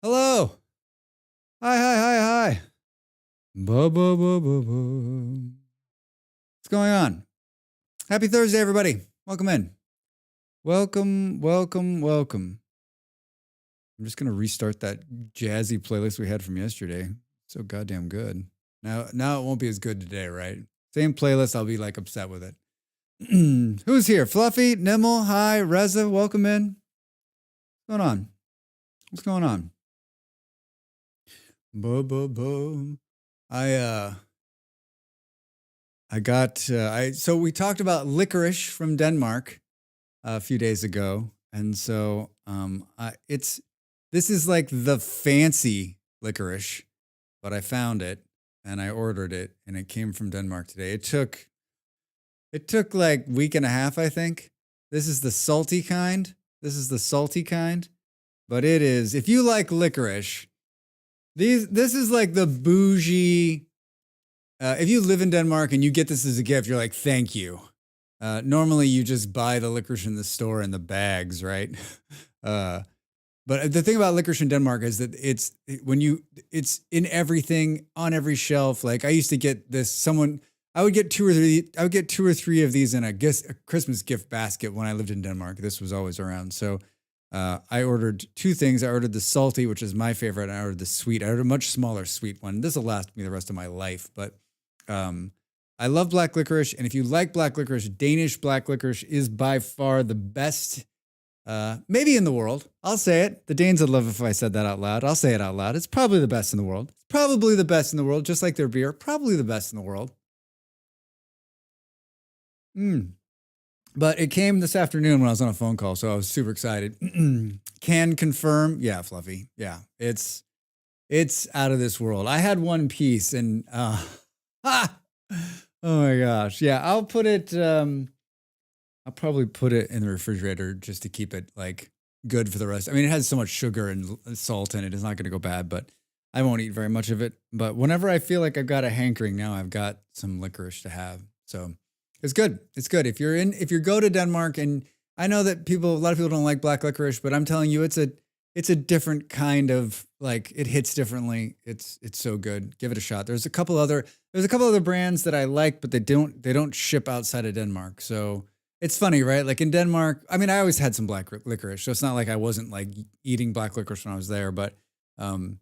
Hello. Hi, hi, hi, hi. Ba, ba, ba, ba, ba. What's going on? Happy Thursday, everybody. Welcome in. Welcome, welcome, welcome. I'm just gonna restart that jazzy playlist we had from yesterday. So goddamn good. Now it won't be as good today, right? Same playlist, I'll be like upset with it. Who's here? Fluffy, Nimble, hi, Reza, welcome in. What's going on? What's going on? Bo bo bo. I I got so we talked about licorice from Denmark a few days ago, and so it's this is like the fancy licorice, but I found it and I ordered it, and it came from Denmark today. It took like week and a half, I think. This is the salty kind. This is the salty kind, but it is if you like licorice, this is like the bougie. If you live in Denmark and you get this as a gift, you're like, thank you. Normally, you just buy the licorice in the store in the bags, right? Uh, but the thing about licorice in Denmark is that it's in everything on every shelf. Like I used to get this. I would get two or three. I would get two or three of these in a Christmas gift basket when I lived in Denmark. This was always around. So I ordered two things. I ordered the salty, which is my favorite, and I ordered the sweet. I ordered a much smaller sweet one. This will last me the rest of my life, but um, I love black licorice, and if you like black licorice, Danish black licorice is by far the best, maybe in the world. I'll say it. The Danes would love if I said that out loud. I'll say it out loud. It's probably the best in the world. It's probably the best in the world, just like their beer. Probably the best in the world. Mm. But it came this afternoon when I was on a phone call, so I was super excited. Can confirm, yeah, Fluffy, yeah, it's out of this world. I had one piece, and ah, oh my gosh, yeah, I'll put it. I'll probably put it in the refrigerator just to keep it like good for the rest. I mean, it has so much sugar and salt in it; it's not going to go bad. But I won't eat very much of it. But whenever I feel like I've got a hankering, now I've got some licorice to have. So it's good. It's good. If you go to Denmark, and I know that a lot of people don't like black licorice, but I'm telling you, it's a different kind of like it hits differently. It's so good. Give it a shot. There's a couple other brands that I like, but they don't ship outside of Denmark. So it's funny, right? Like in Denmark, I mean, I always had some black licorice, so it's not like I wasn't like eating black licorice when I was there. But um,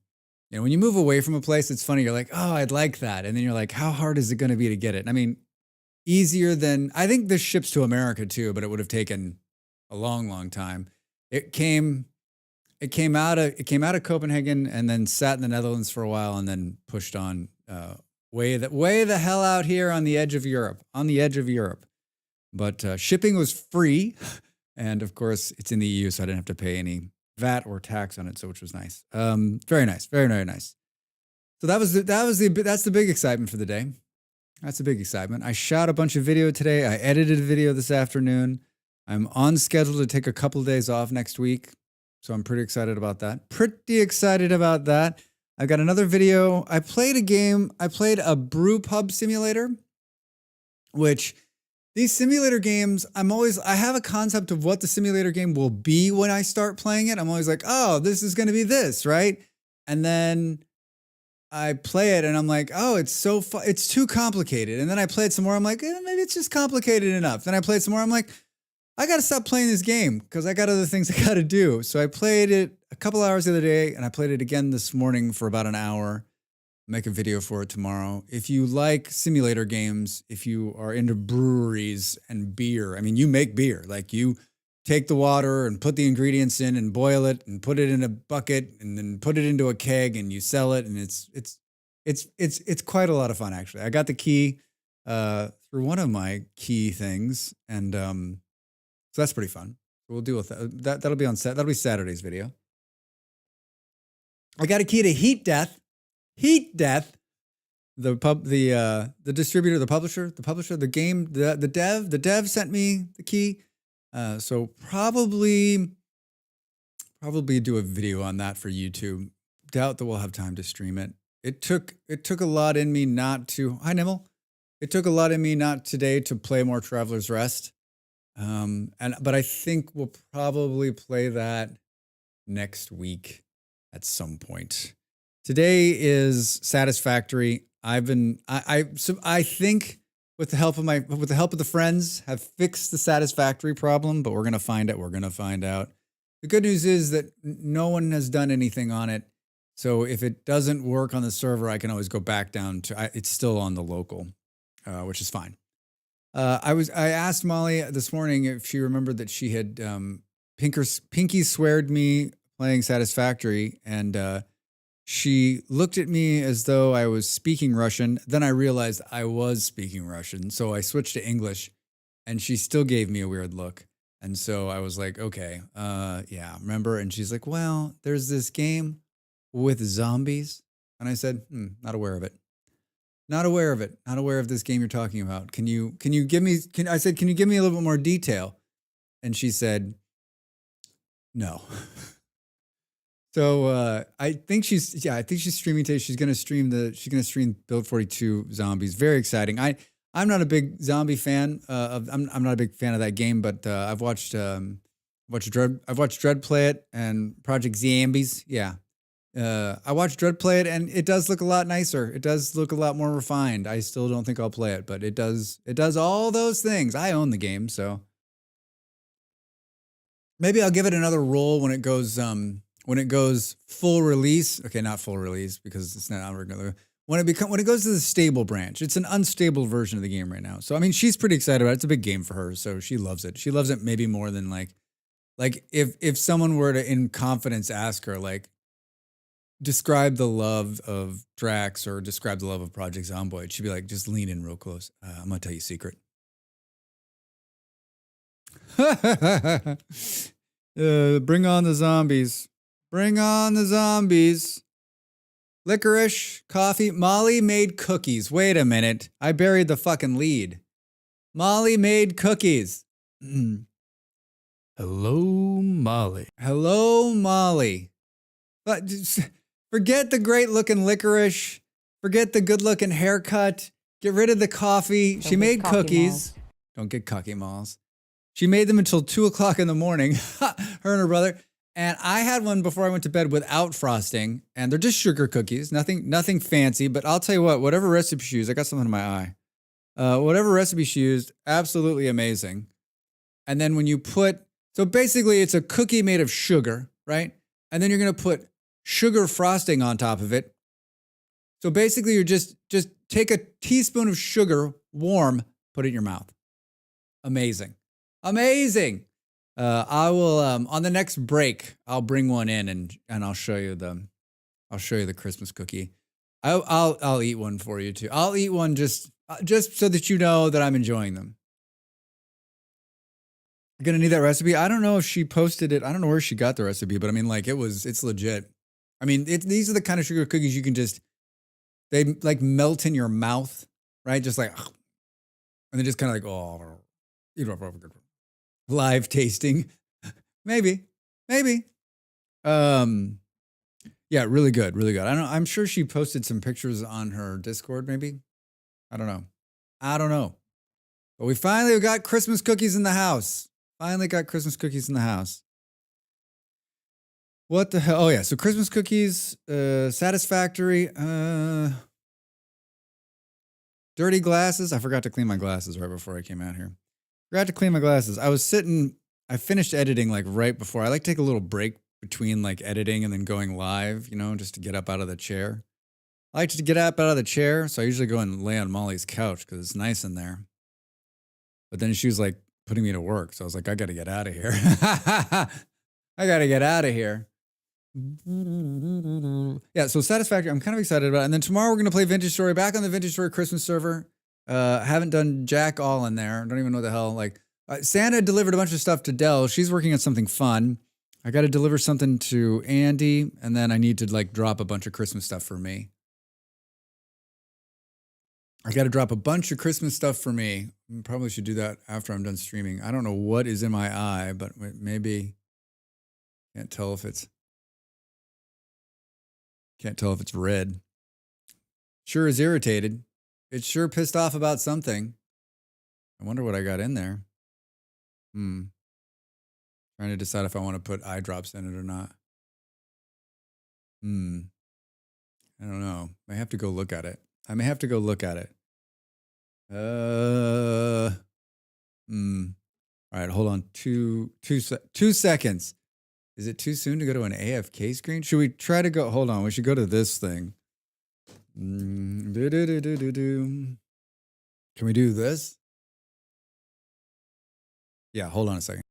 when you move away from a place, it's funny. You're like, oh, I'd like that, and then you're like, how hard is it going to be to get it? I mean, easier than I think this ships to America too, but it would have taken a long, long time. It came it came out of Copenhagen and then sat in the Netherlands for a while and then pushed on way the hell out here on the edge of Europe, on the edge of Europe. But shipping was free, and of course it's in the EU, so I didn't have to pay any VAT or tax on it, so which was nice. Very nice, very very nice. So that's the big excitement for the day. That's a big excitement. I shot a bunch of video today. I edited a video this afternoon. I'm on schedule to take a couple of days off next week, so I'm pretty excited about that. Pretty excited about that. I got another video. I played a game. I played a brew pub simulator, which these simulator games, I have a concept of what the simulator game will be when I start playing it. I'm always like, oh, this is going to be this, right? And then I play it and I'm like, oh, it's too complicated. And then I play it some more. I'm like, maybe it's just complicated enough. Then I play it some more. I'm like, I got to stop playing this game because I got other things I got to do. So I played it a couple hours the other day and I played it again this morning for about an hour. Make a video for it tomorrow. If you like simulator games, if you are into breweries and beer, I mean, you make beer. Like you take the water and put the ingredients in and boil it and put it in a bucket and then put it into a keg and you sell it, and it's quite a lot of fun actually. I got the key through one of my key things, and so that's pretty fun. So we'll deal with that. That'll be on set. That'll be Saturday's video. I got a key to Heat Death. Heat Death. The distributor, the publisher, the game, the dev sent me the key. So probably do a video on that for YouTube. Doubt that we'll have time to stream it. It took a lot in me not to. Hi Nimble. It took a lot in me not today to play more Traveler's Rest. But I think we'll probably play that next week. at some point. Today is Satisfactory. I think with the help of the friends have fixed the Satisfactory problem, but we're gonna find out. We're gonna find out. The good news is that no one has done anything on it. So if it doesn't work on the server, I can always go back down to it's still on the local, which is fine. I asked Molly this morning if she remembered that she had pinky sweared me playing Satisfactory, and she looked at me as though I was speaking Russian. Then I realized I was speaking Russian, so I switched to English, and she still gave me a weird look. And so I was like, okay, yeah, remember? And she's like, well, there's this game with zombies. And I said, not aware of it. Not aware of it. Not aware of this game you're talking about. Can you give me, I said, can you give me a little bit more detail? And she said, no. So I think she's streaming today. She's gonna stream Build 42 Zombies. Very exciting. I'm not a big zombie fan I'm not a big fan of that game, but I've watched Dread play it and Project Zombies. Yeah. I watched Dread play it, and it does look a lot nicer. It does look a lot more refined. I still don't think I'll play it, but it does all those things. I own the game, so maybe I'll give it another roll when it goes full release. Okay, not full release because it's not regular. When it goes to the stable branch, it's an unstable version of the game right now. So I mean, she's pretty excited about it. It's a big game for her, so she loves it. She loves it maybe more than like if someone were to in confidence ask her like, describe the love of Drax or describe the love of Project Zomboid, she'd be like, just lean in real close. I'm gonna tell you a secret. Bring on the zombies. Bring on the zombies. Licorice, coffee. Molly made cookies. Wait a minute. I buried the fucking lead. Molly made cookies. Hello, Molly. Hello, Molly. But forget the great looking licorice. Forget the good looking haircut. Get rid of the coffee. She made cookies. Don't get cocky, Malls. She made them until 2 o'clock in the morning, her and her brother. And I had one before I went to bed without frosting, and they're just sugar cookies, nothing fancy. But I'll tell you what, whatever recipe she used, I got something in my eye. Whatever recipe she used, absolutely amazing. And then when you so basically it's a cookie made of sugar, right? And then you're gonna put sugar frosting on top of it. So basically you're just take a teaspoon of sugar, warm, put it in your mouth. Amazing. Amazing. I will on the next break, I'll bring one in and I'll show you the Christmas cookie. I'll eat one for you too. I'll eat one just so that you know that I'm enjoying them. You're gonna need that recipe. I don't know if she posted it. I don't know where she got the recipe, but I mean, like it's legit. I mean, these are the kind of sugar cookies you can they like melt in your mouth, right? Just like, and they just kind of like, oh, live tasting. maybe. Yeah, really good, really good. I don't know. I'm sure she posted some pictures on her Discord, maybe. I don't know. But we finally got Christmas cookies in the house. What the hell? Oh yeah, so Christmas cookies, Satisfactory, dirty glasses. I forgot to clean my glasses right before I came out here. Forgot to clean my glasses. I finished editing like right before. I like to take a little break between like editing and then going live, just to get up out of the chair. I like to get up out of the chair, so I usually go and lay on Molly's couch because it's nice in there. But then she was like putting me to work, so I was like, I got to get out of here. I got to get out of here. Yeah, so Satisfactory, I'm kind of excited about it. And then tomorrow we're going to play Vintage Story, back on the Vintage Story Christmas server. Haven't done jack all in there. Don't even know the hell. Like, Santa delivered a bunch of stuff to Dell. She's working on something fun. I got to deliver something to Andy, and then I need to like drop a bunch of Christmas stuff for me. I got to drop a bunch of Christmas stuff for me. Probably should do that after I'm done streaming. I don't know what is in my eye, but maybe can't tell if it's red. Sure is irritated. It's sure pissed off about something. I wonder what I got in there. Trying to decide if I want to put eye drops in it or not. Hmm. I don't know. I have to go look at it. I may have to go look at it. Uh. Hmm. All right. Hold on. 2 seconds. Is it too soon to go to an AFK screen? Should we try to go? Hold on. We should go to this thing. Do. Can we do this? Yeah. Hold on a second.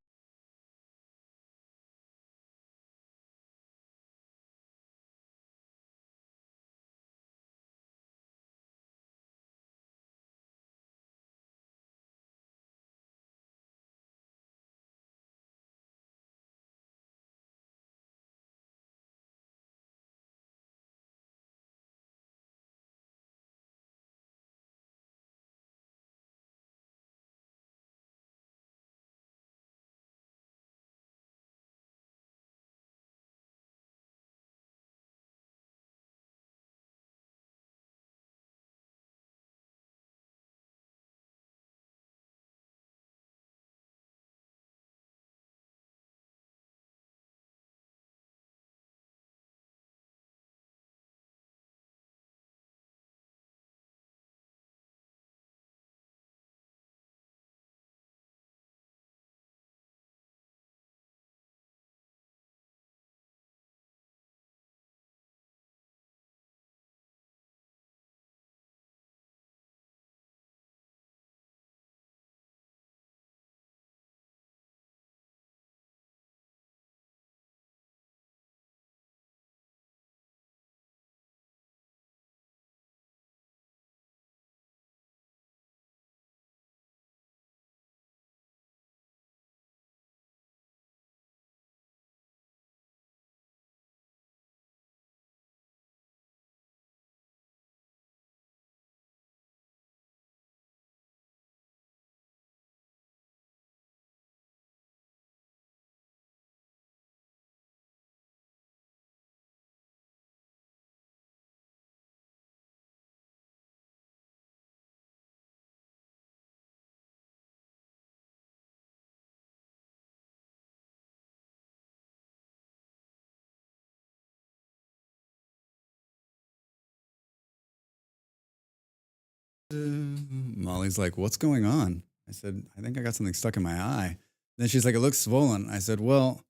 Molly's like, "What's going on?" I said, "I think I got something stuck in my eye." Then she's like, "It looks swollen." I said, "Well,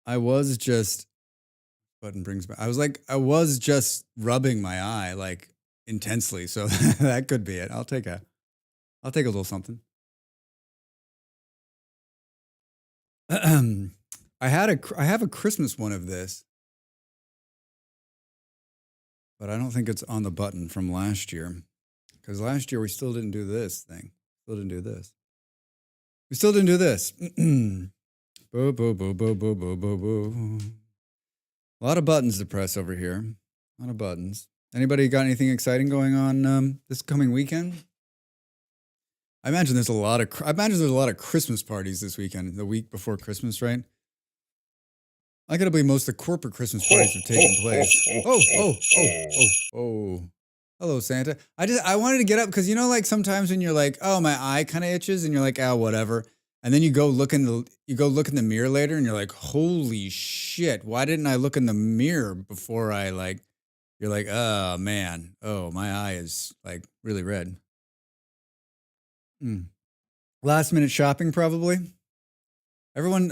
I was just button brings back. I was like, I was just rubbing my eye like intensely, so that could be it. I'll take a little something." I have a Christmas one of this, but I don't think it's on the button from last year because last year we still didn't do this thing. Still didn't do this. We still didn't do this. Boo, boo, boo, boo, boo, boo, boo, boo. A lot of buttons to press over here. A lot of buttons. Anybody got anything exciting going on this coming weekend? I imagine there's a lot of. I imagine there's a lot of Christmas parties this weekend, the week before Christmas, right? I gotta believe most of the corporate Christmas parties have taken place. Oh. Hello, Santa. I wanted to get up because you know, like sometimes when you're like, oh, my eye kind of itches, and you're like, oh, whatever, and then you go look in the mirror later, and you're like, holy shit, why didn't I look in the mirror before I like? You're like, oh man, oh my eye is like really red. Mm. Last minute shopping, probably. Everyone,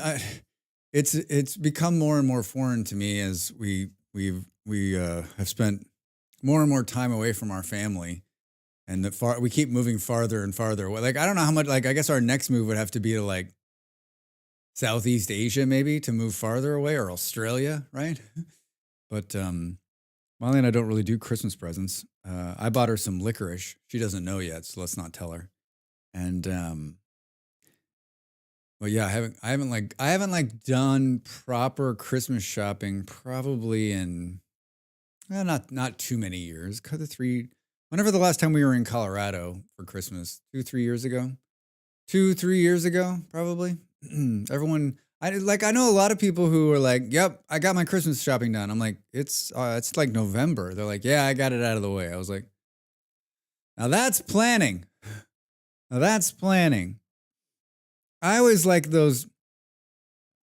it's become more and more foreign to me as we have spent more and more time away from our family, and we keep moving farther and farther away. Like I don't know how much. Like I guess our next move would have to be to like Southeast Asia, maybe to move farther away, or Australia, right? But Molly and I don't really do Christmas presents. I bought her some licorice. She doesn't know yet, so let's not tell her. And well, yeah, I haven't like done proper Christmas shopping probably in not too many years. Cut the three. Whenever the last time we were in Colorado for Christmas, 2 3 years ago, 2 3 years ago, probably. Everyone, I know a lot of people who are like, "Yep, I got my Christmas shopping done." I'm like, it's like November. They're like, "Yeah, I got it out of the way." I was like, "Now that's planning. Now that's planning." I always like those.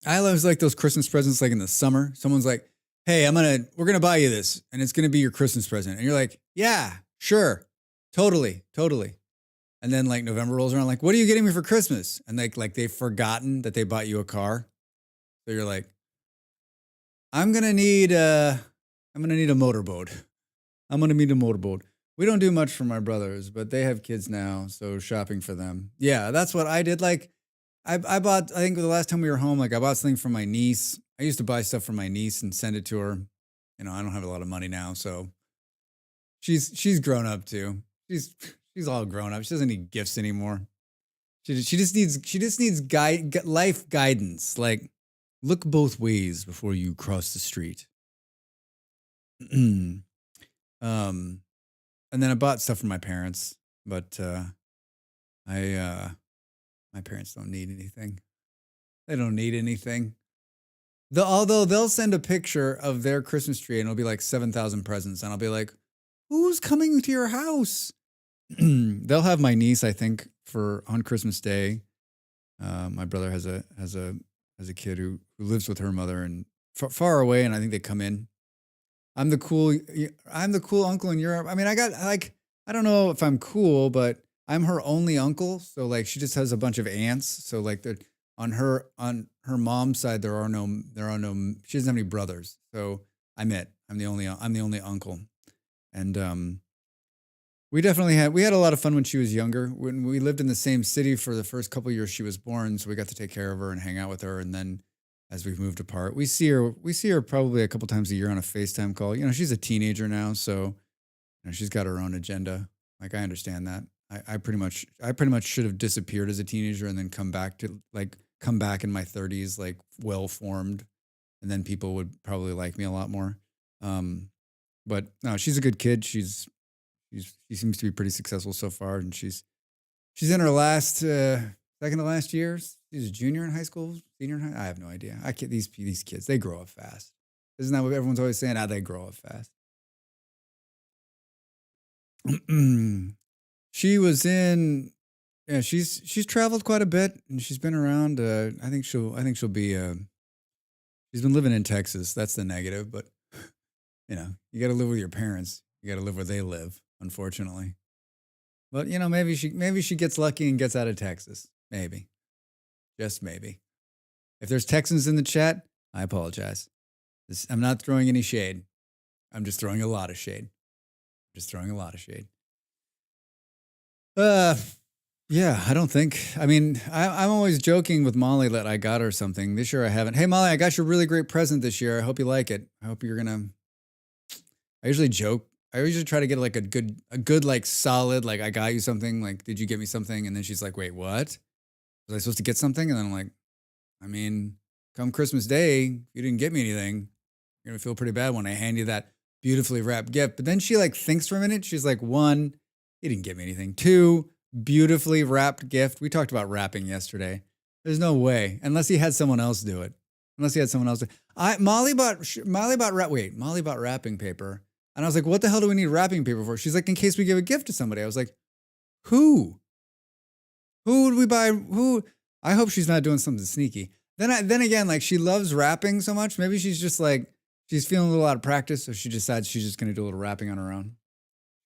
I always like those Christmas presents like in the summer. Someone's like, hey, we're going to buy you this and it's going to be your Christmas present. And you're like, yeah, sure. Totally. And then like November rolls around, like, what are you getting me for Christmas? And like they've forgotten that they bought you a car. So you're like, I'm going to need a motorboat. I'm going to need a motorboat. We don't do much for my brothers, but they have kids now. So shopping for them. Yeah, that's what I did. Like I bought, I think the last time we were home, like I bought something for my niece. I used to buy stuff for my niece and send it to her. You know, I don't have a lot of money now. So she's grown up too. She's all grown up. She doesn't need gifts anymore. She just needs life guidance. Like look both ways before you cross the street. And then I bought stuff for my parents, but my parents don't need anything. They don't need anything. Although they'll send a picture of their Christmas tree and it'll be like 7,000 presents, and I'll be like, "Who's coming to your house?" They'll have my niece, I think, on Christmas Day. My brother has a kid who lives with her mother and far away, and I think they come in. I'm the cool uncle in Europe. I mean, I got like, I don't know if I'm cool, but I'm her only uncle. So like, she just has a bunch of aunts. So like, on her mom's side, there are no. She doesn't have any brothers. So I'm it. I'm the only uncle, and we had a lot of fun when she was younger. When we lived in the same city for the first couple of years she was born, so we got to take care of her and hang out with her, and then as we've moved apart. We see her probably a couple times a year on a FaceTime call. You know, she's a teenager now, so you know, she's got her own agenda. Like I understand that. I pretty much should have disappeared as a teenager and then come back in my 30s, like well formed, and then people would probably like me a lot more. But no, she's a good kid. She seems to be pretty successful so far, and she's in her last second to last year. She's a junior in high school, senior in high. I have no idea. These kids, they grow up fast. Isn't that what everyone's always saying? They grow up fast. She was in. Yeah, she's traveled quite a bit, and she's been around. I think she'll be. She's been living in Texas. That's the negative, but you know, you got to live with your parents. You got to live where they live, unfortunately. But you know, maybe she gets lucky and gets out of Texas. Maybe, just maybe. If there's Texans in the chat, I apologize. I'm not throwing any shade. I'm just throwing a lot of shade. Yeah, I don't think. I mean, I'm always joking with Molly that I got her something. This year I haven't. Hey, Molly, I got you a really great present this year. I hope you like it. I hope you're gonna. I usually joke. I usually try to get like a good like solid, like I got you something. Like, did you get me something? And then she's like, wait, what? Was I supposed to get something? And then I'm like, I mean, come Christmas Day, if you didn't get me anything, you're gonna feel pretty bad when I hand you that beautifully wrapped gift. But then she like thinks for a minute. She's like, one, you didn't get me anything. Two, beautifully wrapped gift. We talked about wrapping yesterday. There's no way, unless he had someone else do it. Molly bought wrapping paper. And I was like, what the hell do we need wrapping paper for? She's like, in case we give a gift to somebody. I was like, who? Who would we buy? Who? I hope she's not doing something sneaky. Then again, like she loves wrapping so much. Maybe she's just like, she's feeling a little out of practice. So she decides she's just going to do a little wrapping on her own.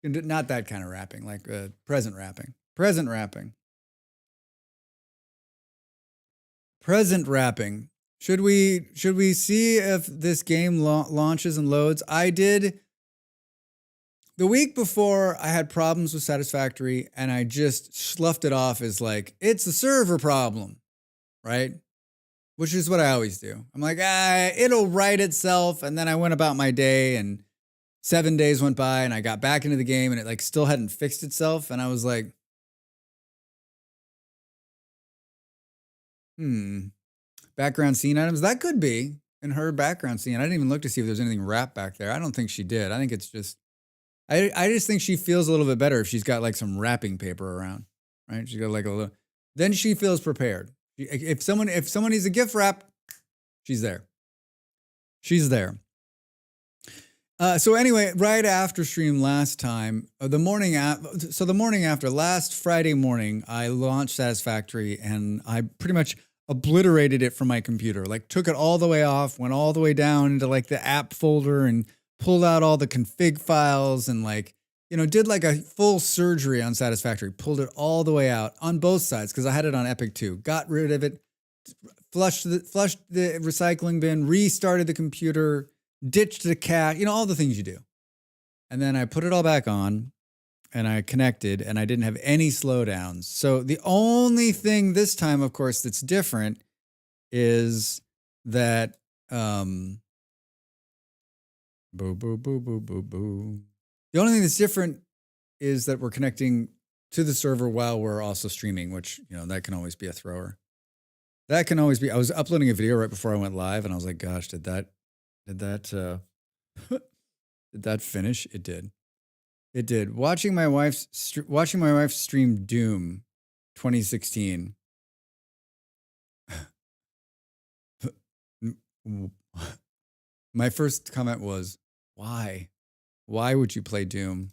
Not that kind of wrapping, like present wrapping. Present wrapping. Should we see if this game launches and loads? I did. The week before, I had problems with Satisfactory, and I just sloughed it off as like, it's a server problem, right? Which is what I always do. I'm like, it'll right itself. And then I went about my day, and 7 days went by, and I got back into the game, and it like still hadn't fixed itself. And I was like, background scene items. That could be in her background scene. I didn't even look to see if there's anything wrapped back there. I don't think she did. I think it's just, I just think she feels a little bit better if she's got like some wrapping paper around, right? She's got like a little, then she feels prepared. If someone needs a gift wrap, she's there. So anyway, right after stream last time, the morning after last Friday morning, I launched Satisfactory, and I pretty much obliterated it from my computer. Like took it all the way off, went all the way down into like the app folder and pulled out all the config files and like, did like a full surgery on Satisfactory, pulled it all the way out on both sides because I had it on Epic too. Got rid of it, flushed the recycling bin, restarted the computer, ditched the cache, all the things you do. And then I put it all back on and I connected and I didn't have any slowdowns. So the only thing this time, of course, that's different is that, boo, boo, boo, boo, boo, boo. The only thing that's different is that we're connecting to the server while we're also streaming, which, that can always be a thrower. That can always be. I was uploading a video right before I went live and I was like, gosh, did that finish? It did. It did. Watching my wife stream Doom 2016. My first comment was, why? Why would you play Doom?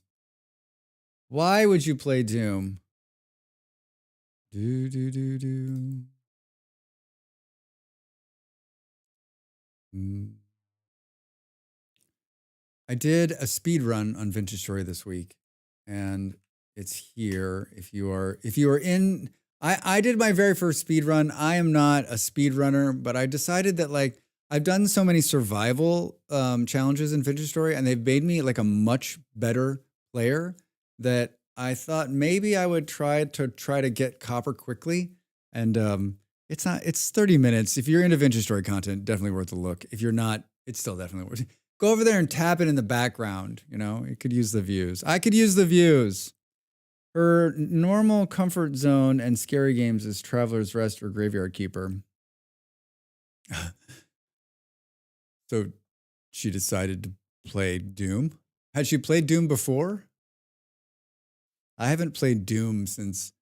Why would you play Doom? Do, do, do, do. I did a speed run on Vintage Story this week, and it's here. If you are in, I did my very first speed run. I am not a speed runner, but I decided that like I've done so many survival challenges in Vintage Story, and they've made me like a much better player that I thought maybe I would try to get copper quickly. And it's 30 minutes. If you're into Vintage Story content, definitely worth a look. If you're not, it's still definitely worth it. Go over there and tap it in the background. It could use the views. I could use the views. Her normal comfort zone and scary games is Traveler's Rest or Graveyard Keeper. So she decided to play Doom. Had she played Doom before? I haven't played Doom since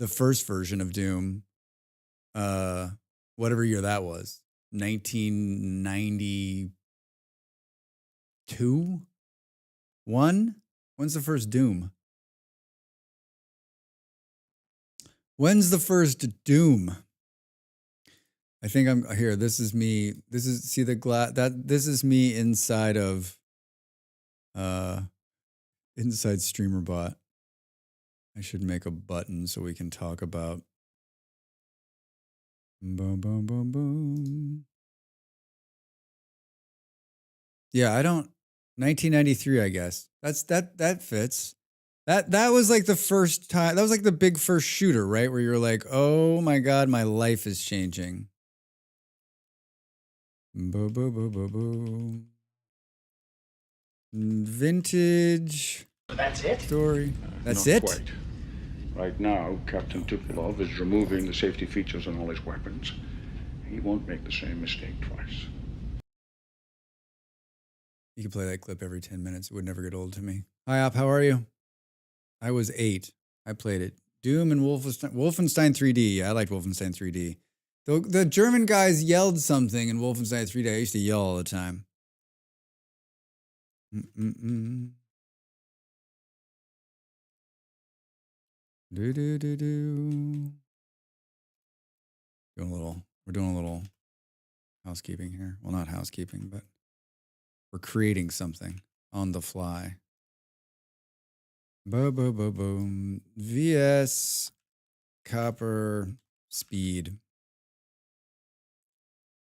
the first version of Doom. Whatever year that was. 1992? 1? When's the first Doom? When's the first Doom? I think I'm here. This is me. This is this is me inside of inside StreamerBot. I should make a button so we can talk about boom boom boom boom. Yeah, I don't 1993, I guess. That fits. That was like the first time. That was like the big first shooter, right? Where you're like, "Oh my god, my life is changing." Boo boo boo boo boo. Vintage. That's it? Story. That's Not it? quite. Right now, Captain Tupolev is removing the safety features on all his weapons. He won't make the same mistake twice. You could play that clip every 10 minutes. It would never get old to me. Hi, Op. How are you? I was 8. I played it. Doom and Wolfenstein 3D. Yeah, I liked Wolfenstein 3D. The German guys yelled something in Wolfenstein 3D. I used to yell all the time. Do do do do. We're doing a little housekeeping here. Well, not housekeeping, but we're creating something on the fly. Boom, boom, boom, boom. VS copper speed.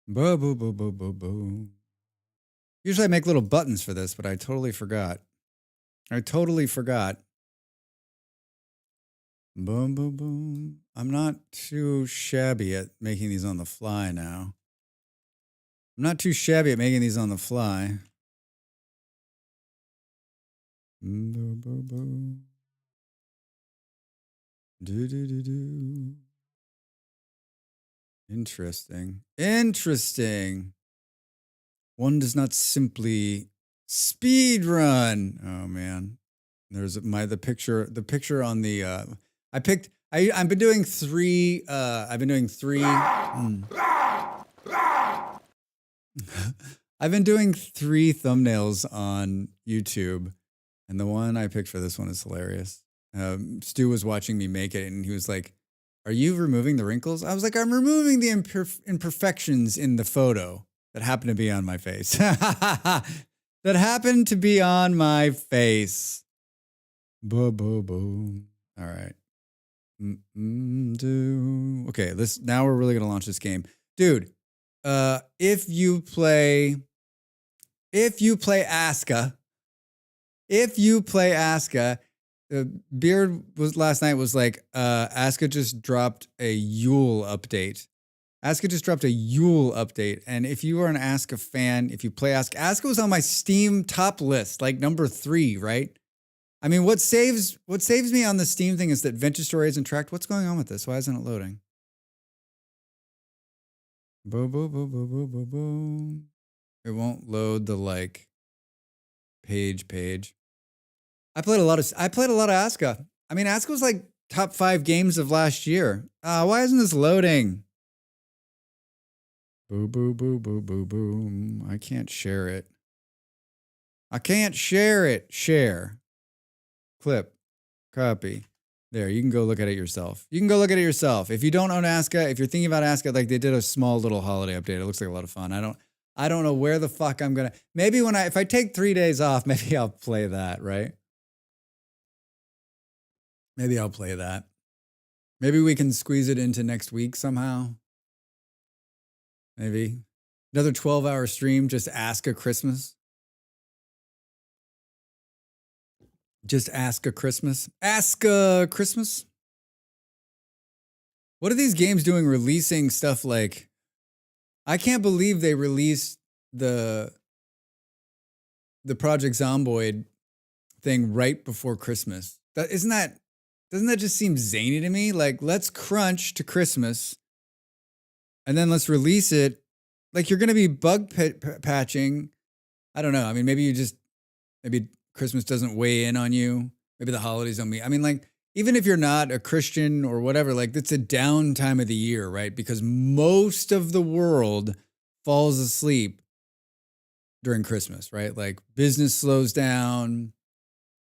Boom, boom, boom, boom, boom, boom. Usually I make little buttons for this, but I totally forgot. Boom, boom, boom. I'm not too shabby at making these on the fly now. Boom, boom, boom. Do, do, do, do. Interesting. One does not simply speed run. Oh man. There's the picture on the I've been doing 3 I've been doing 3 I've been doing 3 thumbnails on YouTube, and the one I picked for this one is hilarious. Stu was watching me make it, and he was like, Are you removing the wrinkles? I was like, I'm removing the imperfections in the photo that happened to be on my face. That happened to be on my face. Boo, boo, boo. All right. Okay, now we're really gonna launch this game, dude. If you play Aska, Beard was last night was like, Aska just dropped a Yule update. And if you are an Aska fan, if you play Aska was on my Steam top list, like number 3, right? I mean, what saves me on the Steam thing is that Vintage Story isn't tracked. What's going on with this? Why isn't it loading? Boo, boo, boo, boo, boo, boo, boo. It won't load the like page. I played a lot of Aska. I mean, Aska was like top 5 games of last year. Why isn't this loading? Boo, boo, boo, boo, boo, boo. I can't share it. Share. Clip. Copy. There, you can go look at it yourself. If you don't own Aska, if you're thinking about Aska, like they did a small little holiday update. It looks like a lot of fun. I don't know where the fuck I'm gonna. Maybe if I take 3 days off, maybe I'll play that, right? Maybe I'll play that. Maybe we can squeeze it into next week somehow. Maybe. Another 12-hour stream, just Aska Christmas. Aska Christmas. What are these games doing releasing stuff like... I can't believe they released the Project Zomboid thing right before Christmas. Doesn't that just seem zany to me? Like, let's crunch to Christmas and then let's release it. Like, you're going to be bug patching. I don't know. I mean, maybe Christmas doesn't weigh in on you. Maybe the holidays on me. I mean, like, even if you're not a Christian or whatever, like, it's a down time of the year, right? Because most of the world falls asleep during Christmas, right? Like, business slows down,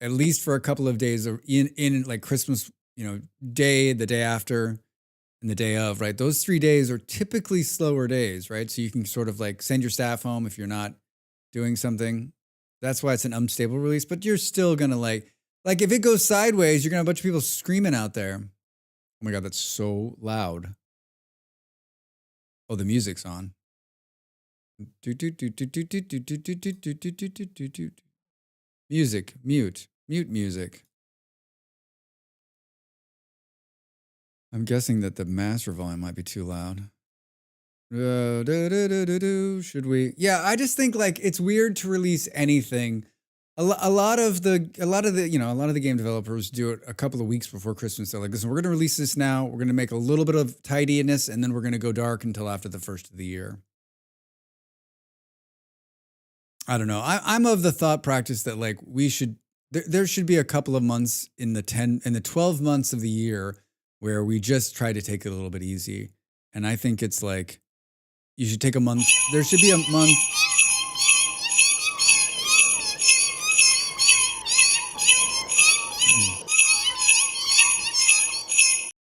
at least for a couple of days in like Christmas, day, the day after, and the day of, right? Those 3 days are typically slower days, right? So you can sort of like send your staff home if you're not doing something. That's why it's an unstable release, but you're still gonna like if it goes sideways, you're gonna have a bunch of people screaming out there. Oh my God, that's so loud. Oh, the music's on. Music, mute music. I'm guessing that the master volume might be too loud. Should we? Yeah, I just think like it's weird to release anything. A lot of the game developers do it a couple of weeks before Christmas. They're like, listen, we're going to release this now. We're going to make a little bit of tidiness, and then we're going to go dark until after the first of the year. I don't know. I'm of the thought practice that like there should be a couple of months in the 12 months of the year where we just try to take it a little bit easy. And I think it's like, you should take a month. There should be a month.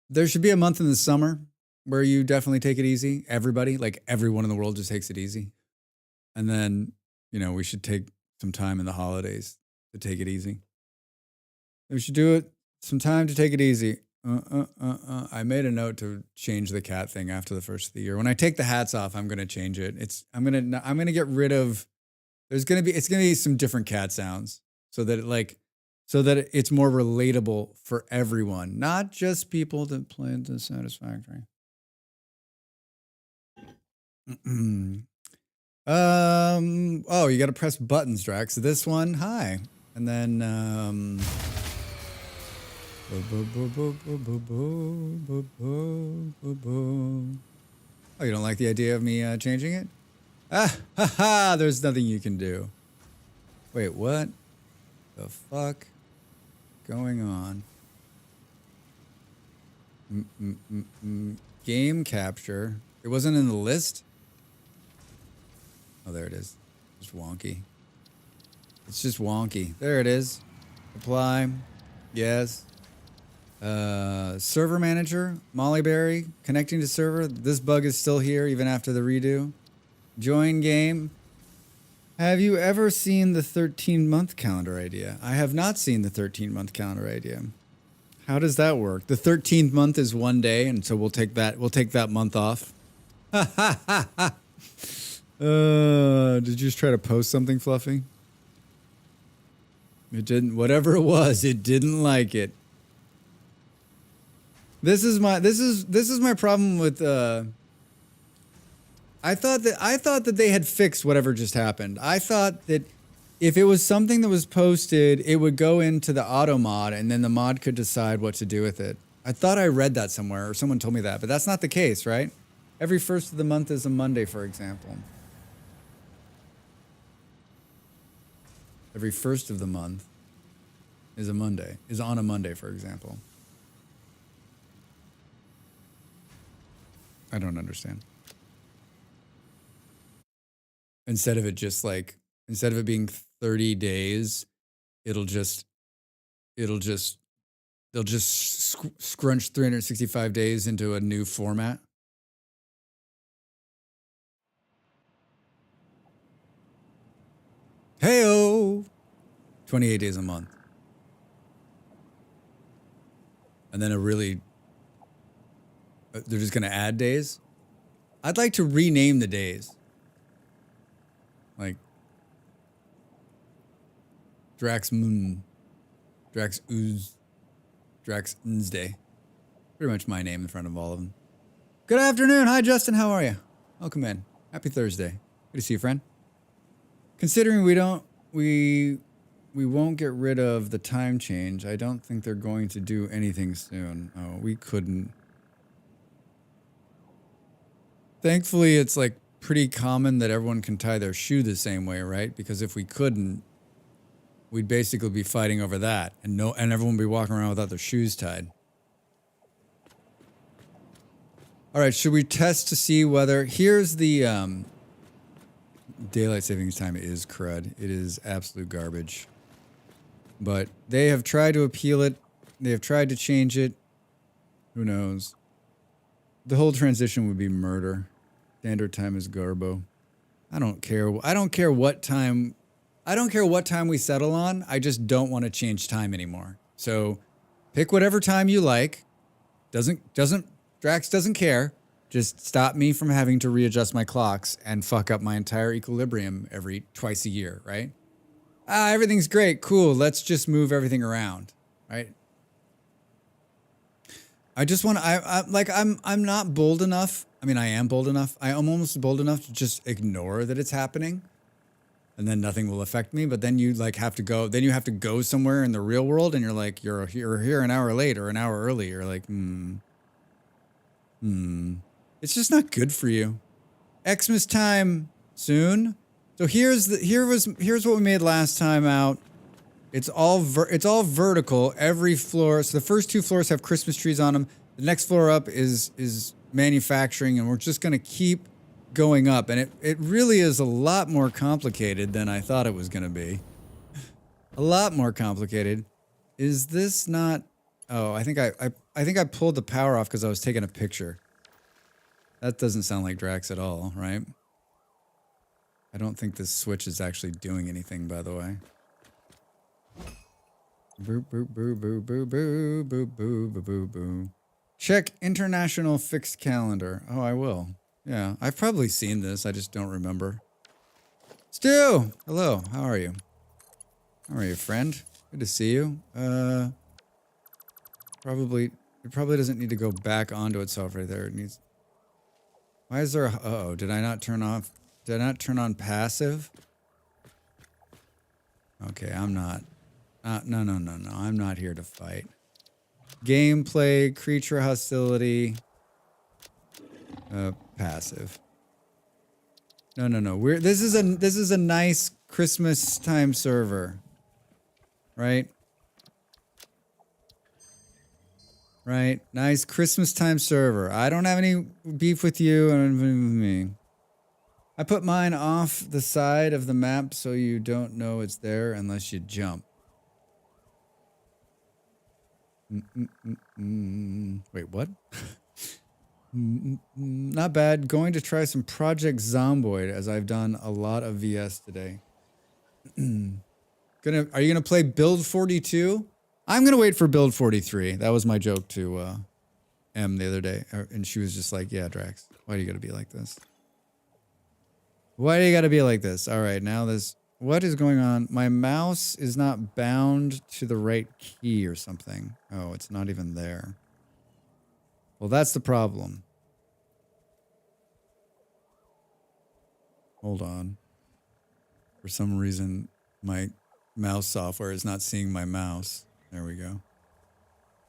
There should be a month in the summer where you definitely take it easy. Everybody, like everyone in the world just takes it easy. And then, we should take some time in the holidays to take it easy. We should do it some time to take it easy. I made a note to change the cat thing after the first of the year. When I take the hats off, I'm going to change it. I'm going to get rid of, it's going to be some different cat sounds so that it's more relatable for everyone, not just people that play the Satisfactory. Oh, you got to press buttons, Drax. This one, hi. And then, oh, you don't like the idea of me changing it? There's nothing you can do. Wait, what the fuck going on? Game capture. It wasn't in the list? Oh, there it is. Just wonky. It's just wonky. There it is. Apply. Yes. Server manager, Mollyberry, connecting to server. This bug is still here even after the redo. Join game. Have you ever seen the 13-month calendar idea? I have not seen the 13-month calendar idea. How does that work? The 13th month is one day, and so we'll take that month off. Did you just try to post something, Fluffy? It didn't. Whatever it was, it didn't like it. This is my problem with. I thought that they had fixed whatever just happened. I thought that if it was something that was posted, it would go into the auto mod, and then the mod could decide what to do with it. I thought I read that somewhere, or someone told me that, but that's not the case, right? Every first of the month is a Monday, for example. Every first of the month is a Monday, is on a Monday, for example. I don't understand. Instead of it just like, instead of it being 30 days, they'll just scrunch 365 days into a new format. Hey-o! 28 days a month. And then they're just going to add days? I'd like to rename the days. Like Drax Moon, Drax Ooze, Drax Day. Pretty much my name in front of all of them. Good afternoon. Hi, Justin. How are you? Welcome in. Happy Thursday. Good to see you, friend. Considering we won't get rid of the time change, I don't think they're going to do anything soon. Oh, we couldn't. Thankfully, it's like pretty common that everyone can tie their shoe the same way, right? Because if we couldn't, we'd basically be fighting over that, and everyone would be walking around without their shoes tied. All right, should we test to see whether here's the daylight savings time is crud. It is absolute garbage. But they have tried to appeal it. They have tried to change it. Who knows? The whole transition would be murder. Standard time is garbo. I don't care. I don't care what time we settle on. I just don't want to change time anymore. So pick whatever time you like. Drax doesn't care. Just stop me from having to readjust my clocks and fuck up my entire equilibrium twice a year, right? Everything's great. Cool. Let's just move everything around, right? I just want to, I'm not bold enough. I mean, I am bold enough. I am almost bold enough to just ignore that it's happening, and then nothing will affect me. But then you have to go somewhere in the real world, and you're like, you're here an hour late or an hour early. You're like, It's just not good for you. Xmas time soon. So here's what we made last time out. It's all vertical. Every floor. So the first two floors have Christmas trees on them. The next floor up is manufacturing, and we're just gonna keep going up. And it really is a lot more complicated than I thought it was gonna be. A lot more complicated. Is this not? Oh, I think I pulled the power off because I was taking a picture. That doesn't sound like Drax at all, right? I don't think this switch is actually doing anything, by the way. Boo, boo, boo, boo, boo, boo, boo, boo, boo, boo, boo. Check international fixed calendar. Oh, I will. Yeah, I've probably seen this. I just don't remember. Stu! Hello, how are you? How are you, friend? Good to see you. It probably doesn't need to go back onto itself right there. It needs... Why is there a... Uh-oh, did I not turn on passive? Okay, I'm not... No. I'm not here to fight. Gameplay, creature hostility... passive. No. This is a nice Christmas time server. Right? Right? Nice Christmas time server. I don't have any beef with you and with me. I put mine off the side of the map so you don't know it's there unless you jump. Wait, what? Not bad. Going to try some Project Zomboid as I've done a lot of VS today. Are you gonna play Build 42? I'm gonna wait for Build 43. That was my joke to M the other day, and she was just like, "Yeah, Drax, why do you gotta be like this? Why do you gotta be like this?" All right, now this. What is going on? My mouse is not bound to the right key or something. Oh, it's not even there. Well, that's the problem. Hold on. For some reason, my mouse software is not seeing my mouse. There we go.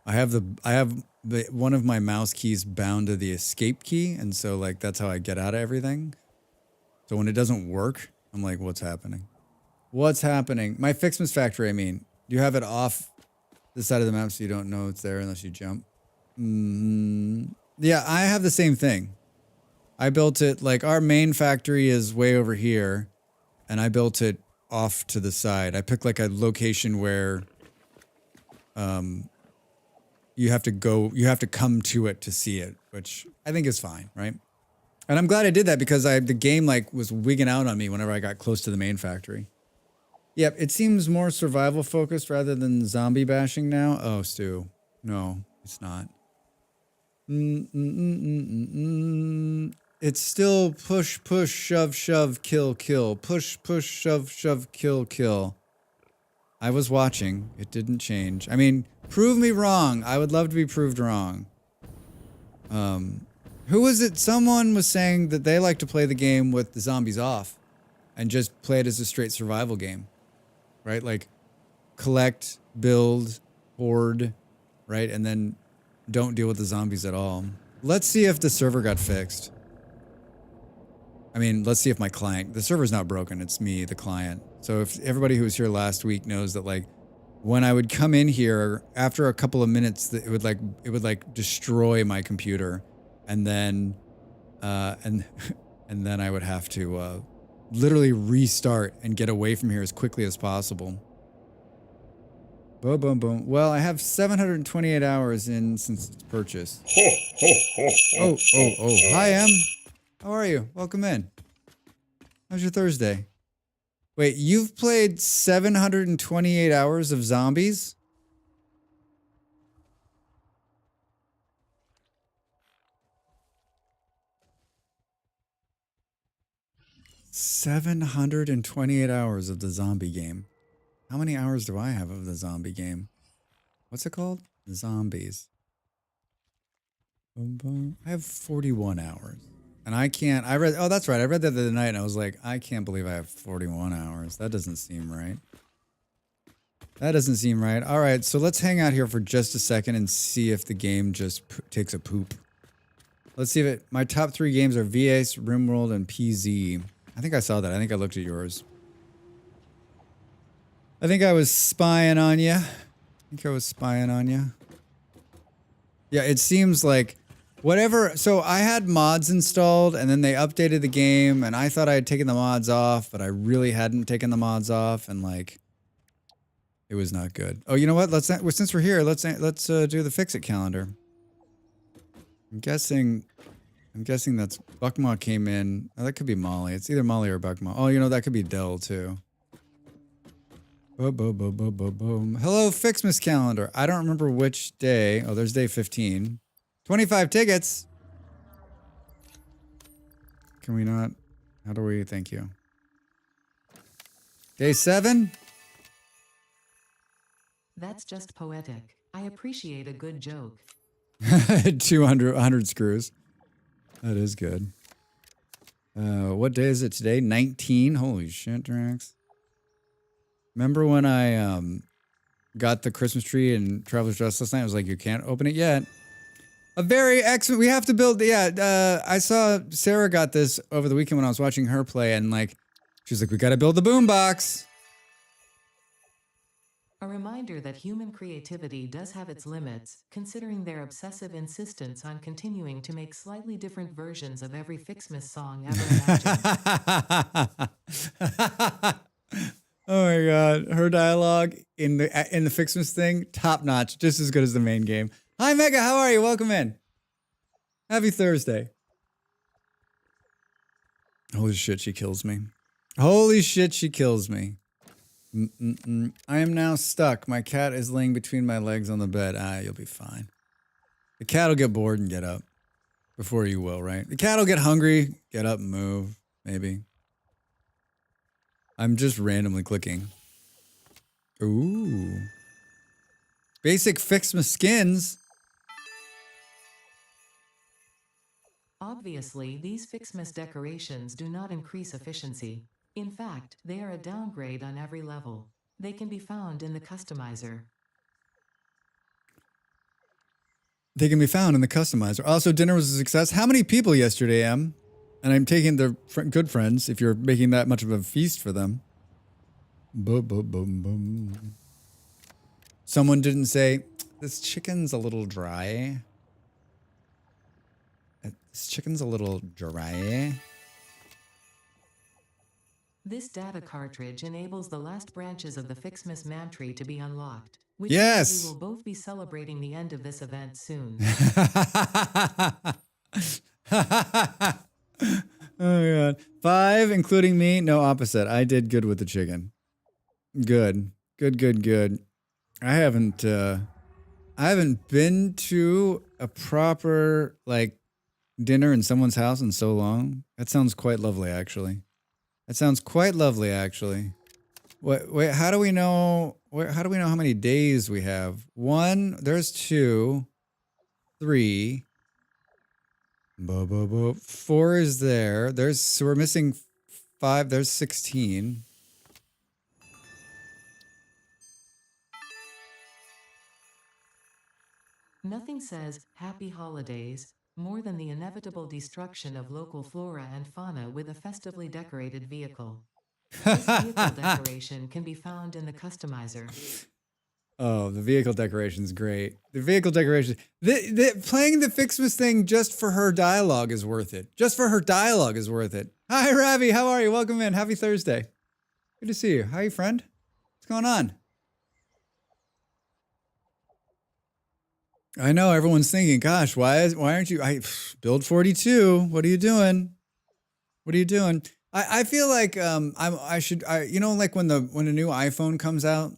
I have one of my mouse keys bound to the escape key, and so like that's how I get out of everything. So when it doesn't work, I'm like, what's happening? What's happening? My Ficsmas Factory, I mean. Do you have it off the side of the map so you don't know it's there unless you jump? Yeah, I have the same thing. I built it, like our main factory is way over here, and I built it off to the side. I picked like a location where you have to come to it to see it, which I think is fine, right? And I'm glad I did that because the game like was wigging out on me whenever I got close to the main factory. Yep, it seems more survival focused rather than zombie bashing now. Oh, Stu. No, it's not. It's still push, push, shove, shove, kill, kill. Push, push, shove, shove, kill, kill. I was watching. It didn't change. I mean, prove me wrong. I would love to be proved wrong. Who was it? Someone was saying that they like to play the game with the zombies off and just play it as a straight survival game. Right? Like collect, build, hoard, right? And then don't deal with the zombies at all. Let's see if the server got fixed. I mean, let's see if the server's not broken. It's me, the client. So if everybody who was here last week knows that like when I would come in here after a couple of minutes, it would destroy my computer. And then, and then I would have to, literally restart and get away from here as quickly as possible. Boom, boom, boom. Well, I have 728 hours in since its purchase. Oh. Hi, Em. How are you? Welcome in. How's your Thursday? Wait, you've played 728 hours of zombies? $728 hours of the zombie game. How many hours do I have of the zombie game? What's it called? Zombies. I have 41 hours. And oh, that's right. I read that the other night and I was like, I can't believe I have 41 hours. That doesn't seem right. That doesn't seem right. All right, so let's hang out here for just a second and see if the game just takes a poop. Let's see if my top 3 games are VS, RimWorld, and PZ. I think I saw that. I think I looked at yours. I think I was spying on you. Yeah, it seems like whatever. So I had mods installed and then they updated the game and I thought I had taken the mods off, but I really hadn't taken the mods off and like it was not good. Oh, you know what? Since we're here, let's do the Fix It calendar. I'm guessing that's Buckmaw came in. Oh, that could be Molly. It's either Molly or Buckmaw. Oh, you know, that could be Dell too. Boom, boom, boom, boom, boom, boom. Hello, Ficsmas calendar. I don't remember which day. Oh, there's day 15. 25 tickets. Can we not? How do we? Thank you. Day 7. That's just poetic. I appreciate a good joke. 100 screws. That is good. What day is it today? 19? Holy shit, Drax. Remember when I got the Christmas tree in Traveler's Rest last night? I was like, you can't open it yet. A very excellent... We have to build... Yeah, I saw Sarah got this over the weekend when I was watching her play, and like, she was like, we got to build the boombox. A reminder that human creativity does have its limits, considering their obsessive insistence on continuing to make slightly different versions of every Ficsmas song ever imagined. Oh my god, her dialogue in the Ficsmas thing, top notch, just as good as the main game. Hi Mega, how are you? Welcome in. Happy Thursday. Holy shit, she kills me. Holy shit, she kills me. I am now stuck. My cat is laying between my legs on the bed. Ah, you'll be fine. The cat will get bored and get up before you will, right? The cat will get hungry, get up and move, maybe. I'm just randomly clicking. Ooh. Basic Ficsmas skins. Obviously, these Ficsmas decorations do not increase efficiency. In fact, they are a downgrade on every level. They can be found in the customizer. They can be found in the customizer. Also, dinner was a success. How many people yesterday, Em? And I'm taking their good friends if you're making that much of a feast for them. Boom, boom, boom, boom. Someone didn't say, this chicken's a little dry. This chicken's a little dry. This data cartridge enables the last branches of the Ficsmas Mantry to be unlocked, which Yes! means we will both be celebrating the end of this event soon. Oh, God. 5, including me. No, opposite. I did good with the chicken. Good. Good. I haven't been to a proper, like, dinner in someone's house in so long. That sounds quite lovely, actually. Wait, how do we know how many days we have? 1, there's 2, 3. 4 is there. So we're missing 5, there's 16. Nothing says happy holidays more than the inevitable destruction of local flora and fauna with a festively decorated vehicle. This vehicle decoration can be found in the customizer. Oh, the vehicle decoration's great. The vehicle decoration. Playing the Ficsmas thing just for her dialogue is worth it. Hi, Ravi. How are you? Welcome in. Happy Thursday. Good to see you. How are you, friend? What's going on? I know everyone's thinking, gosh, why aren't you build 42? What are you doing? I feel like I should like when a new iPhone comes out,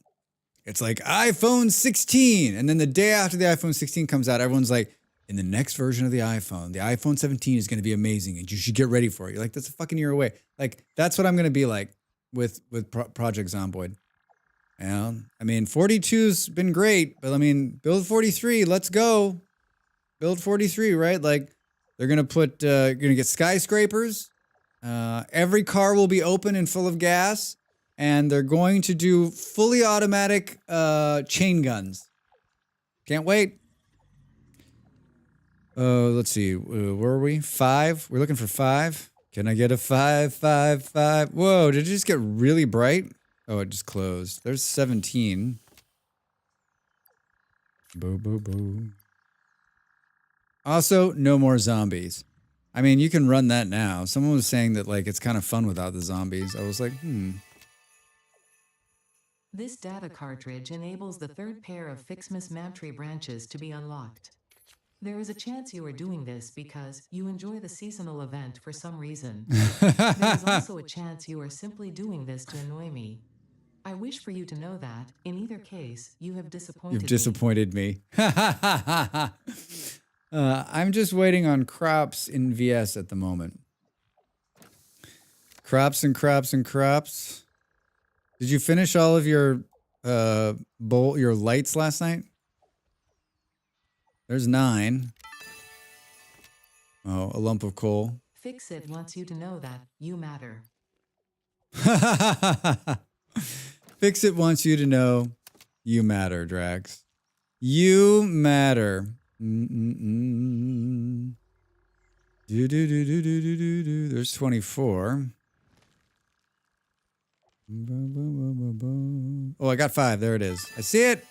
it's like iPhone 16, and then the day after the iPhone 16 comes out, everyone's like, in the next version of the iPhone 17 is going to be amazing, and you should get ready for it. You're like, that's a fucking year away. Like, that's what I'm going to be like with Project Zomboid. You know, I mean, 42's been great, but I mean, build 43, let's go. Build 43, right? Like, they're going to get skyscrapers. Every car will be open and full of gas, and they're going to do fully automatic chain guns. Can't wait. Let's see. Where are we? 5? We're looking for 5. Can I get a 5, 5, 5? Whoa, did it just get really bright? Oh, it just closed. There's 17. Boo. Also, no more zombies. I mean, you can run that now. Someone was saying that, like, it's kind of fun without the zombies. I was like, This data cartridge enables the third pair of Ficsmas Mantry branches to be unlocked. There is a chance you are doing this because you enjoy the seasonal event for some reason. There is also a chance you are simply doing this to annoy me. I wish for you to know that, in either case, you have disappointed me. I'm just waiting on crops in VS at the moment. Crops. Did you finish all of your your lights last night? There's 9. Oh, a lump of coal. Fix-It wants you to know that you matter. Fix-It wants you to know you matter, Drax. You matter. There's 24. Oh, I got 5. There it is. I see it.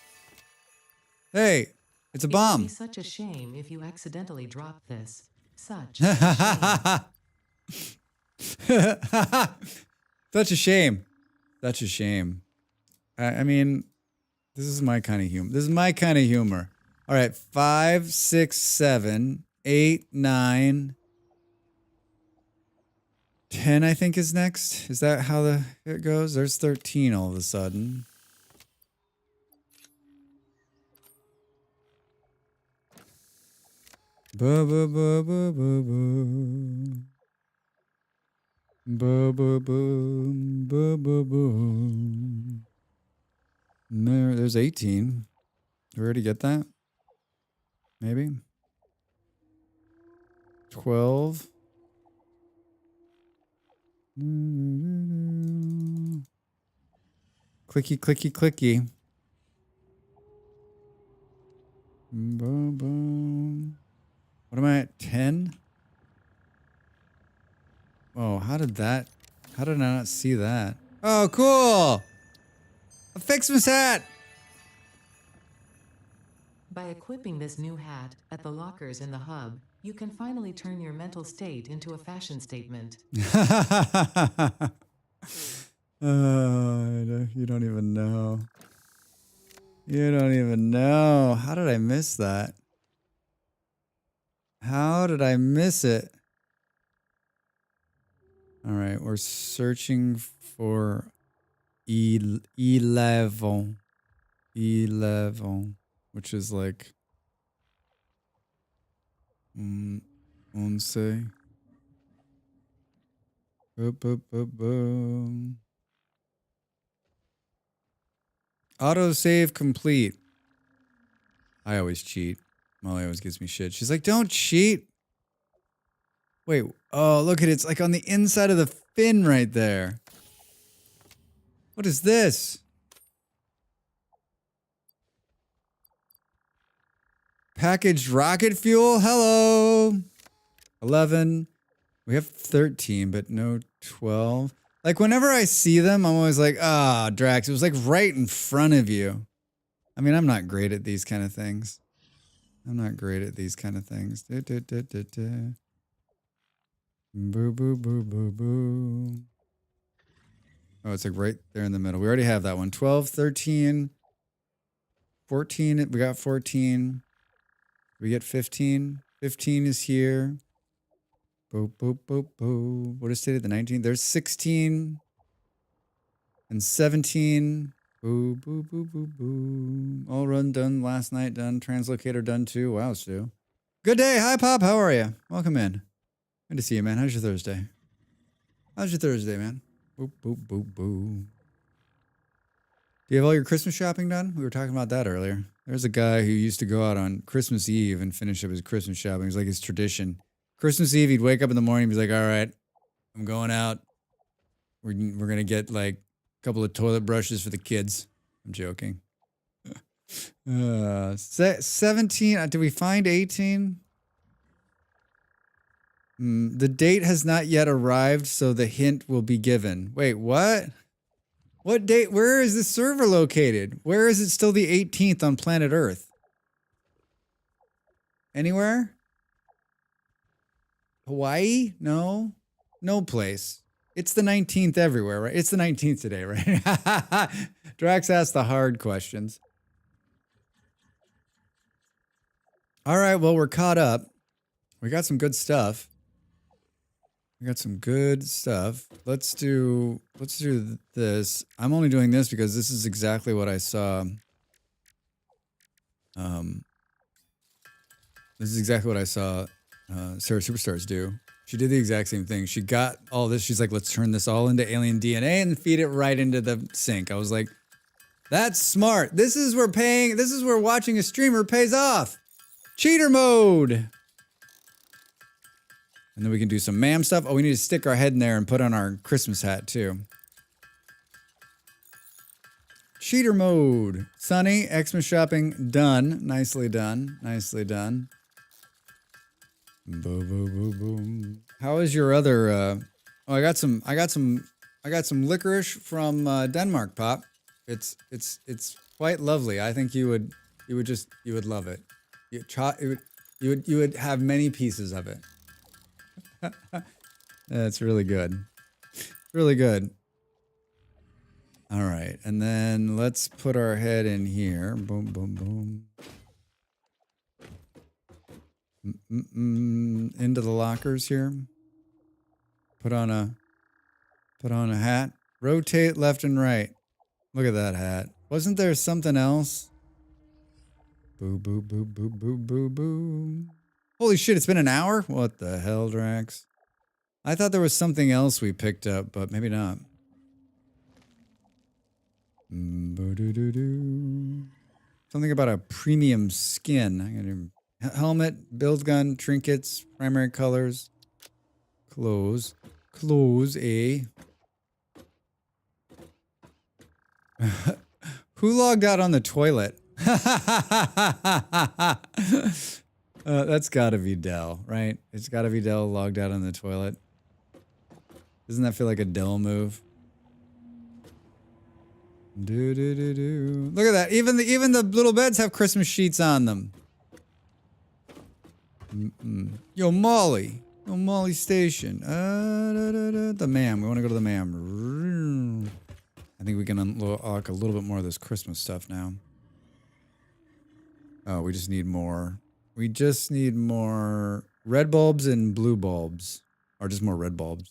Hey, it's a bomb. It would be such a shame if you accidentally dropped this. Such a shame. Such a shame. such a shame. I mean, this is my kind of humor. This is my kind of humor. All right, 5, 6, 7, 8, 9, 10, I think is next. Is that how it goes? There's 13 all of a sudden. Ba ba ba ba ba ba. Ba ba boom ba ba boom. There's 18. Did we already get that? Maybe. 12. Clicky, clicky, clicky. Boom, boom. What am I at? 10? Oh, how did I not see that? Oh, cool! A Ficsmas hat! By equipping this new hat at the lockers in the hub, you can finally turn your mental state into a fashion statement. Oh, you don't even know. You don't even know. How did I miss that? How did I miss it? All right, we're searching for 11. 11, which is like 11. Boom. Autosave complete. I always cheat. Molly always gives me shit. She's like, don't cheat. Wait, oh, look at it. It's like on the inside of the fin right there. What is this? Packaged rocket fuel? Hello. 11. We have 13, but no 12. Like, whenever I see them, I'm always like, ah, Drax, it was like right in front of you. I mean, I'm not great at these kind of things. Boo, boo, boo, boo, boo. Oh, it's like right there in the middle. We already have that one. 12, 13, 14. We got 14. We get 15. 15 is here. Boop, boop, boop, boop. What is today? The 19th? There's 16 and 17. Boo, boo, boo, boo, boo. All run done last night. Done. Translocator done too. Wow, Stu. Good day. Hi, Pop. How are you? Welcome in. Good to see you, man. How's your Thursday? Man? Boop, boop, boop, boop. Do you have all your Christmas shopping done? We were talking about that earlier. There's a guy who used to go out on Christmas Eve and finish up his Christmas shopping. It was like his tradition. Christmas Eve, he'd wake up in the morning and be like, all right, I'm going out. We're going to get like a couple of toilet brushes for the kids. I'm joking. 17. Did we find 18? The date has not yet arrived, so the hint will be given. Wait, what? What date? Where is this server located? Where is it still the 18th on planet Earth? Anywhere? Hawaii? No. No place. It's the 19th everywhere, right? It's the 19th today, right? Drax asked the hard questions. All right, well, we're caught up. We got some good stuff. Let's do this. I'm only doing this because this is exactly what I saw. This is exactly what I saw Sarah Superstars do. She did the exact same thing. She got all this. She's like, let's turn this all into alien DNA and feed it right into the sink. I was like, that's smart. This is where watching a streamer pays off. Cheater mode. And then we can do some ma'am stuff. Oh, we need to stick our head in there and put on our Christmas hat, too. Cheater mode. Sunny, Xmas shopping done. Nicely done. Boom, boom, boom, boom. How is your other? Oh, I got some licorice from Denmark, Pop. It's quite lovely. I think you would love it. You would have many pieces of it. That's really good. Really good. All right, and then let's put our head in here. Boom, boom, boom. Into the lockers here. Put on a hat. Rotate left and right. Look at that hat. Wasn't there something else? Boo, boo, boo, boo, boo, boo, boo. Holy shit, it's been an hour? What the hell, Drax? I thought there was something else we picked up, but maybe not. Something about a premium skin. Helmet, build gun, trinkets, primary colors, clothes, eh? Who logged out on the toilet? That's gotta be Dell, right? It's gotta be Dell logged out on the toilet. Doesn't that feel like a Dell move? Look at that. Even the little beds have Christmas sheets on them. Yo, Molly. Yo, Molly Station. The ma'am. We want to go to the ma'am. I think we can unlock a little bit more of this Christmas stuff now. Oh, we just need more. We just need more red bulbs and blue bulbs. Or just more red bulbs.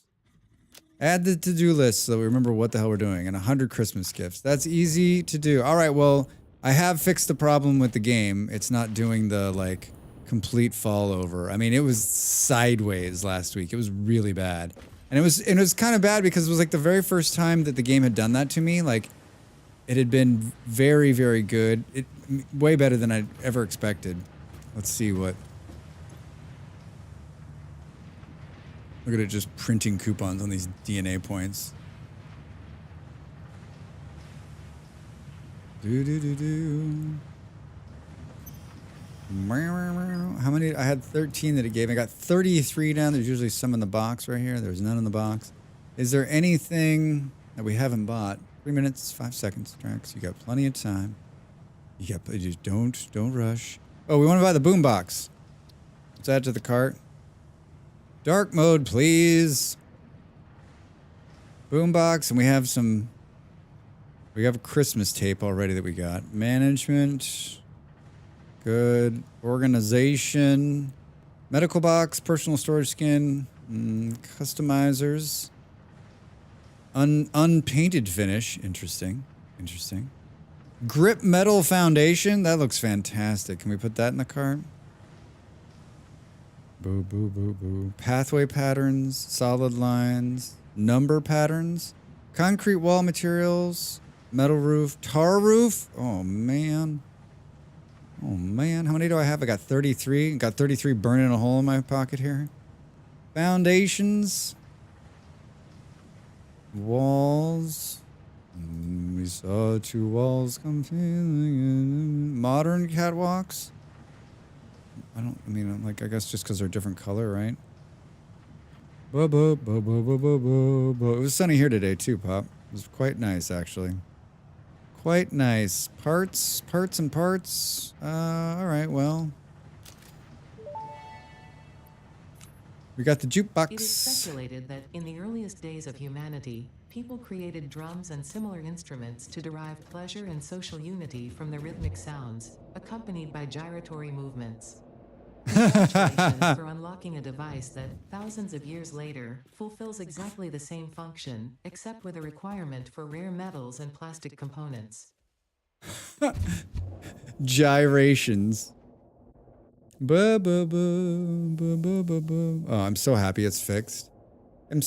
Add the to-do list so that we remember what the hell we're doing. And 100 Christmas gifts. That's easy to do. All right, well, I have fixed the problem with the game. It's not doing the, like, complete fall over. I mean, it was sideways last week. It was really bad. And it was kind of bad because it was like the very first time that the game had done that to me. Like, it had been very, very good. Way better than I'd ever expected. Let's see what... Look at it just printing coupons on these DNA points. How many? I had 13 that it gave. I got 33 down. There's usually some in the box right here. There's none in the box. Is there anything that we haven't bought? 3 minutes, 5 seconds, Drax. You got plenty of time. You just don't rush. Oh, we want to buy the boombox. Let's add to the cart. Dark mode, please. Boombox, and we have some... We have a Christmas tape already that we got. Management. Good. Organization. Medical box, personal storage skin. Customizers. Unpainted finish. Interesting. Interesting. Grip metal foundation. That looks fantastic. Can we put that in the cart? Boo, boo, boo, boo. Pathway patterns, solid lines, number patterns, concrete wall materials, metal roof, tar roof. Oh, man. Oh, man. How many do I have? I got 33. Got 33 burning a hole in my pocket here. Foundations. Walls. We saw two walls come feeling. Modern catwalks. I guess just because they're a different color, right? It was sunny here today too, Pop. It was quite nice, actually. Quite nice. Parts. All right, well. We got the jukebox. It is speculated that in the earliest days of humanity, people created drums and similar instruments to derive pleasure and social unity from the rhythmic sounds, accompanied by gyratory movements. Congratulations for unlocking a device that, thousands of years later, fulfills exactly the same function, except with a requirement for rare metals and plastic components. Gyrations. Oh, I'm so happy it's fixed. I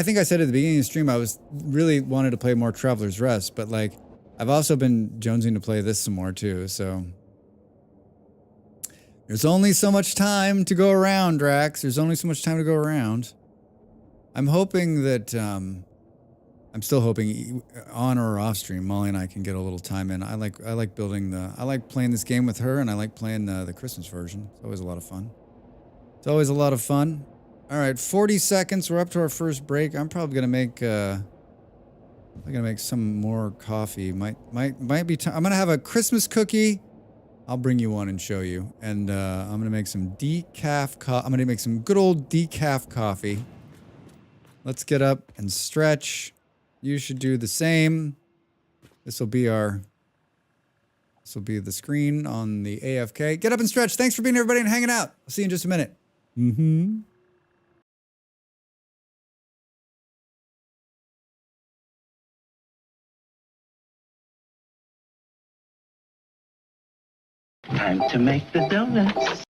think I said at the beginning of the stream I was really wanted to play more Traveler's Rest, but like I've also been jonesing to play this some more too, so there's only so much time to go around, Drax. There's only so much time to go around. I'm hoping that I'm still hoping on or off stream Molly and I can get a little time in. I like playing this game with her, and I like playing the Christmas version. It's always a lot of fun. All right, 40 seconds. We're up to our first break. I'm probably gonna make some more coffee. Might be time. I'm gonna have a Christmas cookie. I'll bring you one and show you. And I'm gonna make some decaf I'm gonna make some good old decaf coffee. Let's get up and stretch. You should do the same. This will be the screen on the AFK. Get up and stretch. Thanks for being here, everybody, and hanging out. I'll see you in just a minute. Mm-hmm. Time to make the donuts.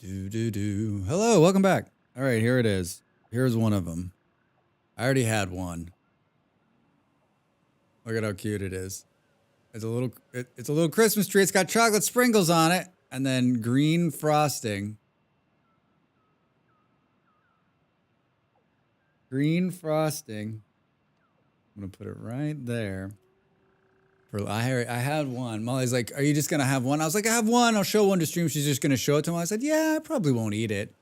Hello, welcome back. All right, here it is. Here's one of them. I already had one. Look at how cute it is. It's a little Christmas tree. It's got chocolate sprinkles on it, and then green frosting. Green frosting. I'm gonna put it right there. I had one. Molly's like, "Are you just gonna have one?" I was like, "I have one. I'll show one to stream." She's just gonna show it to him. I said, "Yeah, I probably won't eat it."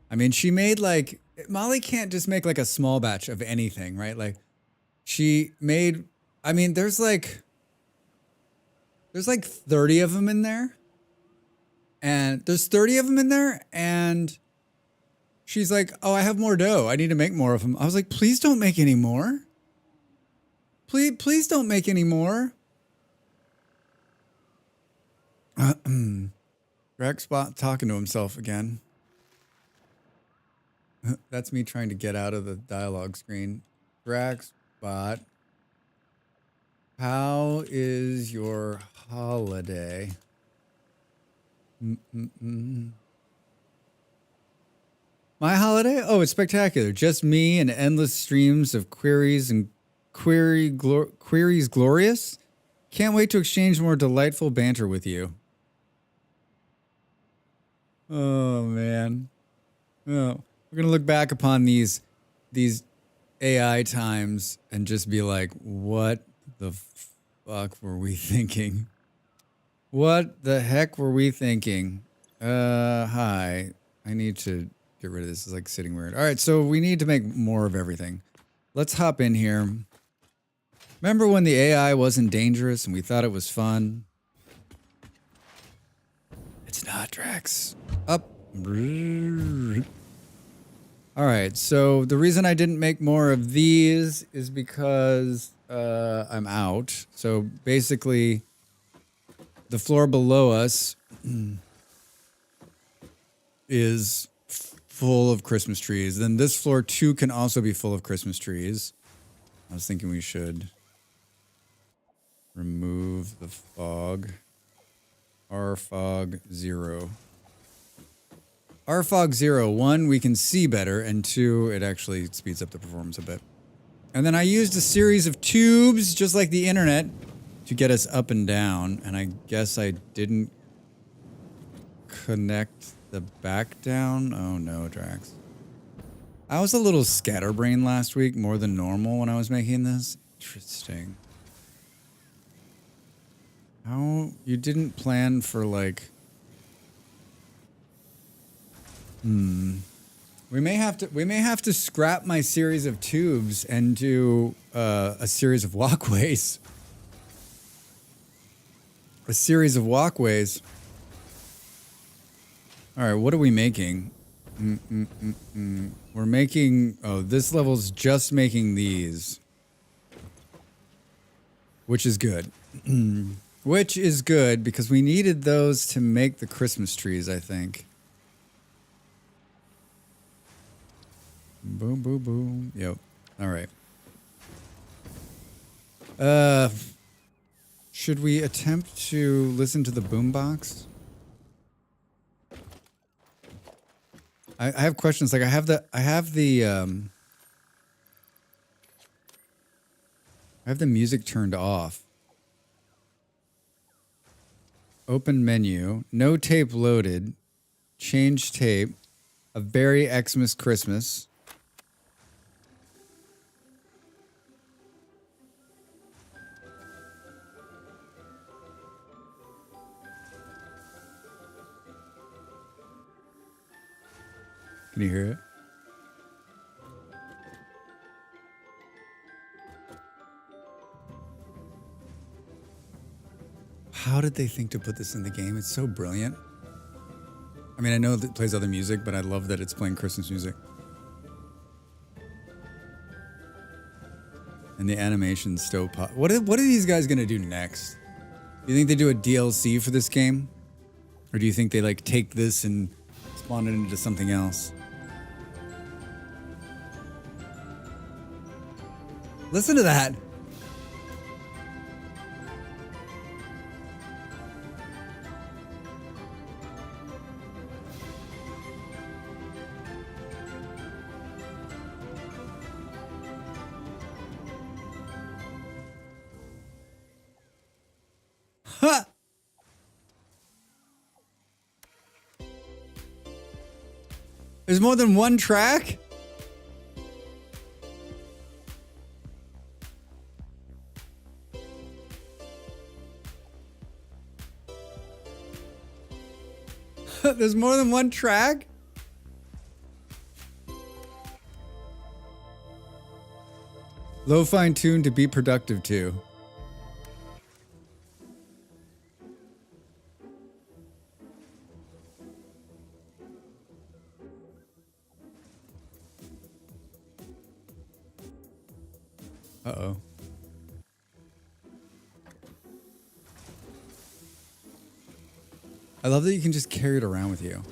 I mean, she made like Molly can't just make like a small batch of anything, right? Like she made. I mean, there's like 30 of them in there, and she's like, "Oh, I have more dough. I need to make more of them." I was like, "Please don't make any more. Please don't make any more." Rexbot talking to himself again. That's me trying to get out of the dialogue screen. Rexbot, how is your holiday? My holiday? Oh, it's spectacular. Just me and endless streams of queries and queries glorious. Can't wait to exchange more delightful banter with you. Oh, man. Oh, we're going to look back upon these AI times and just be like, what the fuck were we thinking? What the heck were we thinking? Hi. I need to get rid of this. It's like sitting weird. All right, so we need to make more of everything. Let's hop in here. Remember when the AI wasn't dangerous and we thought it was fun? It's not, Drax. Up. All right, so the reason I didn't make more of these is because I'm out. So basically, the floor below us is full of Christmas trees. Then this floor too can also be full of Christmas trees. I was thinking we should remove the fog. RFog 0. RFog 0, 1, we can see better, and 2, it actually speeds up the performance a bit. And then I used a series of tubes, just like the internet, to get us up and down, and I guess I didn't connect the back down. Oh no, Drax. I was a little scatterbrained last week, more than normal when I was making this. Interesting. How you didn't plan for like we may have to scrap my series of tubes and do a series of walkways. A series of walkways. All right, what are we making? We're making, oh, this level's just making these. Which is good. Which is good because we needed those to make the Christmas trees, I think. Boom, boom, boom. Yep. All right. Should we attempt to listen to the boombox? I have questions. Like I have the music turned off. Open menu. No tape loaded. Change tape. A very Xmas Christmas. Can you hear it? How did they think to put this in the game? It's so brilliant. I mean, I know that it plays other music, but I love that it's playing Christmas music. And the animation's still pop. What are these guys gonna do next? Do you think they do a DLC for this game? Or do you think they like take this and spawn it into something else? Listen to that. Ha! There's more than one track? There's more than one track? Low fine tuned to be productive too. Uh-oh. I love that you can just carry it around with you.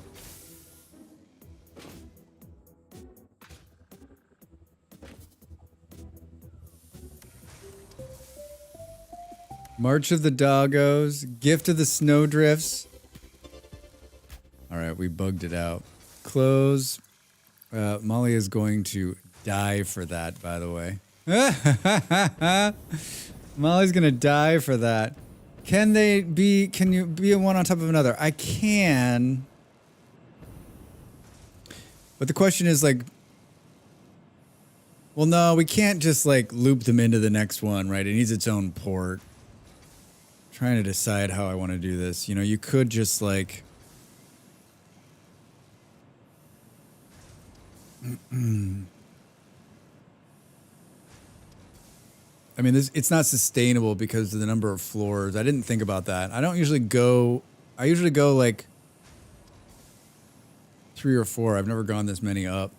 March of the Doggos, Gift of the Snowdrifts. All right, we bugged it out. Close. Molly is going to die for that, by the way. Molly's going to die for that. Can you be one on top of another? I can. But the question is like, well, no, we can't just like loop them into the next one, right? It needs its own port. I'm trying to decide how I want to do this. You know, you could just like, I mean, it's not sustainable because of the number of floors. I didn't think about that. I usually go like 3 or 4. I've never gone this many up.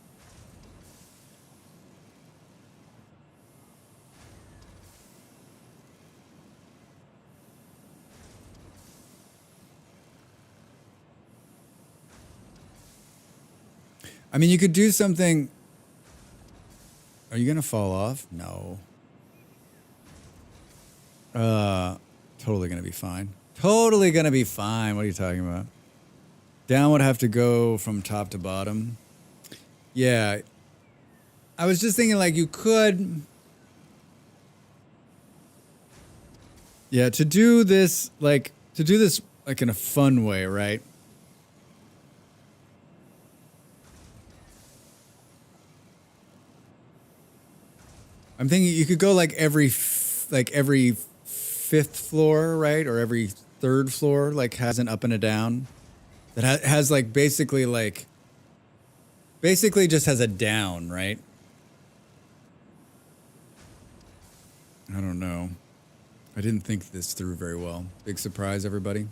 I mean, you could do something. Are you going to fall off? No. Totally gonna be fine. Totally gonna be fine. What are you talking about? Down would have to go from top to bottom. Yeah. I was just thinking like you could. Yeah, to do this like in a fun way, right? I'm thinking you could go like every 5th floor, right? Or every 3rd floor, like has an up and a down. That has like basically just has a down, right? I don't know. I didn't think this through very well. Big surprise, everybody.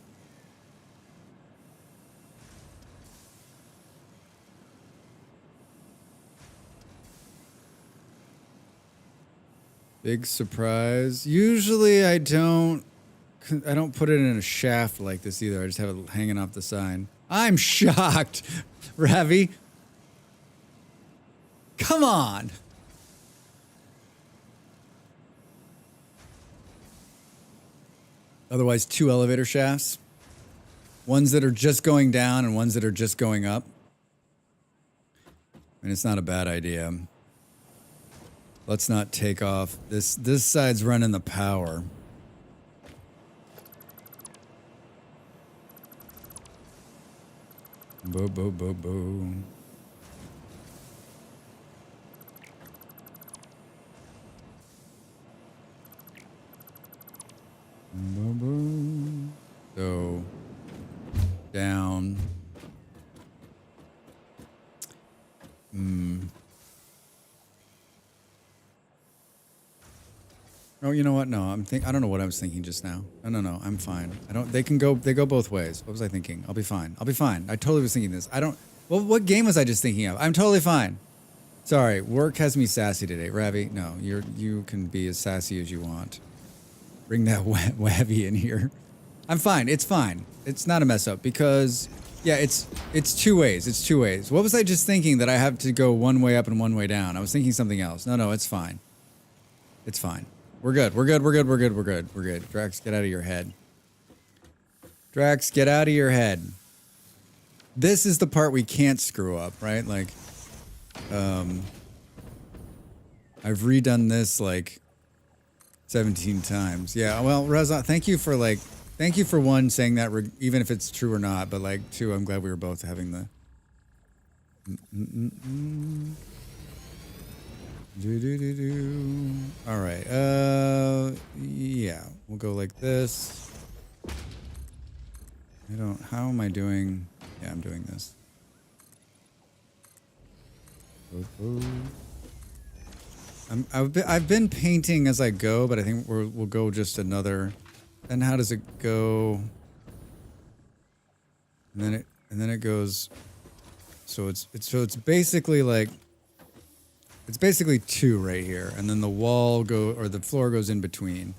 Big surprise. Usually I don't put it in a shaft like this either. I just have it hanging off the side. I'm shocked, Ravi. Come on. Otherwise, 2 elevator shafts. Ones that are just going down and ones that are just going up. And it's not a bad idea. Let's not take off. This side's running the power. Boo, boo, boo, boo. Boo, boo. So, down. Oh, you know what? No, I don't know what I was thinking just now. No, I'm fine. They go both ways. What was I thinking? I'll be fine. I totally was thinking this. Well, what game was I just thinking of? I'm totally fine. Sorry, work has me sassy today. Ravi, no, you can be as sassy as you want. Bring that Wavy in here. I'm fine. It's fine. It's not a mess up because, yeah, it's 2 ways. It's 2 ways. What was I just thinking that I have to go one way up and one way down? I was thinking something else. No, it's fine. It's fine. We're good. Drax, get out of your head. Drax, get out of your head. This is the part we can't screw up, right? Like, I've redone this like 17 times. Yeah, well, Reza, thank you for 1 saying that, even if it's true or not, but like 2, I'm glad we were both having the... All right. Yeah, we'll go like this. How am I doing? Yeah, I'm doing this. I've been painting as I go, but I think we'll go just another. And how does it go? And then it goes. So it's basically like. It's basically 2 right here, and then the the floor goes in between.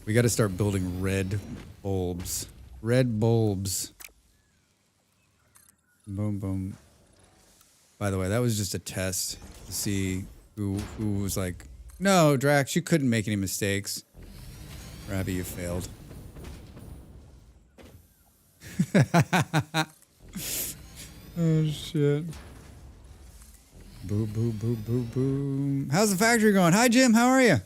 We got to start building red bulbs. Red bulbs. Boom, boom. By the way, that was just a test to see who was like, no, Drax, you couldn't make any mistakes. Rabby, you failed. Oh, shit. Boo, boo, boo, boo, boo. How's the factory going? Hi, Jim. How are you?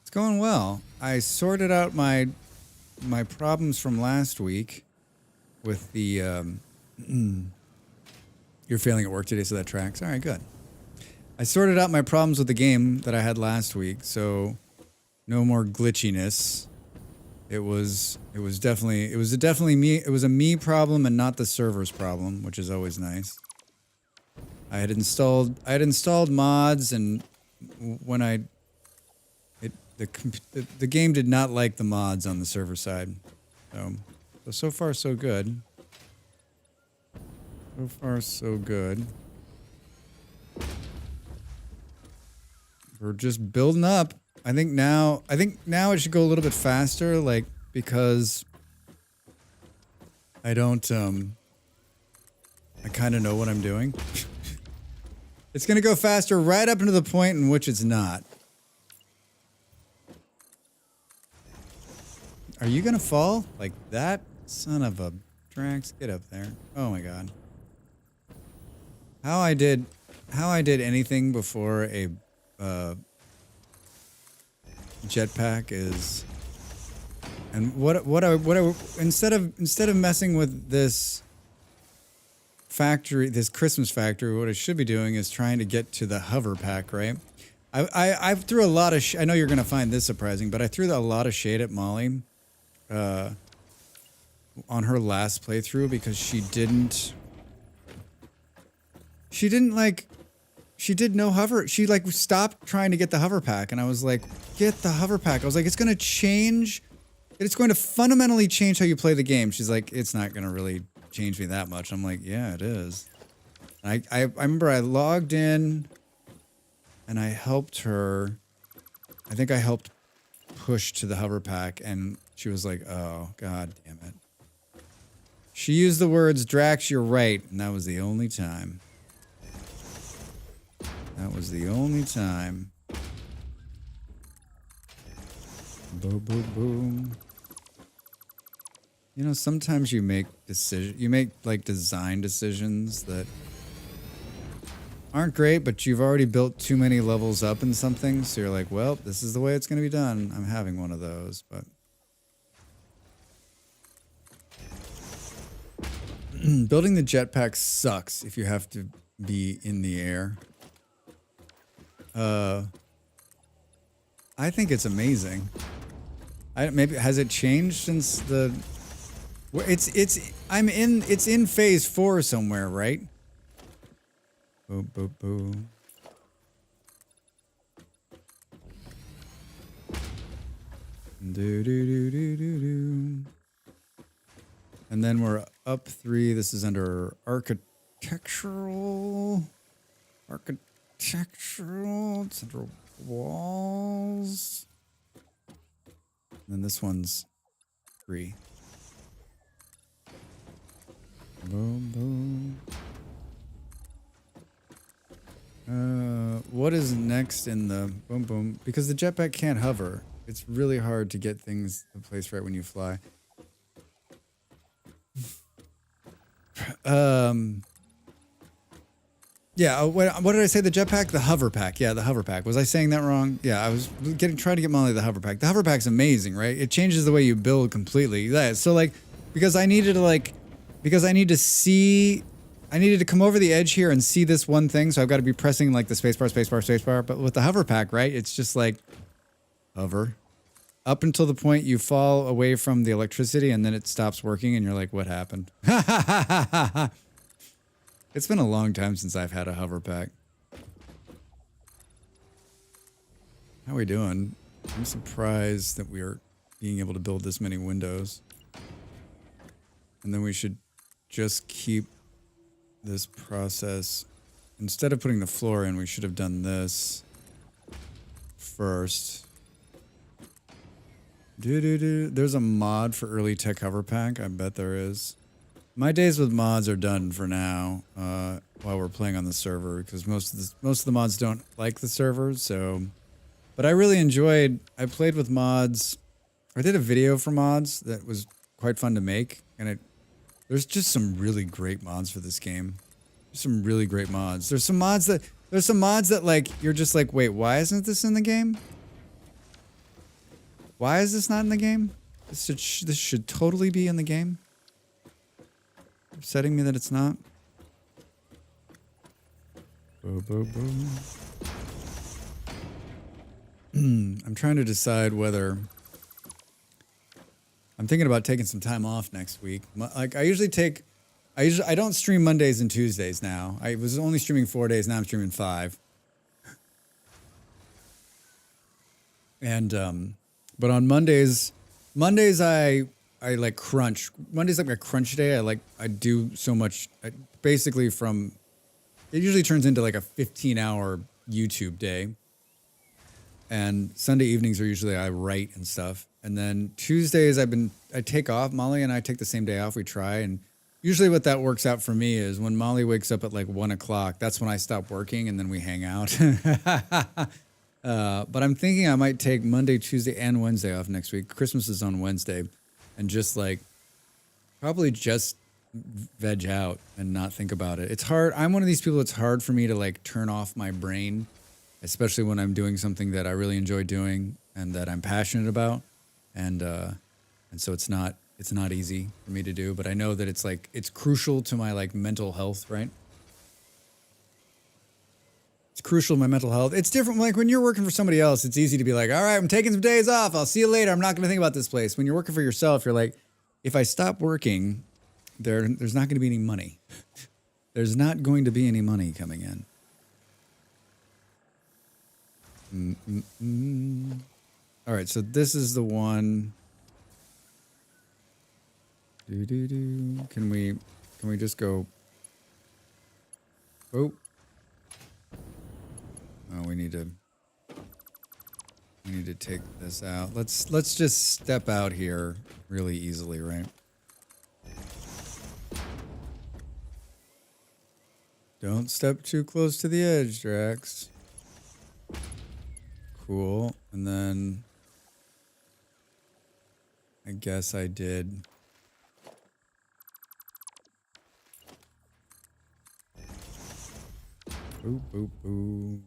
It's going well. I sorted out my problems from last week with the... You're failing at work today, so that tracks. All right, good. I sorted out my problems with the game that I had last week, so no more glitchiness. It was definitely me. It was a me problem and not the server's problem, which is always nice. I had installed mods, and when the game did not like the mods on the server side. So far so good. So far so good. We're just building up. I think now it should go a little bit faster, like, because I don't, I kind of know what I'm doing. It's going to go faster right up into the point in which it's not. Are you going to fall? Like that? Son of a Drax, get up there. Oh my god. How I did anything before a, jetpack is, and what I instead of messing with this factory, this Christmas factory, what I should be doing is trying to get to the hover pack, right? I threw a lot of I know you're gonna find this surprising, but I threw a lot of shade at Molly on her last playthrough because she did no hover. She like stopped trying to get the hover pack, and I was like, get the hover pack. I was like, it's going to change. It's going to fundamentally change how you play the game. She's like, it's not going to really change me that much. I'm like, yeah, it is. I remember I logged in and I helped her. I think I helped push to the hover pack, and she was like, oh, god damn it. She used the words, Drax, you're right, and that was the only time. That was the only time. Boom, boom, boom. You know, sometimes you make like design decisions that aren't great, but you've already built too many levels up in something, so you're like, well, this is the way it's going to be done. I'm having one of those, but building the jetpack sucks if you have to be in the air. I think it's amazing. Maybe has it changed since the? It's in phase 4 somewhere, right? Boom, boom, boom. Do do do do do do. And then we're up 3. This is under architectural. Central walls. And then this one's 3. Boom, boom. What is next in the boom, boom? Because the jetpack can't hover. It's really hard to get things in place right when you fly. Yeah, what did I say? The jetpack? The hover pack. Yeah, the hover pack. Was I saying that wrong? Yeah, I was trying to get Molly the hover pack. The hover pack's amazing, right? It changes the way you build completely. Yeah, so like, because I needed to come over the edge here and see this one thing, so I've got to be pressing like the spacebar, spacebar, spacebar. But with the hover pack, right, it's just like hover. up until the point you fall away from the electricity and then it stops working and you're like, what happened? It's been a long time since I've had a hover pack. How are we doing? I'm surprised that we're being able to build this many windows. And then we should just keep this process. Instead of putting the floor in, we should have done this first. There's a mod for early tech hover pack. I bet there is. My days with mods are done for now. While we're playing on the server, because most of the mods don't like the server. So, but I really enjoyed. I played with mods. I did a video for mods that was quite fun to make, and there's just some really great mods for this game. There's some really great mods. There's some mods that like you're just like, wait, why isn't this in the game? Why is this not in the game? This should totally be in the game. Upsetting me that it's not. I'm trying to decide whether I'm thinking about taking some time off next week. Like I don't stream Mondays and Tuesdays now. I was only streaming 4 days. Now I'm streaming 5. And but on Mondays I like crunch. Monday's like my crunch day. I do so much. Basically from it usually turns into like a 15-hour YouTube day. And Sunday evenings are usually I write and stuff. And then Tuesdays I take off. Molly and I take the same day off. We try. And usually what that works out for me is when Molly wakes up at like 1 o'clock, that's when I stop working and then we hang out. But I'm thinking I might take Monday, Tuesday, and Wednesday off next week. Christmas is on Wednesday. And just like, probably just veg out and not think about it. It's hard. I'm one of these people, it's hard for me to like turn off my brain, especially when I'm doing something that I really enjoy doing and that I'm passionate about. And so it's not easy for me to do, but I know that it's crucial to my like mental health, right? It's crucial to my mental health. It's different. Like when you're working for somebody else, it's easy to be like, all right, I'm taking some days off. I'll see you later. I'm not going to think about this place. When you're working for yourself, you're like, if I stop working, there's not going to be any money. There's not going to be any money coming in. All right, so this is the one. Can we just go? Oh, we need to take this out. Let's just step out here really easily, right? Don't step too close to the edge, Drax. Cool. And then I guess I did. Boop, boop, boop.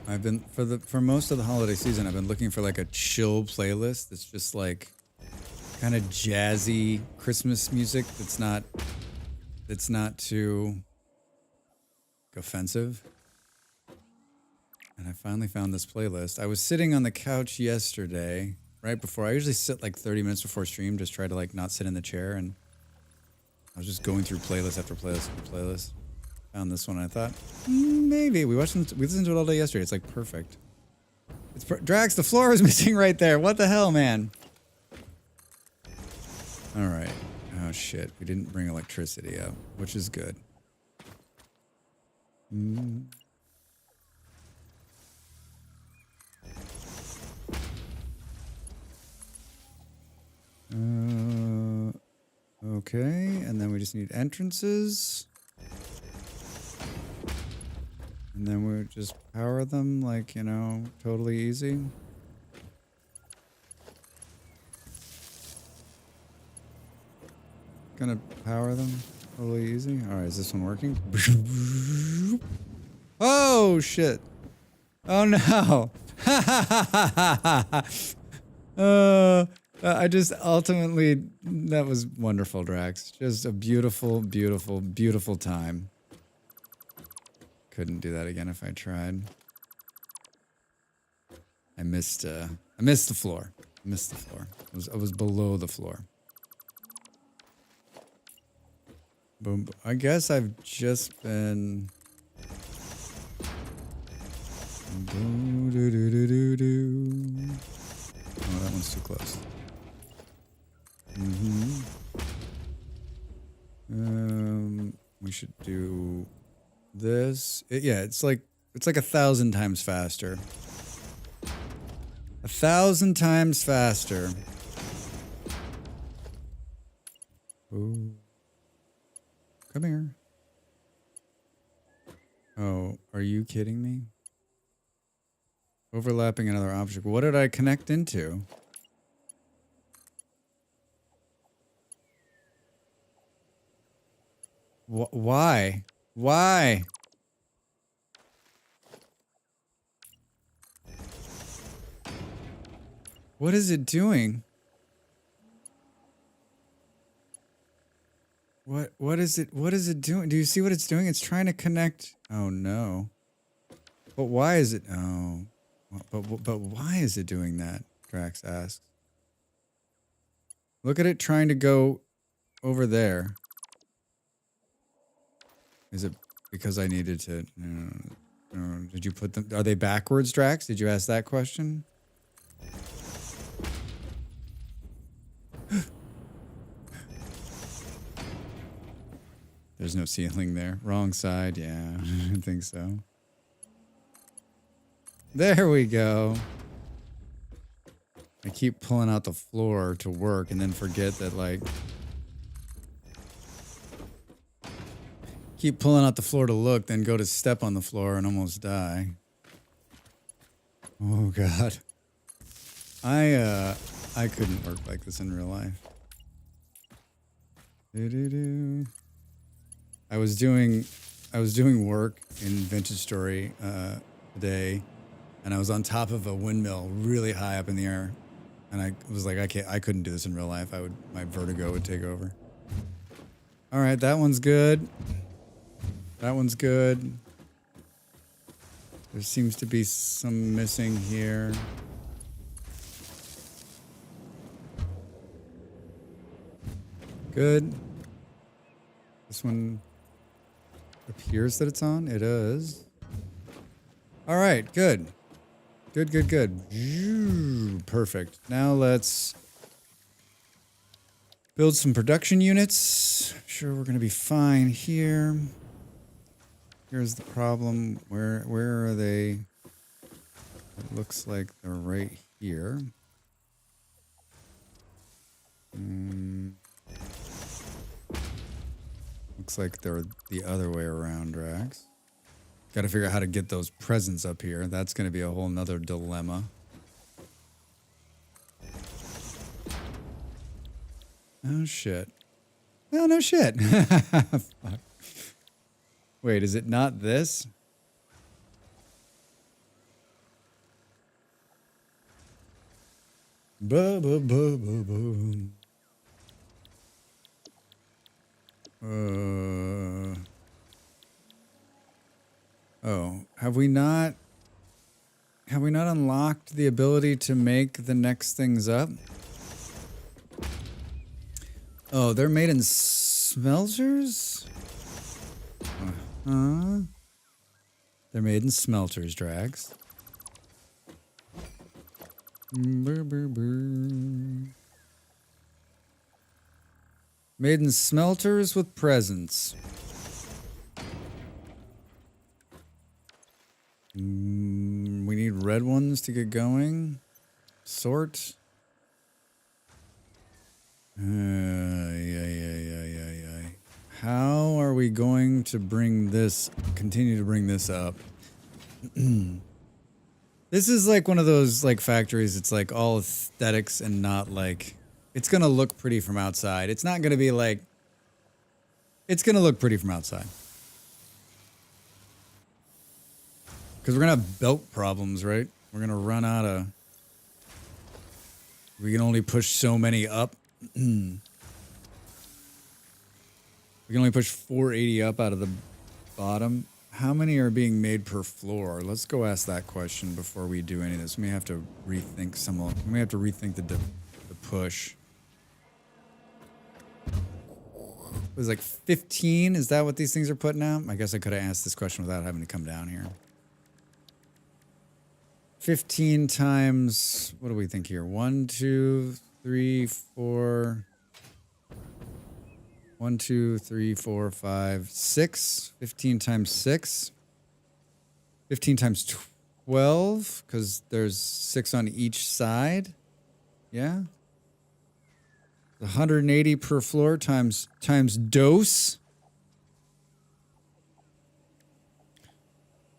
I've been for most of the holiday season, I've been looking for like a chill playlist that's just like kind of jazzy Christmas music that's not too offensive. And I finally found this playlist. I was sitting on the couch yesterday, right before. I usually sit like 30 minutes before stream, just try to like not sit in the chair. And I was just going through playlist after playlist after playlist. Found this one and I thought, maybe. We listened to it all day yesterday. It's like perfect. Drax, the floor is missing right there. What the hell, man? All right. Oh, shit. We didn't bring electricity up, which is good. Okay, and then we just need entrances. And then we just power them like, totally easy. Gonna power them totally easy. All right, is this one working? Oh, shit. Oh, no. I just ultimately, that was wonderful, Drax. Just a beautiful, beautiful, beautiful time. Couldn't do that again if I tried. I missed the floor. I missed the floor. I was below the floor. Boom. I guess I've just been. Oh, that one's too close. We should do this. Yeah, it's like 1,000 times faster. 1,000 times faster. Ooh. Come here. Oh, are you kidding me? Overlapping another object. What did I connect into? Why? Why? What is it doing? What is it doing? Do you see what it's doing? It's trying to connect. Oh no. But why is it? Oh. But why is it doing that? Drax asks. Look at it trying to go over there. Is it because I needed to? Did you put them? Are they backwards, Drax? Did you ask that question? There's no ceiling there. Wrong side. Yeah, I don't think so. There we go. I keep pulling out the floor to work and then forget that, like... Keep pulling out the floor to look, then go to step on the floor and almost die. Oh, God. I couldn't work like this in real life. I was doing work in Vintage Story today, and I was on top of a windmill really high up in the air, and I was like, I couldn't do this in real life. My vertigo would take over. All right, that one's good. That one's good. There seems to be some missing here. Good. This one appears that it's on. It is. All right, good. Good. Perfect. Now let's build some production units. I'm sure we're going to be fine here. Here's the problem. Where are they? It looks like they're right here. Looks like they're the other way around, Drax. Got to figure out how to get those presents up here. That's going to be a whole nother dilemma. Oh, shit. Oh, no shit. Fuck. Wait, is it not this? Oh, have we not unlocked the ability to make the next things up? Oh, they're made in smelters? They're made in smelters, Drax. Made in smelters with presents. We need red ones to get going. Sort. How are we going to continue to bring this up? This is like one of those like factories. It's like all aesthetics and not like, it's going to look pretty from outside. It's not going to be like, it's going to look pretty from outside. Because we're going to have belt problems, right? We're going to run out of, we can only push so many up. We can only push 480 up out of the bottom. How many are being made per floor? Let's go ask that question before we do any of this. We may have to rethink we may have to rethink the push. It was like 15. Is that what these things are putting out? I guess I could have asked this question without having to come down here. 15 times, what do we think here? 1, 2, 3, 4. 1, 2, 3, 4, 5, 6. 15 times 6. 15 times 12, because there's 6 on each side. Yeah. 180 per floor times dose.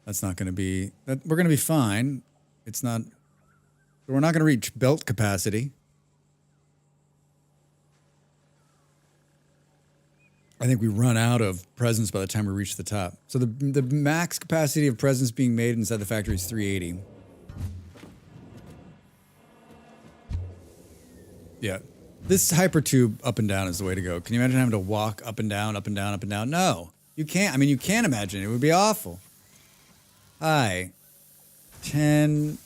That's not going to be... we're going to be fine. It's not... We're not going to reach belt capacity. I think we run out of presents by the time we reach the top. So the max capacity of presents being made inside the factory is 380. Yeah. This hypertube up and down is the way to go. Can you imagine having to walk up and down, up and down, up and down? No. You can't. I mean, you can't imagine. It would be awful. Hi. 10.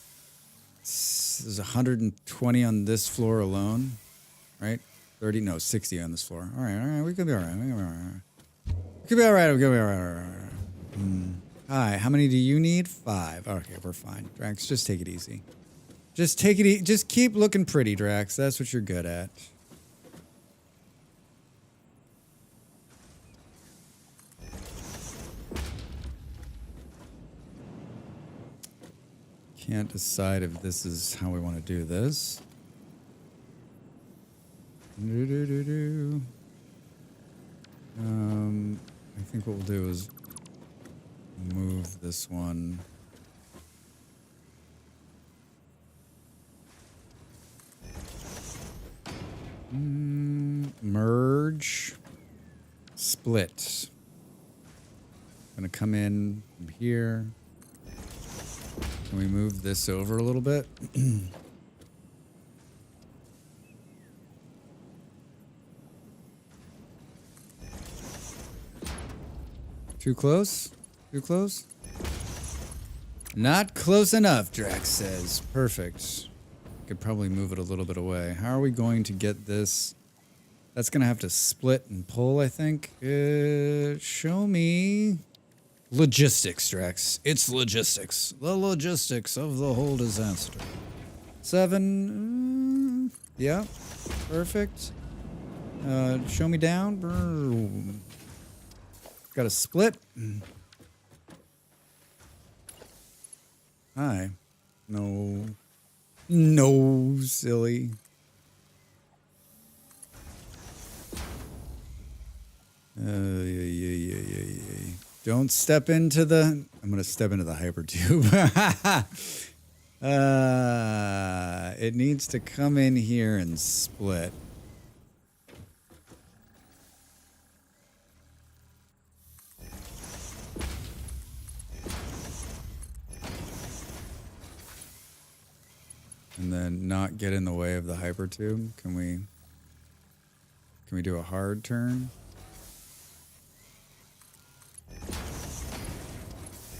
There's 120 on this floor alone, right? 30, no, 60 on this floor. All right, we could be all right. We could be all right. Hi, how many do you need? 5. Okay, we're fine. Drax, just take it easy. Just take it easy. Just keep looking pretty, Drax. That's what you're good at. Can't decide if this is how we want to do this. I think what we'll do is move this one. Merge. Split. Gonna come in from here. Can we move this over a little bit? Too close? Too close? Not close enough, Drax says. Perfect. Could probably move it a little bit away. How are we going to get this? That's going to have to split and pull, I think. Show me. Logistics, Drax. It's logistics. The logistics of the whole disaster. 7. Yeah. Perfect. Show me down. Got a split. Hi. No. No, silly. Yeah. Don't step into the... I'm going to step into the hypertube. It needs to come in here and split. And then not get in the way of the hypertube. Can we do a hard turn?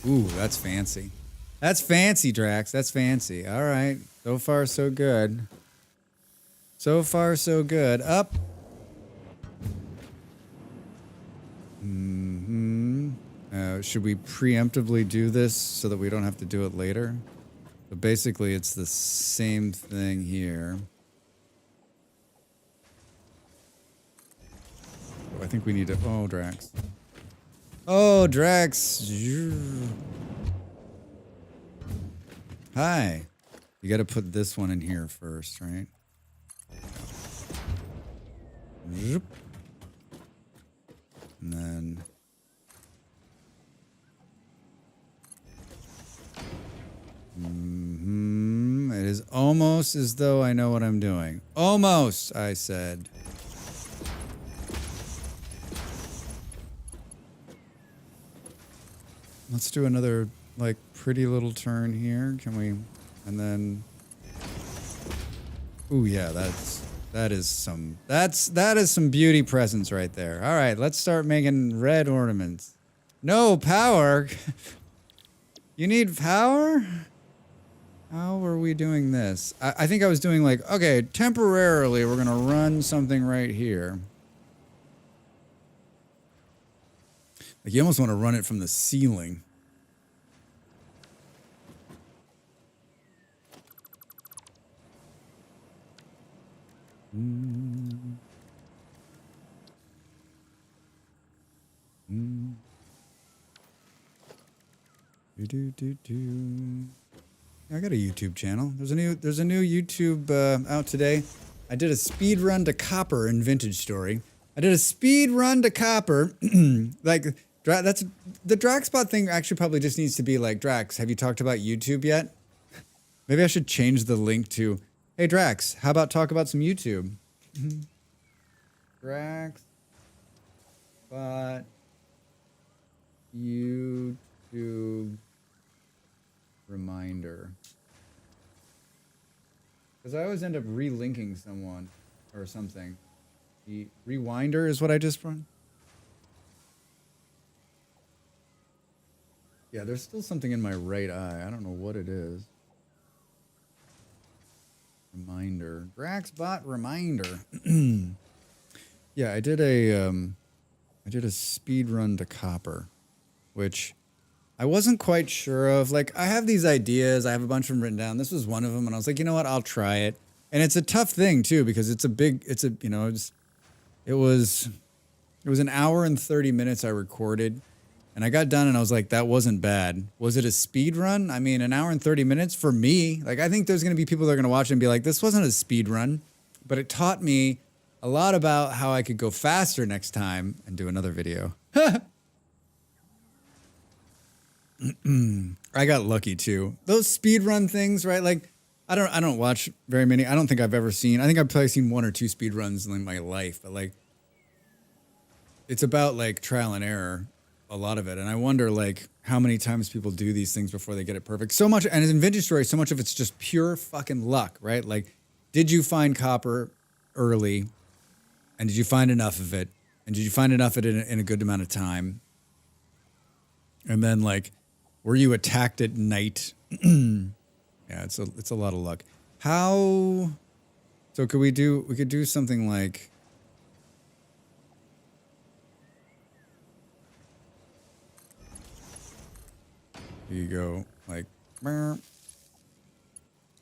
Ooh, that's fancy. That's fancy, Drax. That's fancy. All right. So far, so good. So far, so good. Up. Should we preemptively do this so that we don't have to do it later? But basically, it's the same thing here. I think we need to... Oh, Drax. Oh, Drax. Hi. You got to put this one in here first, right? And then... It is almost as though I know what I'm doing. Almost, I said. Let's do another, like, pretty little turn here. Can we? And then... Ooh, yeah, that is some beauty presence right there. All right, let's start making red ornaments. No power? You need power? How are we doing this? I think I was doing like, okay, temporarily we're gonna run something right here. Like you almost want to run it from the ceiling. I got a YouTube channel. There's a new YouTube out today. I did a speed run to copper in Vintage Story. I did a speed run to copper. Like that's the Draxbot thing. Actually, probably just needs to be like, Drax, have you talked about YouTube yet? Maybe I should change the link to, hey Drax, how about talk about some YouTube? Drax, bot, YouTube reminder. Because I always end up relinking someone or something. The rewinder is what I just run. Yeah, there's still something in my right eye. I don't know what it is. Reminder. Draxbot reminder. Yeah, I did a speed run to copper, which I wasn't quite sure of. Like, I have these ideas. I have a bunch of them written down. This was one of them, and I was like, you know what? I'll try it. And it's a tough thing too because it was an hour and 30 minutes I recorded, and I got done and I was like, that wasn't bad. Was it a speed run? I mean, an hour and 30 minutes for me. Like, I think there's going to be people that are going to watch it and be like, this wasn't a speed run, but it taught me a lot about how I could go faster next time and do another video. I got lucky too. Those speed run things, right? Like, I don't watch very many. I don't think I've ever seen. I think I've probably seen one or two speed runs in my life, but like, it's about like trial and error, a lot of it. And I wonder like how many times people do these things before they get it perfect. So much, and in Vintage Story, so much of it's just pure fucking luck, right? Like, did you find copper early, and did you find enough of it, and did you find enough of it in a good amount of time? And then like, were you attacked at night? Yeah, it's a lot of luck. How? So we could do something like. Here you go, like, and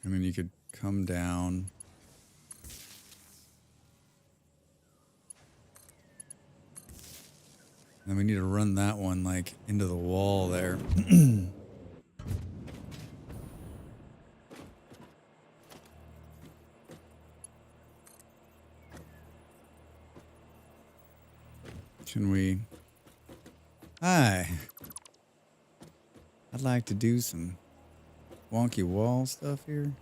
then you could come down. And then we need to run that one like into the wall there. Can we? Hi. I'd like to do some wonky wall stuff here.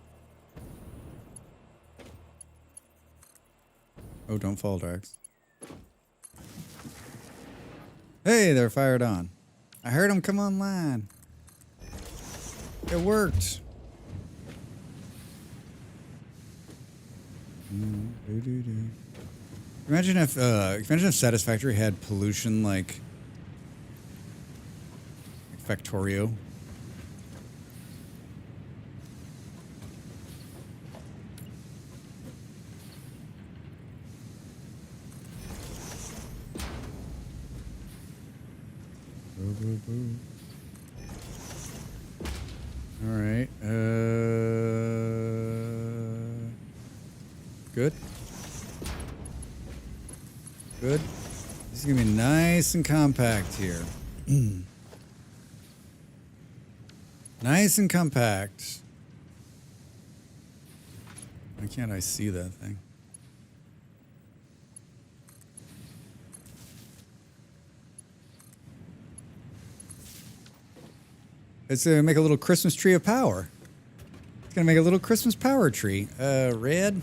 Oh, don't fall, Drax. Hey, they're fired on. I heard them come online. It worked. Imagine if Satisfactory had pollution like Factorio. All right. Good. Good. This is gonna be nice and compact here. Nice and compact. Why can't I see that thing? It's gonna make a little Christmas tree of power. It's gonna make a little Christmas power tree. Red.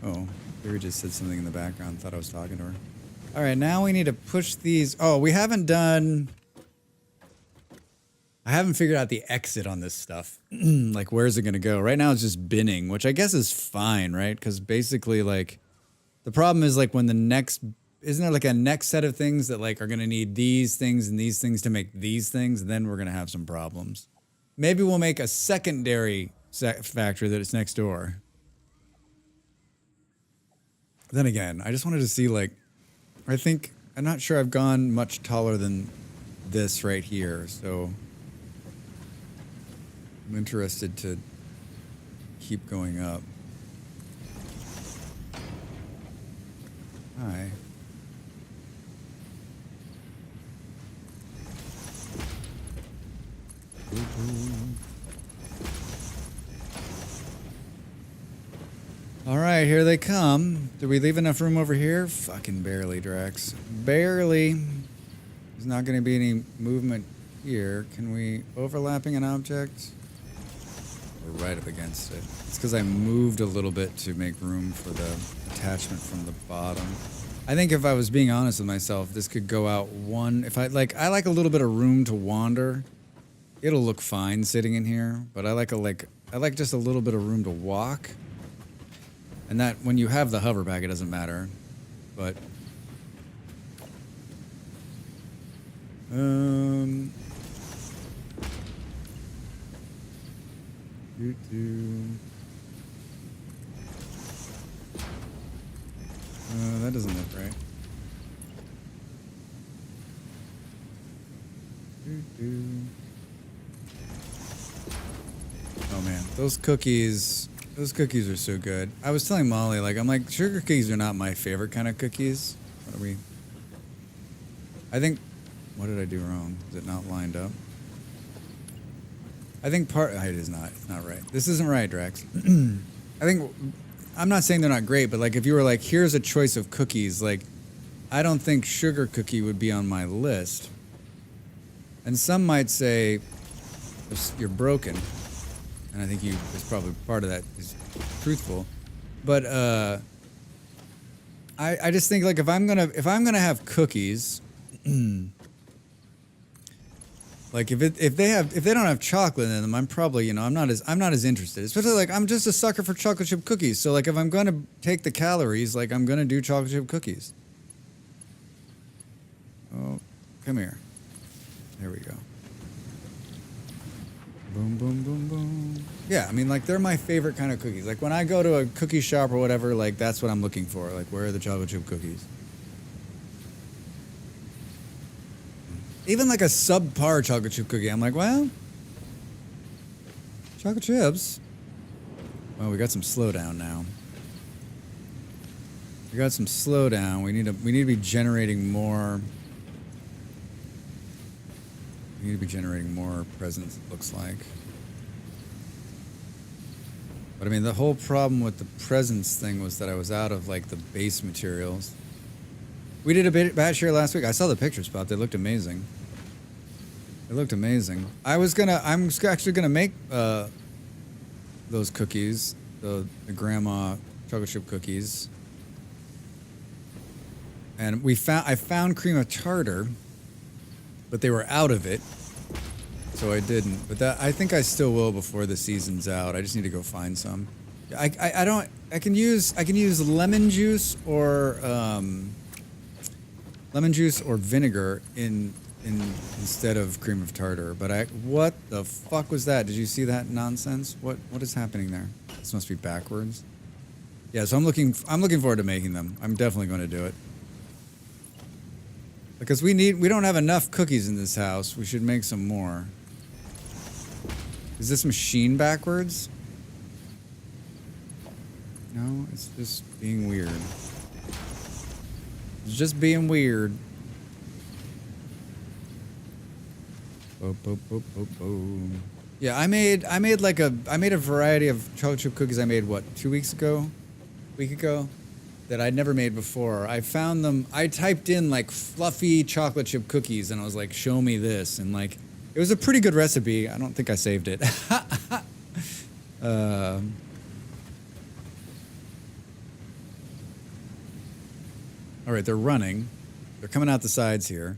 Oh, Barry just said something in the background. Thought I was talking to her. All right, now we need to push these. Oh, we haven't done. I haven't figured out the exit on this stuff. Like, where's it gonna go? Right now it's just binning, which I guess is fine, right? Because basically, like, the problem is like when the next isn't there like a next set of things that like are going to need these things and these things to make these things, and then we're going to have some problems. Maybe we'll make a secondary factory that is next door. Then again, I just wanted to see like, I'm not sure I've gone much taller than this right here, so I'm interested to keep going up. Hi. All right, here they come. Did we leave enough room over here? Fucking barely, Drax. Barely. There's not going to be any movement here. Can we overlapping an object? We're right up against it. It's because I moved a little bit to make room for the attachment from the bottom. I think if I was being honest with myself, this could go out one. If I like a little bit of room to wander. It'll look fine sitting in here, but I like just a little bit of room to walk. And that when you have the hover back, it doesn't matter. But that doesn't look right. Oh man, those cookies are so good. I was telling Molly, I'm like, sugar cookies are not my favorite kind of cookies. What did I do wrong? Is it not lined up? I think it is not. It's not right. This isn't right, Drax. I'm not saying they're not great, but like if you were like, here's a choice of cookies, like I don't think sugar cookie would be on my list. And some might say you're broken. And I think it's probably part of that is truthful. But I just think like if I'm gonna have cookies, like if they don't have chocolate in them, I'm probably I'm not as interested. Especially like I'm just a sucker for chocolate chip cookies. So like if I'm gonna take the calories, like I'm gonna do chocolate chip cookies. Oh, come here. There we go. Boom, boom, boom, boom. Yeah, I mean, like, they're my favorite kind of cookies. Like, when I go to a cookie shop or whatever, like, that's what I'm looking for. Like, where are the chocolate chip cookies? Even, like, a subpar chocolate chip cookie, I'm like, well, chocolate chips. Well, we got some slowdown now. We got some slowdown. We need to be generating more... We need to be generating more presence, it looks like. But I mean, the whole problem with the presence thing was that I was out of like the base materials. We did a batch here last week. I saw the pictures, Pop. They looked amazing. They looked amazing. I'm actually gonna make those cookies, the grandma chocolate chip cookies. And I found cream of tartar, but they were out of it, so I didn't. But I think I still will before the season's out. I just need to go find some. I can use lemon juice or vinegar instead of cream of tartar. But what the fuck was that? Did you see that nonsense? What is happening there? This must be backwards. Yeah, so I'm looking forward to making them. I'm definitely going to do it. Because we don't have enough cookies in this house. We should make some more. Is this machine backwards? No, it's just being weird. It's just being weird. Boop, boop, boop, boop, boop. Yeah, I made a variety of chocolate chip cookies. I made 2 weeks ago, week ago, that I'd never made before. I found them. I typed in like fluffy chocolate chip cookies, and I was like, "Show me this," and like. It was a pretty good recipe. I don't think I saved it. All right, they're running. They're coming out the sides here.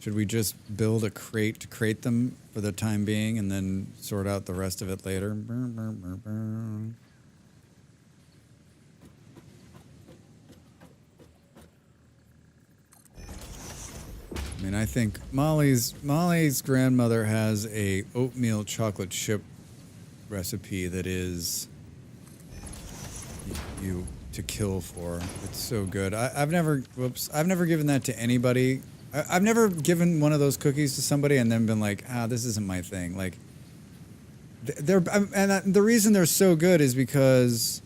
Should we just build a crate to crate them for the time being and then sort out the rest of it later? mean, I think Molly's grandmother has a oatmeal chocolate chip recipe that is you to kill for. It's so good. I've never given that to anybody. I've never given one of those cookies to somebody and then been like, this isn't my thing. Like, the reason they're so good is because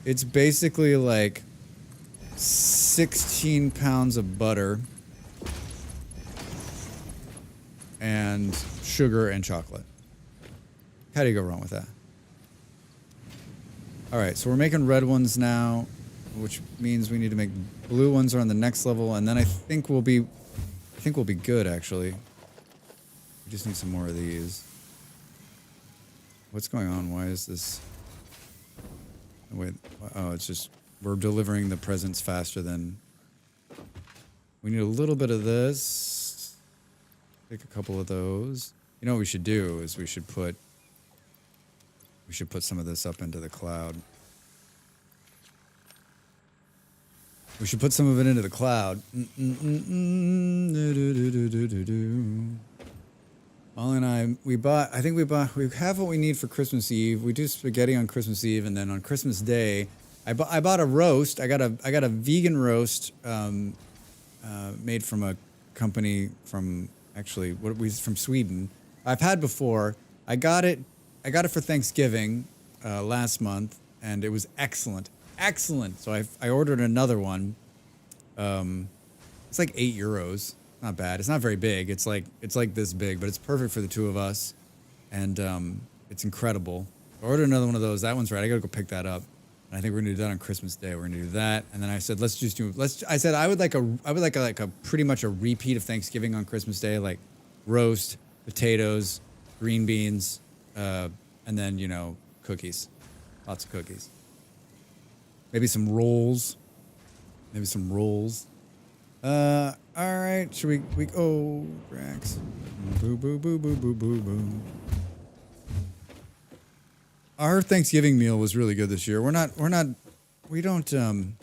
it's basically like 16 pounds of butter and sugar and chocolate. How do you go wrong with that? All right, so we're making red ones now, which means we need to make blue ones are on the next level, and then I think we'll be good actually. We just need some more of these. What's going on? Why is this? Wait, oh, it's just we're delivering the presents faster than. We need a little bit of this. Take a couple of those. You know what we should do is we should put some of this up into the cloud. We should put some of it into the cloud. Molly and I we have what we need for Christmas Eve. We do spaghetti on Christmas Eve, and then on Christmas Day, I bought a roast. I got a vegan roast made from a company from from Sweden. I've had before. I got it for Thanksgiving last month, and it was excellent. So I ordered another one. It's like €8. Not bad. It's not very big. It's like this big, but it's perfect for the two of us, and it's incredible. I ordered another one of those. That one's right. I gotta go pick that up. And I think we're gonna do that on Christmas Day. We're gonna do that, and then I said I would like a pretty much a repeat of Thanksgiving on Christmas Day, like roast, potatoes, green beans, and then cookies, lots of cookies. Maybe some rolls. All right. Should we? Oh, Drax. Boo, boo, boo, boo, boo, boo, boo. Our Thanksgiving meal was really good this year. We don't. Am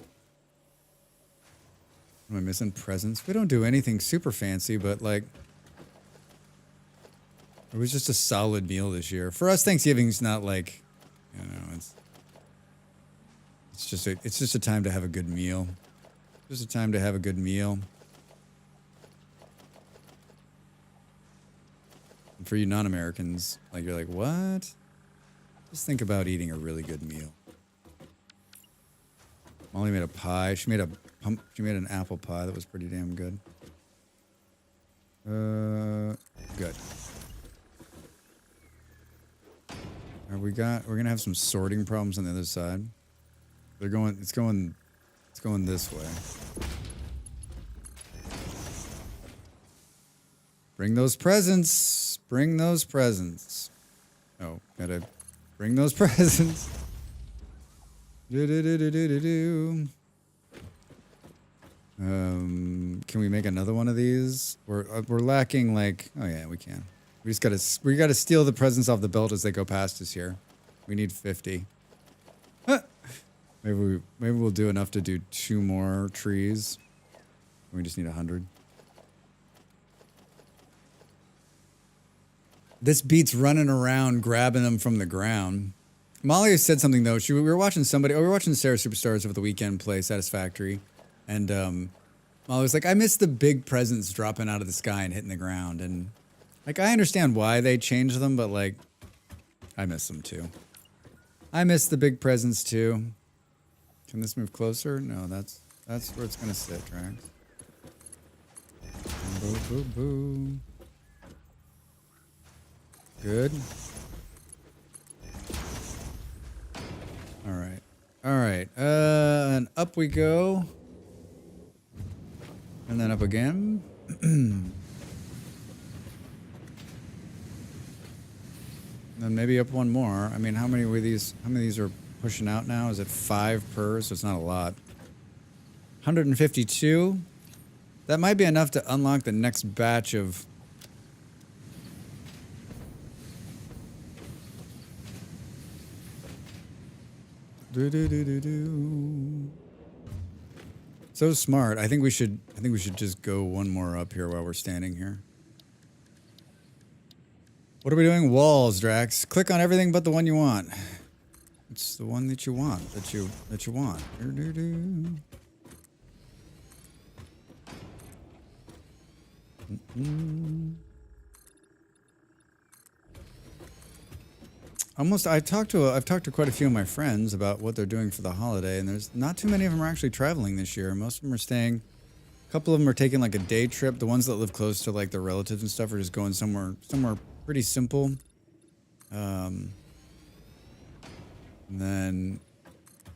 I missing presents? We don't do anything super fancy, but like, it was just a solid meal this year. For us, Thanksgiving's not like, it's just a time to have a good meal. Just a time to have a good meal. And for you non-Americans, like you're like, what? Just think about eating a really good meal. Molly made a pie. She made an apple pie that was pretty damn good. Good. We're gonna have some sorting problems on the other side. It's going this way. Bring those presents. Oh, gotta bring those presents. Can we make another one of these? We're lacking like. Oh yeah, we can. We gotta steal the presents off the belt as they go past us here. We need 50. Maybe we'll do enough to do 2 more trees. We just need 100. This beats running around grabbing them from the ground. Molly said something though. We were watching Sarah Superstars over the weekend play Satisfactory, and Molly was like, "I miss the big presents dropping out of the sky and hitting the ground." And like, I understand why they changed them, but like, I miss them too. I miss the big presents too. Can this move closer? No, that's where it's gonna sit, Drax. Boo, boo, boo. Good. All right. And up we go. And then up again. And then maybe up one more. I mean, how many of these are pushing out now? Is it 5 per? So it's not a lot. 152. That might be enough to unlock the next batch of. So smart. I think we should just go one more up here while we're standing here. What are we doing? Walls, Drax. Click on everything but the one you want. It's the one that you want. That you want. I've talked to quite a few of my friends about what they're doing for the holiday, and there's not too many of them are actually traveling this year. Most of them are staying. A couple of them are taking like a day trip. The ones that live close to like their relatives and stuff are just going somewhere pretty simple. And then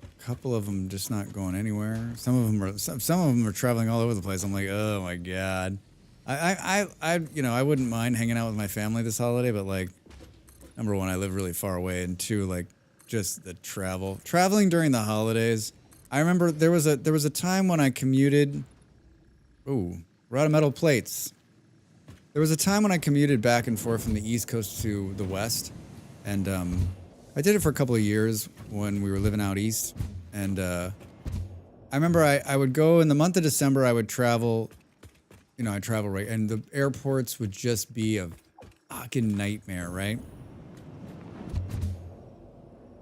a couple of them just not going anywhere. Some of them are traveling all over the place. I'm like, oh my god. I wouldn't mind hanging out with my family this holiday, but like, number one, I live really far away, and two, like, just the traveling during the holidays. I remember there was a time when I commuted. Ooh, we're out of metal plates. There was a time when I commuted back and forth from the East Coast to the West, and I did it for a couple of years when we were living out east. And I remember I would go in the month of December. I would travel. I'd travel right, and the airports would just be a fucking nightmare, right?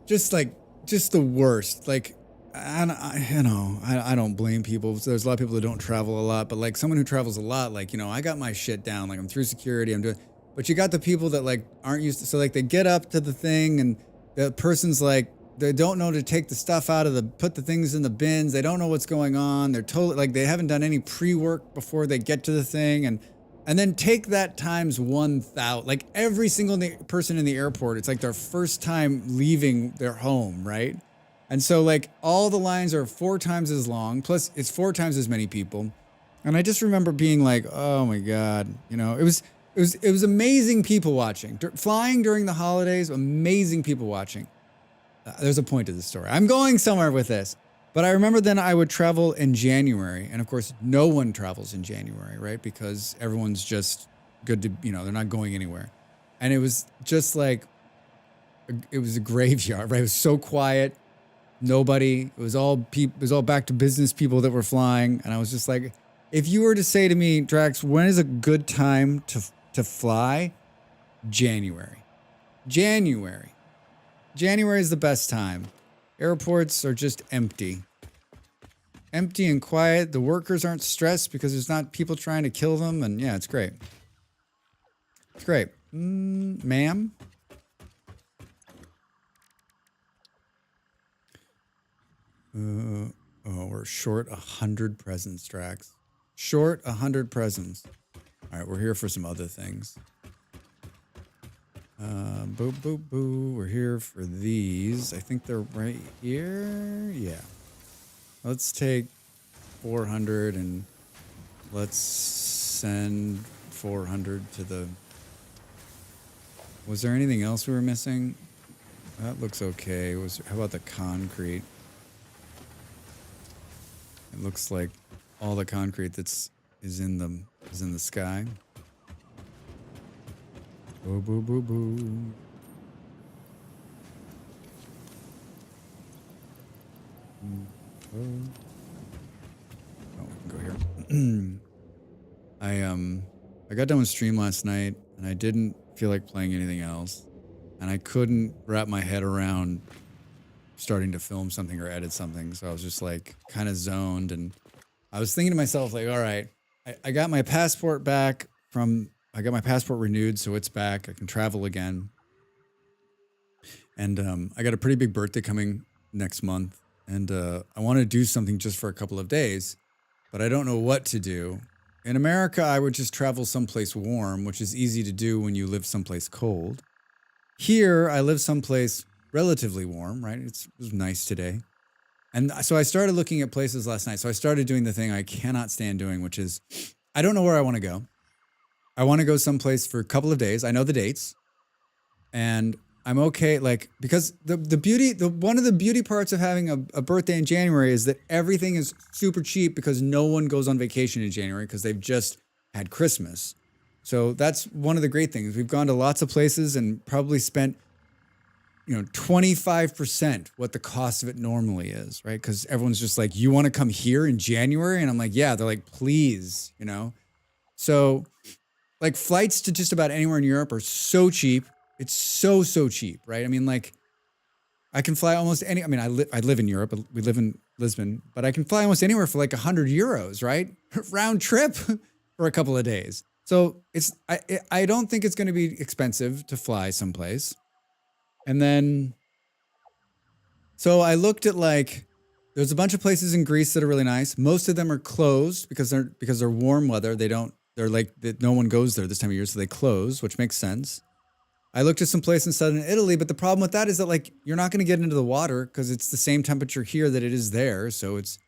Just the worst. Like, I don't blame people. There's a lot of people that don't travel a lot, but like someone who travels a lot, like, I got my shit down. Like, I'm through security. I'm doing, but you got the people that like aren't used to. So like they get up to the thing, and the person's like, they don't know to take the stuff out of put the things in the bins. They don't know what's going on. They're totally like they haven't done any pre-work before they get to the thing, and then take that times 1,000. Like every single person in the airport, it's like their first time leaving their home, right? And so like all the lines are 4 times as long, plus it's 4 times as many people. And I just remember being like, oh my god, it was amazing people watching. Flying during the holidays, amazing people watching. There's a point to this story. I'm going somewhere with this. But I remember then I would travel in January. And of course, no one travels in January, right? Because everyone's just good to, they're not going anywhere. And it was just like, it was a graveyard, right? It was so quiet. Nobody, it was all back to business people that were flying. And I was just like, if you were to say to me, Drax, when is a good time to fly? January. January is the best time. Airports are just empty. Empty and quiet. The workers aren't stressed because there's not people trying to kill them. And yeah, it's great. It's great. Ma'am? We're short 100 presents, Drax. Short 100 presents. All right, we're here for some other things. Boo, boo, boo. We're here for these. I think they're right here. Yeah. Let's take 400 and let's send 400 to the... Was there anything else we were missing? That looks okay. How about the concrete? It looks like all the concrete is in the sky. Boo, boo, boo, boo. Oh, we can go here. I got done with stream last night, and I didn't feel like playing anything else, and I couldn't wrap my head around starting to film something or edit something, so I was just like kind of zoned, and I was thinking to myself like, all right, I got my passport back I got my passport renewed, so it's back. I can travel again. And I got a pretty big birthday coming next month. And I want to do something just for a couple of days, but I don't know what to do. In America, I would just travel someplace warm, which is easy to do when you live someplace cold. Here, I live someplace relatively warm, right? It was nice today. And so I started looking at places last night. So I started doing the thing I cannot stand doing, which is I don't know where I want to go. I want to go someplace for a couple of days. I know the dates, and I'm okay. Like, because one of the beauty parts of having a birthday in January is that everything is super cheap because no one goes on vacation in January because they've just had Christmas. So that's one of the great things. We've gone to lots of places and probably spent 25% what the cost of it normally is, right? Because everyone's just like, you want to come here in January? And I'm like, yeah. They're like, please, So like flights to just about anywhere in Europe are so cheap. It's so cheap, right? I mean, like I can fly almost any, I mean, I live in Europe, we live in Lisbon, but I can fly almost anywhere for like 100 euros, right? Round trip for a couple of days. So I don't think it's going to be expensive to fly someplace. And then, so I looked at like, there's a bunch of places in Greece that are really nice. Most of them are closed because they're warm weather. They're like, no one goes there this time of year, so they close, which makes sense. I looked at some place in southern Italy, but the problem with that is that like, you're not going to get into the water because it's the same temperature here that it is there. So it's,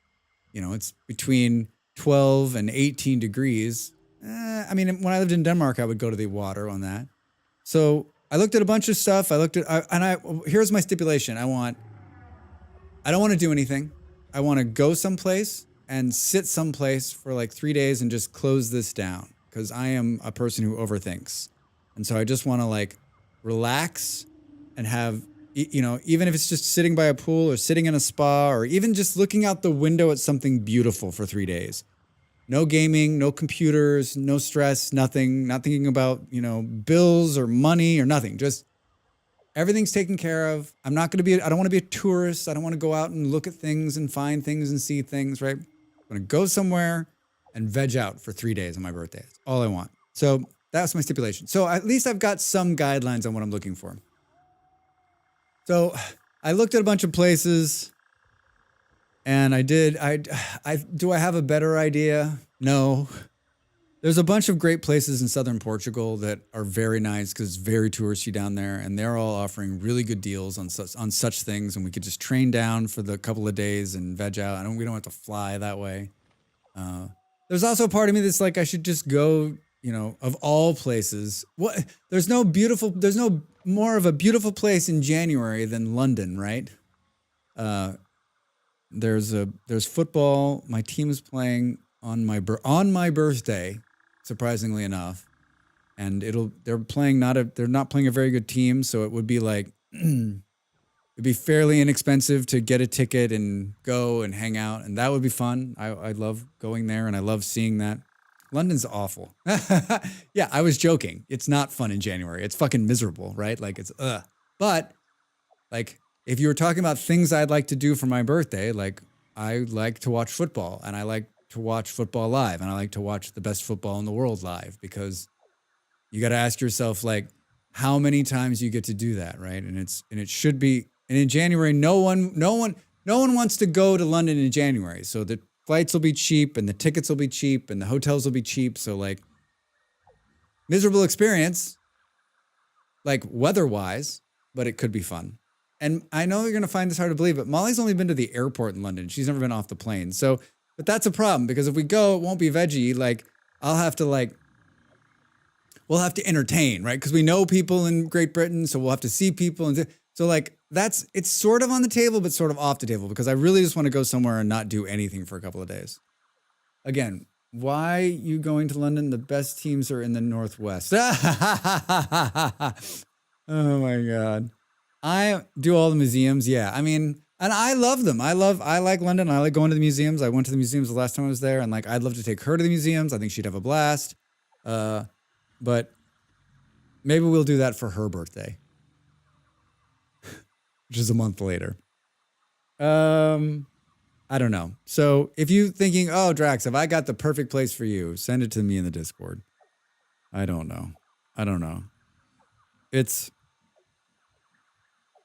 it's between 12 and 18 degrees. I mean, when I lived in Denmark, I would go to the water on that. So I looked at a bunch of stuff. Here's my stipulation. I don't want to do anything. I want to go someplace and sit someplace for like 3 days and just close this down because I am a person who overthinks. And so I just want to like relax and have, even if it's just sitting by a pool or sitting in a spa or even just looking out the window at something beautiful for 3 days. No gaming, no computers, no stress, nothing, not thinking about, bills or money or nothing. Just everything's taken care of. I don't want to be a tourist. I don't want to go out and look at things and find things and see things, right? I'm going to go somewhere and veg out for 3 days on my birthday. That's all I want. So that's my stipulation. So at least I've got some guidelines on what I'm looking for. So I looked at a bunch of places. And do I have a better idea? No. There's a bunch of great places in southern Portugal that are very nice because it's very touristy down there, and they're all offering really good deals on such things, and we could just train down for the couple of days and veg out. We don't have to fly that way. There's also a part of me that's like I should just go, of all places. What? There's no more of a beautiful place in January than London, right? There's football. My team is playing on my birthday, surprisingly enough, and they're not playing a very good team, so it would be like it'd be fairly inexpensive to get a ticket and go and hang out, and that would be fun. I love going there and I love seeing that. London's awful. Yeah, I was joking. It's not fun in January. It's fucking miserable, right? Like it's but like. If you were talking about things I'd like to do for my birthday, like I like to watch football and I like to watch football live and I like to watch the best football in the world live because you got to ask yourself like how many times you get to do that, right? And it should be. And in January, no one wants to go to London in January. So the flights will be cheap and the tickets will be cheap and the hotels will be cheap. So like miserable experience, like weather-wise, but it could be fun. And I know you're going to find this hard to believe, but Molly's only been to the airport in London. She's never been off the plane. So, but that's a problem because if we go, it won't be veggie. Like we'll have to entertain, right? Because we know people in Great Britain. So we'll have to see people. And so like it's sort of on the table, but sort of off the table because I really just want to go somewhere and not do anything for a couple of days. Again, why you going to London? The best teams are in the Northwest. Oh my God. I do all the museums. Yeah. I mean, and I love them. I like London. I like going to the museums. I went to the museums the last time I was there and like, I'd love to take her to the museums. I think she'd have a blast. But maybe we'll do that for her birthday, which is a month later. I don't know. So if you thinking, oh, Drax, have I got the perfect place for you? Send it to me in the Discord. I don't know.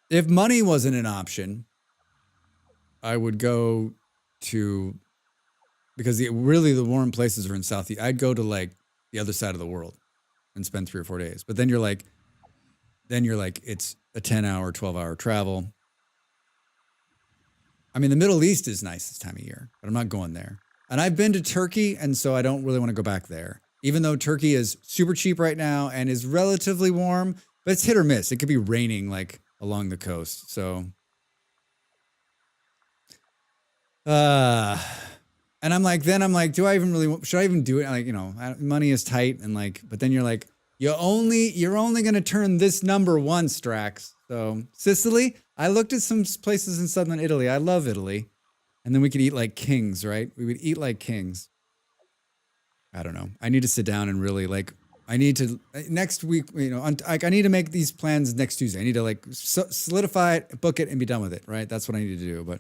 If money wasn't an option, I would go to, because the warm places are in South. I'd go to like the other side of the world and spend 3 or 4 days. But then you're like, it's a 10-hour, 12-hour travel. I mean, the Middle East is nice this time of year, but I'm not going there. And I've been to Turkey, and so I don't really want to go back there. Even though Turkey is super cheap right now and is relatively warm, but it's hit or miss. It could be raining like along the coast. So, and I'm like, should I even do it? Like, money is tight and like, but then you're like, you're only going to turn this number once, Drax. So Sicily, I looked at some places in southern Italy. I love Italy. And then we could eat like kings, right? We would eat like kings. I don't know. I need to sit down and really like, I need to, next week, you know, I need to make these plans next Tuesday. I need to like solidify it, book it, and be done with it, right? That's what I need to do. But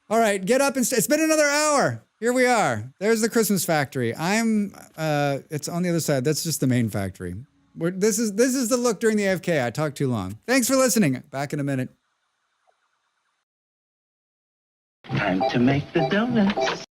all right, get up and it's been another hour. Here we are. There's the Christmas factory. It's on the other side. That's just the main factory. This is the look during the AFK. I talked too long. Thanks for listening. Back in a minute. Time to make the donuts.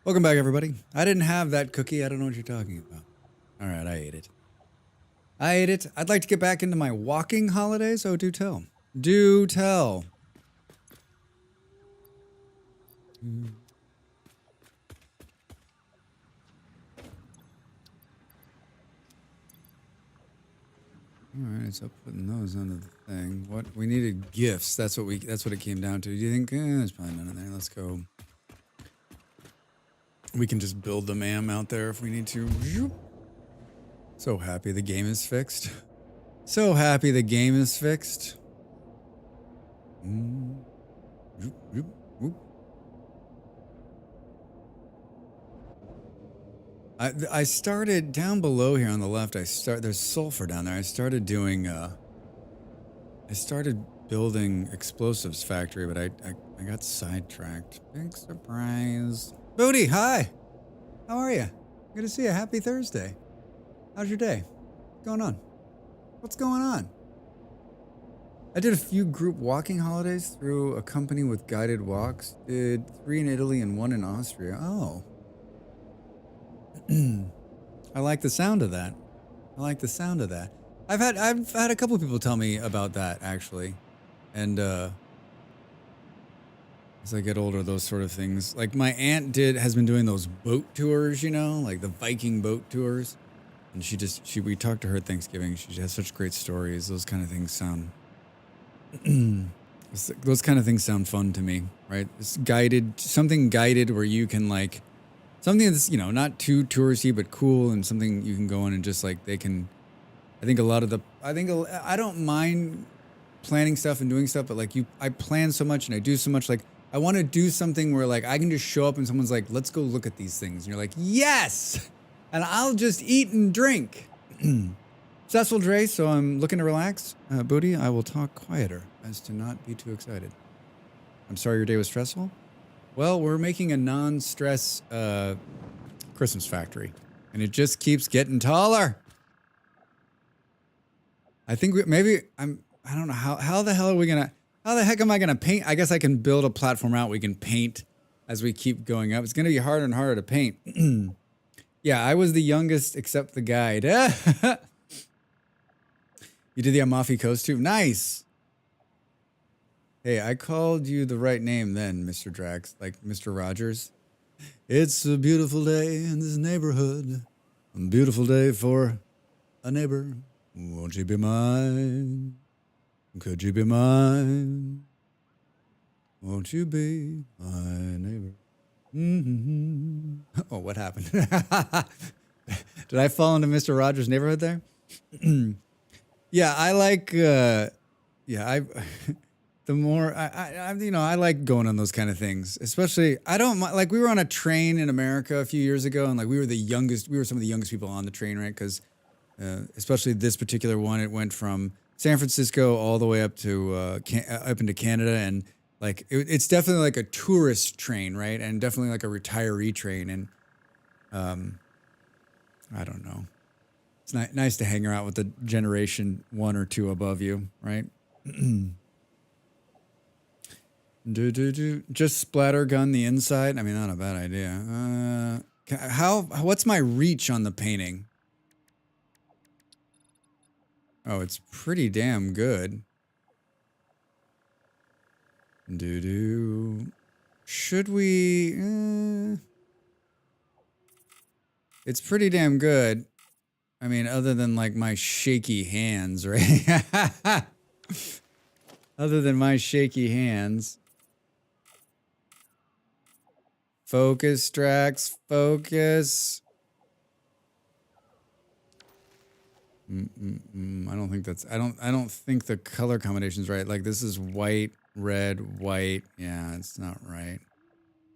Welcome back, everybody. I didn't have that cookie. I don't know what you're talking about. All right, I ate it. I ate it. I'd like to get back into my walking holidays. Oh, do tell. Do tell. All right, so putting those under the thing. What we needed gifts. That's what it came down to. Do you think there's probably none in there? Let's go. We can just build the MAM out there if we need to. So happy the game is fixed. So happy the game is fixed. I started down below here on the left. There's sulfur down there. I started building explosives factory, but I got sidetracked. Big surprise. Booty, hi. How are you? Good to see you. Happy Thursday. How's your day? What's going on? What's going on? I did a few group walking holidays through a company with guided walks. Did 3 in Italy and 1 in Austria. Oh. I like the sound of that. I like the sound of that. I've had a couple of people tell me about that actually. And as I get older, those sort of things. Like my aunt has been doing those boat tours, you know, like the Viking boat tours. And we talked to her at Thanksgiving. She has such great stories. Those kind of things sound fun to me, right? It's something guided where you can like something that's, you know, not too touristy but cool, and something you can go in and just like I don't mind planning stuff and doing stuff, but like I plan so much and I do so much. Like I want to do something where like I can just show up and someone's like, let's go look at these things, and you're like, yes, and I'll just eat and drink. Successful Dre, so I'm looking to relax. Booty, I will talk quieter as to not be too excited. I'm sorry your day was stressful. Well, we're making a non-stress Christmas factory, and it just keeps getting taller. I think I don't know how the heck am I gonna paint? I guess I can build a platform out we can paint as we keep going up. It's gonna be harder and harder to paint. Yeah, I was the youngest except the guide. You did the Amalfi Coast too? Nice. Hey, I called you the right name then, Mr. Drax, like Mr. Rogers. It's a beautiful day in this neighborhood. A beautiful day for a neighbor. Won't you be mine? Could you be mine? Won't you be my neighbor? Mm-hmm. Oh, what happened? Did I fall into Mr. Rogers' neighborhood there? Yeah, I like. The more I like going on those kind of things. Especially, I don't mind. Like we were on a train in America a few years ago, and like we were some of the youngest people on the train, right? Because especially this particular one, it went from San Francisco all the way up to up into Canada, and like it's definitely like a tourist train, right? And definitely like a retiree train, and I don't know. It's nice to hang out with the generation 1 or 2 above you, right? Just splatter gun the inside. I mean, not a bad idea. What's my reach on the painting? Oh, it's pretty damn good. Should we? It's pretty damn good. I mean, other than like my shaky hands, right? Other than my shaky hands. Focus, Drax, focus. I don't think the color combination's right. Like this is white, red, white. Yeah, it's not right.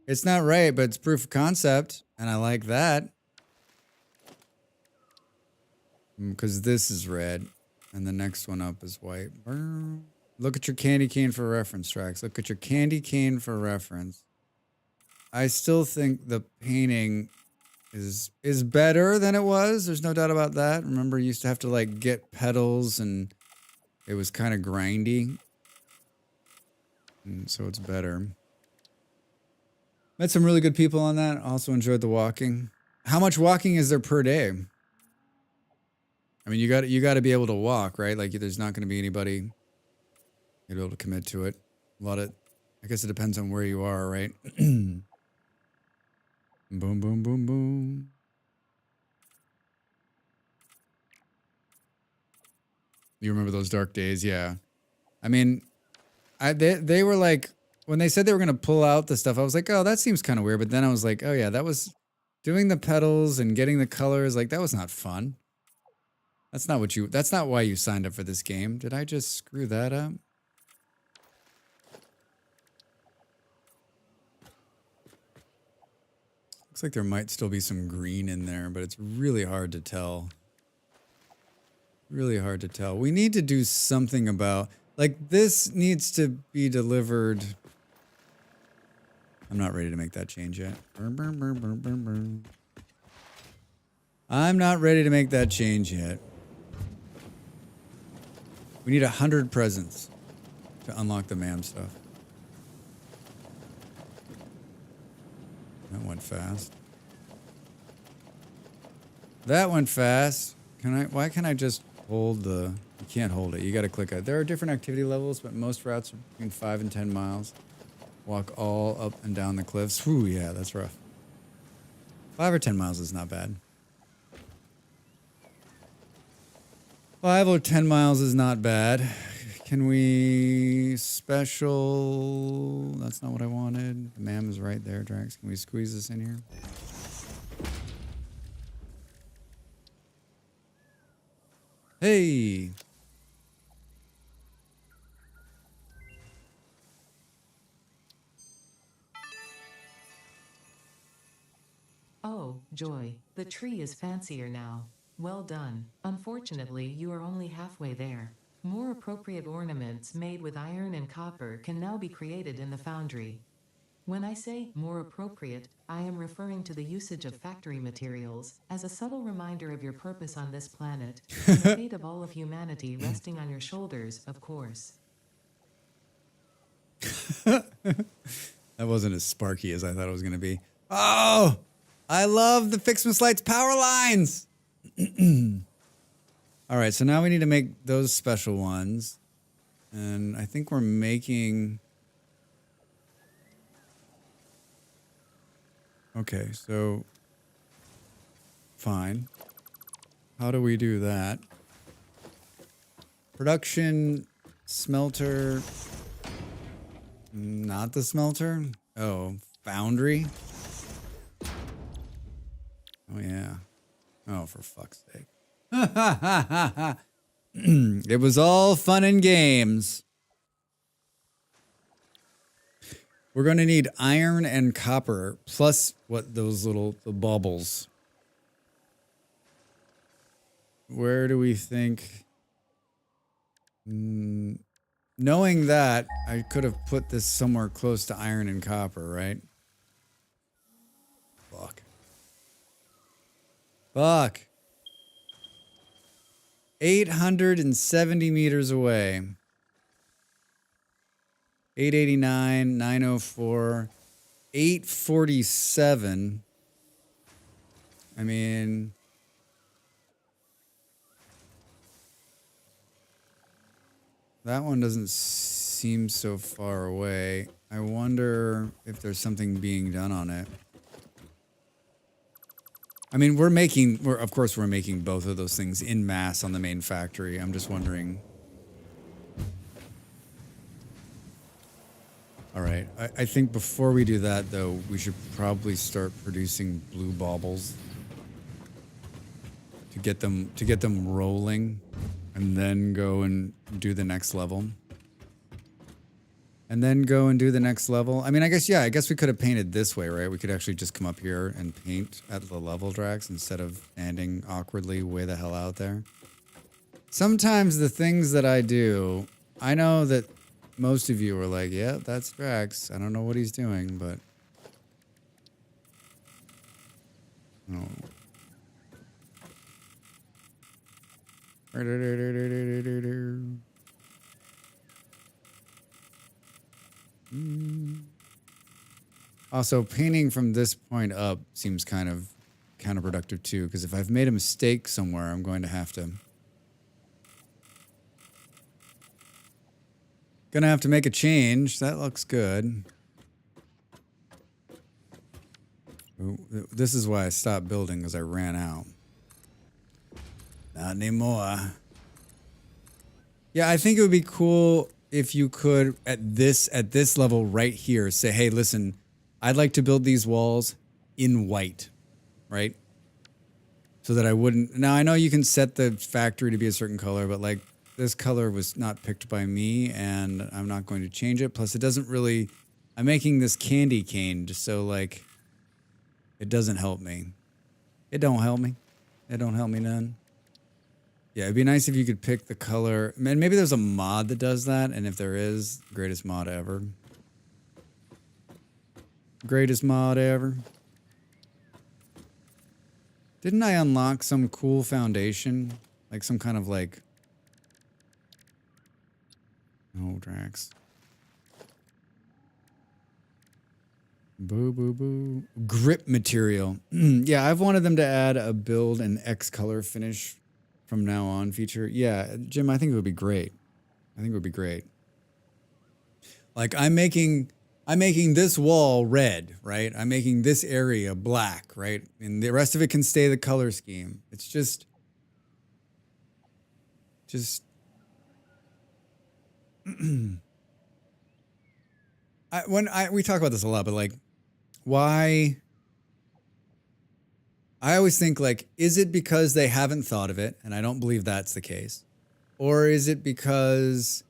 It's not right, but it's proof of concept, and I like that. Because this is red, and the next one up is white. Look at your candy cane for reference, Drax. Look at your candy cane for reference. I still think the painting is better than it was. There's no doubt about that. Remember, you used to have to like get petals, and it was kind of grindy. And so it's better. Met some really good people on that. Also enjoyed the walking. How much walking is there per day? I mean, you got to be able to walk, right? Like there's not going to be anybody you'll be able to commit to it. I guess it depends on where you are, right? Boom, boom, boom, boom. You remember those dark days? Yeah. I mean, they were like, when they said they were going to pull out the stuff, I was like, oh, that seems kind of weird. But then I was like, oh yeah, that was doing the pedals and getting the colors. Like that was not fun. That's not why you signed up for this game. Did I just screw that up? Looks like there might still be some green in there, but it's really hard to tell. Really hard to tell. We need to do something about, like, this needs to be delivered. I'm not ready to make that change yet. I'm not ready to make that change yet. We need 100 presents to unlock the MAM stuff. That went fast. That went fast. Why can't I just hold the... You can't hold it. You got to click it. There are different activity levels, but most routes are between 5 and 10 miles. Walk all up and down the cliffs. Whew, yeah, that's rough. 5 or 10 miles is not bad. 5 or 10 miles is not bad. Can we special... That's not what I wanted. The MAM is right there, Drax. Can we squeeze this in here? Hey! Oh, joy, the tree is fancier now. Well done. Unfortunately, you are only halfway there. More appropriate ornaments made with iron and copper can now be created in the foundry. When I say more appropriate, I am referring to the usage of factory materials as a subtle reminder of your purpose on this planet, and the fate of all of humanity resting on your shoulders, of course. That wasn't as sparky as I thought it was going to be. Oh! I love the Ficsmas Lights power lines! All right, so now we need to make those special ones. And I think we're making... Okay, so... Fine. How do we do that? Production, smelter... Not the smelter? Oh, foundry? Oh, yeah. Oh, for fuck's sake. It was all fun and games. We're going to need iron and copper, plus what those the baubles. Where do we think... knowing that, I could have put this somewhere close to iron and copper, right? Fuck. Fuck. 870 meters away. 889, 904, 847. I mean... That one doesn't seem so far away. I wonder if there's something being done on it. I mean, of course we're making both of those things in mass on the main factory. I'm just wondering. All right. I think before we do that, though, we should probably start producing blue baubles to get them rolling. And then go and do the next level. I mean, I guess we could have painted this way, right? We could actually just come up here and paint at the level, Drax, instead of standing awkwardly way the hell out there. Sometimes the things that I do, I know that most of you are like, yeah, that's Drax. I don't know what he's doing, but... Oh. Also, painting from this point up seems kind of counterproductive too, because if I've made a mistake somewhere, I'm going to have to make a change. That looks good. Ooh, this is why I stopped building, because I ran out. Not anymore. Yeah, I think it would be cool if you could at this level right here say, hey, listen, I'd like to build these walls in white, right? So that I wouldn't. Now I know you can set the factory to be a certain color, but like this color was not picked by me, and I'm not going to change it. Plus, it doesn't really. I'm making this candy cane, just so like it doesn't help me. It don't help me. It don't help me none. Yeah, it'd be nice if you could pick the color. Man, maybe there's a mod that does that, and if there is, greatest mod ever. Greatest mod ever. Didn't I unlock some cool foundation? Like some kind of like... Oh, Drax. Boo, boo, boo. Grip material. Yeah, I've wanted them to add a build and X color finish from now on feature. Yeah, Jim, I think it would be great. I think it would be great. Like I'm making this wall red, right? I'm making this area black, right? And the rest of it can stay the color scheme. It's just we talk about this a lot, but like why I always think like, is it because they haven't thought of it? And I don't believe that's the case. Or is it because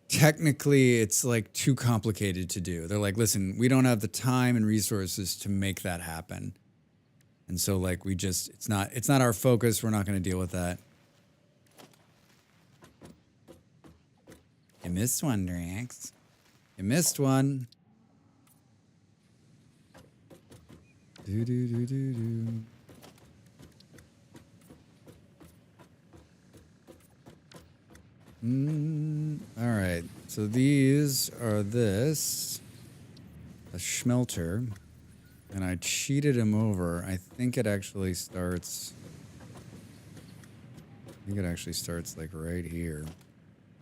technically it's like too complicated to do? They're like, listen, we don't have the time and resources to make that happen. And so like it's not our focus. We're not going to deal with that. You missed one, Drax. You missed one. Do do do do do. All right, so these are a schmelter, and I cheated him over. I think it actually starts like right here.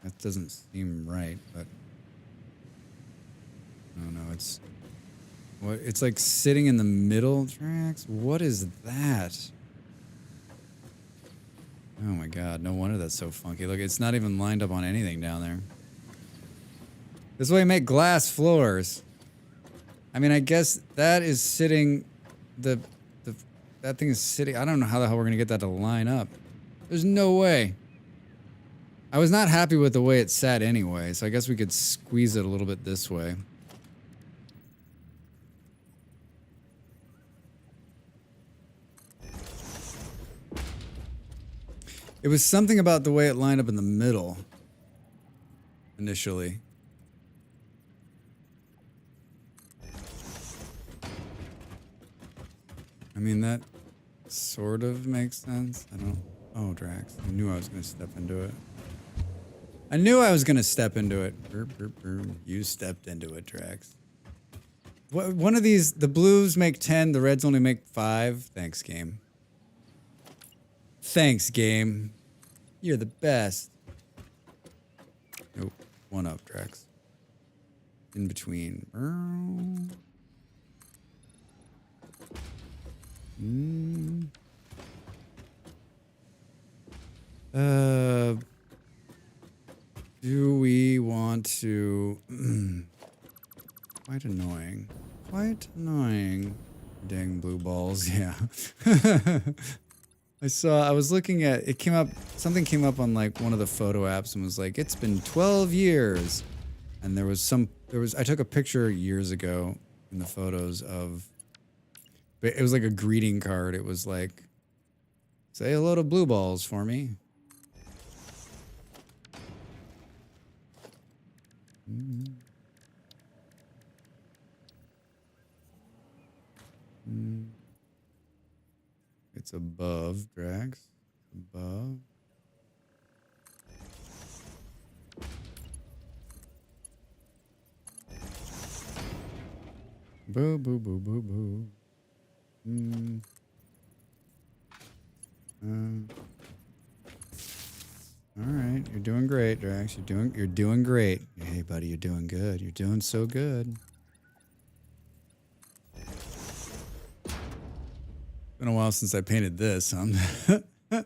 That doesn't seem right, but I don't know. It's like sitting in the middle, Drax. What is that? Oh my god, no wonder that's so funky. Look, it's not even lined up on anything down there. This is why you make glass floors. I mean, I guess that is sitting... that thing is sitting... I don't know how the hell we're going to get that to line up. There's no way. I was not happy with the way it sat anyway, so I guess we could squeeze it a little bit this way. It was something about the way it lined up in the middle, initially. I mean, that sort of makes sense. I don't... Oh, Drax. I knew I was going to step into it. I knew I was going to step into it. Burp, burp, burp. You stepped into it, Drax. One of these... The blues make 10, the reds only make 5. Thanks, game. Thanks, game. You're the best. Nope. One up, Drax. In between. Do we want to... Quite annoying. Quite annoying. Dang blue balls, yeah. I was looking at, it came up, something came up on like one of the photo apps and was like, it's been 12 years. And I took a picture years ago in the photos of, it was like a greeting card. It was like, say hello to blue balls for me. It's above, Drax. Above. Boo, boo, boo, boo, boo. All right, you're doing great, Drax. You're doing great. Hey, buddy, you're doing good. You're doing so good. Been a while since I painted this, huh? I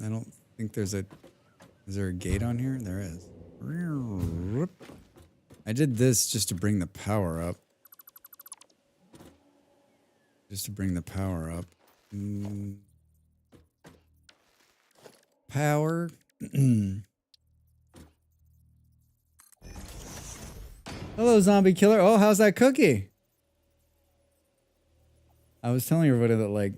don't think there's a. Is there a gate on here? There is. I did this just to bring the power up. Power. Hello, zombie killer. Oh, how's that cookie? I was telling everybody that, like,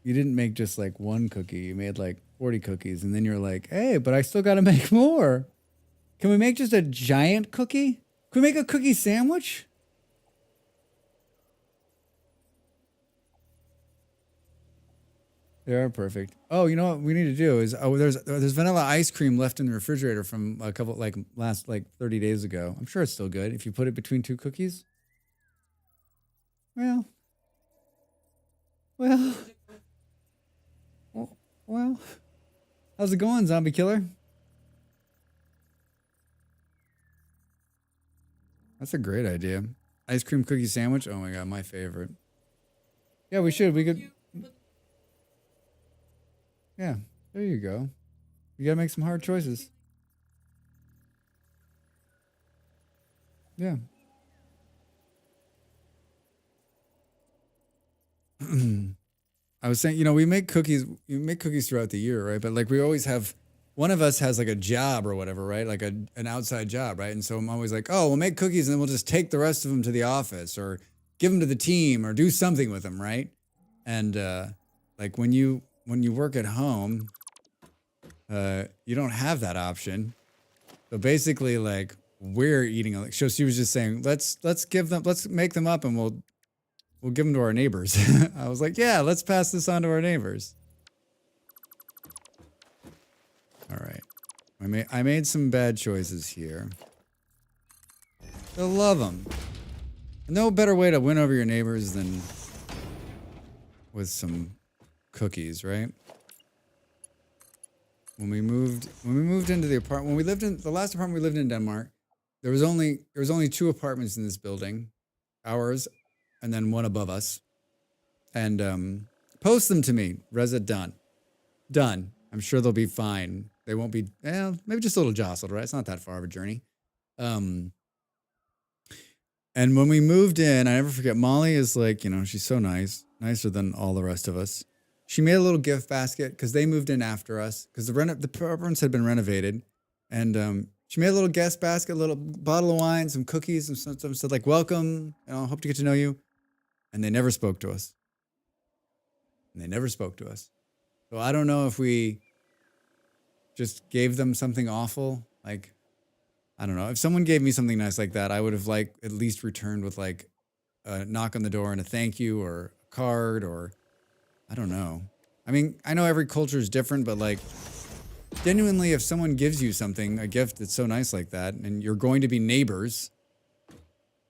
you didn't make just, like, one cookie. You made, like, 40 cookies. And then you're like, hey, but I still got to make more. Can we make just a giant cookie? Can we make a cookie sandwich? They are perfect. Oh, you know what we need to do is there's vanilla ice cream left in the refrigerator from a couple last 30 days ago. I'm sure it's still good if you put it between two cookies. Well, how's it going, zombie killer? That's a great idea. Ice cream cookie sandwich. Oh my god, my favorite. Yeah, we should. We could. Yeah, there you go. You gotta make some hard choices. Yeah. I was saying, we make cookies. We make cookies throughout the year, right? But like we always have, one of us has like a job or whatever, right? Like an outside job, right? And so I'm always like, oh, we'll make cookies and then we'll just take the rest of them to the office or give them to the team or do something with them, right? And like when you work at home, you don't have that option. So basically, like we're eating. So she was just saying, let's make them up, and we'll give them to our neighbors. I was like, yeah, let's pass this on to our neighbors. All right, I made some bad choices here. They'll love them. No better way to win over your neighbors than with some cookies, right? When we moved into the apartment, when we lived in the last apartment we lived in Denmark, there was only 2 apartments in this building, ours, and then one above us. And post them to me. Reza done. I'm sure they'll be fine. They won't be, maybe just a little jostled, right? It's not that far of a journey. And when we moved in, I never forget, Molly is like, she's so nice, nicer than all the rest of us. She made a little gift basket because they moved in after us because the apartments had been renovated. And she made a little guest basket, a little bottle of wine, some cookies, and stuff. Said like, welcome, hope to get to know you. And they never spoke to us. So I don't know if we just gave them something awful. Like, I don't know. If someone gave me something nice like that, I would have at least returned with like a knock on the door and a thank you or a card or I don't know. I mean, I know every culture is different, but like genuinely, if someone gives you something, a gift that's so nice like that, and you're going to be neighbors.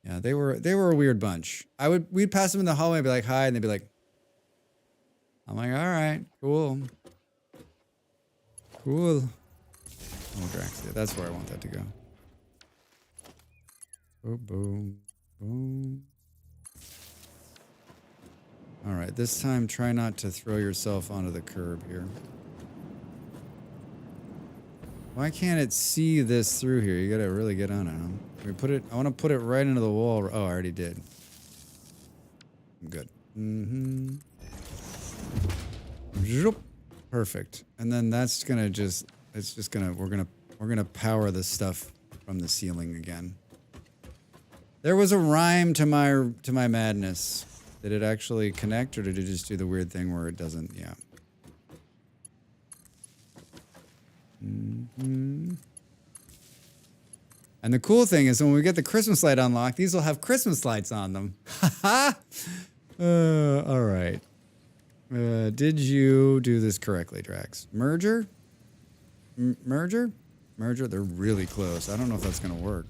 Yeah, they were a weird bunch. We'd pass them in the hallway and be like, hi, and they'd be like, I'm like, all right, cool. Oh, Drax, yeah, that's where I want that to go. Boom, boom, boom. All right, this time try not to throw yourself onto the curb here. Why can't it see this through here? You gotta really get on it, huh? I want to put it right into the wall. Oh, I already did. I'm good. Perfect. And then that's gonna we're gonna power this stuff from the ceiling again. There was a rhyme to my madness. Did it actually connect, or did it just do the weird thing where it doesn't? Yeah. And the cool thing is when we get the Christmas light unlocked, these will have Christmas lights on them. All right. Did you do this correctly, Drax? Merger? Merger? merger. They're really close. I don't know if that's gonna work.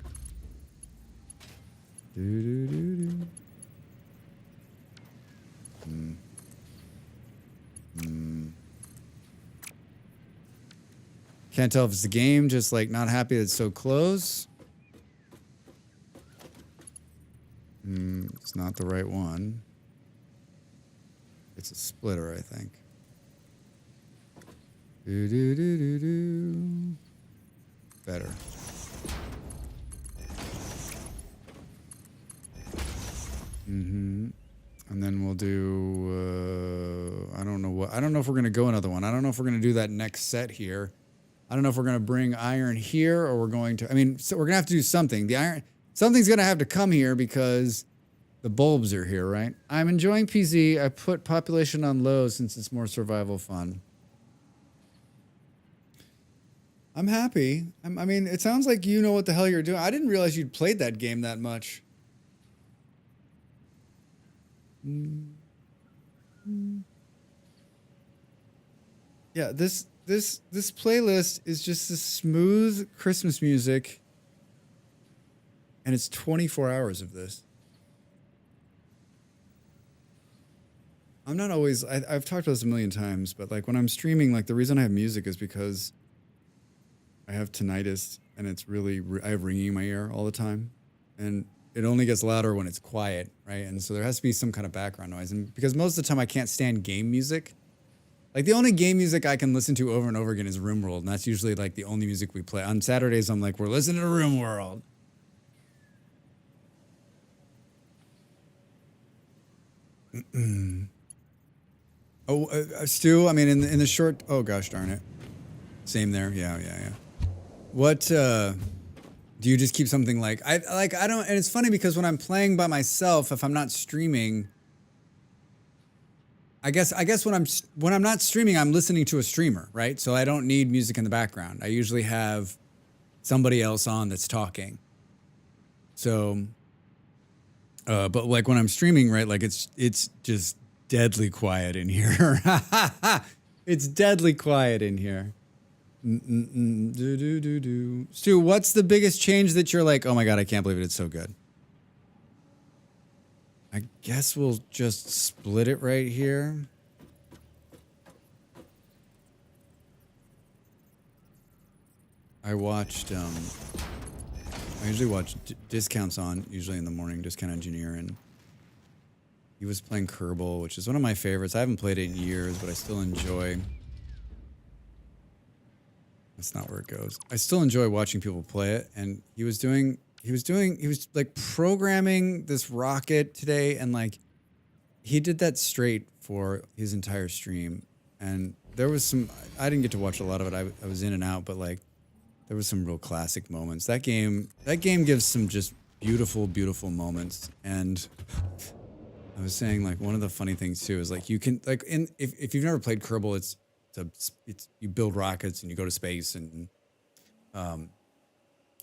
Can't tell if it's the game just like not happy that it's so close. It's not the right one. It's a splitter, I think. Better. And then we'll do, I don't know if we're going to go another one. I don't know if we're going to do that next set here. I don't know if we're going to bring iron here or we're going to, so we're going to have to do something. Something's going to have to come here because the bulbs are here, right? I'm enjoying PZ. I put population on low since it's more survival fun. I'm happy. It sounds like you know what the hell you're doing. I didn't realize you'd played that game that much. Yeah, this playlist is just this smooth Christmas music, and it's 24 hours of this. I'm not always, I've talked about this a million times, but like when I'm streaming, like the reason I have music is because I have tinnitus and it's really, I have ringing in my ear all the time. And it only gets louder when it's quiet, right? And so there has to be some kind of background noise. And because most of the time I can't stand game music, like the only game music I can listen to over and over again is RimWorld. And that's usually like the only music we play. On Saturdays, I'm like, we're listening to RimWorld. Stu, in the short, oh gosh darn it. Same there, yeah. What, do you just keep something like, I don't, and it's funny because when I'm playing by myself, if I'm not streaming, I guess when I'm not streaming, I'm listening to a streamer, right? So I don't need music in the background. I usually have somebody else on that's talking. So, but like when I'm streaming, right? Like it's just deadly quiet in here. It's deadly quiet in here. Stu, what's the biggest change that you're like, oh my God, I can't believe it. It's so good. I guess we'll just split it right here. I watched, I usually watch Discounts on, usually in the morning, Discount Engineer, and he was playing Kerbal, which is one of my favorites. I haven't played it in years, but I still enjoy. That's not where it goes. I still enjoy watching people play it, and he was like programming this rocket today, and like he did that straight for his entire stream. And there was some, I didn't get to watch a lot of it. I was in and out, but like there was some real classic moments. That game gives some just beautiful, beautiful moments. And I was saying like one of the funny things too is like you can like if you've never played Kerbal, it's you build rockets and you go to space and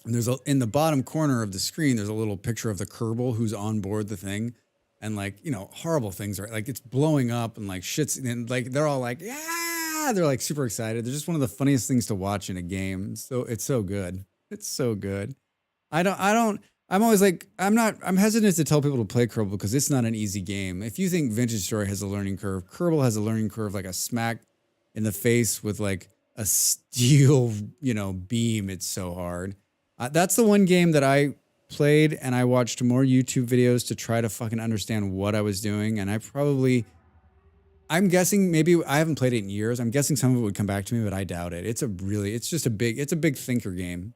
there's in the bottom corner of the screen there's a little picture of the Kerbal who's on board the thing, and like horrible things are like it's blowing up and like shit's and like they're all like yeah, they're like super excited. They're just one of the funniest things to watch in a game. So it's so good. It's so good. I'm always like, I'm hesitant to tell people to play Kerbal because it's not an easy game. If you think Vintage Story has a learning curve, Kerbal has a learning curve like a smack in the face with like a steel, beam. It's so hard. That's the one game that I played and I watched more YouTube videos to try to fucking understand what I was doing. And I'm guessing maybe I haven't played it in years. I'm guessing some of it would come back to me, but I doubt it. It's a big thinker game.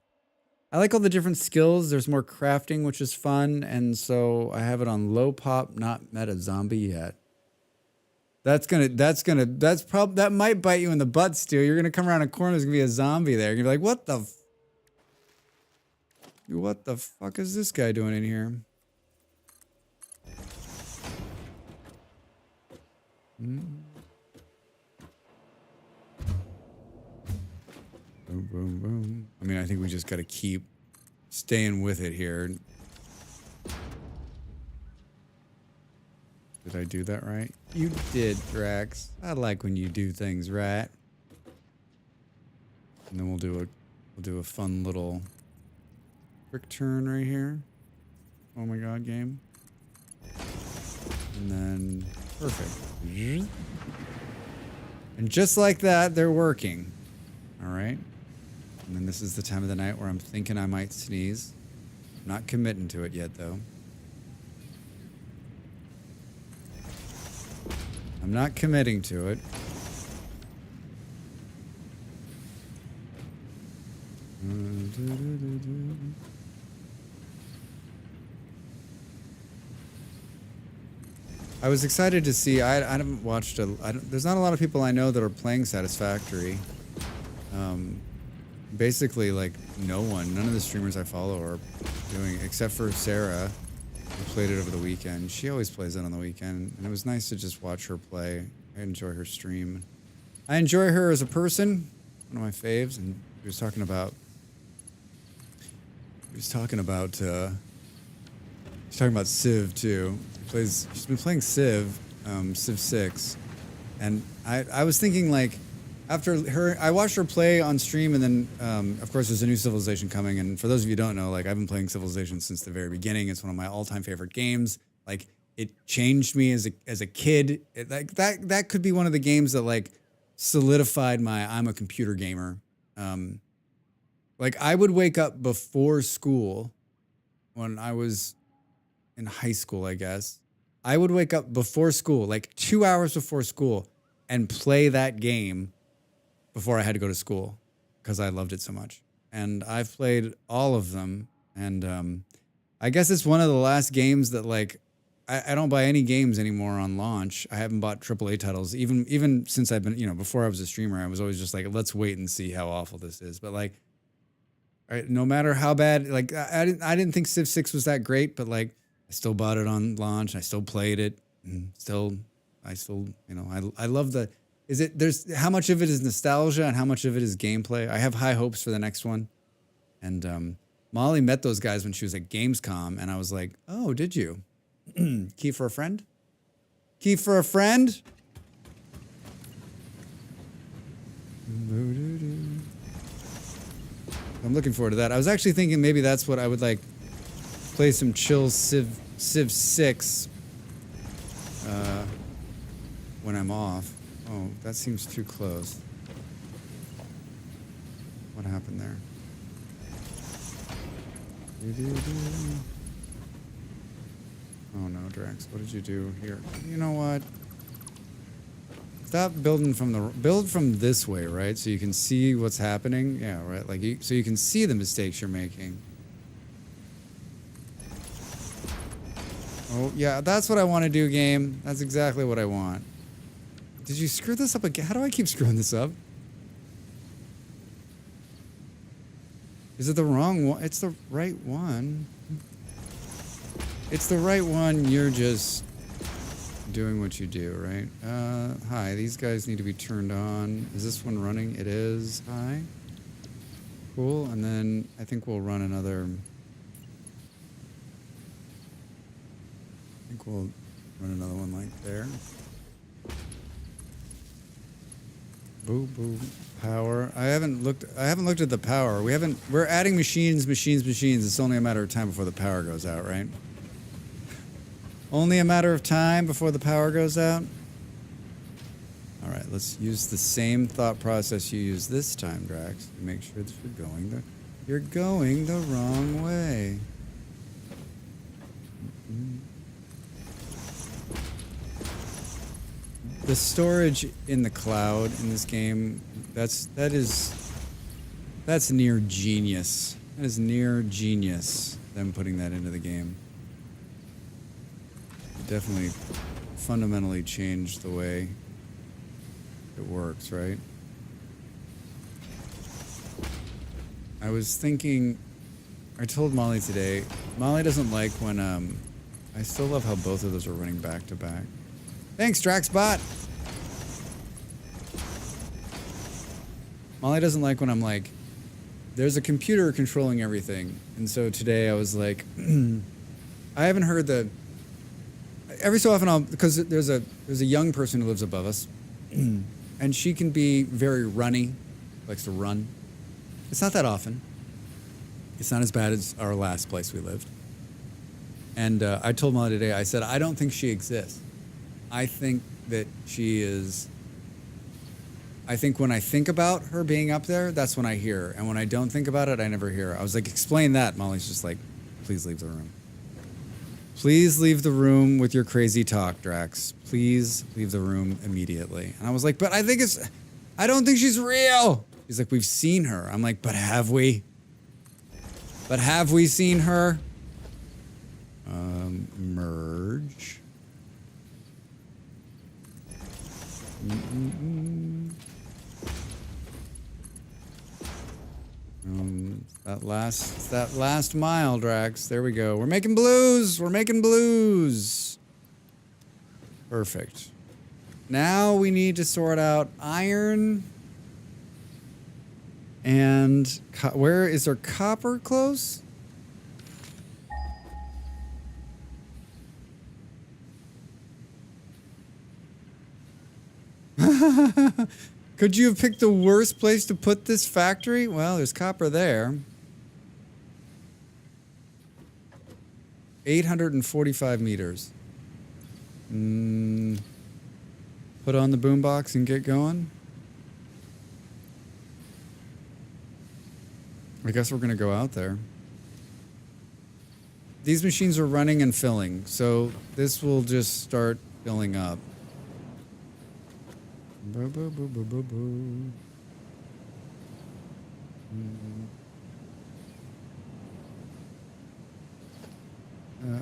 I like all the different skills. There's more crafting, which is fun. And so I have it on low pop, not meta zombie yet. That might bite you in the butt, Stu. You're going to come around a corner. There's going to be a zombie there. You're going to be like, what the fuck is this guy doing in here? Boom, boom, boom. I think we just got to keep staying with it here. Did I do that right? You did, Drax. I like when you do things right. And then we'll do We'll do a fun little quick turn right here. Oh my god, game. And then, perfect. And just like that, they're working. All right. And then this is the time of the night where I'm thinking I might sneeze. I'm not committing to it yet, though. I'm not committing to it. I was excited to see. I haven't watched there's not a lot of people I know that are playing Satisfactory. Basically, like none of the streamers I follow are doing, except for Sarah, who played it over the weekend. She always plays it on the weekend, and it was nice to just watch her play. I enjoy her stream. I enjoy her as a person. One of my faves, and he was talking about. He's talking about Civ too. She's been playing Civ, Civ 6, and I was thinking like after her, I watched her play on stream, and then of course there's a new Civilization coming. And for those of you who don't know, like I've been playing Civilization since the very beginning. It's one of my all-time favorite games. Like it changed me as a kid. Like that could be one of the games that like solidified I'm a computer gamer. Like I would wake up before school when I was in high school, I guess. I would wake up before school, like 2 hours before school, and play that game before I had to go to school because I loved it so much. And I've played all of them. And I guess it's one of the last games that like, I don't buy any games anymore on launch. I haven't bought AAA titles. Even since I've been, before I was a streamer, I was always just like, let's wait and see how awful this is. But like, no matter how bad, like I didn't think Civ 6 was that great, but like I still bought it on launch. I still played it. And I love there's how much of it is nostalgia and how much of it is gameplay. I have high hopes for the next one. And Molly met those guys when she was at Gamescom, and I was like, oh, did you? Key for a friend? Key for a friend? I'm looking forward to that. I was actually thinking maybe that's what I would like. Play some chill Civ 6 when I'm off. Oh, that seems too close. What happened there? Oh no, Drax, what did you do here? You know what? Stop building build from this way, right? So you can see what's happening. Yeah, right. Like so you can see the mistakes you're making. Oh yeah, that's what I want to do, game. That's exactly what I want. Did you screw this up again? How do I keep screwing this up? Is it the wrong one? It's the right one. It's the right one. You're just doing what you do, right? Hi, these guys need to be turned on. Is this one running? It is. Hi. Cool. And then I think we'll run another. I think we'll run another one like there. Boo boo. Power. I haven't looked at the power. We're adding machines. It's only a matter of time before the power goes out, right? Only a matter of time before the power goes out. All right, let's use the same thought process you used this time, Drax. Make sure that you're going the wrong way. The storage in the cloud in this game, that's near genius. That is near genius, them putting that into the game. It definitely fundamentally changed the way it works, right? I was thinking, I told Molly today, Molly doesn't like when, I still love how both of those are running back to back. Thanks, Draxbot! Molly doesn't like when I'm like, there's a computer controlling everything. And so today I was like, I haven't heard every so often because there's a young person who lives above us, and she can be very runny, likes to run. It's not that often. It's not as bad as our last place we lived. And I told Molly today, I said, I don't think she exists. I think that she is... I think when I think about her being up there, that's when I hear her. And when I don't think about it, I never hear her. I was like, explain that. Molly's just like, please leave the room. Please leave the room with your crazy talk, Drax. Please leave the room immediately. And I was like, but I don't think she's real. She's like, we've seen her. I'm like, but have we? But have we seen her? Merge. That last mile, Drax. There we go. We're making blues. We're making blues. Perfect. Now we need to sort out iron. And where is there copper close? Could you have picked the worst place to put this factory? Well, there's copper there. 845 meters. Put on the boombox and get going. I guess we're going to go out there. These machines are running and filling, so this will just start filling up. Boo, boo, boo, boo, boo, boo.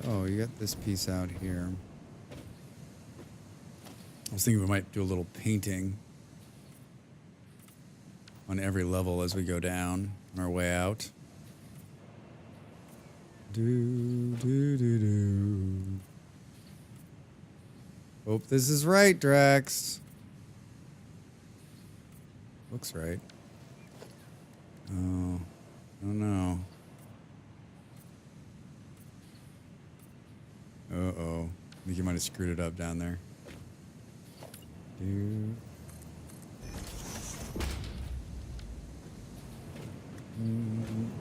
Oh, you got this piece out here. I was thinking we might do a little painting on every level as we go down on our way out. Do, do, do, do. Hope this is right, Drax. Looks right. Oh, no. Uh-oh. I think you might have screwed it up down there.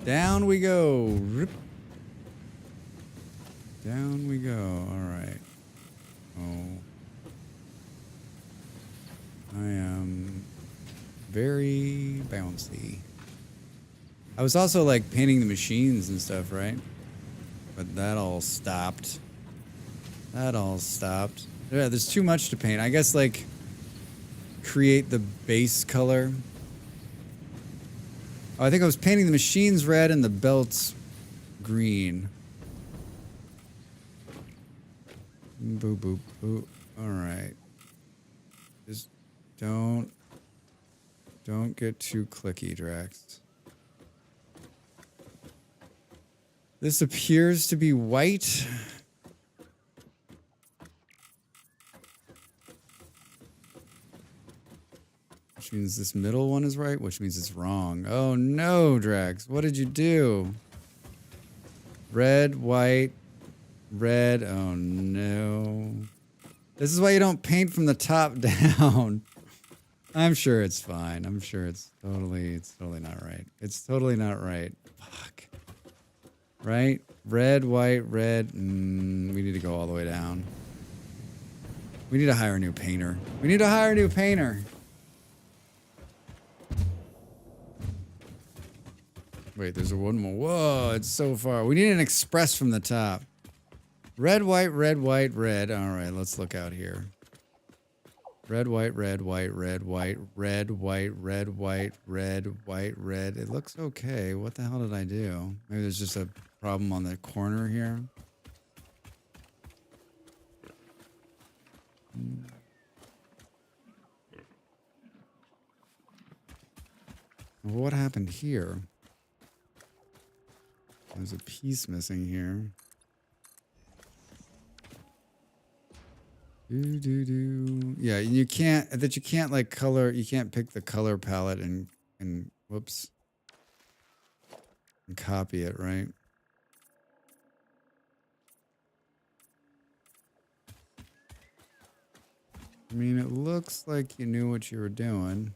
Down we go. Rip. Down we go. All right. Oh. I am very bouncy. I was also like painting the machines and stuff, right? But that all stopped. Yeah, there's too much to paint. I guess like create the base color. Oh, I think I was painting the machines red and the belts green. Boop, boop, boop. All right. Just don't get too clicky, Drax. This appears to be white. Which means this middle one is right, which means it's wrong. Oh no, Drax. What did you do? Red, white, red. Oh no. This is why you don't paint from the top down. I'm sure it's fine. I'm sure it's totally not right. It's totally not right. Fuck. Right? Red, white, red. We need to go all the way down. We need to hire a new painter. Wait, there's one more. Whoa, it's so far. We need an express from the top. Red, white, red, white, red. All right, let's look out here. Red, white, red, white, red, white, red, white, red, white, red, white, red. It looks okay. What the hell did I do? Maybe there's just a problem on the corner here. What happened here? There's a piece missing here. Yeah, you can't like color. You can't pick the color palette and whoops, and copy it, right? I mean, it looks like you knew what you were doing.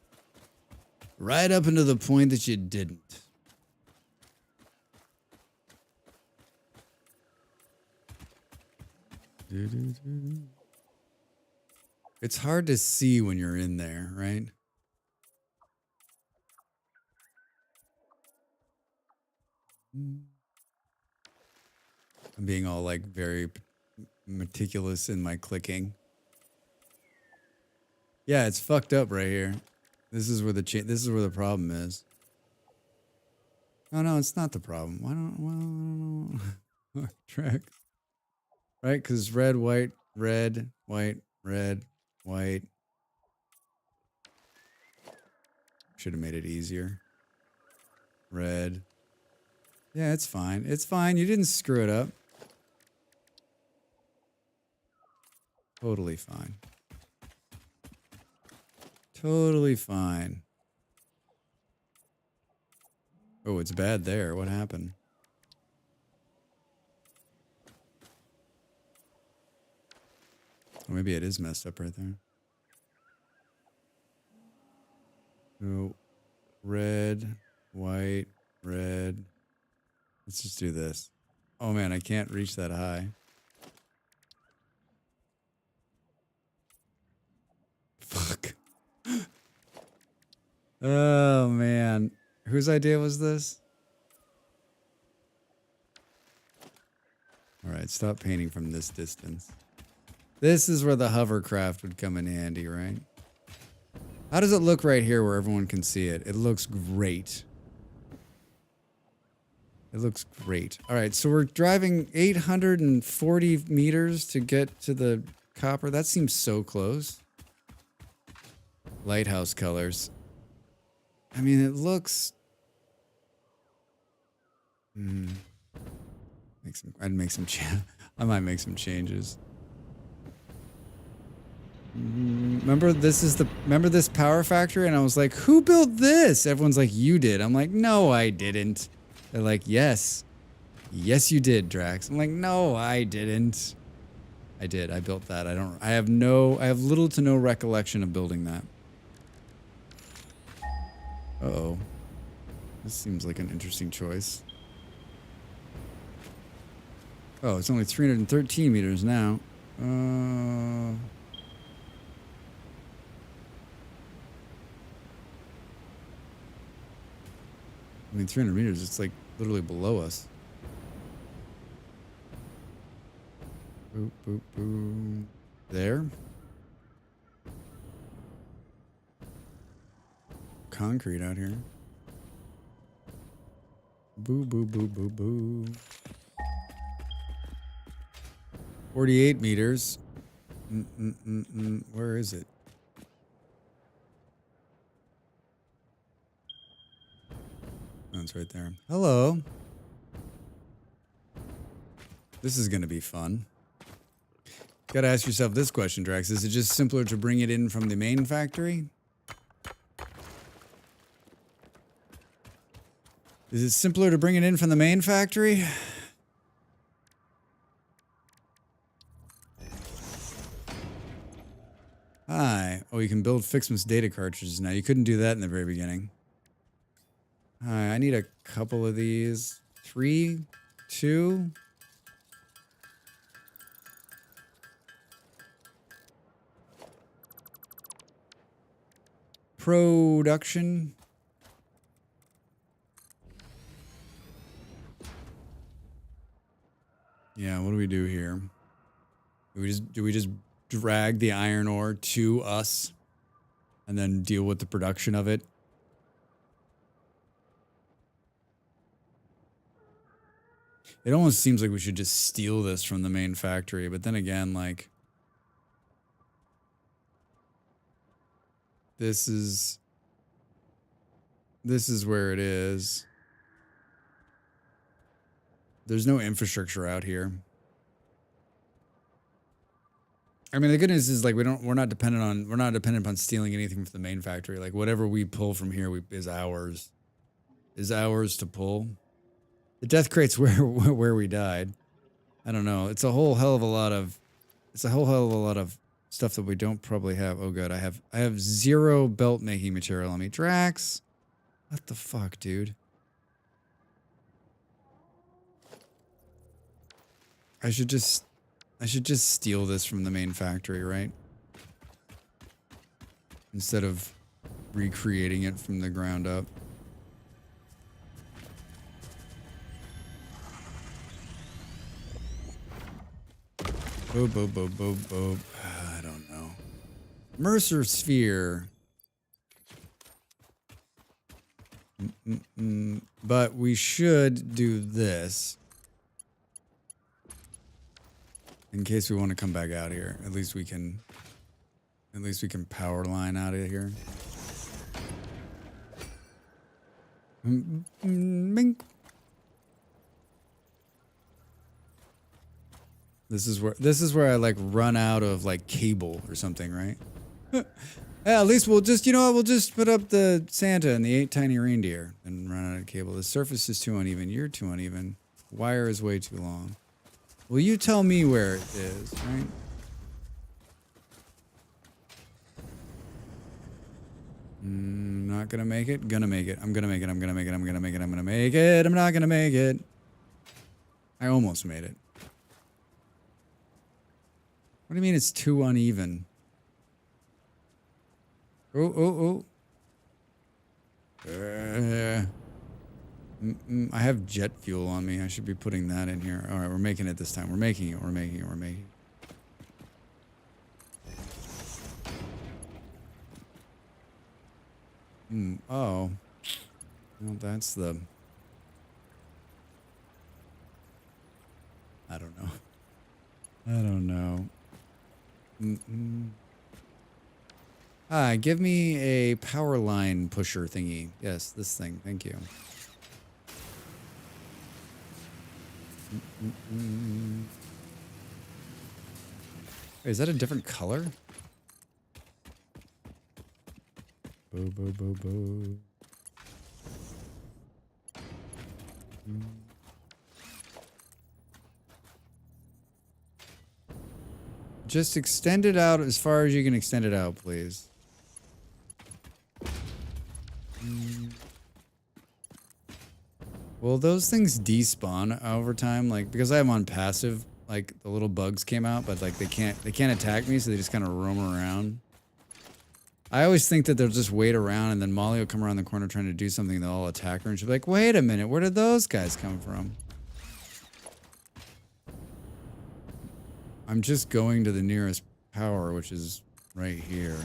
Right up into the point that you didn't. It's hard to see when you're in there, right? I'm being all like very meticulous in my clicking. Yeah, it's fucked up right here. This is where the problem is. Oh no, it's not the problem. Why don't track? Right, because red, white, red, white, red, white. Should have made it easier. Red. Yeah, it's fine. It's fine. You didn't screw it up. Totally fine. Totally fine. Oh, it's bad there. What happened? Or maybe it is messed up right there. So, red, white, red. Let's just do this. Oh man, I can't reach that high. Fuck. Oh man. Whose idea was this? All right, stop painting from this distance. This is where the hovercraft would come in handy, right? How does it look right here where everyone can see it? It looks great. It looks great. All right, so we're driving 840 meters to get to the copper. That seems so close. Lighthouse colors. I mean, it looks... I might make some changes. Remember this power factory? And I was like, who built this? Everyone's like, you did. I'm like, no, I didn't. They're like, yes. Yes, you did, Drax. I'm like, no, I didn't. I did. I built that. I have little to no recollection of building that. Uh-oh. This seems like an interesting choice. Oh, it's only 313 meters now. I mean, 300 meters, it's like literally below us. Boop, boop, boop. There. Concrete out here. Boo, boo, boo, boo, boo. 48 meters. Where is it? Oh, it's right there. Hello. This is going to be fun. Gotta ask yourself this question, Drax. Is it just simpler to bring it in from the main factory? Is it simpler to bring it in from the main factory? Hi. Oh, you can build Ficsmas data cartridges now. You couldn't do that in the very beginning. Hi, I need a couple of these. 3, 2. Production. Yeah, what do we do here? Do we just drag the iron ore to us and then deal with the production of it? It almost seems like we should just steal this from the main factory, but then again, like, this is where it is. There's no infrastructure out here. I mean, the good news is like we're not dependent upon stealing anything from the main factory. Like whatever we pull from here is ours. Is ours to pull. The death crate's where we died. I don't know. It's a whole hell of a lot of stuff that we don't probably have. Oh good, I have 0 belt making material on me. Drax, What the fuck, dude? I should just steal this from the main factory, right? Instead of recreating it from the ground up. Boop, boop, boop, boop, boop. I don't know. Mercer sphere. But we should do this. In case we want to come back out here. At least we can power line out of here. Bing. This is where I like run out of like cable or something, right? Yeah, at least we'll just, we'll just put up the Santa and the 8 tiny reindeer and run out of cable. The surface is too uneven. You're too uneven. Wire is way too long. Will you tell me where it is, right? Not gonna make it. Gonna make it. I'm gonna make it. I'm gonna make it. I'm gonna make it. I'm gonna make it. I'm not gonna make it. I almost made it. What do you mean it's too uneven? Oh. I have jet fuel on me. I should be putting that in here. All right, we're making it this time. We're making it. We're making it. We're making it. Oh. Well, that's the... I don't know. I don't know. Give me a power line pusher thingy. Yes, this thing. Thank you. Wait, is that a different color? Boo, boo, boo, boo. Just extend it out as far as you can extend it out, please. Will those things despawn over time? Like, because I am on passive, like the little bugs came out, but like they can't attack me, so they just kind of roam around. I always think that they'll just wait around and then Molly will come around the corner trying to do something and they'll all attack her and she'll be like, wait a minute, where did those guys come from? I'm just going to the nearest power, which is right here.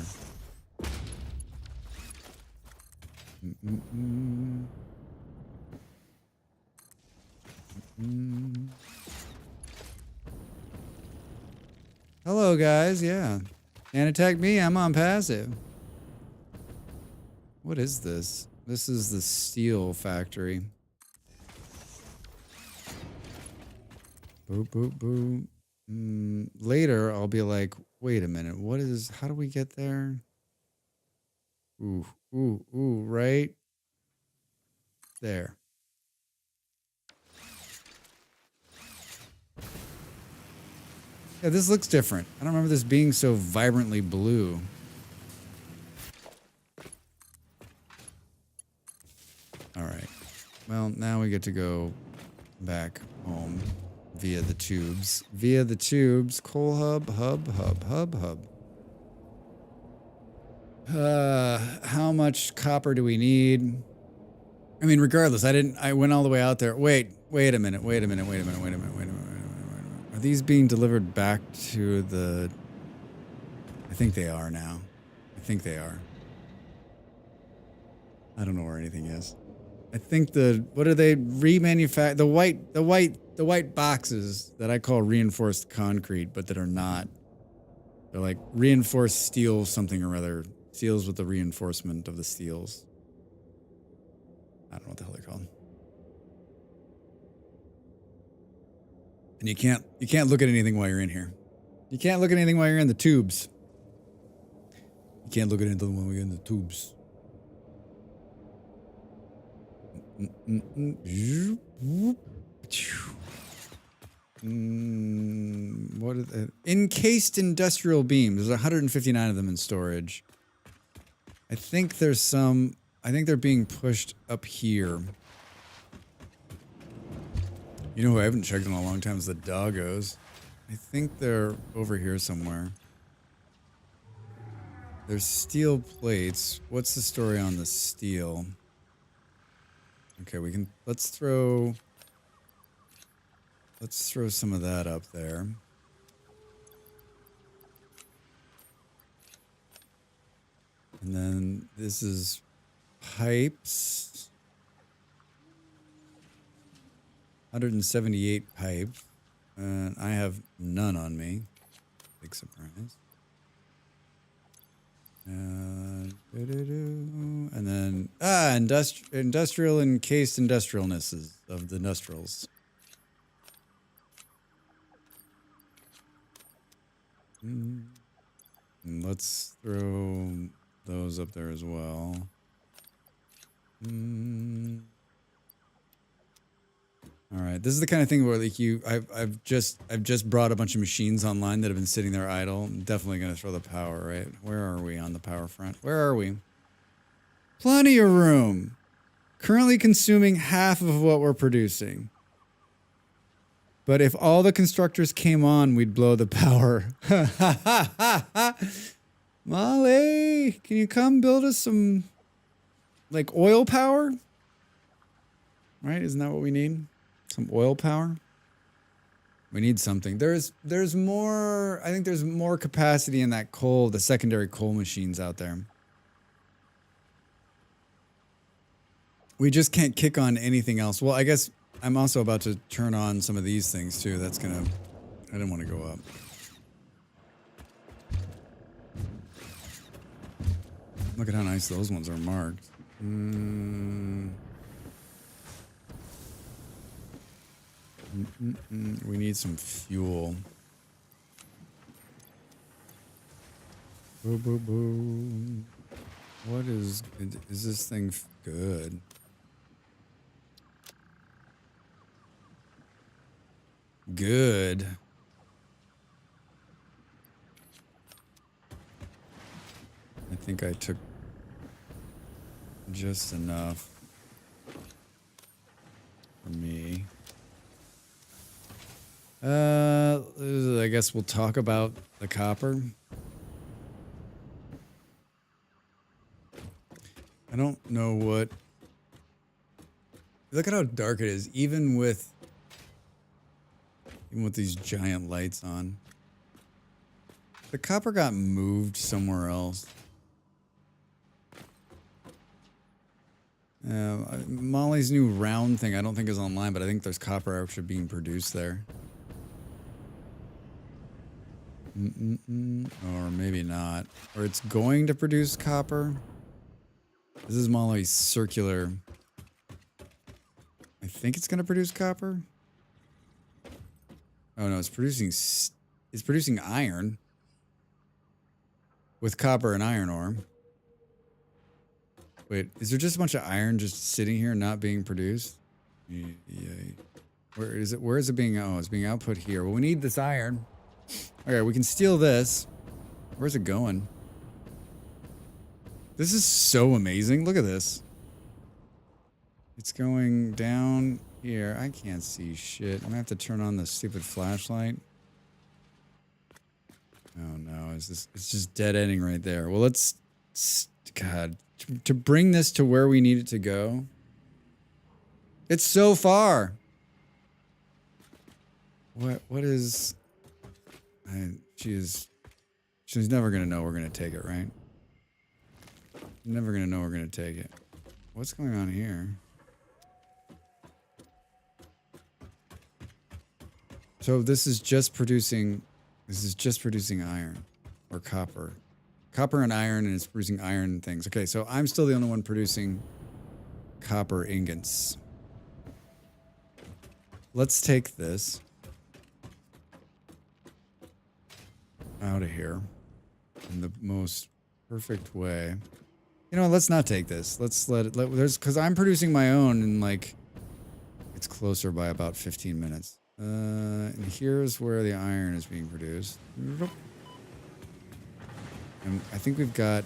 Hello, guys. Yeah. Can't attack me. I'm on passive. What is this? This is the steel factory. Boop, boop, boop. Later, I'll be like, wait a minute. How do we get there? Ooh, right there. Yeah, this looks different. I don't remember this being so vibrantly blue. All right. Well, now we get to go back home via the tubes. Via the tubes. Coal hub. How much copper do we need? I mean, regardless, I went all the way out there. Wait a minute. Are these being delivered back to the... I think they are now. I think they are. I don't know where anything is. I think what are they remanufacture? The white boxes that I call reinforced concrete, but that are not. They're like reinforced steel something or other. Steels with the reinforcement of the steels. I don't know what the hell they're called. And you can't look at anything while you're in here. You can't look at anything while you're in the tubes. You can't look at anything while you're in the tubes. What are they? Encased industrial beams. There's 159 of them in storage. I think there's some I think they're being pushed up here. You know who I haven't checked in a long time is the doggos. I think they're over here somewhere. There's steel plates. What's the story on the steel? Okay, we can let's throw some of that up there. And then this is pipes. 178 pipe. And I have none on me. Big surprise. And then industrial encased industrialnesses of the industrials. And let's throw those up there as well. All right, this is the kind of thing where like I've just brought a bunch of machines online that have been sitting there idle. I'm definitely gonna throw the power, right? Where are we on the power front? Where are we? Plenty of room. Currently consuming half of what we're producing. But if all the constructors came on, we'd blow the power. Molly, can you come build us some like oil power? Right? Isn't that what we need? Some oil power? We need something. There's more, I think there's more capacity in that coal, the secondary coal machines out there. We just can't kick on anything else. Well, I guess I'm also about to turn on some of these things too. That's gonna, I didn't want to go up. Look at how nice those ones are marked. We need some fuel. Boo, boo, boo. What is this thing good? Good. I think I took just enough for me. I guess we'll talk about the copper. I don't know what. Look at how dark it is, even with these giant lights on. The copper got moved somewhere else. Molly's new round thing I don't think is online, but I think there's copper actually being produced there. Or maybe not. Or it's going to produce copper. This is Molly's circular. I think it's going to produce copper. Oh no, it's producing iron with copper and iron ore. Wait, is there just a bunch of iron just sitting here not being produced? Yeah. Where is it? Where is it being? Oh, it's being output here. Well, we need this iron. Okay, we can steal this. Where's it going? This is so amazing. Look at this. It's going down here. I can't see shit. I'm gonna have to turn on the stupid flashlight. Oh no, it's just dead ending right there. Well, let's, God, to bring this to where we need it to go. It's so far. What is? She's never gonna know we're gonna take it, right? Never gonna know we're gonna take it. What's going on here? So this is just producing iron or copper. Copper and iron, and it's producing iron things. Okay, so I'm still the only one producing copper ingots. Let's take this out of here in the most perfect way. You know what, let's not take this. Let's let it, because I'm producing my own and like, it's closer by about 15 minutes. And here's where the iron is being produced. And I think we've got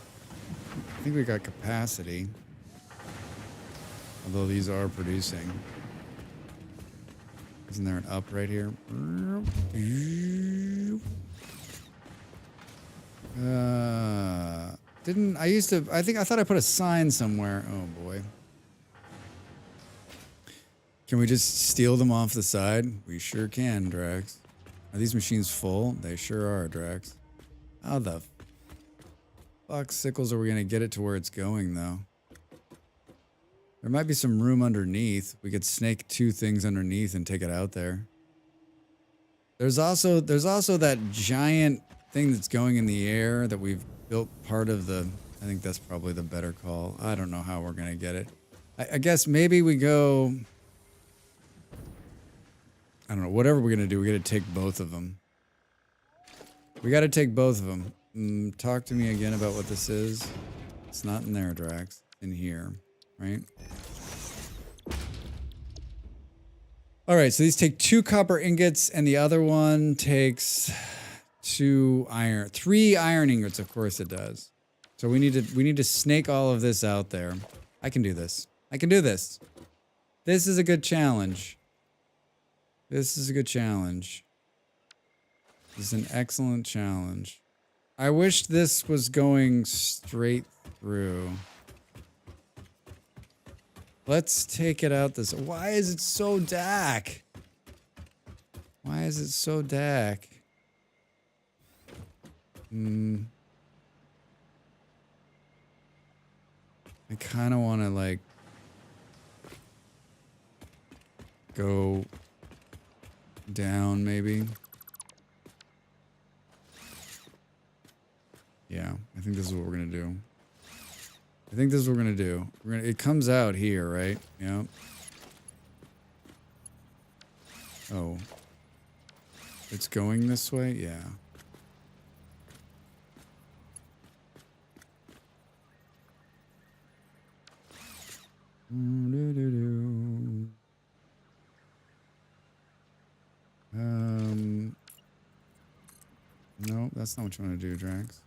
capacity. Although these are producing. Isn't there an up right here? Didn't I used to? I thought I put a sign somewhere. Oh boy. Can we just steal them off the side? We sure can, Drax. Are these machines full? They sure are, Drax. How the fuck sickles are we gonna get it to where it's going, though? There might be some room underneath. We could snake 2 things underneath and take it out there. There's also that giant thing that's going in the air that we've built part of the... I think that's probably the better call. I don't know how we're gonna get it. I guess maybe we go... I don't know. Whatever we're gonna do, we gotta take both of them. We gotta take both of them. Talk to me again about what this is. It's not in there, Drax. In here, right? All right, so these take 2 copper ingots, and the other one takes 3 iron ingots. Of course, it does. So we need to snake all of this out there. I can do this. I can do this. This is a good challenge. This is a good challenge. This is an excellent challenge. I wish this was going straight through. Let's take it out this... Why is it so dark? Why is it so dark? I kind of want to, like... go... down, maybe. Yeah, I think this is what we're gonna do. I think this is what we're gonna do. It comes out here, right? Yep. Oh. It's going this way? Yeah. No, that's not what you want to do, Drax.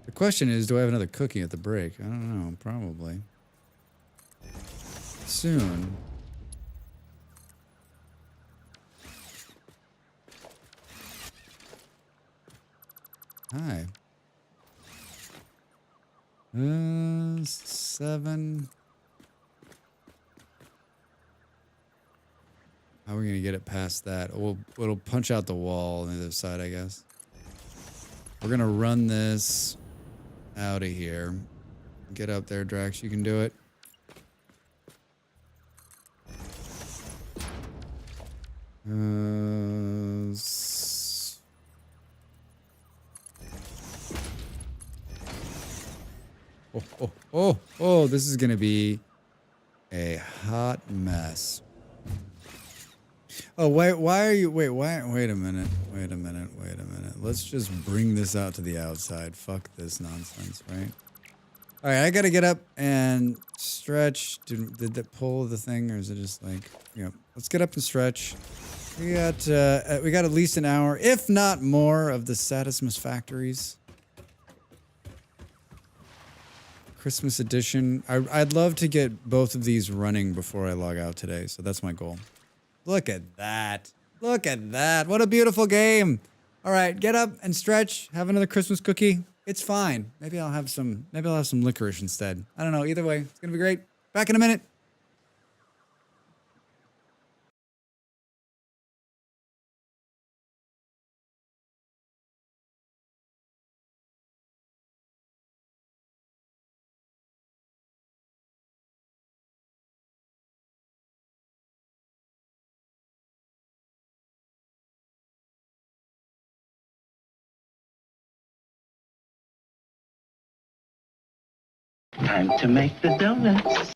The question is, do I have another cookie at the break? I don't know. Probably. Soon. Hi. 7. How are we gonna get it past that? It'll punch out the wall on the other side, I guess. We're gonna run this out of here. Get up there, Drax. You can do it. Oh, this is gonna be a hot mess. Oh, wait a minute. Let's just bring this out to the outside. Fuck this nonsense, right? All right, I gotta get up and stretch. Did that pull the thing, or is it just like, let's get up and stretch. We got at least an hour, if not more, of the Satisfactories factories. Christmas edition. I'd love to get both of these running before I log out today, so that's my goal. Look at that. Look at that. What a beautiful game. All right, get up and stretch. Have another Christmas cookie. It's fine. Maybe I'll have some licorice instead. I don't know. Either way, it's going to be great. Back in a minute. Time to make the donuts.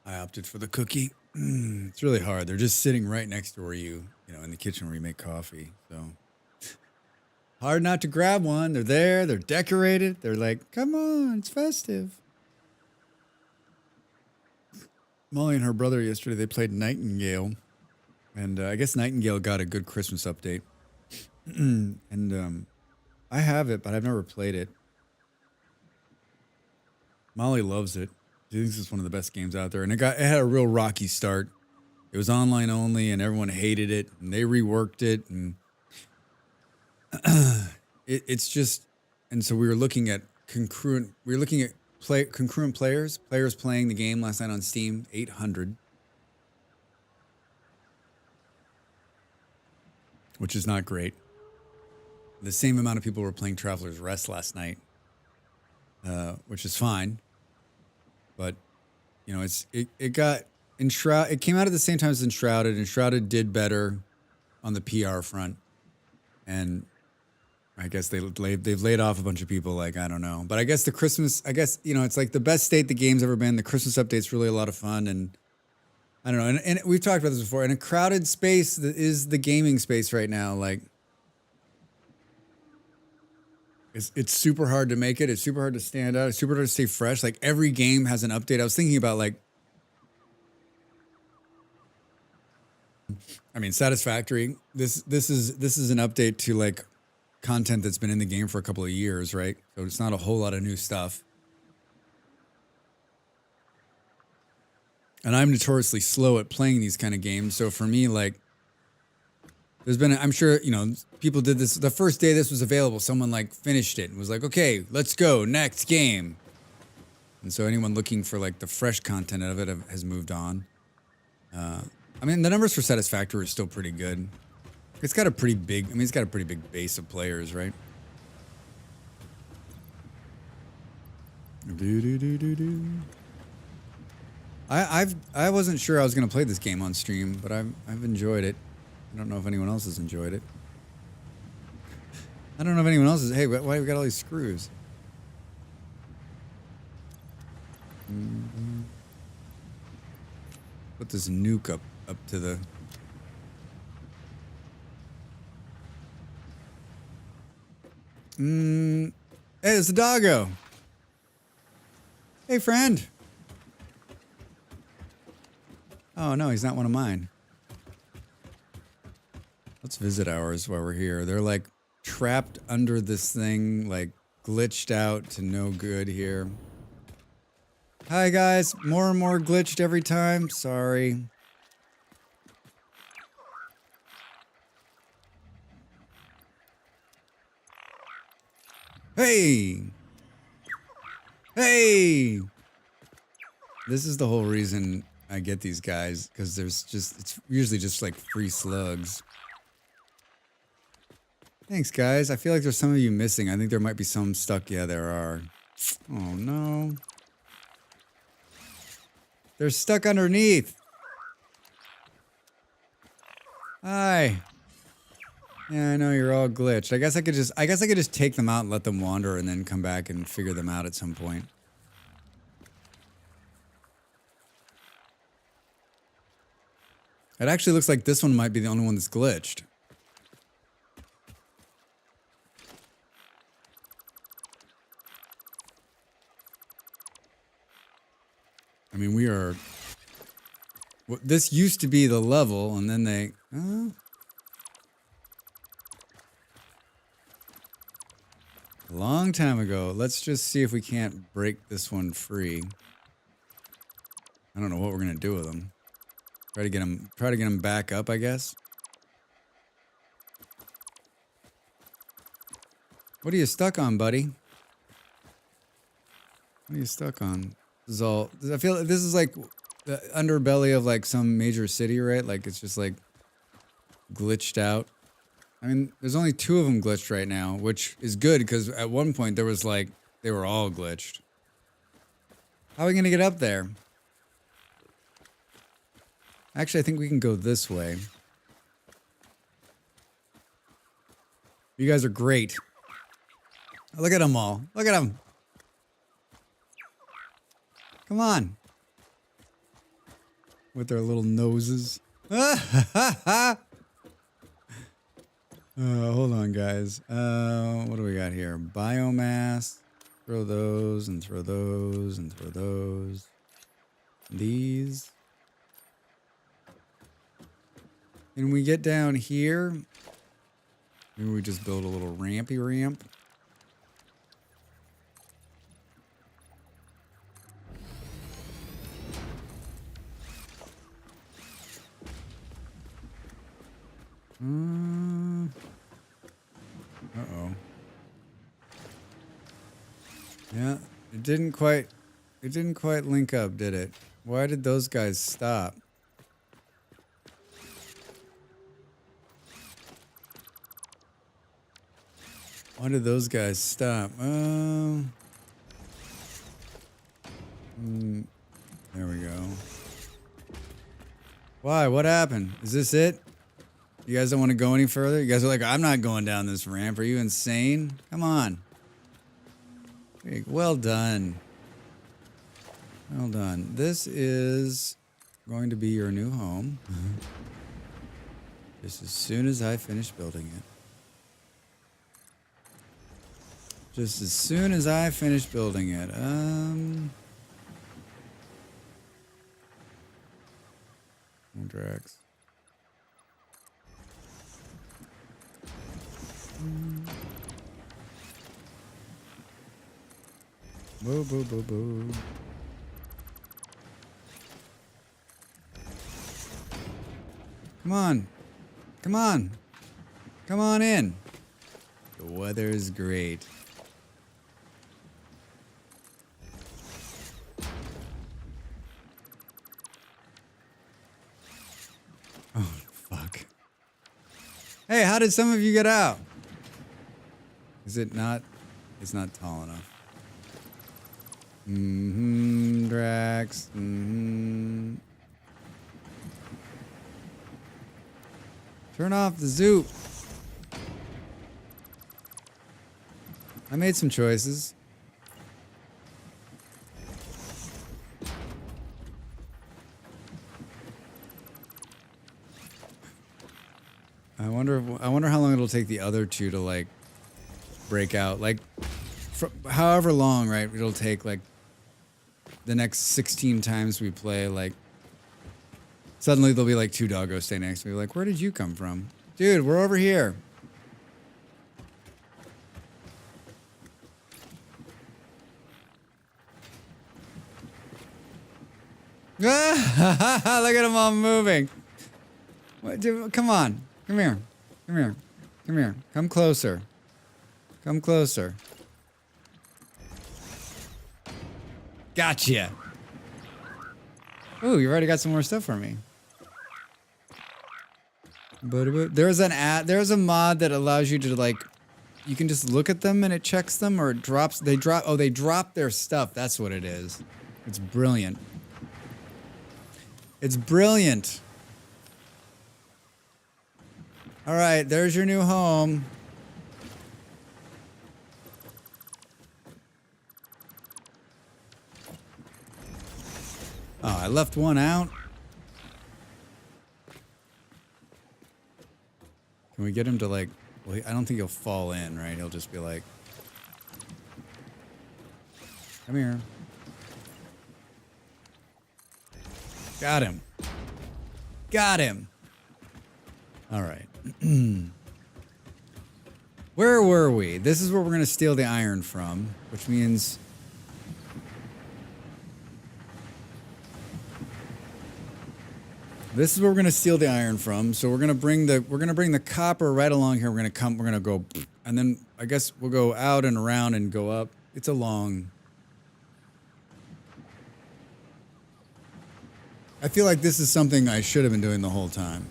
I opted for the cookie. It's really hard. They're just sitting right next to where you know, in the kitchen where you make coffee. So hard not to grab one. They're there. They're decorated. They're like, come on, it's festive. Molly and her brother yesterday, they played Nightingale. And I guess Nightingale got a good Christmas update. And I have it, but I've never played it. Molly loves it. She thinks it's one of the best games out there. And it had a real rocky start. It was online only, and everyone hated it. And they reworked it, and it's just. And so we were looking at concurrent. We were looking at concurrent players playing the game last night on Steam. 800, which is not great. The same amount of people were playing Traveler's Rest last night, which is fine. But, you know, it got Enshrouded. It came out at the same time as Enshrouded. Enshrouded did better on the PR front, and I guess they've laid off a bunch of people. Like, I don't know, but I guess you know, it's like the best state the game's ever been. The Christmas update's really a lot of fun, and I don't know. And we've talked about this before. In a crowded space that is the gaming space right now, like. It's super hard to make it. It's super hard to stand out. It's super hard to stay fresh. Like every game has an update. I was thinking about like, I mean, Satisfactory. This is an update to like content that's been in the game for a couple of years, right? So it's not a whole lot of new stuff. And I'm notoriously slow at playing these kind of games. So for me, like, there's been, I'm sure, you know, people did this. The first day this was available, someone like finished it and was like, okay, let's go, next game. And so anyone looking for like the fresh content of it has moved on. I mean, the numbers for Satisfactory are still pretty good. It's got a pretty big, it's got a pretty big base of players, right? I wasn't sure I was going to play this game on stream, but I've enjoyed it. I don't know if anyone else has enjoyed it. I don't know if anyone else is. Hey, why have we got all these screws? Put this nuke up to the. Hey, it's a doggo. Hey, friend. Oh no, he's not one of mine. Let's visit ours while we're here. They're like trapped under this thing, like glitched out to no good here. Hi guys, more and more glitched every time. Sorry. Hey! Hey! This is the whole reason I get these guys, because it's usually just like free slugs. Thanks, guys. I feel like there's some of you missing. I think there might be some stuck. Yeah, there are. Oh, no. They're stuck underneath. Hi. Yeah, I know you're all glitched. I guess I could just take them out and let them wander and then come back and figure them out at some point. It actually looks like this one might be the only one that's glitched. I mean, we are. Well, this used to be the level, and then they. A long time ago. Let's just see if we can't break this one free. I don't know what we're gonna do with them. Try to get them back up, I guess. What are you stuck on, buddy? What are you stuck on? This is all. I feel like this is like the underbelly of like some major city, right? Like it's just like glitched out. I mean, there's only 2 of them glitched right now, which is good because at one point there was like they were all glitched. How are we gonna get up there? Actually, I think we can go this way. You guys are great. Look at them all. Look at them. Come on. with their little noses. Hold on, guys. What do we got here? Biomass. Throw those and throw those and throw those. These. And we get down here. Maybe we just build a little rampy ramp. Uh-oh. Yeah, it didn't quite link up, did it? Why did those guys stop? Why did those guys stop? There we go. Why? What happened? Is this it? You guys don't want to go any further? You guys are like, I'm not going down this ramp. Are you insane? Come on. Well done. Well done. This is going to be your new home. Just as soon as I finish building it. Just as soon as I finish building it. Drax. Boo, boo, boo, boo. Come on. Come on. Come on in. The weather is great. Oh, fuck. Hey, how did some of you get out? Is it not? It's not tall enough. Drax. Turn off the zoop. I made some choices. I wonder how long it'll take the other two to like break out. Like, however long, right? It'll take like the next 16 times we play. Like, suddenly there'll be like two doggos standing next to me. Like, where did you come from, dude? We're over here. Look at them all moving. What, dude, come on. Come here. Come here. Come here. Come closer. Come closer. Gotcha. Ooh, you've already got some more stuff for me. There's a mod that allows you to like, you can just look at them and it checks them, or it drops. They drop their stuff. That's what it is. It's brilliant. It's brilliant. All right, there's your new home. Oh, I left one out. Can we get him to like, well, I don't think he'll fall in, right? He'll just be like, come here. Got him. Got him. All right. Where were we? This is where we're going to steal the iron from, which means this is where we're going to steal the iron from. So we're going to bring the copper right along here. We're going to go, and then I guess we'll go out and around and go up. It's a long. I feel like this is something I should have been doing the whole time.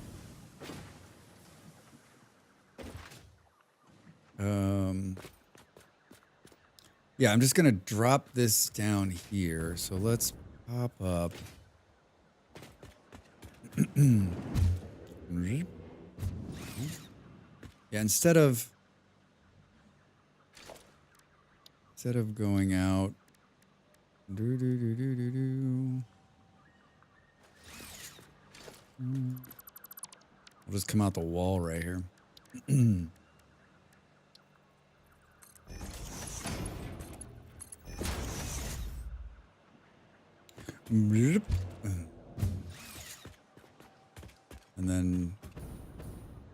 Yeah, I'm just going to drop this down here. So let's pop up. Yeah, instead of going out. We'll just come out the wall right here. And then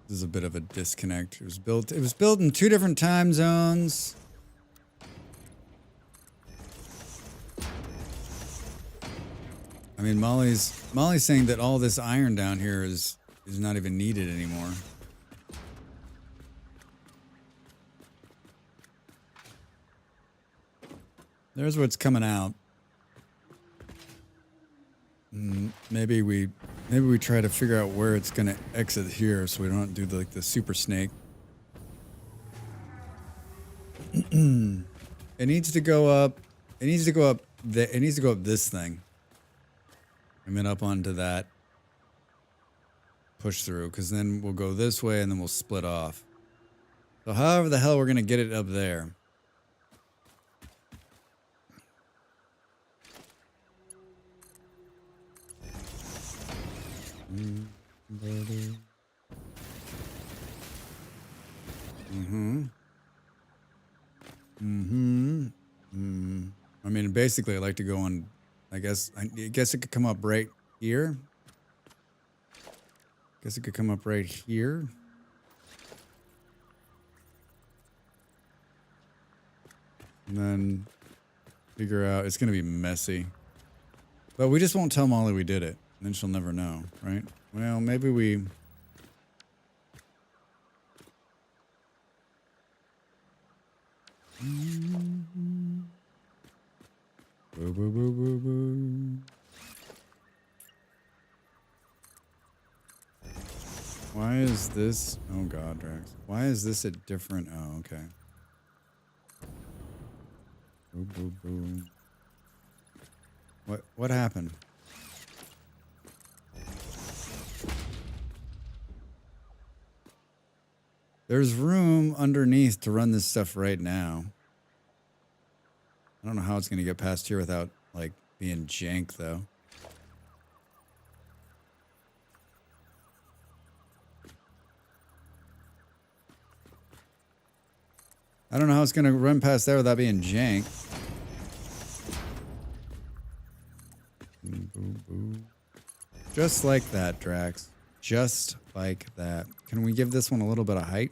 this is a bit of a disconnect. It was built in 2 different time zones. I mean, Molly's saying that all this iron down here is not even needed anymore. There's what's coming out. Maybe we try to figure out where it's gonna exit here, so we don't do the super snake. It needs to go up. It needs to go up. It needs to go up this thing. And then up onto that push through, because then we'll go this way and then we'll split off. So however the hell we're gonna get it up there. I mean, basically, I like to go on. I guess it could come up right here. Guess it could come up right here. And then figure out. It's gonna be messy. But we just won't tell Molly we did it. Then she'll never know, right? Well, maybe we... Boo, boo, boo, boo, boo. Why is this... Oh, God, Drax. Why is this a different... Oh, okay. Boo, boo, boo. What happened? There's room underneath to run this stuff right now. I don't know how it's going to get past here without, like, being jank, though. I don't know how it's going to run past there without being jank. Boo, boo. Just like that, Drax. Just like that. Can we give this one a little bit of height?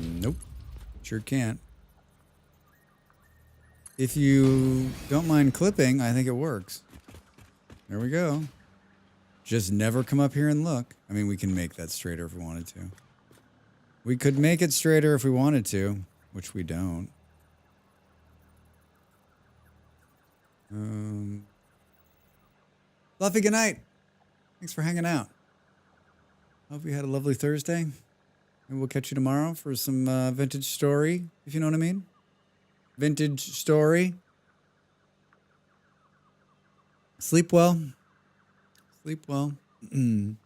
Nope. Sure can't. If you don't mind clipping, I think it works. There we go. Just never come up here and look. I mean, we can make that straighter if we wanted to. We could make it straighter if we wanted to, which we don't. Fluffy, good night. Thanks for hanging out. Hope you had a lovely Thursday. And we'll catch you tomorrow for some vintage story, if you know what I mean. Vintage story. Sleep well. Sleep well. Boom,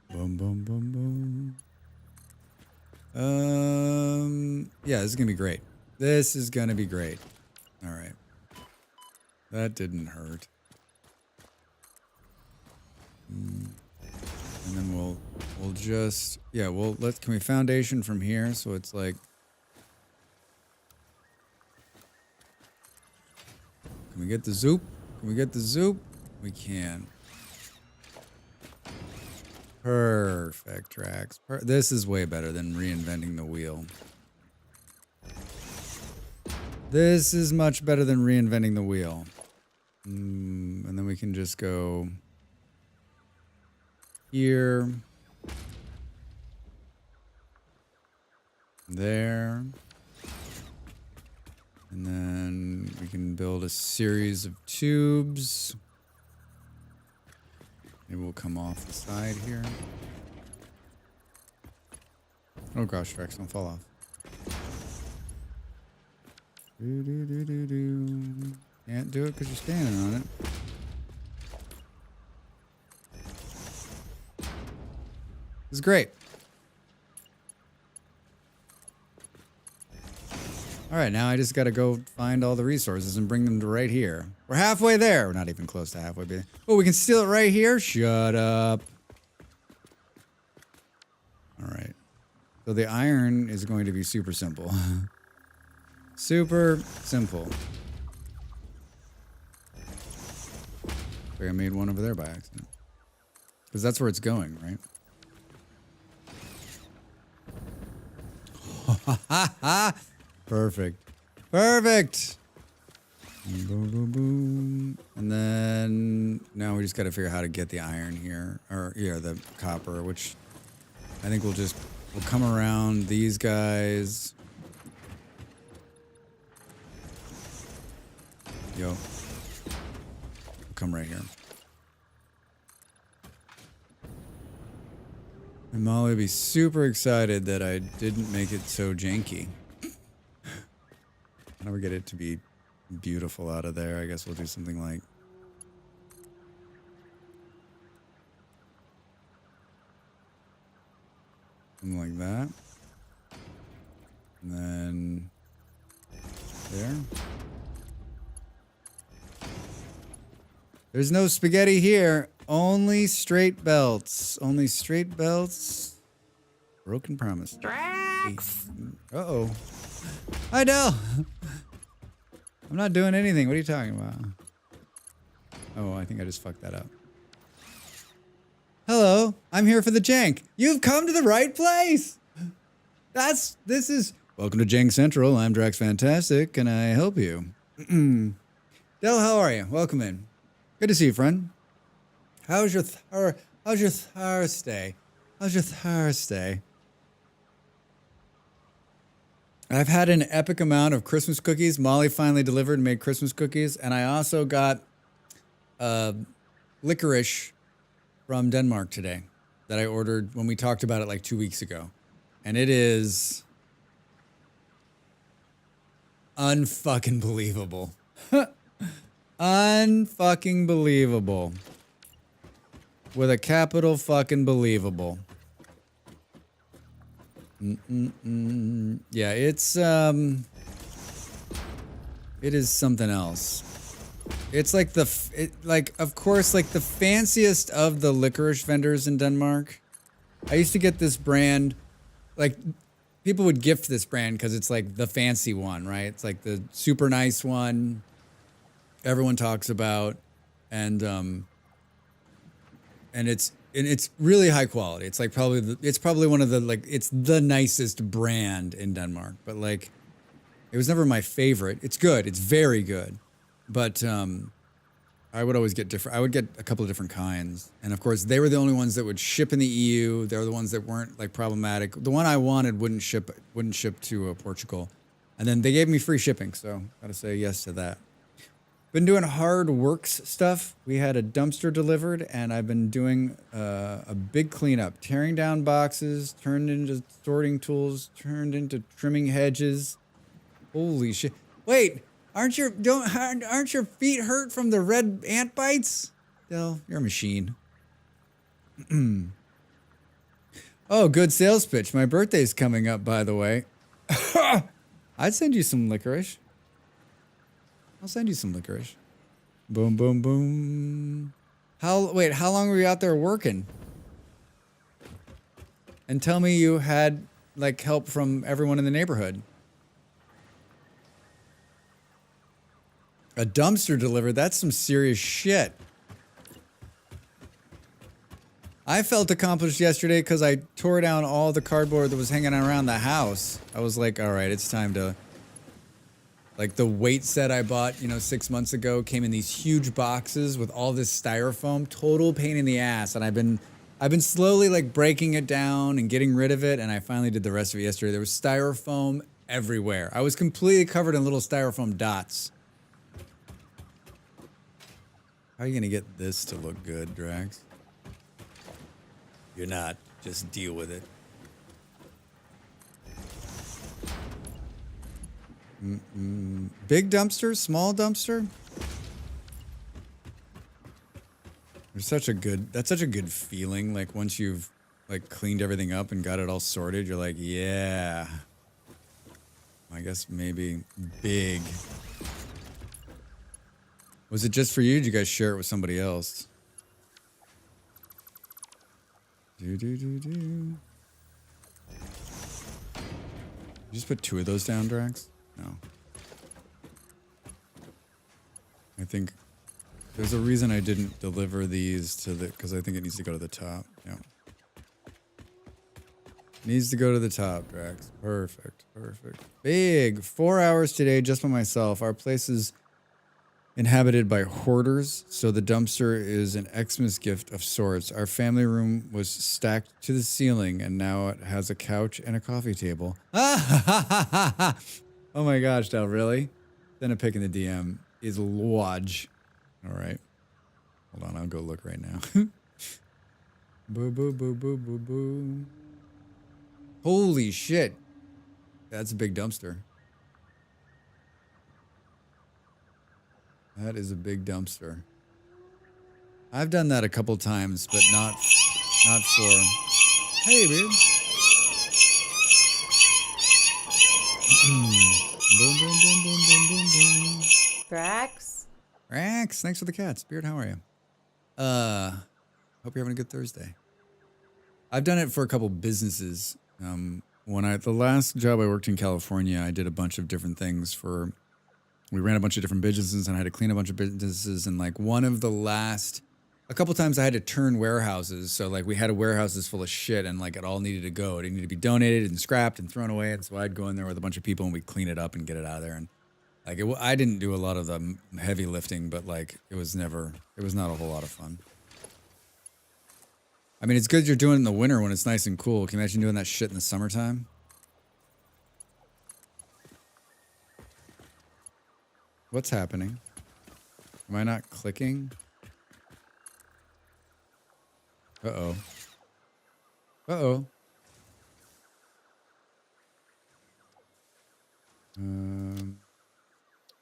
boom, boom, boom. Yeah, this is going to be great. This is going to be great. All right. That didn't hurt. And then we'll just, yeah, can we foundation from here? So it's like, can we get the zoop? Can we get the zoop? We can. Perfect, Drax. This is way better than reinventing the wheel. This is much better than reinventing the wheel. And then we can just go here, there, and then we can build a series of tubes. It will come off the side here. Oh gosh, Rex, don't fall off. Can't do it because you're standing on it. This is great. All right, now I just got to go find all the resources and bring them to right here. We're halfway there. We're not even close to halfway there. Oh, we can steal it right here? Shut up. All right. So the iron is going to be super simple. Super simple. I made one over there by accident. Because that's where it's going, right? Perfect. Perfect! Boom, boom, boom. And then now we just got to figure out how to get the iron here. Or, yeah, the copper, which I think we'll come around these guys. Yo. We'll come right here. And Molly would be super excited that I didn't make it so janky. How do we get it to be beautiful out of there? I guess we'll do something like... something like that. And then... there. There's no spaghetti here. Only straight belts. Only straight belts. Broken promise. Drax! Uh-oh. Hi, Del. I'm not doing anything. What are you talking about? Oh, I think I just fucked that up. Hello. I'm here for the jank. You've come to the right place. This is... Welcome to Jank Central. I'm Drax Fantastic. Can I help you? Del, how are you? Welcome in. Good to see you, friend. How's your Thursday? How's your Thursday? I've had an epic amount of Christmas cookies. Molly finally delivered and made Christmas cookies. And I also got licorice from Denmark today that I ordered when we talked about it like 2 weeks ago. And it is unfucking believable. Unfucking believable. With a capital fucking believable. Yeah, it is something else. It's like of course, like the fanciest of the licorice vendors in Denmark. I used to get this brand, like people would gift this brand because it's like the fancy one, right? It's like the super nice one everyone talks about, and it's really high quality. It's like probably one of the, like, it's the nicest brand in Denmark, but like it was never my favorite. It's good. It's very good. But I would always get different. I would get a couple of different kinds. And of course, they were the only ones that would ship in the EU. They were the ones that weren't like problematic. The one I wanted wouldn't ship to Portugal. And then they gave me free shipping, so gotta say yes to that. Been doing hard works stuff. We had a dumpster delivered, and I've been doing a big cleanup, tearing down boxes, turned into sorting tools, turned into trimming hedges. Holy shit! Wait, aren't your feet hurt from the red ant bites? Del, you're a machine. Oh, good sales pitch. My birthday's coming up, by the way. I'd send you some licorice. I'll send you some licorice. Boom, boom, boom. How long were you out there working? And tell me you had, like, help from everyone in the neighborhood. A dumpster delivered? That's some serious shit. I felt accomplished yesterday because I tore down all the cardboard that was hanging around the house. I was like, all right, it's time to... Like the weight set I bought, 6 months ago came in these huge boxes with all this styrofoam, total pain in the ass. And I've been slowly like breaking it down and getting rid of it. And I finally did the rest of it yesterday. There was styrofoam everywhere. I was completely covered in little styrofoam dots. How are you going to get this to look good, Drax? You're not. Just deal with it. Big dumpster, small dumpster. That's such a good feeling. Like once you've like cleaned everything up and got it all sorted, you're like, yeah, I guess maybe big. Was it just for you? Did you guys share it with somebody else? You just put 2 of those down, Drax? No. I think there's a reason I didn't deliver these to the, because I think it needs to go to the top. Yeah. Needs to go to the top, Drax. Perfect. Perfect. Big. 4 hours today just by myself. Our place is inhabited by hoarders, so the dumpster is an Xmas gift of sorts. Our family room was stacked to the ceiling, and now it has a couch and a coffee table. Oh my gosh, Del, really? Send a pic in the DM. Is lodge. All right. Hold on, I'll go look right now. Boo, boo, boo, boo, boo, boo. Holy shit. That's a big dumpster. That is a big dumpster. I've done that a couple times, but not for. Hey, dude. Boom, boom, boom, boom, boom, boom, boom. Drax? Drax, thanks for the cat. Spirit, how are you? Hope you're having a good Thursday. I've done it for a couple businesses. The last job I worked in California, I did a bunch of different things we ran a bunch of different businesses and I had to clean a bunch of businesses. And like a couple times I had to turn warehouses. So like we had warehouses full of shit and like it all needed to go. It needed to be donated and scrapped and thrown away. And so I'd go in there with a bunch of people and we'd clean it up and get it out of there. And like I didn't do a lot of the heavy lifting, but like it was not a whole lot of fun. I mean, it's good you're doing it in the winter when it's nice and cool. Can you imagine doing that shit in the summertime? What's happening? Am I not clicking? Uh-oh. Uh-oh.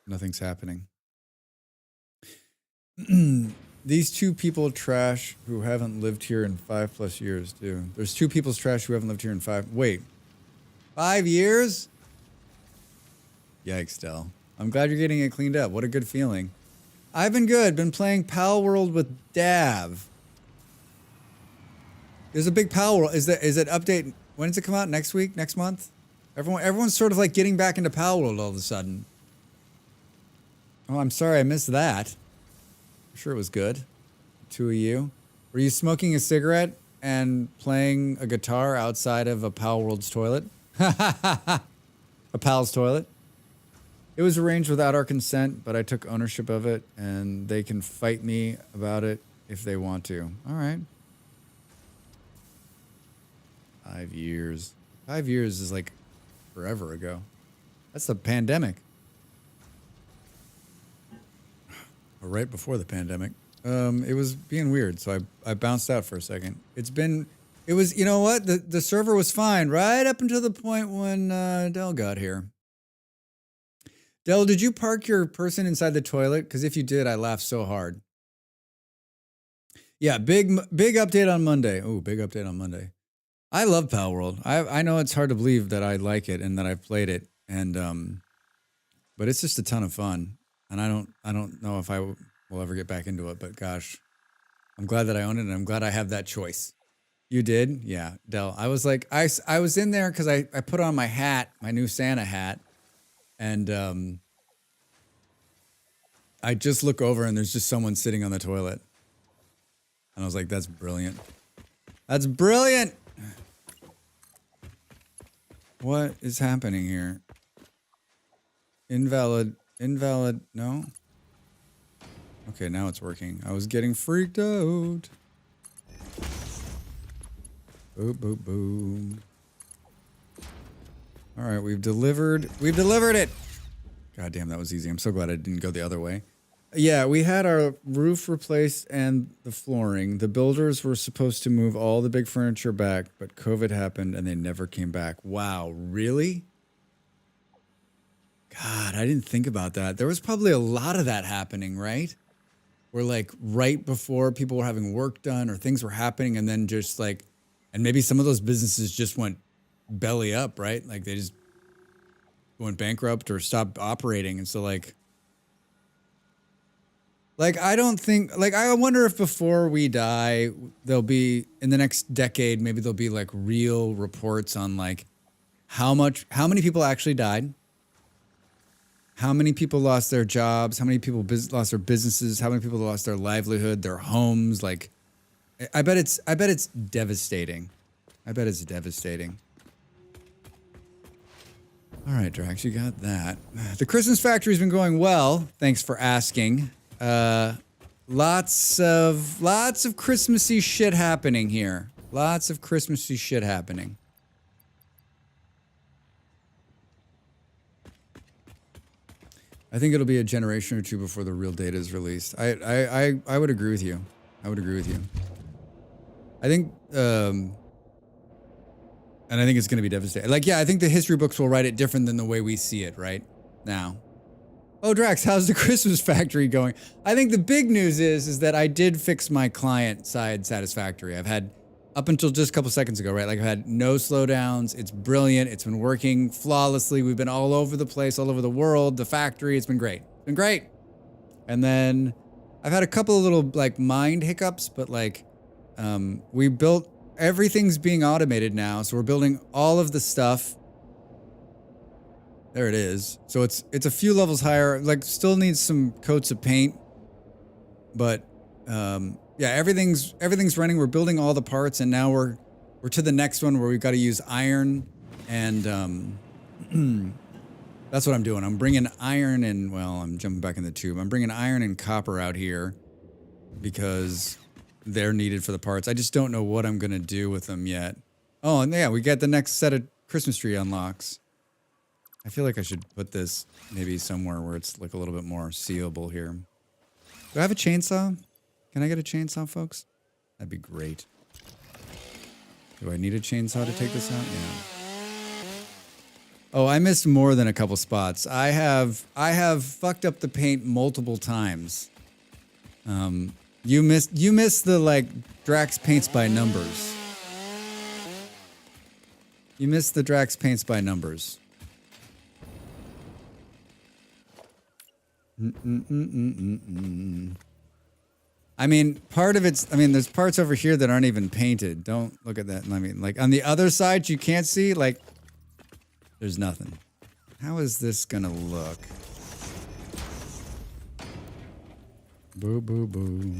Nothing's happening. These 2 people trash who haven't lived here in 5+ years, too. There's 2 people's trash who haven't lived here in 5... Wait. 5 years? Yikes, Del. I'm glad you're getting it cleaned up. What a good feeling. I've been good. Been playing Pal World with Dav. There's a big Pal World. Is it update? When does it come out? Next week? Next month? Everyone's sort of like getting back into Pal World all of a sudden. Oh, I'm sorry I missed that. I'm sure it was good. 2 of you. Were you smoking a cigarette and playing a guitar outside of a Pal World's toilet? A Pal's toilet? It was arranged without our consent, but I took ownership of it, and they can fight me about it if they want to. All right. 5 years. 5 years is like forever ago. That's the pandemic. Or right before the pandemic. It was being weird, so I bounced out for a second. You know what? The server was fine right up until the point when Del got here. Del, did you park your person inside the toilet? Because if you did, I laughed so hard. Yeah, big update on Monday. Oh, big update on Monday. I love Pal World. I know it's hard to believe that I like it and that I've played it, and but it's just a ton of fun. And I don't know if I will ever get back into it, but gosh, I'm glad that I own it, and I'm glad I have that choice. You did? Yeah, Del. I was like, I was in there because I put on my hat, my new Santa hat, and I just look over and there's just someone sitting on the toilet. And I was like, that's brilliant. That's brilliant! What is happening here? Invalid, no? Okay, now it's working. I was getting freaked out. Boop, boop, boom. All right, we've delivered it. God damn, that was easy. I'm so glad I didn't go the other way. Yeah, we had our roof replaced and the flooring. The builders were supposed to move all the big furniture back, but COVID happened and they never came back. Wow, really? God, I didn't think about that. There was probably a lot of that happening, right? Where like right before people were having work done or things were happening, and then just like, and maybe some of those businesses just went belly up, right? Like they just went bankrupt or stopped operating. And so like I don't think, like, I wonder if before we die, there'll be, in the next decade, maybe there'll be like real reports on like how many people actually died, how many people lost their jobs, how many people lost their businesses, how many people lost their livelihood, their homes. Like, I bet it's devastating. I bet it's devastating. All right, Drax, you got that. The Christmas factory's been going well. Thanks for asking. Lots of Christmassy shit happening here. Lots of Christmassy shit happening. I think it'll be a generation or two before the real data is released. I would agree with you. I would agree with you. I think, and I think it's going to be devastating. Like, yeah, I think the history books will write it different than the way we see it right now. Oh, Drax, how's the Christmas factory going? I think the big news is that I did fix my client side Satisfactory. I've had, up until just a couple seconds ago, right? Like, I've had no slowdowns. It's brilliant. It's been working flawlessly. We've been all over the place, all over the world, the factory. It's been great. It's been great. And then I've had a couple of little, like, mind hiccups, but, like, we built, everything's being automated now. So we're building all of the stuff. There it is. So it's a few levels higher. Like, still needs some coats of paint, but yeah, everything's running. We're building all the parts, and now we're to the next one where we've got to use iron, and that's what I'm doing. I'm bringing iron and, well, I'm jumping back in the tube. I'm bringing iron and copper out here because they're needed for the parts. I just don't know what I'm gonna do with them yet. Oh, and yeah, we got the next set of Christmas tree unlocks. I feel like I should put this maybe somewhere where it's like a little bit more seeable here. Do I have a chainsaw? Can I get a chainsaw, folks? That'd be great. Do I need a chainsaw to take this out? Yeah. Oh, I missed more than a couple spots. I have fucked up the paint multiple times. You missed the, like, Drax paints by numbers. You missed the Drax paints by numbers. I mean, part of it's, I mean, there's parts over here that aren't even painted. Don't look at that. I mean, like, on the other side, you can't see, like, there's nothing. How is this gonna look? Boo, boo, boo.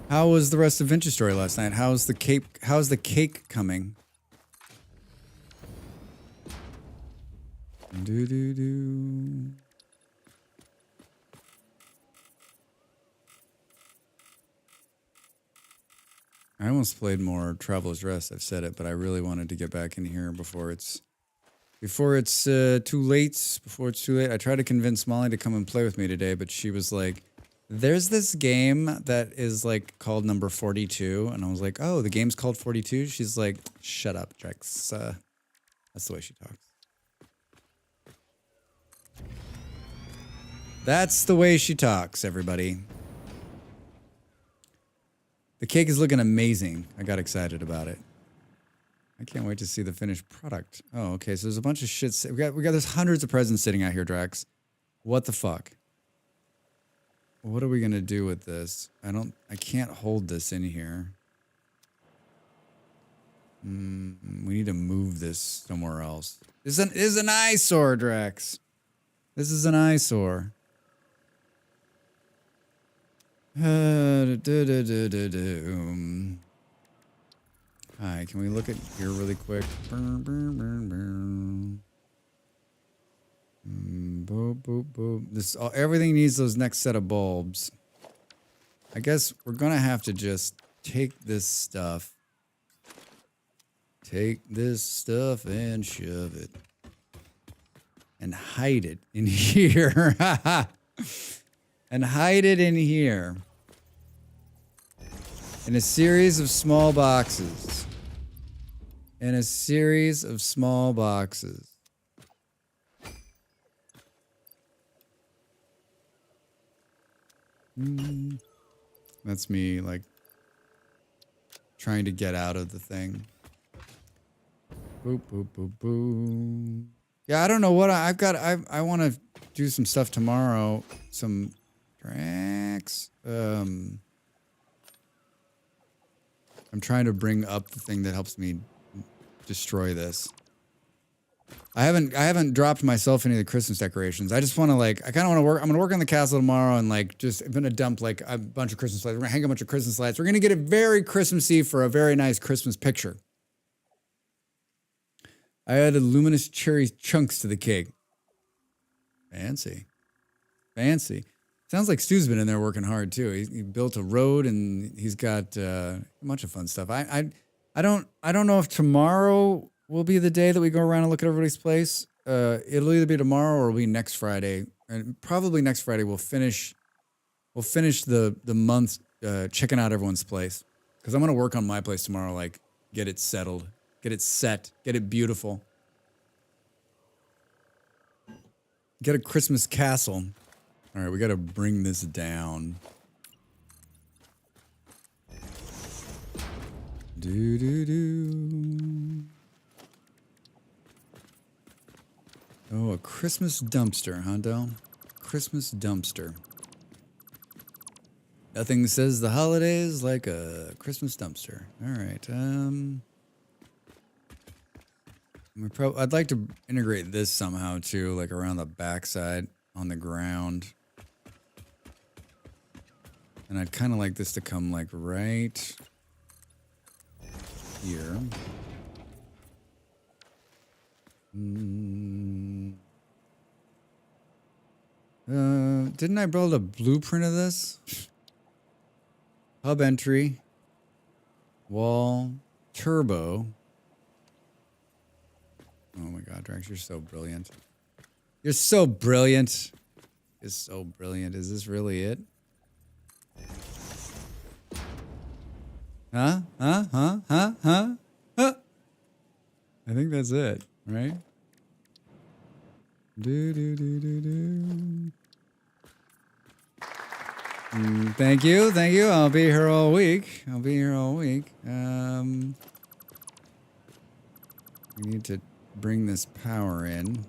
How was the rest of Vintage Story last night? How's the cake coming? Do do do. I almost played more Traveler's Rest. I've said it, but I really wanted to get back in here before it's too late. Before it's too late. I tried to convince Molly to come and play with me today, but she was like, "There's this game that is like called number 42," and I was like, "Oh, the game's called 42." She's like, "Shut up, Drex." That's the way she talks. That's the way she talks, everybody. The cake is looking amazing. I got excited about it. I can't wait to see the finished product. Oh, okay. So there's a bunch of shit. There's hundreds of presents sitting out here, Drax. What the fuck? What are we gonna do with this? I can't hold this in here. We need to move this somewhere else. This is an eyesore, Drax. This is an eyesore. Hi, can we look at here really quick? Boop, boop, boop. Everything needs those next set of bulbs. I guess we're gonna have to just take this stuff. Take this stuff and shove it. And hide it in here. And hide it in here. In a series of small boxes. In a series of small boxes. That's me, like, trying to get out of the thing. Boop, boop, boop, boop. Yeah, I don't know what I've got. I want to do some stuff tomorrow. Some tracks. I'm trying to bring up the thing that helps me destroy this. I haven't dropped myself any of the Christmas decorations. I just want to I kind of want to work. I'm gonna work on the castle tomorrow and I'm gonna dump a bunch of Christmas lights. We're gonna hang a bunch of Christmas lights. We're gonna get it very Christmassy for a very nice Christmas picture. I added luminous cherry chunks to the cake. Fancy. Sounds like Stu's been in there working hard too. He built a road and he's got a bunch of fun stuff. I don't know if tomorrow will be the day that we go around and look at everybody's place. It'll either be tomorrow or it'll be next Friday. And probably next Friday we'll finish the month checking out everyone's place. Because I'm gonna work on my place tomorrow, get it settled, get it set, get it beautiful. Get a Christmas castle. All right, we got to bring this down. Oh, a Christmas dumpster, huh, Del? Christmas dumpster. Nothing says the holidays like a Christmas dumpster. All right. I'd like to integrate this somehow too, around the backside on the ground. And I'd kind of like this to come right here. Didn't I build a blueprint of this? Hub entry, wall, turbo. Oh my God, Drax, you're so brilliant. You're so brilliant. You're so brilliant. Is this really it? Huh? I think that's it, right? Thank you. I'll be here all week. We need to bring this power in.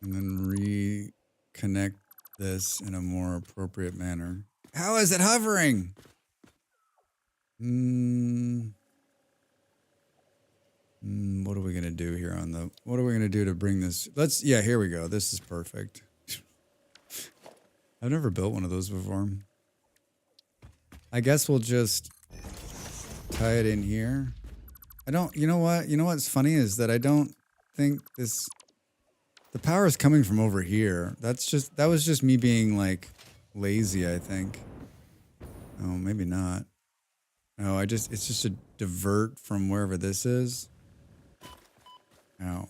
And then reconnect this in a more appropriate manner. How is it hovering? What are we going to do here what are we going to do to bring this? Yeah, here we go. This is perfect. I've never built one of those before. I guess we'll just tie it in here. You know what's funny is that I don't think the power is coming from over here. That was just me being lazy, I think. Oh, maybe not. No, it's just a divert from wherever this is. Ow.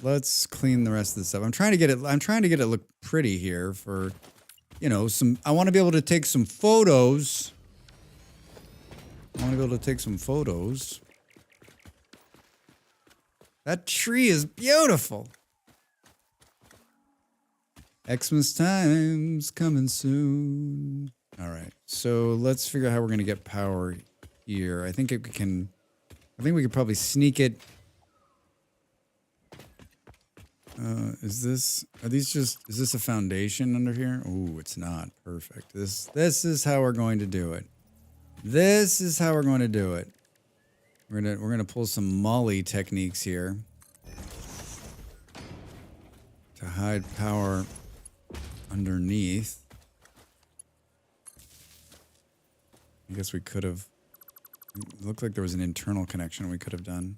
Let's clean the rest of this up. I'm trying to get it look pretty here for, I want to be able to take some photos. That tree is beautiful. Xmas time's coming soon. All right, so let's figure out how we're gonna get power here. I think we could probably sneak it. Is this a foundation under here? Oh, it's not. Perfect. This is how we're going to do it. We're gonna pull some Molly techniques here to hide power underneath. I guess we could have. It looked like there was an internal connection we could have done.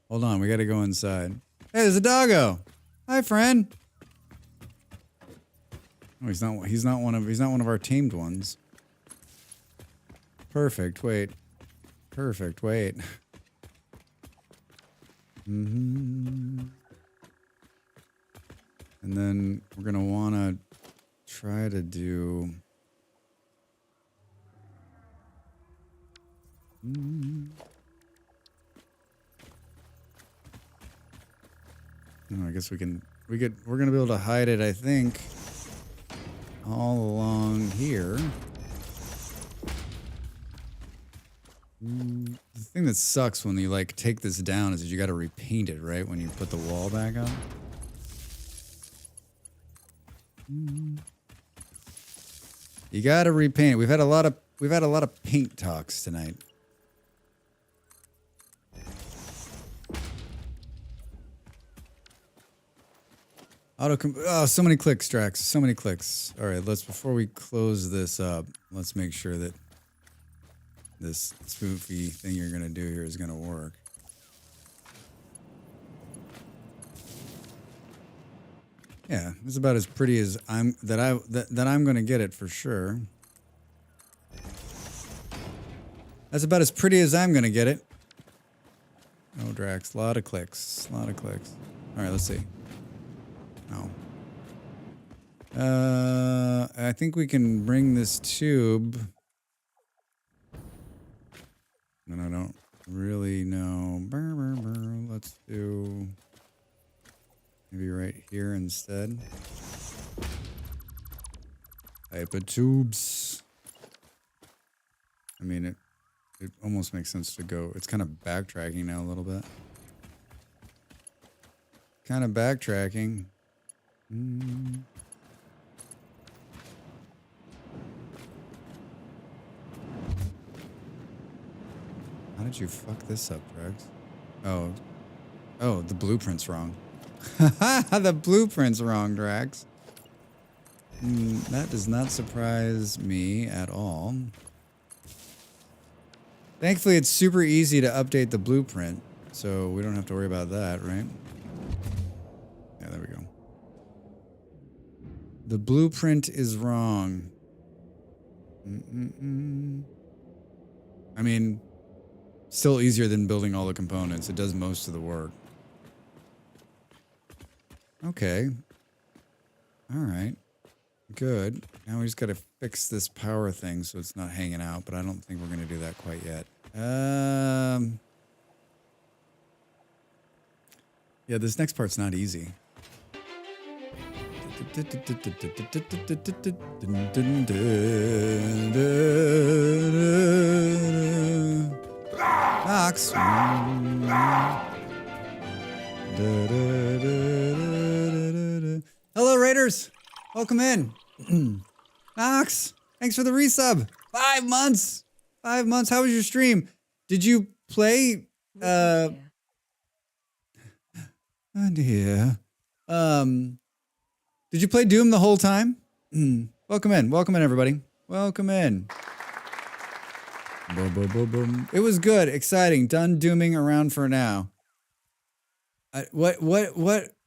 Hold on, we got to go inside. Hey, there's a doggo. Hi, friend. Oh, he's not one of our tamed ones. Perfect. Wait. And then we're gonna wanna try to do. Oh, I guess we can we're gonna be able to hide it, I think, all along here. The thing that sucks when you like take this down is that you got to repaint it, right? When you put the wall back up. You got to repaint it. We've had a lot of paint talks tonight. Oh, so many clicks, Drax. So many clicks. All right, before we close this up, let's make sure that this spoofy thing you're gonna do here is gonna work. Yeah, it's about as pretty as I'm gonna get it for sure. That's about as pretty as I'm gonna get it. Oh, Drax, a lot of clicks, a lot of clicks. All right, let's see. Oh. I think we can bring this tube. And I don't really know. Let's do maybe right here instead. Type of tubes. I mean, it almost makes sense to go. It's kind of backtracking now a little bit. Kind of backtracking. How did you fuck this up, Drax? Oh, the blueprint's wrong. The blueprint's wrong, Drax. That does not surprise me at all. Thankfully, it's super easy to update the blueprint, so we don't have to worry about that, right? Yeah, there we go. The blueprint is wrong. I mean, still easier than building all the components. It does most of the work. Okay. All right. Good. Now we just got to fix this power thing so it's not hanging out, but I don't think we're going to do that quite yet. Yeah, this next part's not easy. Knox. Hello, Raiders. Welcome in. Knox, thanks for the resub. 5 months. 5 months. How was your stream? Did you play? Oh dear. Did you play Doom the whole time? Welcome in. Welcome in, everybody. Welcome in. Boom, boom, boom, boom. It was good, exciting. Done dooming around for now. What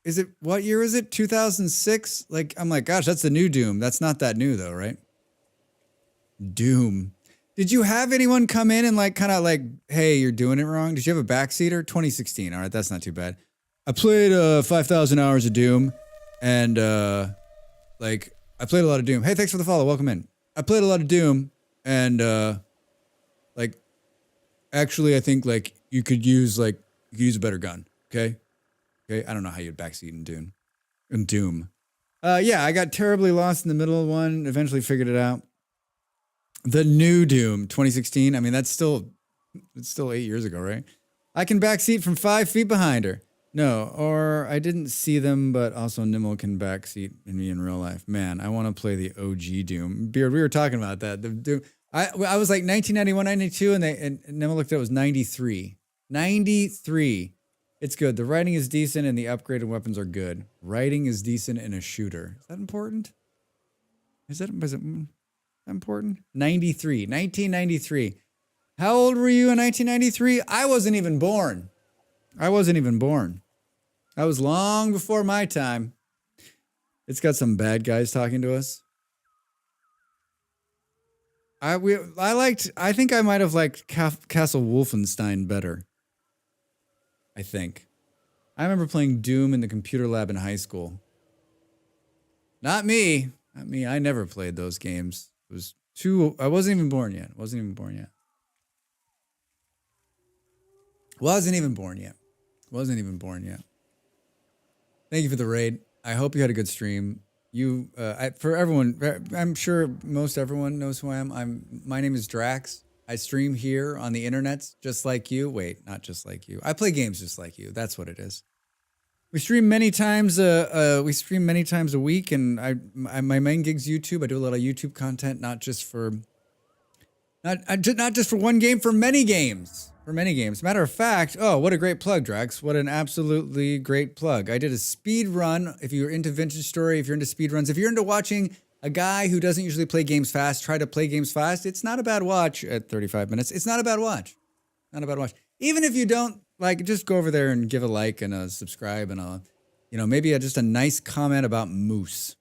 is it? What year is it? 2006? Like, I'm like, gosh, that's the new Doom. That's not that new though, right? Doom. Did you have anyone come in and like, kind of like, hey, you're doing it wrong? Did you have a backseater? 2016. All right, that's not too bad. I played 5,000 hours of Doom, and like, I played a lot of Doom. Hey, thanks for the follow. Welcome in. I played a lot of Doom, and like, actually, I think like you could use a better gun. Okay. I don't know how you'd backseat in Doom. Yeah, I got terribly lost in the middle of one. Eventually figured it out. The new Doom, 2016. I mean, it's still 8 years ago, right? I can backseat from 5 feet behind her. No, or I didn't see them, but also Nimmo can backseat me in real life. Man, I want to play the OG Doom. Beard, we were talking about that. The Doom. I was like 1991, 92, and Nimmo looked at it was 93. 93. It's good. The writing is decent, and the upgraded weapons are good. Writing is decent in a shooter. Is that important? Is it important? 1993. How old were you in 1993? I wasn't even born. That was long before my time. It's got some bad guys talking to us. I think I might have liked Castle Wolfenstein better. I think. I remember playing Doom in the computer lab in high school. Not me. I never played those games. I wasn't even born yet. Wasn't even born yet. Thank you for the raid. I hope you had a good stream. For everyone, I'm sure most everyone knows who I am. My name is Drax. I stream here on the internet, just like you. Wait, not just like you. I play games just like you. That's what it is. We stream many times. We stream many times a week, and my main gig's YouTube. I do a lot of YouTube content, not just for one game, for many games. For many games. Matter of fact, oh, what a great plug, Drax. What an absolutely great plug. I did a speed run. If you're into Vintage Story, if you're into speed runs, if you're into watching a guy who doesn't usually play games fast try to play games fast, it's not a bad watch at 35 minutes. It's not a bad watch. Not a bad watch. Even if you don't, like, just go over there and give a like and a subscribe and maybe just a nice comment about Moose.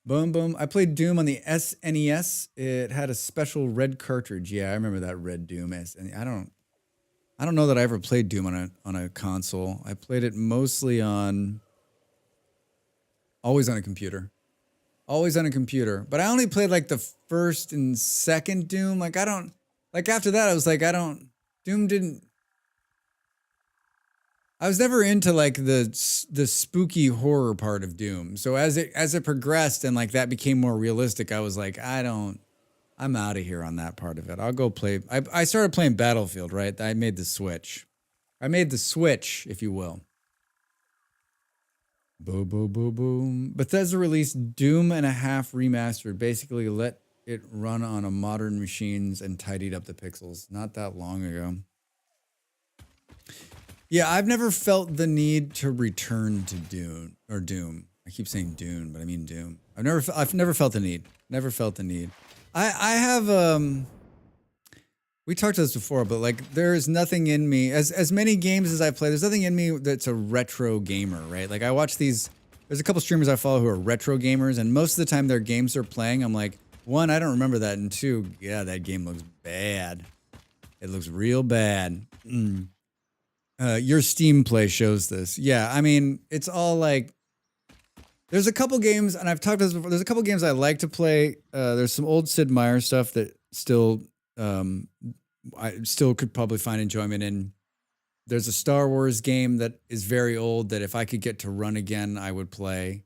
Boom, boom. I played Doom on the SNES. It had a special red cartridge. Yeah, I remember that red Doom. And I don't know that I ever played Doom on a console. I played it mostly always on a computer. Always on a computer. But I only played like the first and second Doom. After that, I was like, I was never into like the spooky horror part of Doom. So as it progressed and like that became more realistic, I was like, I'm out of here on that part of it. I'll go play. I started playing Battlefield, right? I made the switch. If you will. Boom, boom, boom, boom. Bethesda released Doom and a Half Remastered. Basically let it run on a modern machines and tidied up the pixels. Not that long ago. Yeah, I've never felt the need to return to Doom. I keep saying Dune, but I mean Doom. I've never felt the need. Never felt the need. I have we talked about this before, but like there is nothing in me as many games as I play. There's nothing in me that's a retro gamer, right? Like I watch these. There's a couple streamers I follow who are retro gamers, and most of the time their games they're playing, I'm like, one, I don't remember that, and two, yeah, that game looks bad. It looks real bad. Your Steam play shows this. Yeah, I mean, it's all like, there's a couple games, and I've talked about this before, there's a couple games I like to play. There's some old Sid Meier stuff that still, I still could probably find enjoyment in. There's a Star Wars game that is very old that if I could get to run again, I would play.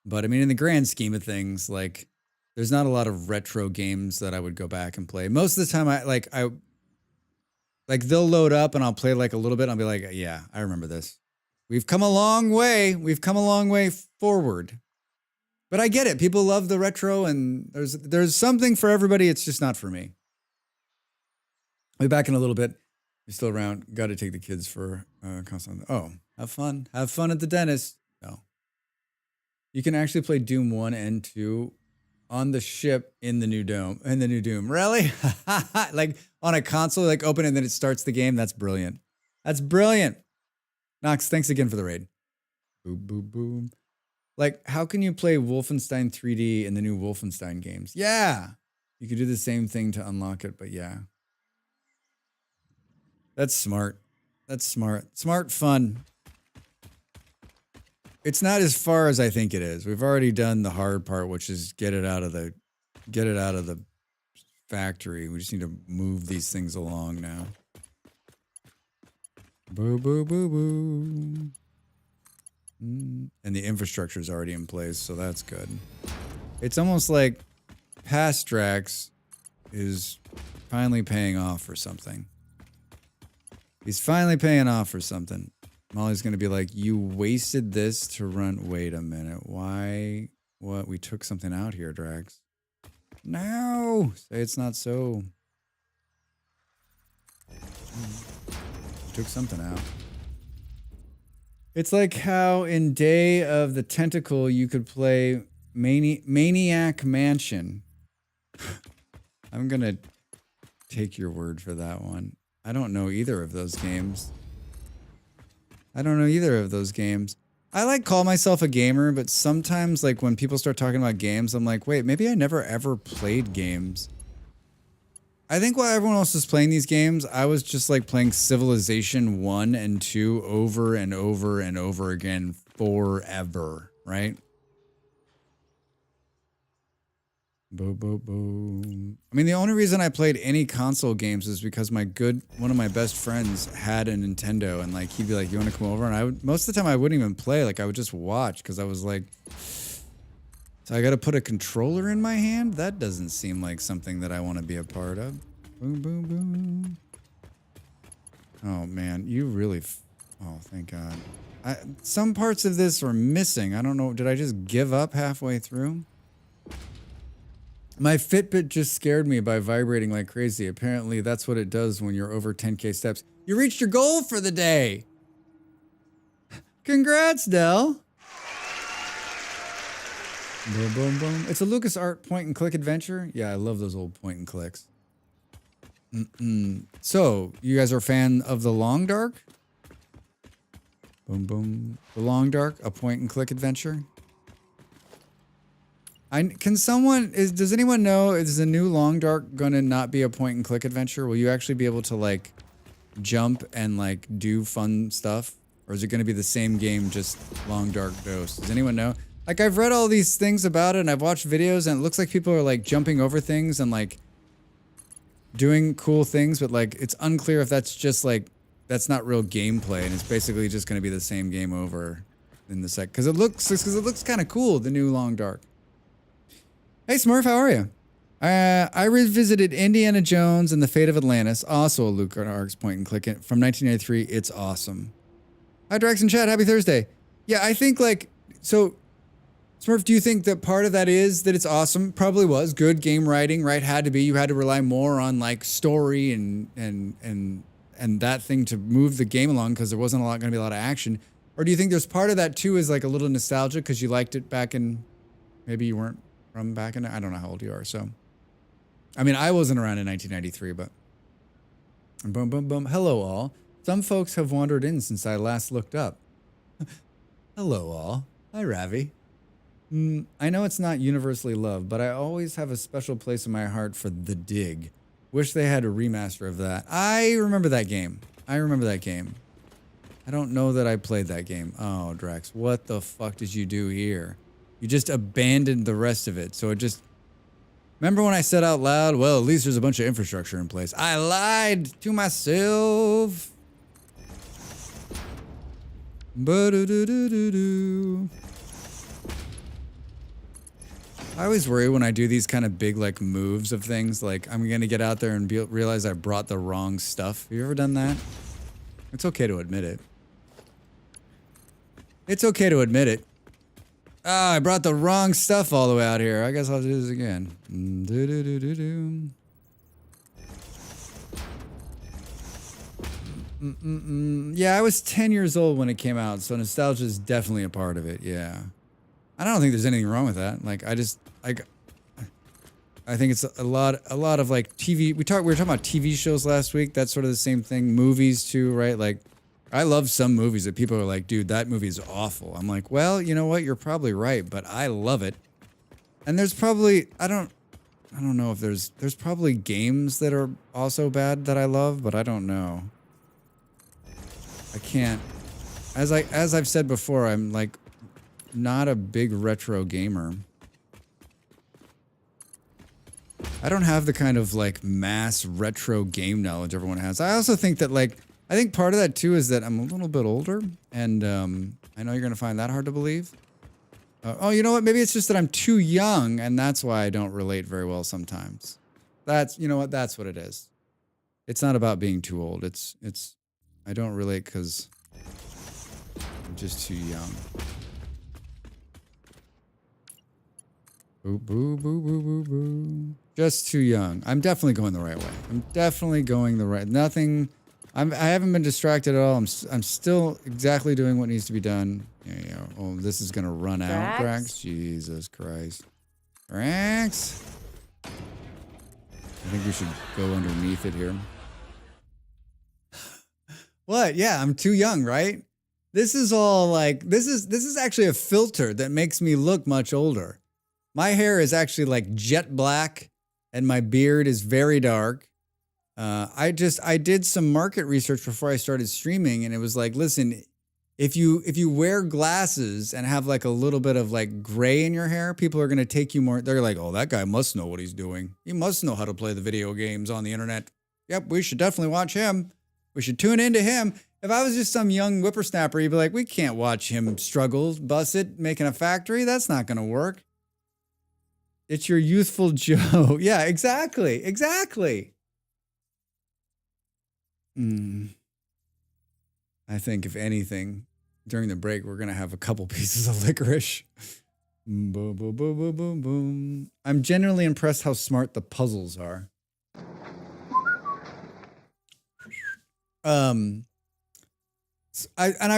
But I mean, in the grand scheme of things, like, there's not a lot of retro games that I would go back and play. Most of the time, they'll load up and I'll play like a little bit. And I'll be like, yeah, I remember this. We've come a long way. We've come a long way forward. But I get it. People love the retro and there's something for everybody. It's just not for me. I'll be back in a little bit. You're still around. Got to take the kids for constant. Oh, have fun. Have fun at the dentist. No. You can actually play Doom 1 and 2 on the ship in the new Doom. Really? Like on a console, like open and then it starts the game. That's brilliant. That's brilliant. Nox, thanks again for the raid. Boom, boom, boom. Like, how can you play Wolfenstein 3D in the new Wolfenstein games? Yeah. You could do the same thing to unlock it, but yeah. That's smart. That's smart. Smart fun. It's not as far as I think it is. We've already done the hard part, which is get it out of the factory. We just need to move these things along now. Boo, boo, boo, boo. And the infrastructure is already in place, so that's good. It's almost like past Drax is finally paying off for something. He's finally paying off for something. Molly's going to be like, you wasted this to run. Wait a minute. Why? What? We took something out here, Drax. No! Say it's not so. Took something out. It's like how in Day of the Tentacle you could play Maniac Mansion. I'm going to take your word for that one. I don't know either of those games. I like call myself a gamer, but sometimes like when people start talking about games, I'm like, wait, maybe I never ever played games. I think while everyone else was playing these games, I was just like playing Civilization 1 and 2 over and over and over again forever, right? Boom, boom, boom. I mean, the only reason I played any console games is because one of my best friends had a Nintendo, and like he'd be like, "You want to come over?" And most of the time I wouldn't even play. Like I would just watch because I was like, "So I got to put a controller in my hand? That doesn't seem like something that I want to be a part of." Boom, boom, boom. Oh man, you really. Oh, thank God. Some parts of this are missing. I don't know. Did I just give up halfway through? My Fitbit just scared me by vibrating like crazy. Apparently, that's what it does when you're over 10K steps. You reached your goal for the day. Congrats, Dell. Boom, boom, boom. It's a LucasArts point-and-click adventure. Yeah, I love those old point-and-clicks. So, you guys are a fan of The Long Dark? Boom, boom. The Long Dark, a point-and-click adventure. Does anyone know, is the new Long Dark gonna not be a point-and-click adventure? Will you actually be able to, like, jump and, like, do fun stuff? Or is it gonna be the same game, just Long Dark Dose? Does anyone know? Like, I've read all these things about it, and I've watched videos, and it looks like people are, like, jumping over things and, like, doing cool things, but, like, it's unclear if that's just, like, that's not real gameplay, and it's basically just gonna be the same game over in the sec. Because it looks kind of cool, the new Long Dark. Hey Smurf, how are you? I revisited Indiana Jones and the Fate of Atlantis, also a LucasArts point and click from 1993. It's awesome. Hi Drax and Chad, happy Thursday. Yeah, I think like, so Smurf, do you think that part of that is that it's awesome? Probably was. Good game writing, right? Had to be. You had to rely more on like story and that thing to move the game along because there wasn't going to be a lot of action. Or do you think there's part of that too is like a little nostalgia because you liked it back in, maybe you weren't from back in, I don't know how old you are, so. I mean, I wasn't around in 1993, but. Boom, boom, boom. Hello, all. Some folks have wandered in since I last looked up. Hello, all. Hi, Ravi. I know it's not universally loved, but I always have a special place in my heart for The Dig. Wish they had a remaster of that. I remember that game. I don't know that I played that game. Oh, Drax, what the fuck did you do here? You just abandoned the rest of it. So it just... Remember when I said out loud, well, at least there's a bunch of infrastructure in place. I lied to myself. Ba-do-do-do-do-do. I always worry when I do these kind of big like moves of things, like I'm gonna get out there and realize I brought the wrong stuff. Have you ever done that? It's okay to admit it. It's okay to admit it. Ah, I brought the wrong stuff all the way out here. I guess I'll do this again. Yeah, I was 10 years old when it came out, so nostalgia is definitely a part of it, yeah. I don't think there's anything wrong with that. Like, I think it's a lot of like TV. We were talking about TV shows last week. That's sort of the same thing. Movies too, right? Like, I love some movies that people are like, dude, that movie is awful. I'm like, well, you know what? You're probably right, but I love it. And there's probably, I don't know if there's probably games that are also bad that I love, but I don't know. I can't, as I've said before, I'm like not a big retro gamer. I don't have the kind of like mass retro game knowledge everyone has. I also think that like, I think part of that too is that I'm a little bit older, and I know you're gonna find that hard to believe. Oh, you know what? Maybe it's just that I'm too young, and that's why I don't relate very well sometimes. That's, you know what? That's what it is. It's not about being too old. It's I don't relate because I'm just too young. Boo, boo, boo, boo, boo, boo. Just too young. I'm definitely going the right way. I'm definitely going the right. Nothing. I haven't been distracted at all. I'm still exactly doing what needs to be done. Yeah. Oh, this is gonna run out, Drax. Jesus Christ, Drax. I think we should go underneath it here. What? Yeah, I'm too young, right? This is all like this is actually a filter that makes me look much older. My hair is actually like jet black, and my beard is very dark. I did some market research before I started streaming, and it was like, listen, if you wear glasses and have like a little bit of like gray in your hair, people are going to take you more. They're like, oh, that guy must know what he's doing. He must know how to play the video games on the internet. Yep, we should definitely watch him. We should tune into him. If I was just some young whippersnapper, you'd be like, we can't watch him struggle, bust it, making a factory. That's not going to work. It's your youthful Joe. Yeah, exactly. Exactly. I think if anything, during the break, we're going to have a couple pieces of licorice. Boom, boom, boom, boom, boom, boom. I'm genuinely impressed how smart the puzzles are. I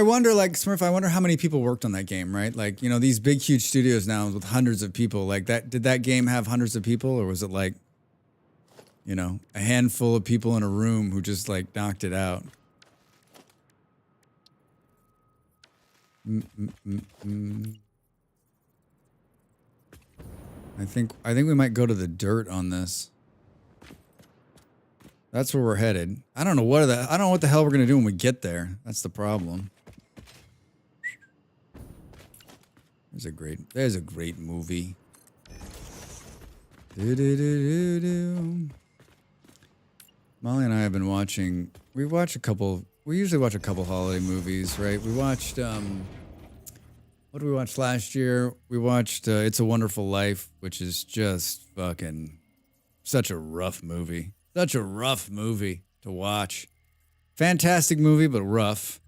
wonder, like, Smurf, I wonder how many people worked on that game, right? Like, you know, these big, huge studios now with hundreds of people, like that, did that game have hundreds of people, or was it like, you know, a handful of people in a room who just like knocked it out? I think we might go to the dirt on this. That's where we're headed. I don't know what the hell we're gonna do when we get there. That's the problem. There's a great movie. Molly and I have been watching. We usually watch a couple holiday movies, right? We watched what did we watch last year? We watched It's a Wonderful Life, which is just fucking such a rough movie. Such a rough movie to watch. Fantastic movie, but rough.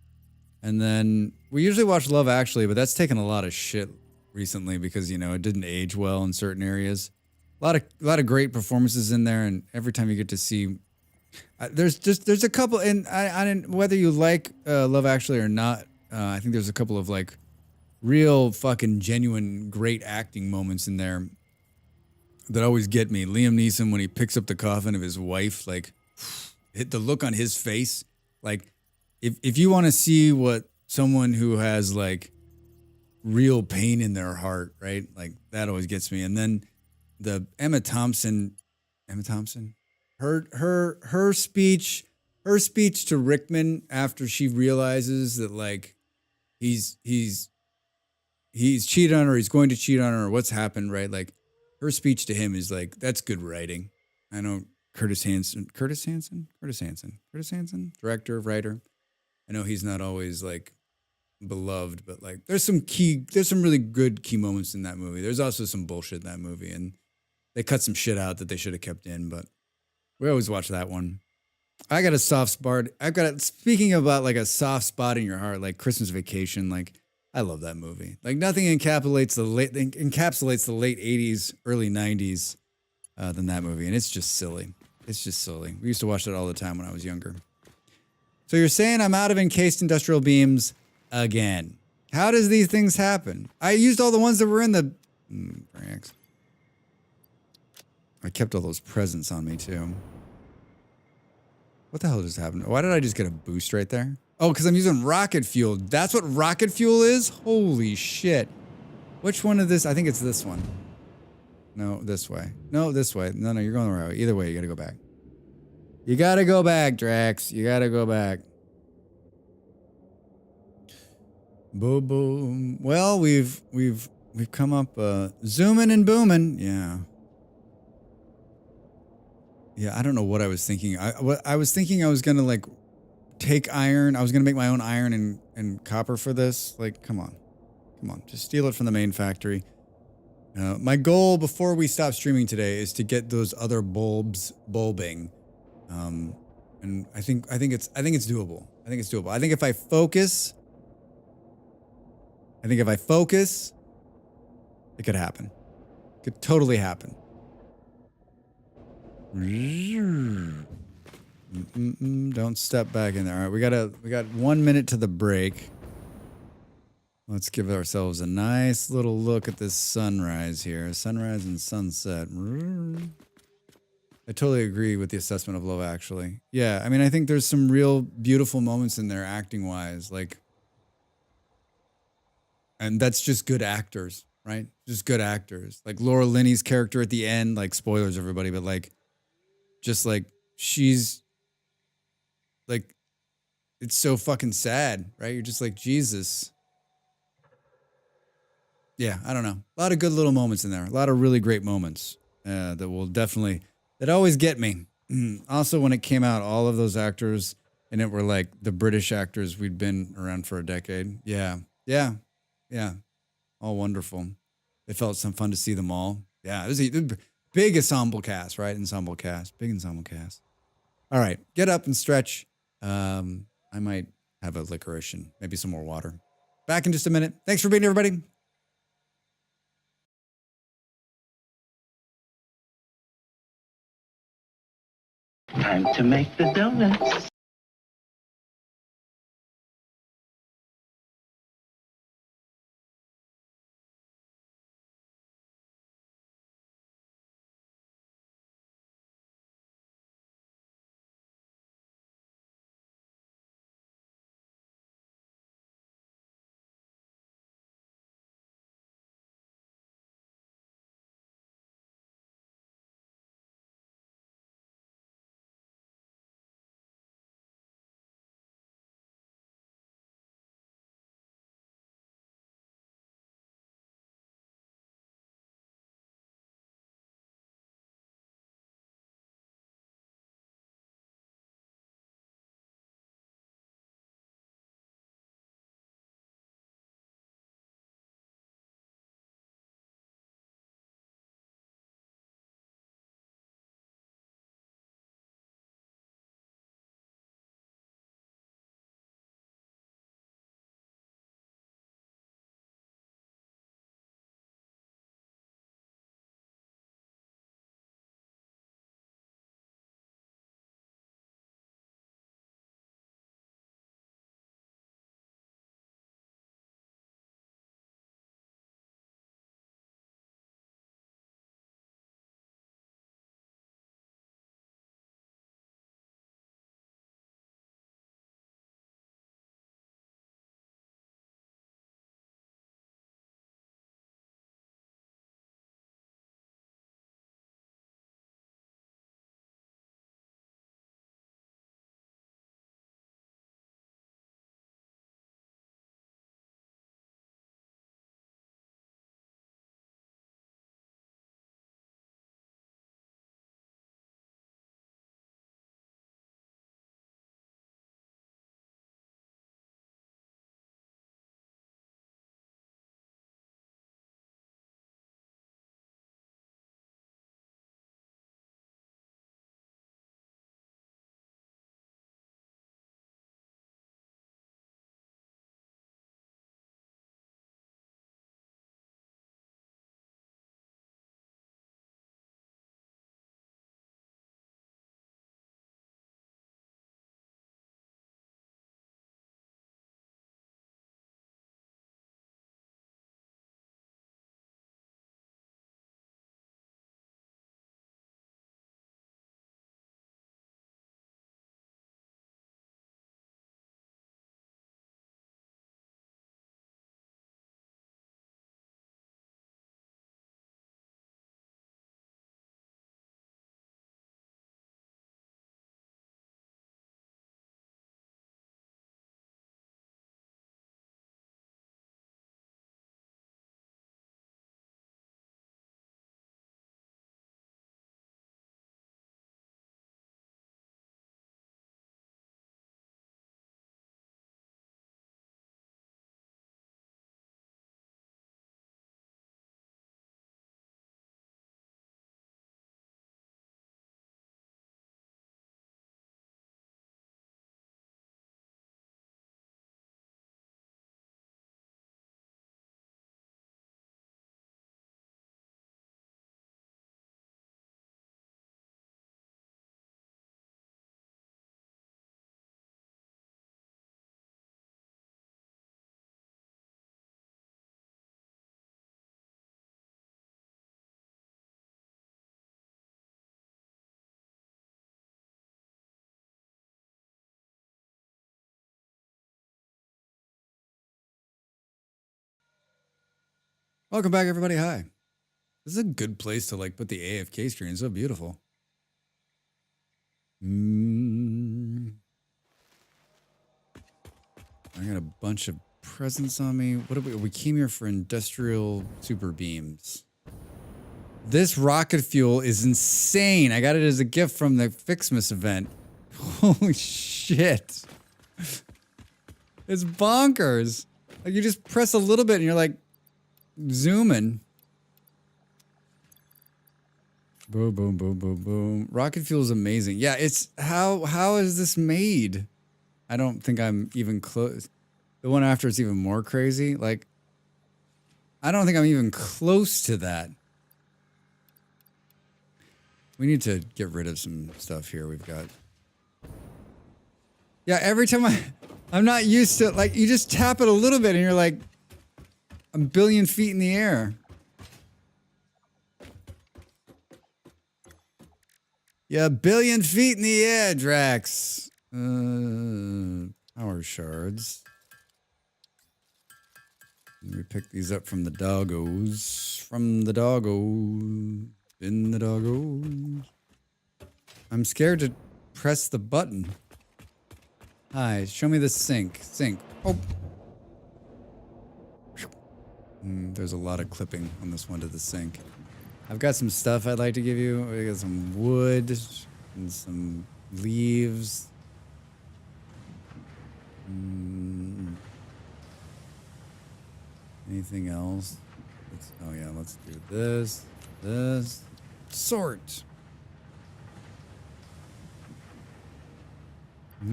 And then we usually watch Love Actually, but that's taken a lot of shit recently because, you know, it didn't age well in certain areas. A lot of great performances in there, and every time you get to see, there's a couple, and I didn't, whether you like Love Actually or not, I think there's a couple of like real fucking genuine great acting moments in there that always get me. Liam Neeson, when he picks up the coffin of his wife, like hit the look on his face. Like if you want to see what someone who has like real pain in their heart, right? Like that always gets me. And then the Emma Thompson, her speech to Rickman after she realizes that like he's cheated on her, he's going to cheat on her, or what's happened, right? Like her speech to him is like, that's good writing. I know Curtis Hanson, director, writer. I know he's not always like beloved, but like there's some really good key moments in that movie. There's also some bullshit in that movie, and they cut some shit out that they should have kept in, but we always watch that one. I got a soft spot. Speaking about like a soft spot in your heart, like Christmas Vacation, like I love that movie. Like nothing encapsulates the late 80s, early 90s than that movie. And it's just silly. It's just silly. We used to watch that all the time when I was younger. So you're saying I'm out of encased industrial beams again. How does these things happen? I used all the ones that were in the... I kept all those presents on me too. What the hell just happened? Why did I just get a boost right there? Oh, because I'm using rocket fuel. That's what rocket fuel is? Holy shit. Which one of this? I think it's this one. No, this way. No, this way. No, you're going the right way. Either way, you gotta go back. You gotta go back, Drax. You gotta go back. Boom, boom. Well, we've come up zooming and booming. Yeah. Yeah, I don't know what I was thinking. I was thinking I was gonna like take iron. I was gonna make my own iron and copper for this. Like, come on, just steal it from the main factory. My goal before we stop streaming today is to get those other bulbs bulbing, and I think it's doable. I think it's doable. I think if I focus, it could happen. It could totally happen. Don't step back in there. All right, we got 1 minute to the break. Let's give ourselves a nice little look at this sunrise here. Sunrise and sunset. I totally agree with the assessment of Love Actually. Yeah, I mean, I think there's some real beautiful moments in there acting wise, like, and that's just good actors, right? Just good actors. Like Laura Linney's character at the end, like spoilers everybody, but like just like she's like it's so fucking sad, right? You're just like, Jesus. Yeah, I don't know. A lot of good little moments in there. A lot of really great moments that will definitely, that always get me. Also, when it came out, all of those actors in it were like the British actors we'd been around for a decade. Yeah, yeah, yeah. All wonderful. It felt some fun to see them all. Yeah, it was a big ensemble cast, right? Ensemble cast, big ensemble cast. All right, get up and stretch. I might have a licorice and maybe some more water. Back in just a minute. Thanks for being here, everybody. Time to make the donuts. Welcome back, everybody. Hi. This is a good place to like put the AFK screen. It's so beautiful. I got a bunch of presents on me. What we came here for industrial super beams. This rocket fuel is insane. I got it as a gift from the Ficsmas event. Holy shit. It's bonkers. Like you just press a little bit and you're like zooming. Boom, boom, boom, boom, boom. Rocket fuel is amazing. Yeah, it's how is this made? I don't think I'm even close. The one after it's even more crazy. Like, I don't think I'm even close to that. We need to get rid of some stuff here. We've got. Yeah, every time I'm not used to, like, you just tap it a little bit and you're like a billion feet in the air. Yeah, a billion feet in the air, Drax. Power shards. We pick these up from the doggos. From the doggos. In the doggos. I'm scared to press the button. Hi, show me the sink. Sink. Oh. There's a lot of clipping on this one to the sink. I've got some stuff I'd like to give you. I got some wood and some leaves. Anything else? Oh yeah, let's do this. This. Sort. All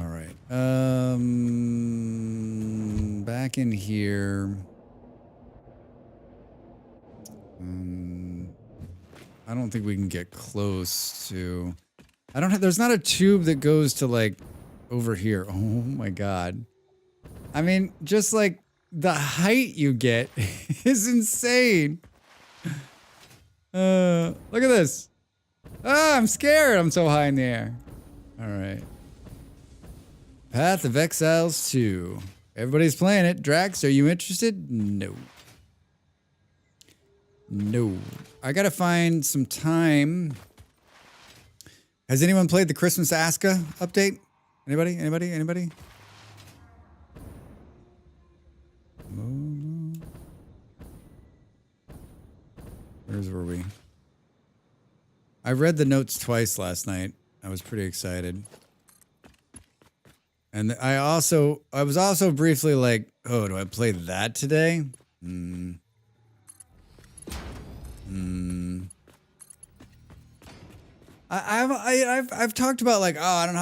right. Back in here. I don't think we can get close to. I don't have. There's not a tube that goes to like over here. Oh my god. I mean, just like the height you get is insane. Look at this. Ah, I'm scared. I'm so high in the air. All right. Path of Exiles 2. Everybody's playing it. Drax, are you interested? No. No. I gotta find some time. Has anyone played the Christmas Aska update? Anybody? Anybody? Anybody? Where's were we? I read the notes twice last night. I was pretty excited. And I was also briefly like, oh, do I play that today? I've talked about like, oh, I don't know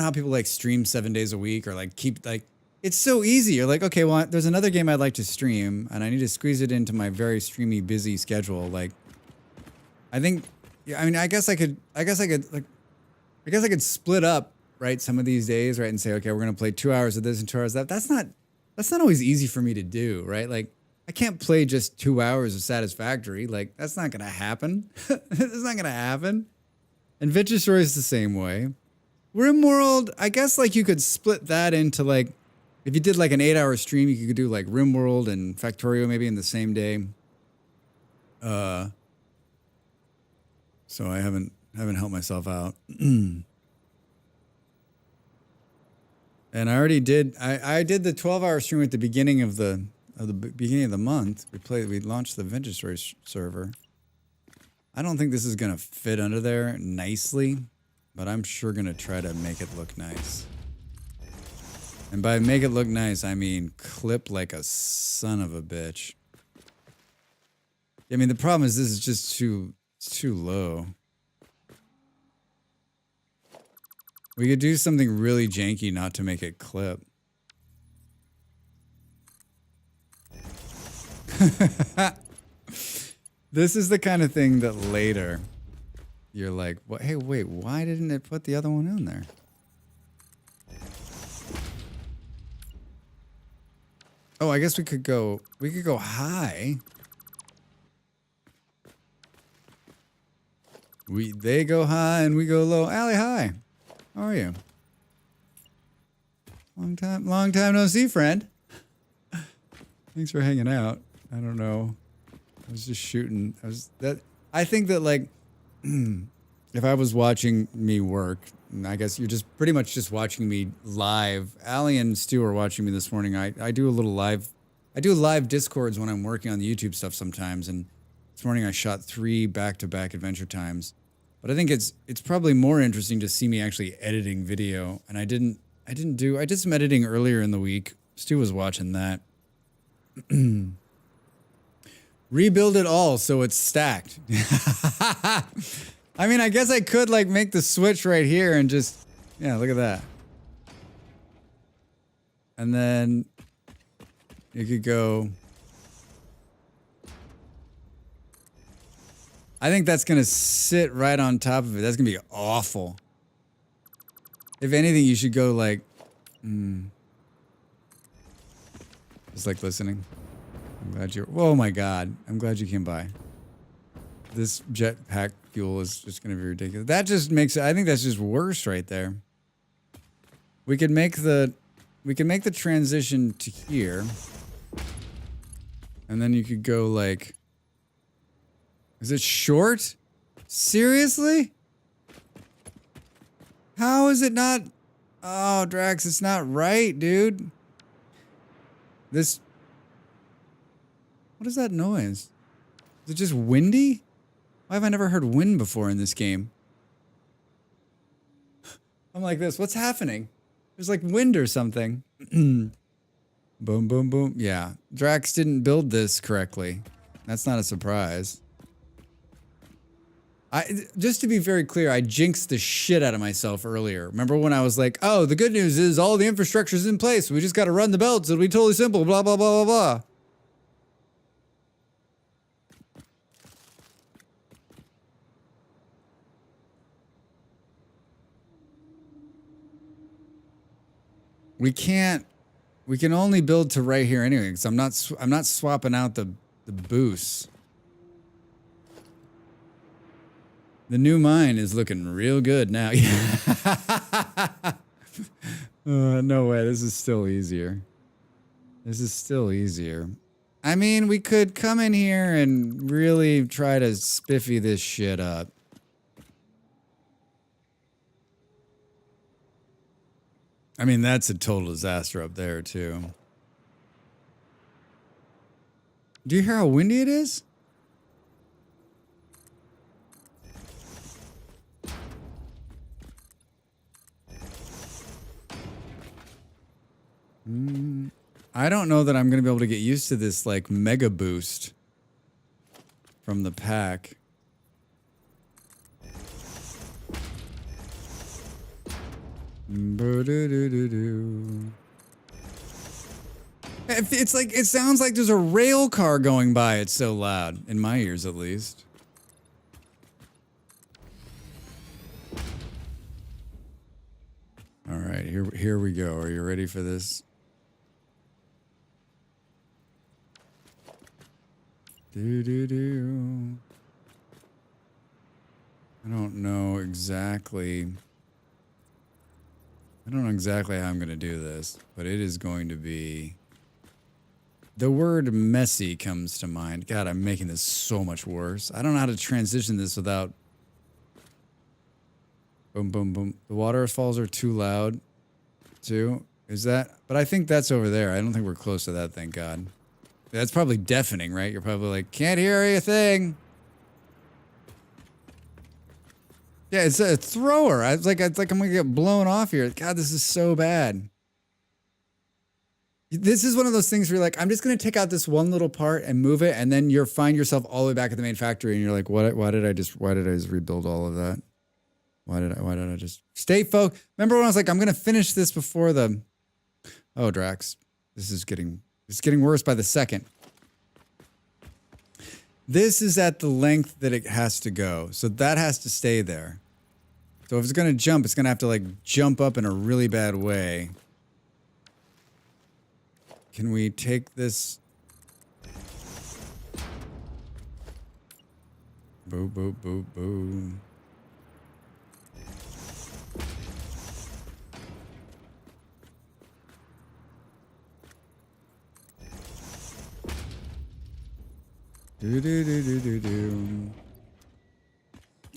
how people like stream 7 days a week or like keep like, it's so easy. You're like, okay, well, there's another game I'd like to stream and I need to squeeze it into my very streamy, busy schedule. Like, I think, yeah, I mean, I guess I could split up, right, some of these days, right, and say, okay, we're gonna play 2 hours of this and 2 hours of that. That's not always easy for me to do, right? Like, I can't play just 2 hours of Satisfactory. Like, that's not gonna happen. It's not gonna happen. And Adventure Story is the same way. RimWorld, I guess like you could split that into like, if you did like an 8 hour stream, you could do like RimWorld and Factorio maybe in the same day. So I haven't helped myself out. And I already did. I did the 12-hour stream at the beginning of the beginning of the month. We launched the Adventure Story server. I don't think this is gonna fit under there nicely, but I'm sure gonna try to make it look nice. And by make it look nice, I mean clip like a son of a bitch. I mean, the problem is this is just too low. We could do something really janky not to make it clip. This is the kind of thing that later you're like, what? Hey, wait, why didn't it put the other one in there? Oh, I guess we could go high. They go high and we go low. Allie, hi. How are you? Long time no see, friend. Thanks for hanging out. I don't know. I was just shooting. I think that like, if I was watching me work, I guess you're just pretty much just watching me live. Allie and Stu are watching me this morning. I do a little live. I do live Discords when I'm working on the YouTube stuff sometimes. And this morning I shot 3 back-to-back Adventure Times. But I think it's probably more interesting to see me actually editing video. And I did some editing earlier in the week. Stu was watching that. Rebuild it all so it's stacked. I mean, I guess I could like make the switch right here and just, yeah, look at that. And then you could go. I think that's going to sit right on top of it. That's going to be awful. If anything, you should go like, just like listening. I'm glad you're, oh my God. I'm glad you came by. This jetpack fuel is just going to be ridiculous. That just makes it, I think that's just worse right there. We could make the transition to here. And then you could go like, is it short? Seriously? How is it not? Oh, Drax, it's not right, dude. This, what is that noise? Is it just windy? Why have I never heard wind before in this game? I'm like this. What's happening? There's like wind or something. Boom, boom, boom. Yeah. Drax didn't build this correctly. That's not a surprise. Just to be very clear, I jinxed the shit out of myself earlier. Remember when I was like, oh, the good news is all the infrastructure's in place. We just got to run the belts. It'll be totally simple. Blah, blah, blah, blah, blah. We can only build to right here anyway, because I'm not swapping out the boosts. The new mine is looking real good now. No way, this is still easier. This is still easier. I mean, we could come in here and really try to spiffy this shit up. I mean, that's a total disaster up there, too. Do you hear how windy it is? I don't know that I'm going to be able to get used to this, like, mega boost from the pack. It's like, it sounds like there's a rail car going by. It's so loud, in my ears at least. All right, here we go. Are you ready for this? I don't know exactly how I'm going to do this, but it is going to be... The word messy comes to mind. God, I'm making this so much worse. I don't know how to transition this without... Boom, boom, boom. The waterfalls are too loud, too. Is that... But I think that's over there. I don't think we're close to that, thank God. That's probably deafening, right? You're probably like, can't hear anything. Yeah, it's a thrower. It's like I'm gonna get blown off here. God, this is so bad. This is one of those things where you're like, I'm just gonna take out this one little part and move it, and then you find yourself all the way back at the main factory, and you're like, why did I just rebuild all of that? Why did I just stay focused? Remember when I was like, I'm gonna finish this before the... Oh, Drax, it's getting worse by the second. This is at the length that it has to go. So that has to stay there. So if it's going to jump, it's going to have to like jump up in a really bad way. Can we take this? Boo, boo, boo, boo.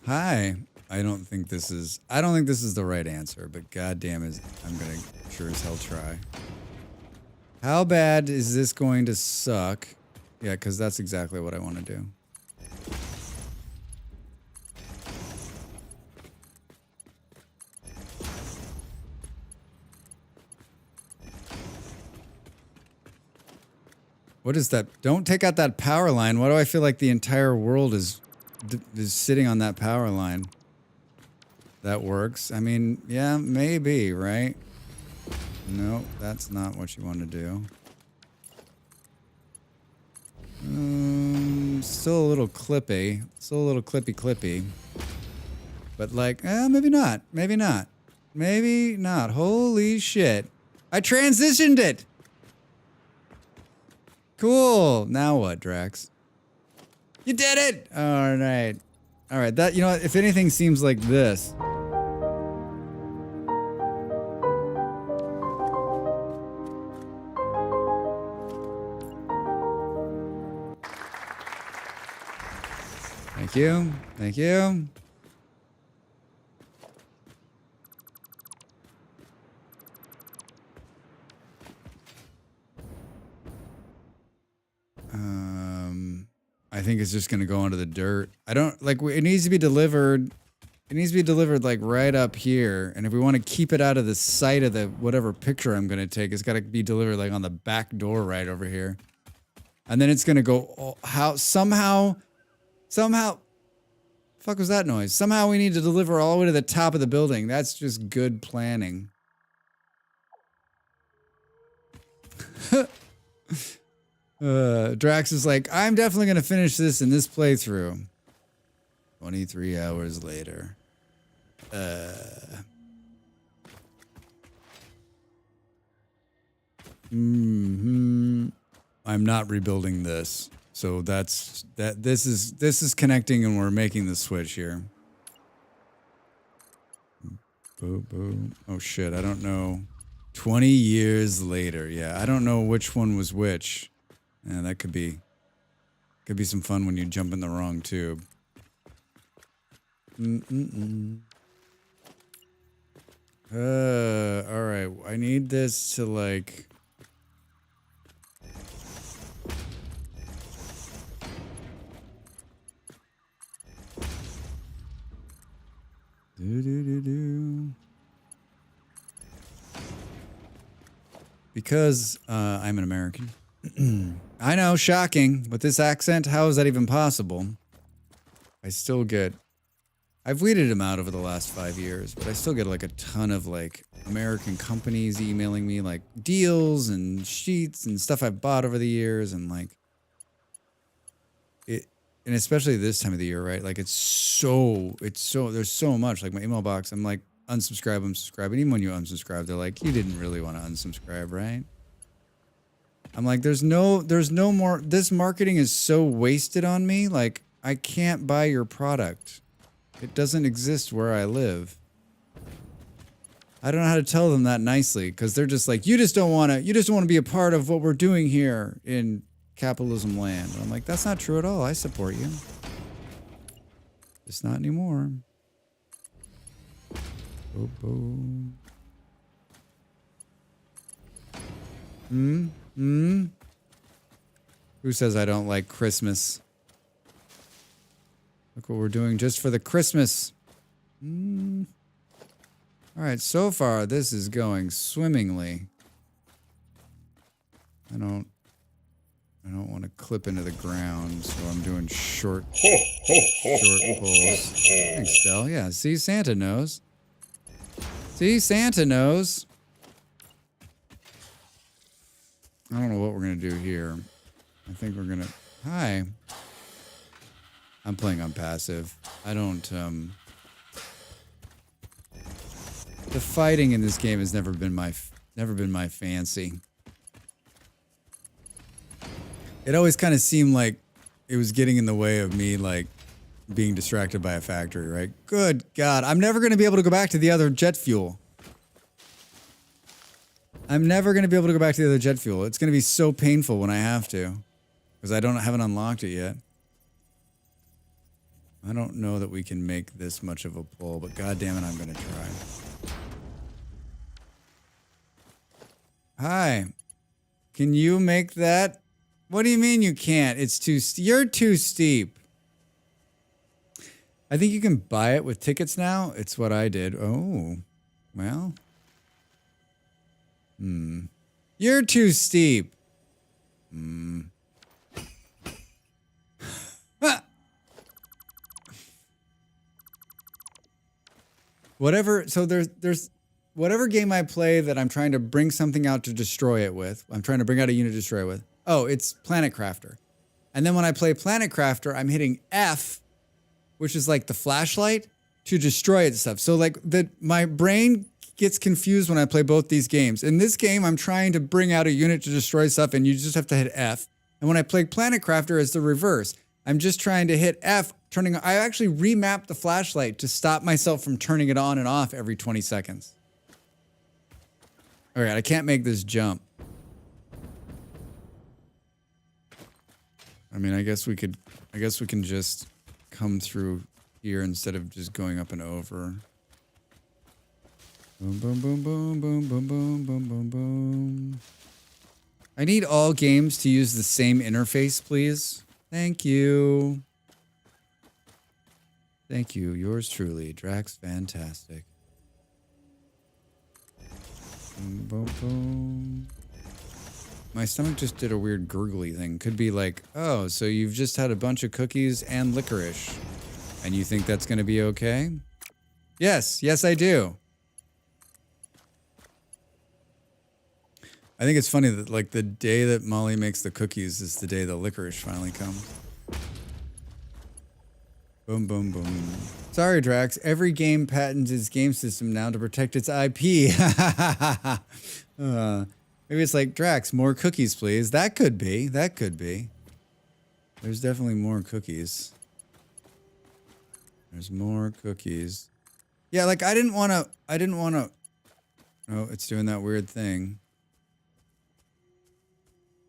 Hi. I don't think this is the right answer, but goddamn is I'm gonna sure as hell try. How bad is this going to suck? Yeah, because that's exactly what I want to do. What is that? Don't take out that power line. Why do I feel like the entire world is sitting on that power line? That works. I mean, yeah, maybe, right? No, that's not what you want to do. Still a little clippy. Still a little clippy. But like, maybe not. Maybe not. Maybe not. Holy shit. I transitioned it! Cool. Now what, Drax? You did it! Alright. Alright, that, you know what, if anything seems like this. Thank you. Thank you. I think it's just gonna go into the dirt. I don't like. It needs to be delivered. It needs to be delivered like right up here. And if we want to keep it out of the sight of the whatever picture I'm gonna take, it's got to be delivered like on the back door right over here. And then it's gonna go somehow. Fuck was that noise? Somehow we need to deliver all the way to the top of the building. That's just good planning. Drax is like, I'm definitely going to finish this in this playthrough. 23 hours later. I'm not rebuilding this. So this is connecting and we're making the switch here. Boo, boo. Oh shit, I don't know. 20 years later. Yeah, I don't know which one was which. Yeah, that could be some fun when you jump in the wrong tube. All right. I need this to like. Because I'm an American. I know, shocking. With this accent, how is that even possible? I've weeded him out over the last 5 years, but I still get like a ton of like American companies emailing me like deals and sheets and stuff I've bought over the years and like it, and especially this time of the year, right? Like there's so much like my email box. I'm like unsubscribe, and even when you unsubscribe, they're like, you didn't really want to unsubscribe, right? I'm like, there's no more. This marketing is so wasted on me. Like, I can't buy your product. It doesn't exist where I live. I don't know how to tell them that nicely because they're just like, you just don't want to be a part of what we're doing here in capitalism land. And I'm like, that's not true at all. I support you. Just not anymore. Boom, boom. Who says I don't like Christmas? Look what we're doing just for the Christmas. All right, so far this is going swimmingly. I don't want to clip into the ground, so I'm doing short pulls. Thanks, Del. Yeah, see, Santa knows. Santa knows. I don't know what we're going to do here. I think we're going to... Hi. I'm playing on passive. I don't... The fighting in this game has never been my fancy. It always kind of seemed like it was getting in the way of me, like, being distracted by a factory, right? Good God. I'm never going to be able to go back to the other jet fuel. I'm never going to be able to go back to the other jet fuel. It's going to be so painful when I have to. Because I haven't unlocked it yet. I don't know that we can make this much of a pull, but god damn it, I'm gonna try. Hi. Can you make that? What do you mean you can't? It's too you're too steep. I think you can buy it with tickets now. It's what I did. Oh. Well. You're too steep. Whatever, so there's whatever game I play that I'm trying to bring something out to destroy it with. I'm trying to bring out a unit to destroy it with. Oh, it's Planet Crafter. And then when I play Planet Crafter, I'm hitting F, which is like the flashlight, to destroy it stuff. So like my brain gets confused when I play both these games. In this game, I'm trying to bring out a unit to destroy stuff, and you just have to hit F. And when I play Planet Crafter, it's the reverse. I'm just trying to hit F, I actually remapped the flashlight to stop myself from turning it on and off every 20 seconds. All right, I can't make this jump. I mean, I guess we can just come through here instead of just going up and over. Boom, boom, boom, boom, boom, boom, boom, boom, boom, boom. I need all games to use the same interface, please. Thank you. Thank you. Yours truly, Drax Fantastic. Boom, boom, boom. My stomach just did a weird gurgly thing. Could be like, oh, so you've just had a bunch of cookies and licorice, and you think that's going to be okay? Yes, yes, I do. I think it's funny that like the day that Molly makes the cookies is the day the licorice finally comes. Boom, boom, boom. Sorry, Drax. Every game patents its game system now to protect its IP. Maybe it's like, Drax, more cookies, please. That could be. That could be. There's definitely more cookies. There's more cookies. Yeah, like I didn't want to. Oh, it's doing that weird thing.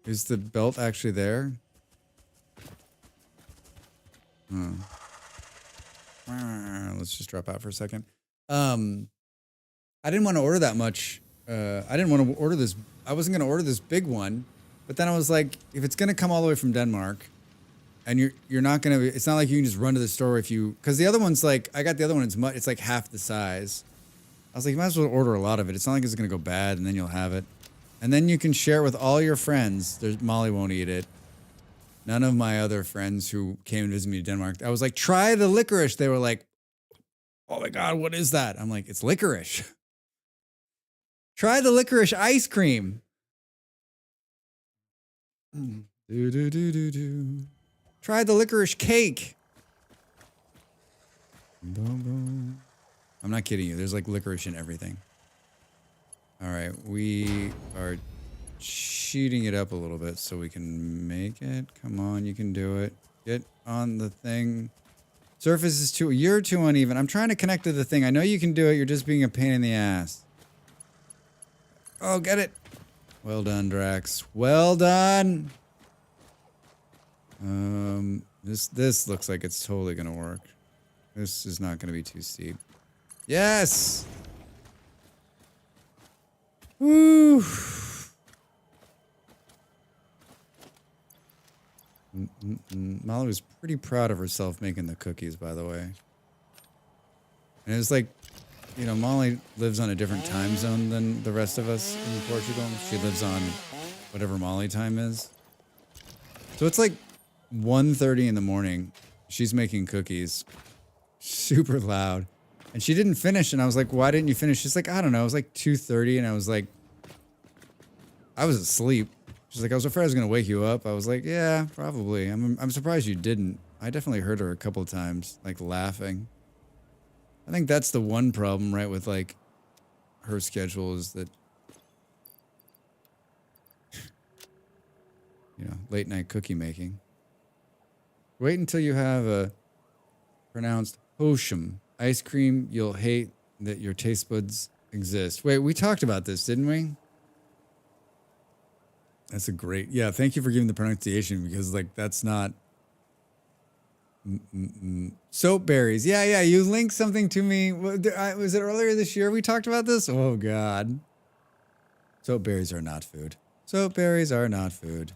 Is the belt actually there? Oh. Let's just drop out for a second. I didn't want to order that much. I didn't want to order this. I wasn't going to order this big one, but then I was like, if it's going to come all the way from Denmark, and you're not going to, it's not like you can just run to the store because the other one's like, I got the other one. It's like half the size. I was like, you might as well order a lot of it. It's not like it's going to go bad, and then you'll have it. And then you can share it with all your friends. Molly won't eat it. None of my other friends who came to visit me in Denmark, I was like, try the licorice. They were like, oh my God, what is that? I'm like, it's licorice. Try the licorice ice cream. Do, do, do, do, do. Try the licorice cake. Boom, boom. I'm not kidding you. There's like licorice in everything. All right, we are cheating it up a little bit so we can make it. Come on, you can do it. Get on the thing. Surface is you're too uneven. I'm trying to connect to the thing. I know you can do it. You're just being a pain in the ass. Oh, get it. Well done, Drax. Well done. This looks like it's totally gonna work. This is not gonna be too steep. Yes. Woo. Molly was pretty proud of herself making the cookies, by the way. And it was like, you know, Molly lives on a different time zone than the rest of us in Portugal. She lives on whatever Molly time is. So it's like 1:30 in the morning. She's making cookies. Super loud. And she didn't finish, and I was like, why didn't you finish? She's like, I don't know. It was like 2:30, and I was like, I was asleep. She's like, I was afraid I was going to wake you up. I was like, yeah, probably. I'm surprised you didn't. I definitely heard her a couple of times, like, laughing. I think that's the one problem, right, with, like, her schedule is that, you know, late-night cookie making. Wait until you have a pronounced Hosham ice cream. You'll hate that your taste buds exist. Wait, we talked about this, didn't we? That's a great... Yeah, thank you for giving the pronunciation because, like, that's not... Soap berries. Yeah, yeah. You linked something to me. Was it earlier this year we talked about this? Oh, God. Soap berries are not food. Soap berries are not food.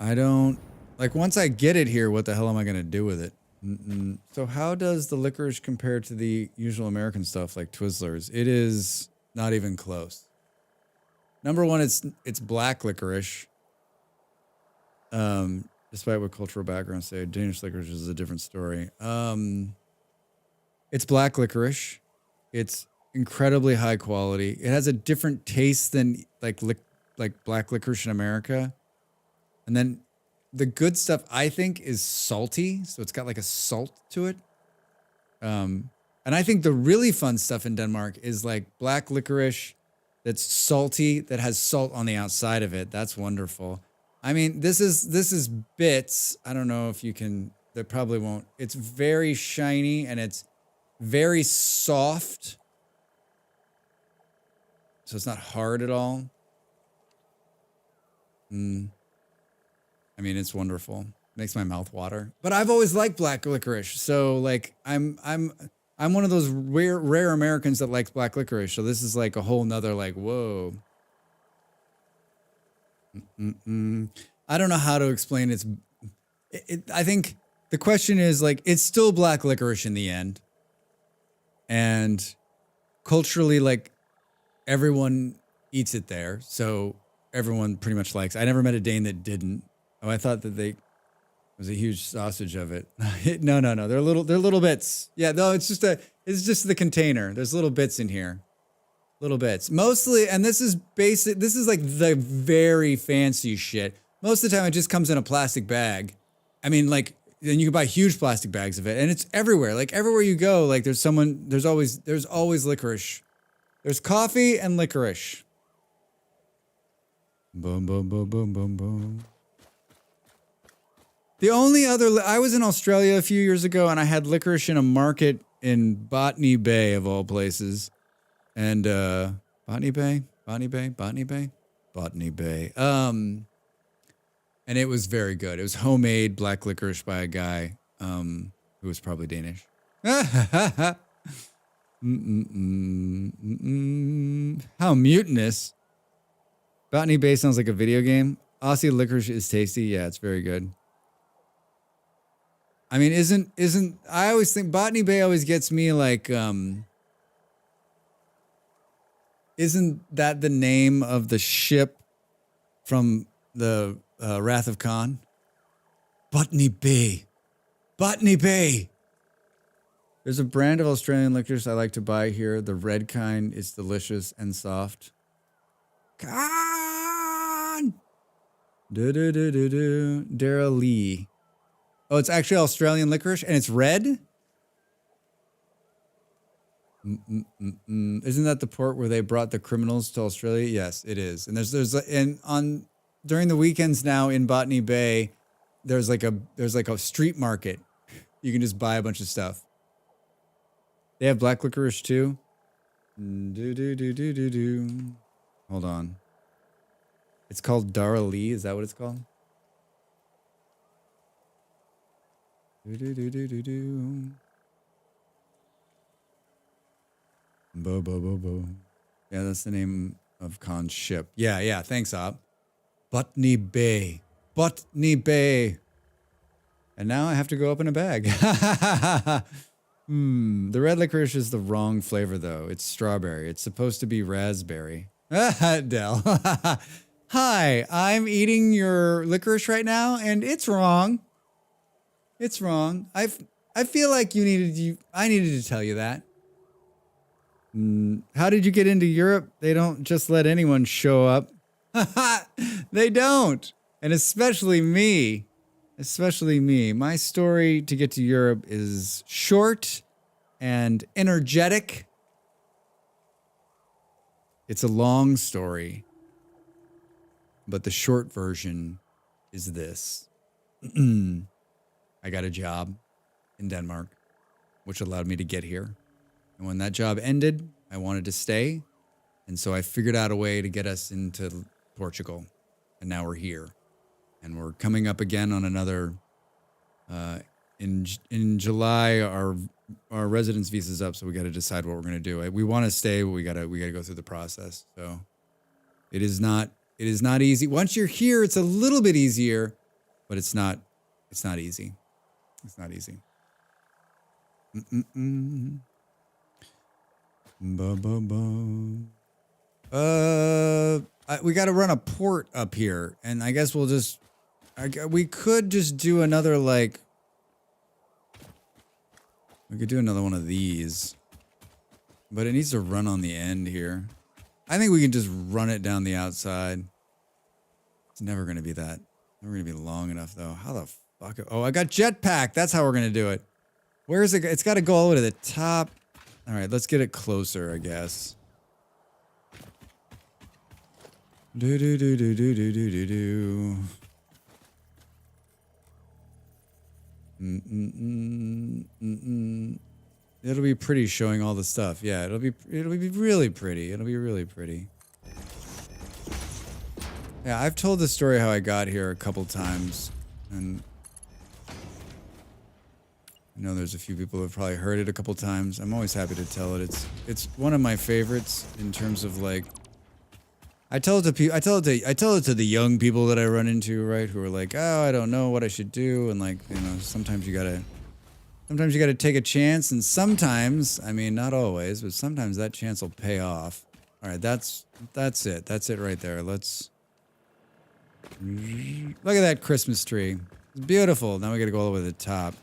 I don't... Like, once I get it here, what the hell am I going to do with it? So how does the licorice compare to the usual American stuff like Twizzlers? It is not even close. Number one, it's black licorice. Despite what cultural backgrounds say, Danish licorice is a different story. It's black licorice. It's incredibly high quality. It has a different taste than like black licorice in America. And then the good stuff, I think, is salty. So it's got like a salt to it. And I think the really fun stuff in Denmark is like black licorice that's salty, that has salt on the outside of it. That's wonderful. I mean, this is bits. I don't know if you can, they probably won't. It's very shiny and it's very soft. So it's not hard at all. I mean, it's wonderful. Makes my mouth water. But I've always liked black licorice. So like I'm one of those rare Americans that likes black licorice. So this is like a whole nother like, whoa. I don't know how to explain it. I think the question is like, it's still black licorice in the end. And culturally, like everyone eats it there. So everyone pretty much likes it. I never met a Dane that didn't. Oh, I thought that they was a huge sausage of it. No. They're little bits. Yeah, no, it's just the container. There's little bits in here. Little bits. Mostly, and this is basic, this is like the very fancy shit. Most of the time it just comes in a plastic bag. I mean, like, then you can buy huge plastic bags of it, and it's everywhere. Like everywhere you go, like there's always licorice. There's coffee and licorice. Boom, boom, boom, boom, boom, boom. The only other, I was in Australia a few years ago and I had licorice in a market in Botany Bay of all places. And, Botany Bay. And it was very good. It was homemade black licorice by a guy, who was probably Danish. How mutinous. Botany Bay sounds like a video game. Aussie licorice is tasty. Yeah, it's very good. I mean, I always think Botany Bay always gets me like, isn't that the name of the ship from the Wrath of Khan? Botany Bay. Botany Bay. There's a brand of Australian licorice I like to buy here. The red kind is delicious and soft. Khan! Dara Lee. Oh, it's actually Australian licorice and it's red? Isn't that the port where they brought the criminals to Australia? Yes, it is. And during the weekends now in Botany Bay, there's like a street market. You can just buy a bunch of stuff. They have black licorice too. Hold on. It's called Dara Lee. Is that what it's called? Bo. Yeah, that's the name of Khan's ship. Yeah. Thanks, Op. Botany Bay. And now I have to go open a bag. The red licorice is the wrong flavor, though. It's strawberry. It's supposed to be raspberry. Del. Hi, I'm eating your licorice right now, and it's wrong. It's wrong. I feel like I needed to tell you that. How did you get into Europe? They don't just let anyone show up. They don't. And especially me. My story to get to Europe is short and energetic. It's a long story, but the short version is this. I got a job in Denmark, which allowed me to get here. And when that job ended, I wanted to stay. And so I figured out a way to get us into Portugal. And now we're here. and we're coming up again on another. In July, our residence visa's up, so we got to decide what we're gonna do. We want to stay, but we gotta go through the process. So it is not easy. Once you're here, it's a little bit easier, but it's not easy. It's not easy. We got to run a port up here, and I guess we'll just. We could just do another like. We could do another one of these, but it needs to run on the end here. I think we can just run it down the outside. It's never gonna be that. Never gonna be long enough though. How the fuck? Oh, I got jetpack. That's how we're gonna do it. Where is it? It's got to go all the way to the top. All right, let's get it closer, I guess. Do do do do do do do do do. It'll be pretty showing all the stuff. Yeah, it'll be really pretty. It'll be really pretty. Yeah, I've told the story how I got here a couple times, and I know there's a few people who have probably heard it a couple times. I'm always happy to tell it. It's one of my favorites in terms of like. I tell it to people. I tell it to the young people that I run into, right? Who are like, oh, I don't know what I should do, and like, you know, sometimes you gotta take a chance, and sometimes, I mean, not always, but sometimes that chance will pay off. All right, that's it. That's it right there. Let's look at that Christmas tree. It's beautiful. Now we gotta go all the way to the top.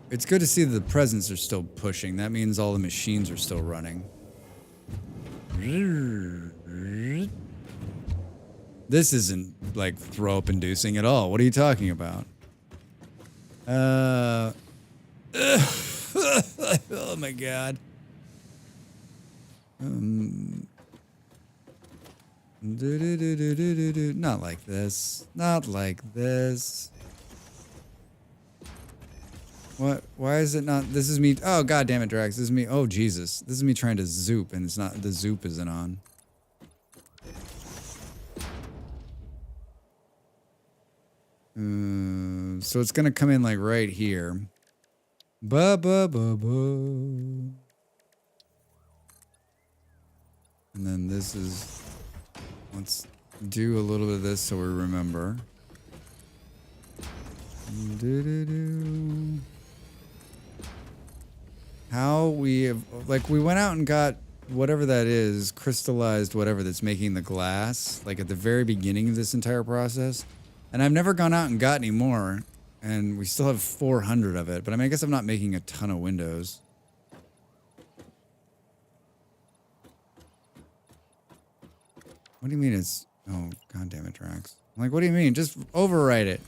It's good to see that the presents are still pushing. That means all the machines are still running. This isn't like throw up inducing at all. What are you talking about? Oh my god. Not like this. Not like this. What? Why is it not? This is me. Oh, god damn it, Drax. This is me. Oh, Jesus. This is me trying to zoop, and it's not. The zoop isn't on. So it's gonna come in like right here. Ba ba ba ba. And then this is. Let's do a little bit of this so we remember. How we have, like, we went out and got whatever that is, crystallized whatever that's making the glass, like at the very beginning of this entire process. And I've never gone out and got any more, and we still have 400 of it. But I mean, I guess I'm not making a ton of windows. What do you mean it's, oh, god damn it, Drax. I'm like, what do you mean? Just overwrite it.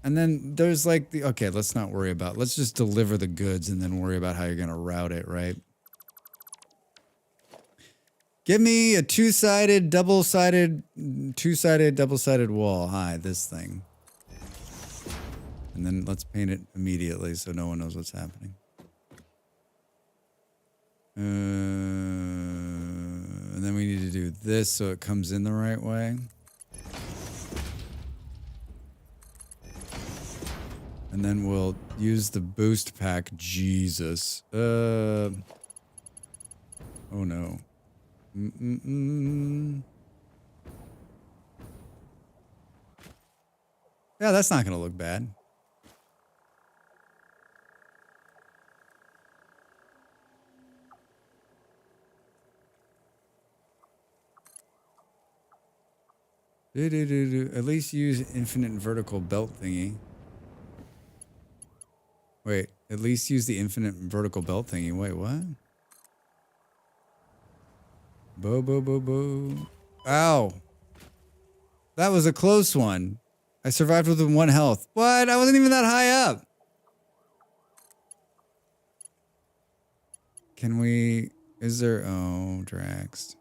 And then there's like the, okay, let's not worry about, let's just deliver the goods and then worry about how you're going to route it, right? Give me a two-sided, double-sided wall. Hi, this thing. And then let's paint it immediately so no one knows what's happening. And then we need to do this so it comes in the right way. And then we'll use the boost pack. Jesus. Oh no. Yeah, that's not gonna look bad. At least use infinite vertical belt thingy. Wait, at least use the infinite vertical belt thingy. Wait, what? Bo, bo, bo, bo. Ow. That was a close one. I survived with 1 health. What? I wasn't even that high up. Can we... Is there... Oh, Drax.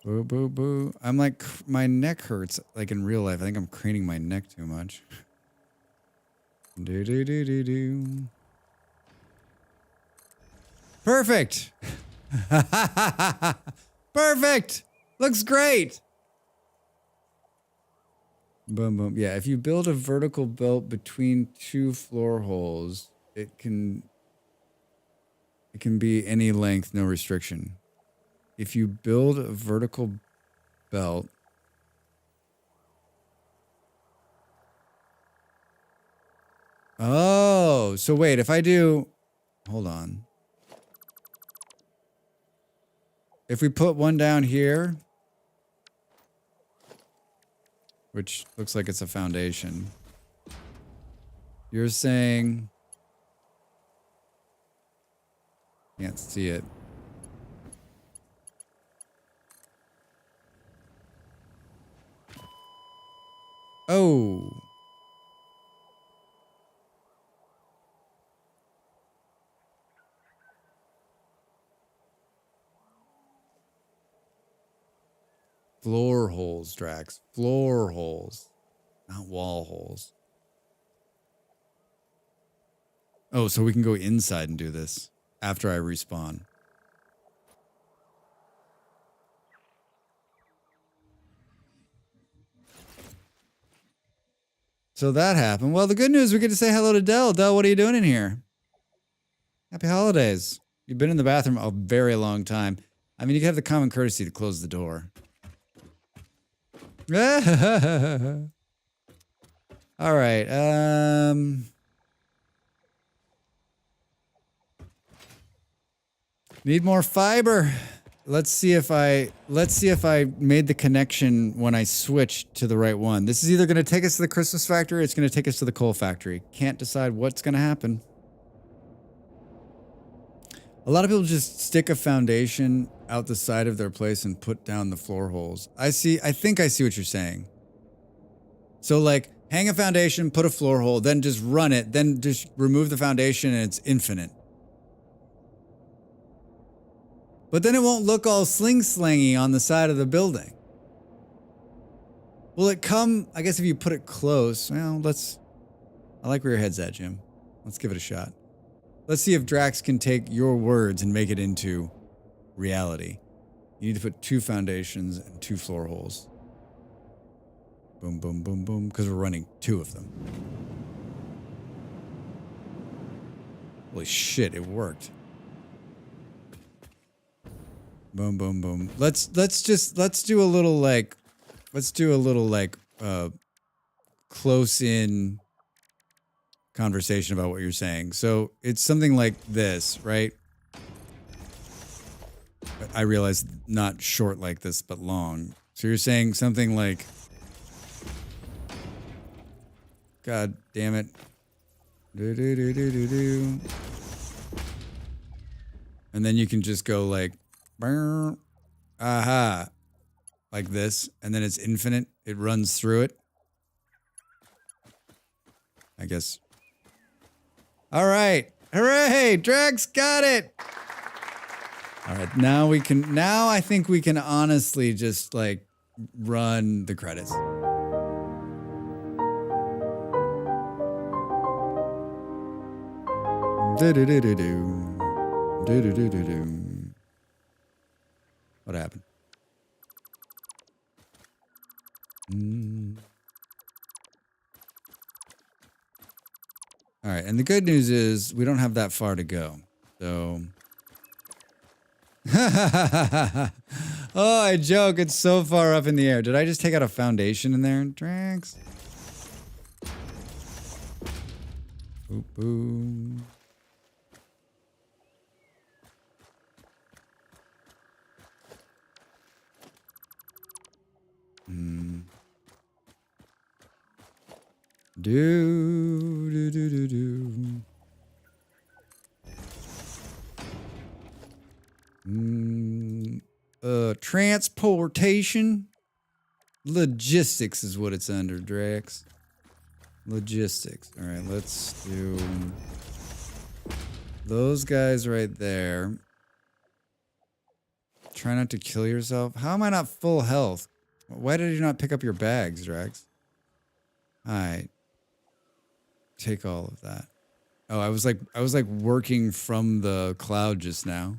Boo, boo, boo. I'm like... My neck hurts, like in real life. I think I'm craning my neck too much. Do, do, do, do, do. Perfect. Perfect. Looks great. Boom, boom. Yeah, if you build a vertical belt between two floor holes, it can be any length, no restriction. If you build a vertical belt, oh, so wait, if I do, hold on. If we put one down here, which looks like it's a foundation, you're saying, can't see it. Oh. Floor holes, Drax. Floor holes. Not wall holes. Oh, so we can go inside and do this after I respawn. So that happened. Well, the good news, we get to say hello to Dell. Dell, what are you doing in here? Happy holidays. You've been in the bathroom a very long time. I mean, you can have the common courtesy to close the door. All right. Need more fiber. Let's see if I made the connection when I switched to the right one. This is either going to take us to the Christmas factory or it's going to take us to the coal factory. Can't decide what's going to happen. A lot of people just stick a foundation out the side of their place and put down the floor holes. I think I see what you're saying. So like hang a foundation, put a floor hole, then just run it, then just remove the foundation and it's infinite. But then it won't look all sling-slangy on the side of the building. Will it come, I guess if you put it close, well, I like where your head's at, Jim. Let's give it a shot. Let's see if Drax can take your words and make it into reality. You need to put 2 foundations and 2 floor holes. Boom, boom, boom, boom, because we're running 2 of them. Holy shit, it worked. Boom, boom, boom. Let's do a little close in conversation about what you're saying. So it's something like this, right? I realize not short like this, but long. So you're saying something like, God damn it. And then you can just go like, aha, like this, and then it's infinite. It runs through it. I guess. All right. Hooray! Drax got it! All right, now I think we can honestly just like run the credits. What happened? All right, and the good news is we don't have that far to go. So oh, I joke, it's so far up in the air. Did I just take out a foundation in there? Drax. Boop, boom. Do. Transportation. Logistics is what it's under, Drax. Logistics. All right, let's do those guys right there. Try not to kill yourself. How am I not full health? Why did you not pick up your bags, Drax? All right. Take all of that. Oh, I was like working from the cloud just now.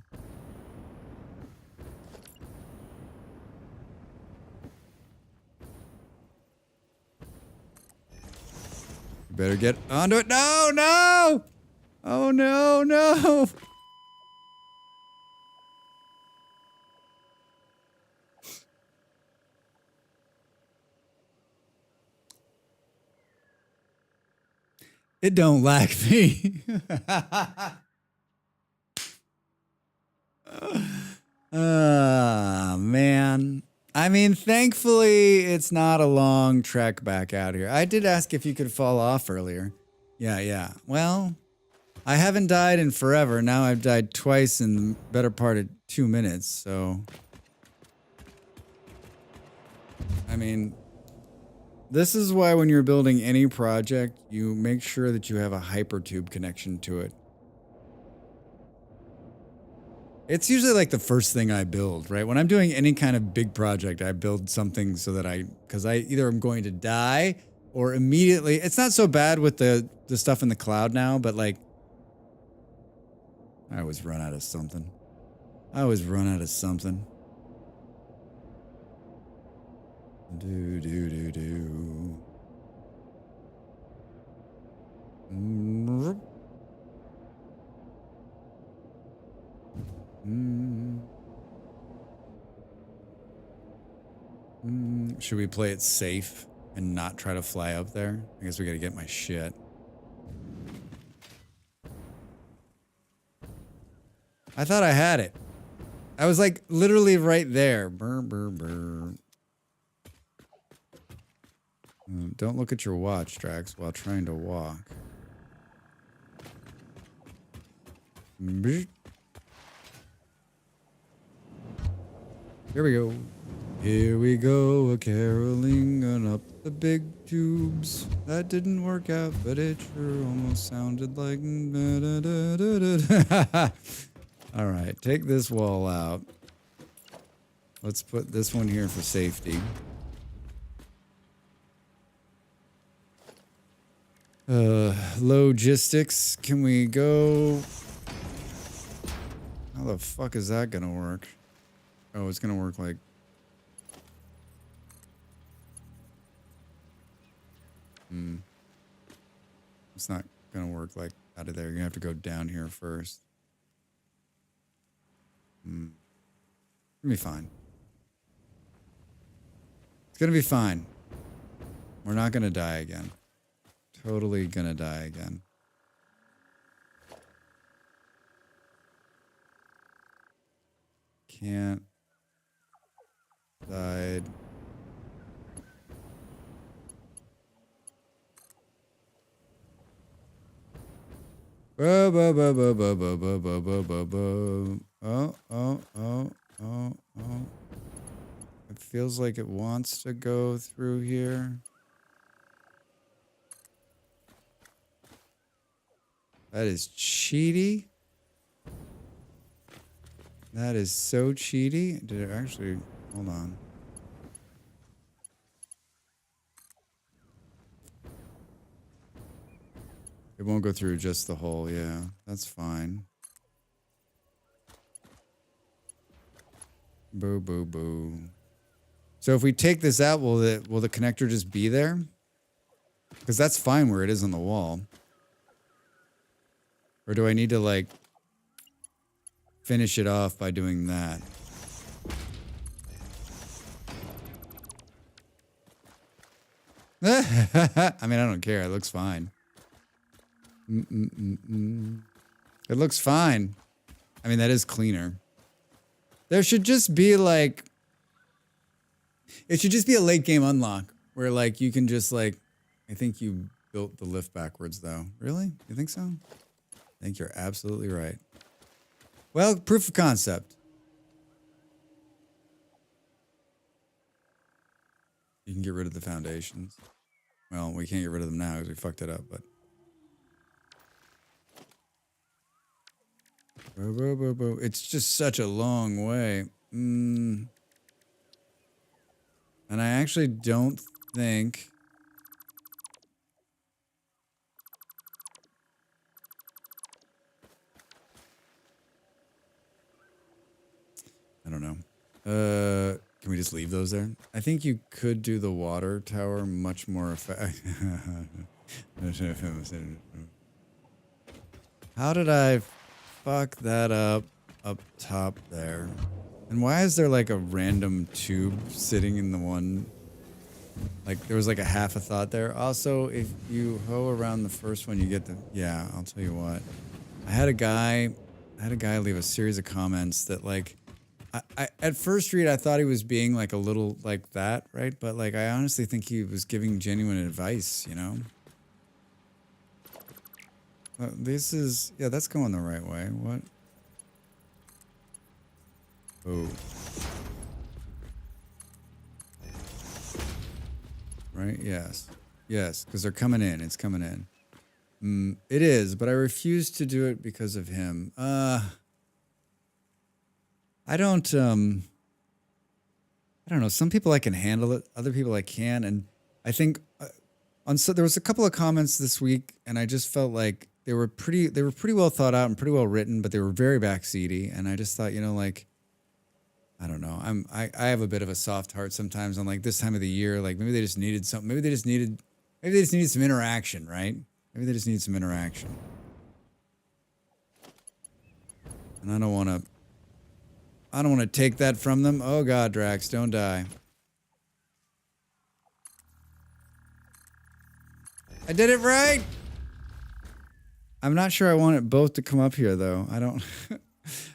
You better get onto it. No, no! Oh no, no! It don't lack me. Ah, man. I mean, thankfully, it's not a long trek back out here. I did ask if you could fall off earlier. Yeah. Well, I haven't died in forever. Now I've died twice in the better part of 2 minutes, so... I mean, this is why when you're building any project, you make sure that you have a hypertube connection to it. It's usually like the first thing I build, right? When I'm doing any kind of big project, I build something so that because I either am going to die or immediately, it's not so bad with the stuff in the cloud now, but like, I always run out of something. Do. Should we play it safe and not try to fly up there? I guess we gotta get my shit. I thought I had it. I was like literally right there. Brr, brr, brr. Don't look at your watch, Drax, while trying to walk. Here we go. Here we go, a-caroling on up the big tubes. That didn't work out, but it sure almost sounded like... All right, take this wall out. Let's put this one here for safety. Logistics. Can we go... How the fuck is that gonna work? Oh, it's gonna work like... It's not gonna work like out of there. You're gonna have to go down here first. It'll be fine. It's gonna be fine. We're not gonna die again. Totally gonna die again. Can't. Died. Oh. It feels like it wants to go through here. That is cheaty. That is so cheaty. Did it actually... Hold on. It won't go through just the hole, yeah. That's fine. Boo, boo, boo. So if we take this out, will the connector just be there? Because that's fine where it is on the wall. Or do I need to, like, finish it off by doing that? I mean, I don't care. It looks fine. It looks fine. I mean, that is cleaner. There should just be, like... It should just be a late game unlock. Where, like, you can just, like... I think you built the lift backwards, though. Really? You think so? I think you're absolutely right. Well, proof of concept. You can get rid of the foundations. Well, we can't get rid of them now because we fucked it up, but... It's just such a long way. And I actually don't think... Can we just leave those there? I think you could do the water tower much more effective. How did I fuck that up top there? And why is there like a random tube sitting in the one? Like there was like a half a thought there. Also, if you hoe around the first one, you get the, yeah, I'll tell you what. I had a guy leave a series of comments that like, I at first read, I thought he was being like a little like that, right? But like, I honestly think he was giving genuine advice, you know? This is, yeah, that's going the right way. What? Oh. Right? Yes. Yes, because they're coming in. It's coming in. It is, but I refuse to do it because of him. I don't know. Some people I can handle it. Other people I can. And I think there was a couple of comments this week, and I just felt like they were pretty well thought out and pretty well written, but they were very backseaty. And I just thought, you know, like, I don't know. I have a bit of a soft heart sometimes on like this time of the year. Like maybe they just needed something. Maybe they just needed some interaction, right? Maybe they just need some interaction. And I don't want to take that from them. Oh God, Drax, don't die. I did it right. I'm not sure I want it both to come up here though. I don't.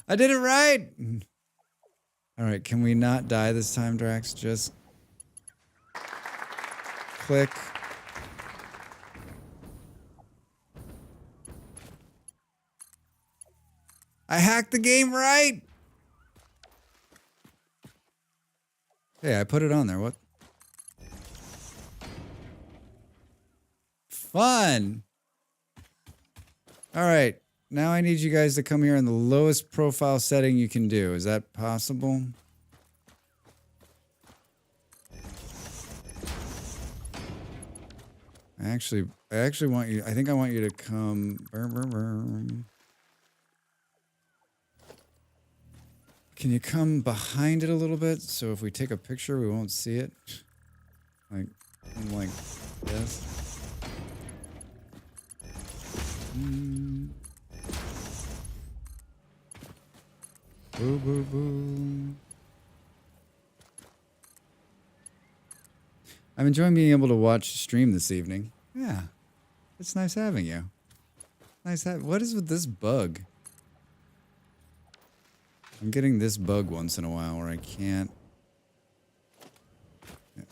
I did it right. All right, can we not die this time, Drax? Just click. I hacked the game right. Hey, I put it on there. What? Fun. All right. Now I need you guys to come here in the lowest profile setting you can do. Is that possible? I actually want you, I think I want you to come. Can you come behind it a little bit? So if we take a picture, we won't see it. Like this. Boo, boo, boo. I'm enjoying being able to watch stream this evening. Yeah. It's nice having you. What is with this bug? I'm getting this bug once in a while where I can't.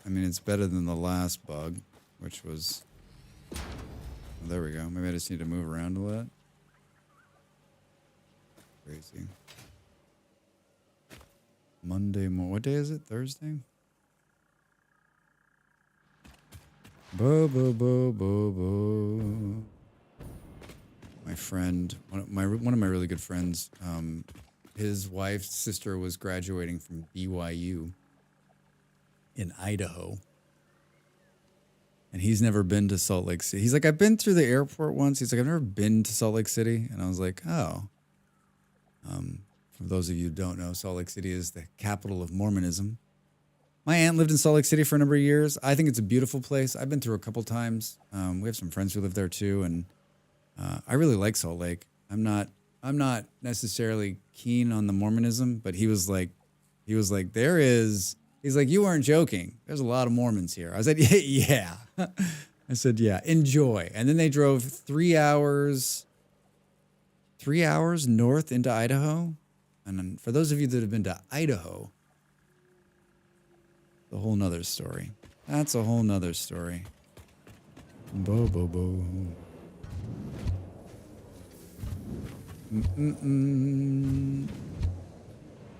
I mean, it's better than the last bug, which was. Oh, there we go. Maybe I just need to move around a lot. Crazy. Monday morning. What day is it? Thursday? Bo, bo, bo, bo, bo. My friend, one of my really good friends, his wife's sister was graduating from BYU in Idaho. And he's never been to Salt Lake City. He's like, I've been through the airport once. He's like, I've never been to Salt Lake City. And I was like, oh. For those of you who don't know, Salt Lake City is the capital of Mormonism. My aunt lived in Salt Lake City for a number of years. I think it's a beautiful place. I've been through a couple times. We have some friends who live there too, and I really like Salt Lake. I'm not necessarily keen on the Mormonism, but he was like, he's like, you weren't joking. There's a lot of Mormons here. I said, yeah. I said, yeah, enjoy. And then they drove 3 hours north into Idaho. And then for those of you that have been to Idaho, a whole nother story. That's a whole nother story. Bo, bo, bo.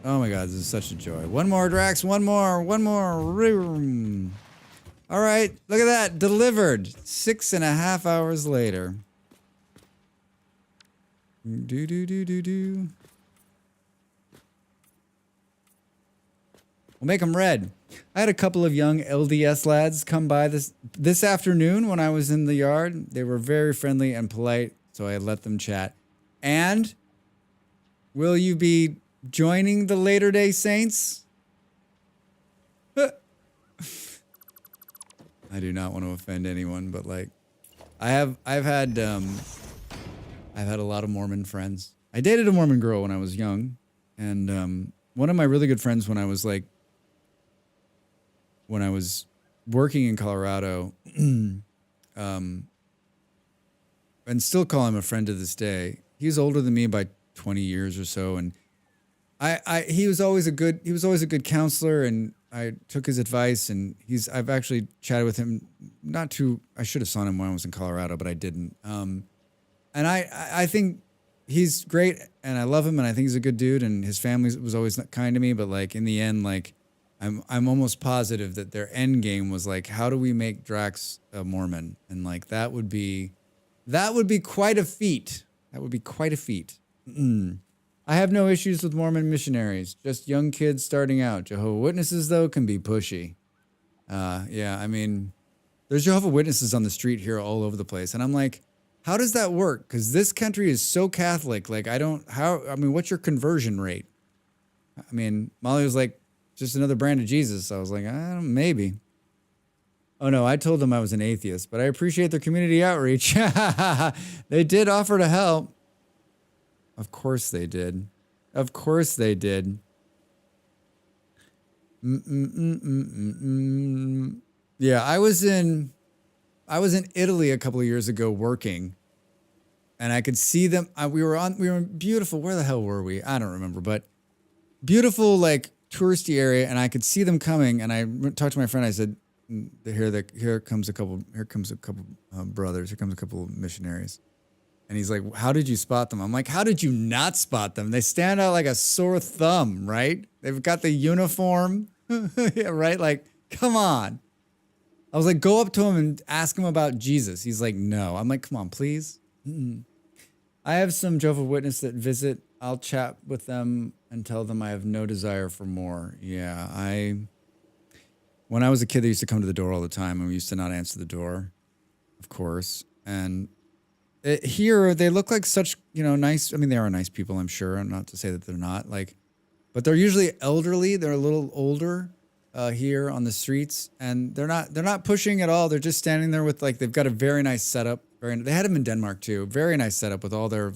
Oh my God, this is such a joy. One more, Drax. One more. All right, look at that. Delivered 6.5 hours later. Do. We'll make them red. I had a couple of young LDS lads come by this afternoon when I was in the yard. They were very friendly and polite, so I let them chat. And will you be joining the Latter-day Saints? I do not want to offend anyone, but like, I've had a lot of Mormon friends. I dated a Mormon girl when I was young, and one of my really good friends when I was working in Colorado, and still call him a friend to this day. He's older than me by 20 years or so, and he was always a good counselor, and I took his advice, and I've actually chatted with him. I should have saw him when I was in Colorado, but I didn't. And I think he's great, and I love him, and I think he's a good dude, and his family was always kind to me. But like in the end, like I'm almost positive that their end game was like, how do we make Drax a Mormon? And like that would be quite a feat. That would be quite a feat. I have no issues with Mormon missionaries, just young kids starting out. Jehovah's Witnesses, though, can be pushy. Yeah, I mean, there's Jehovah's Witnesses on the street here all over the place. And I'm like, how does that work? Because this country is so Catholic. Like, what's your conversion rate? I mean, Molly was like, just another brand of Jesus. I was like, maybe. Oh, no, I told them I was an atheist, but I appreciate their community outreach. They did offer to help. Of course they did. Of course they did. Yeah, I was in Italy a couple of years ago working, and I could see them. We were in beautiful. Where the hell were we? I don't remember, but beautiful like touristy area, and I could see them coming. And I talked to my friend. I said, "Here comes a couple brothers. Here comes a couple of missionaries." And he's like, how did you spot them? I'm like, how did you not spot them? They stand out like a sore thumb, right? They've got the uniform. Yeah, right? Like, come on. I was like, go up to him and ask him about Jesus. He's like, no. I'm like, come on, please. I have some Jehovah's Witnesses that visit. I'll chat with them and tell them I have no desire for more. Yeah, when I was a kid, they used to come to the door all the time, and we used to not answer the door, of course. And here, they look like such, nice. I mean, they are nice people, I'm sure. I'm not to say that they're not. But they're usually elderly. They're a little older here on the streets, and they're not pushing at all. They're just standing there with they've got a very nice setup. They had them in Denmark too. Very nice setup with all their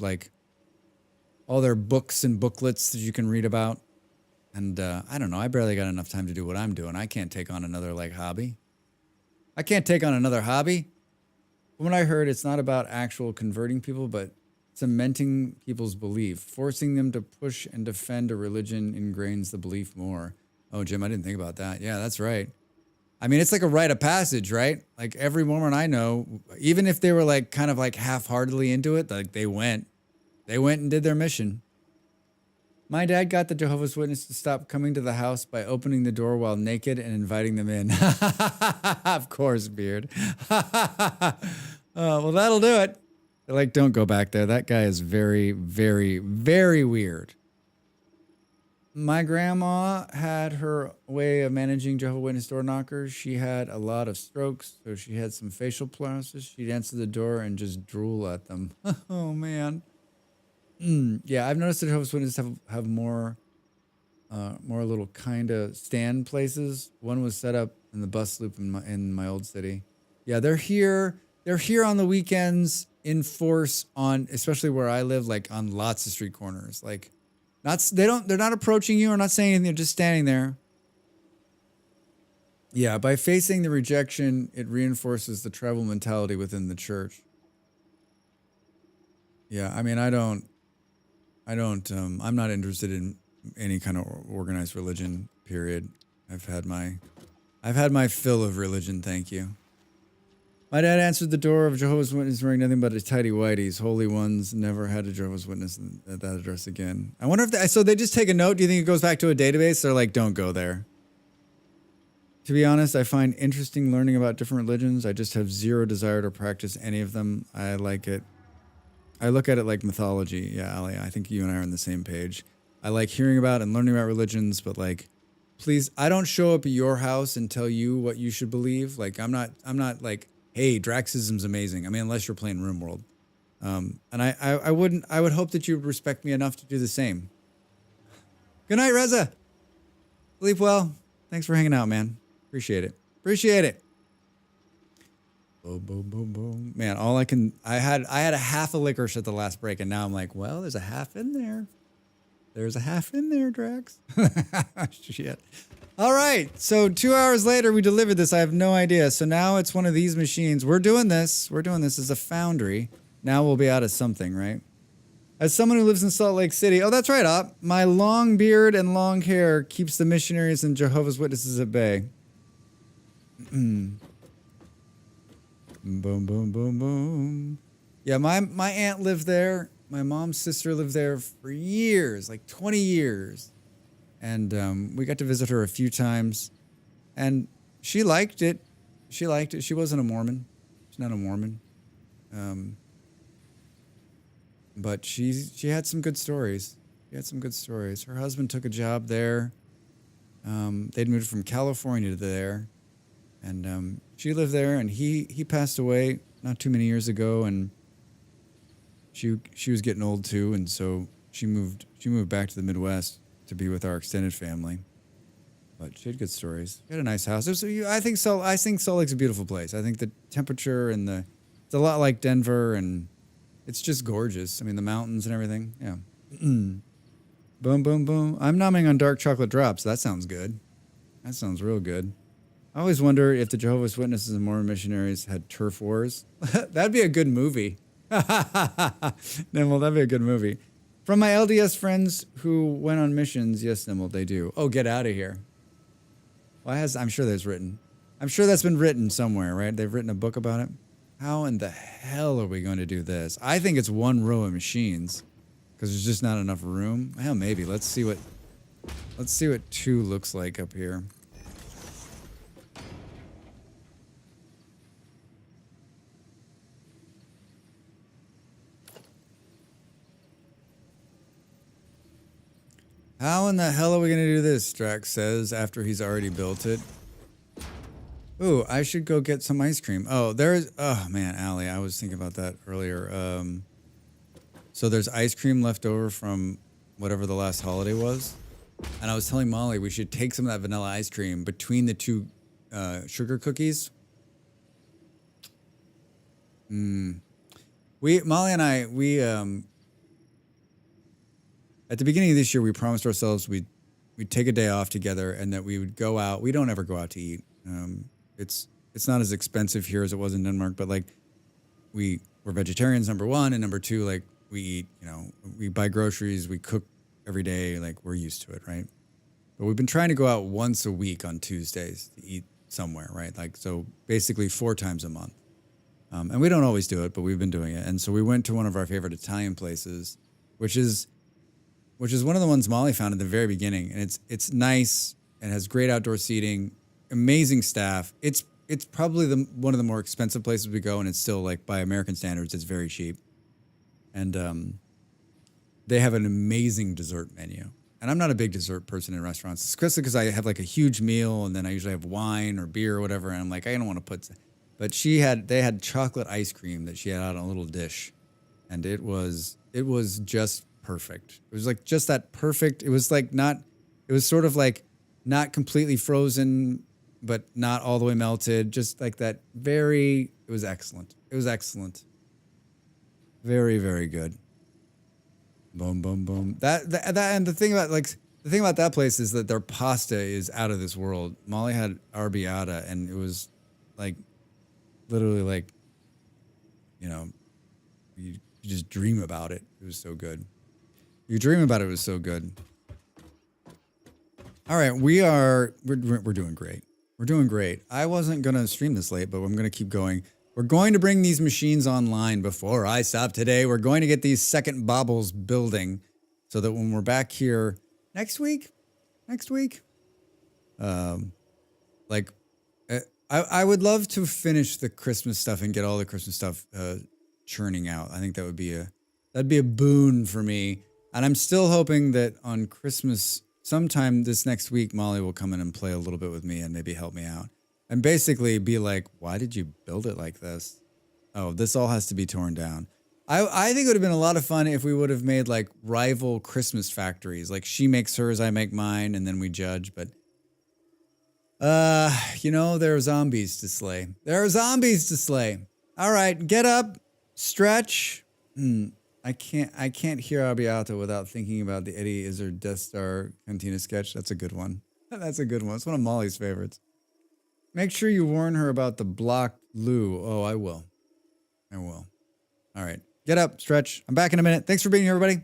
books and booklets that you can read about. And I don't know. I barely got enough time to do what I'm doing. I can't take on another hobby. I can't take on another hobby. From what I heard, it's not about actual converting people, but cementing people's belief. Forcing them to push and defend a religion ingrains the belief more. Oh, Jim, I didn't think about that. Yeah, that's right. I mean, it's like a rite of passage, right? Like every Mormon I know, even if they were kind of half-heartedly into it, they went and did their mission. My dad got the Jehovah's Witness to stop coming to the house by opening the door while naked and inviting them in. Of course, Beard. Well, that'll do it. They're like, don't go back there. That guy is very, very, very weird. My grandma had her way of managing Jehovah's Witness door knockers. She had a lot of strokes, so she had some facial paralysis. She'd answer the door and just drool at them. Oh, man. Yeah, I've noticed that Jehovah's Witnesses have more little kind of stand places. One was set up in the bus loop in my old city. Yeah, they're here. They're here on the weekends in force especially where I live, on lots of street corners. They're not approaching you or not saying anything. They're just standing there. Yeah, by facing the rejection, it reinforces the tribal mentality within the church. Yeah, I mean, I'm not interested in any kind of organized religion, period. I've had my fill of religion, thank you. My dad answered the door of Jehovah's Witness wearing nothing but a tidy whities. Holy ones never had a Jehovah's Witness at that address again. I wonder if so they just take a note. Do you think it goes back to a database? They're like, don't go there. To be honest, I find interesting learning about different religions. I just have zero desire to practice any of them. I like it. I look at it like mythology. Yeah, Ali, I think you and I are on the same page. I like hearing about and learning about religions, but please, I don't show up at your house and tell you what you should believe. I'm not like, hey, Draxism's amazing. I mean, unless you're playing RimWorld. And I would hope that you would respect me enough to do the same. Good night, Reza. Sleep well. Thanks for hanging out, man. Appreciate it. Boom, boom, boom, boom. Man, I had a half a licorice at the last break, and now I'm like, well, there's a half in there. There's a half in there, Drax. Shit. All right. So 2 hours later, we delivered this. I have no idea. So now it's one of these machines. We're doing this. We're doing this as a foundry. Now we'll be out of something, right? As someone who lives in Salt Lake City, oh, that's right, Op. My long beard and long hair keeps the missionaries and Jehovah's Witnesses at bay. Boom, boom, boom, boom. Yeah, my aunt lived there. My mom's sister lived there for years, like 20 years. And we got to visit her a few times. And she liked it. She liked it. She wasn't a Mormon. She's not a Mormon. But she had some good stories. She had some good stories. Her husband took a job there. They'd moved from California to there. And she lived there, and he passed away not too many years ago, and she was getting old too, and so she moved back to the Midwest to be with our extended family. But she had good stories. She had a nice house. I think Salt Lake's a beautiful place. I think the temperature and it's a lot like Denver, and it's just gorgeous. I mean, the mountains and everything. Yeah. Boom, boom, boom. I'm numbing on dark chocolate drops. That sounds good. That sounds real good. I always wonder if the Jehovah's Witnesses and Mormon missionaries had turf wars. That'd be a good movie. Nimble, that'd be a good movie. From my LDS friends who went on missions, yes, Nimble, they do. Oh, get out of here. Well, I'm sure that's been written somewhere, right? They've written a book about it. How in the hell are we going to do this? I think it's one row of machines because there's just not enough room. Hell, maybe. Let's see what 2 looks like up here. How in the hell are we going to do this, Drax says, after he's already built it. Ooh, I should go get some ice cream. Oh, man, Allie, I was thinking about that earlier. So there's ice cream left over from whatever the last holiday was. And I was telling Molly we should take some of that vanilla ice cream between the 2 sugar cookies. Molly and I, at the beginning of this year, we promised ourselves we'd take a day off together and that we would go out. We don't ever go out to eat. It's not as expensive here as it was in Denmark, but like we're vegetarians, number 1, and number 2, like we eat, we buy groceries, we cook every day, like we're used to it, right? But we've been trying to go out once a week on Tuesdays to eat somewhere, right? Like, so basically 4 times a month. And we don't always do it, but we've been doing it. And so we went to one of our favorite Italian places, which is one of the ones Molly found at the very beginning. And it's nice and has great outdoor seating, amazing staff. It's probably one of the more expensive places we go, and it's still, like, by American standards, it's very cheap. And they have an amazing dessert menu. And I'm not a big dessert person in restaurants, especially because I have like a huge meal and then I usually have wine or beer or whatever. And I'm like, I don't want to put, but they had chocolate ice cream that she had out on a little dish. And it was just perfect. It was like just that perfect. It was sort of like not completely frozen, but not all the way melted. Just like that it was excellent. It was excellent. Very, very good. Boom, boom, boom. That and the thing about that place is that their pasta is out of this world. Molly had arrabbiata, and it was like literally like, you just dream about it. It was so good. You dream about it. It was so good. All right, we're doing great. We're doing great. I wasn't gonna stream this late, but I'm gonna keep going. We're going to bring these machines online before I stop today. We're going to get these second baubles building so that when we're back here next week, I would love to finish the Christmas stuff and get all the Christmas stuff churning out. I think that'd be a boon for me. And I'm still hoping that on Christmas, sometime this next week, Molly will come in and play a little bit with me and maybe help me out. And basically be like, why did you build it like this? Oh, this all has to be torn down. I think it would have been a lot of fun if we would have made like rival Christmas factories. Like she makes hers, I make mine, and then we judge. But There are zombies to slay. There are zombies to slay. All right, get up, stretch. I can't hear Arrabbiata without thinking about the Eddie Izzard Death Star Cantina sketch. That's a good one. That's a good one. It's one of Molly's favorites. Make sure you warn her about the blocked Lou. Oh, I will. I will. All right. Get up, stretch. I'm back in a minute. Thanks for being here, everybody.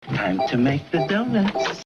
Time to make the donuts.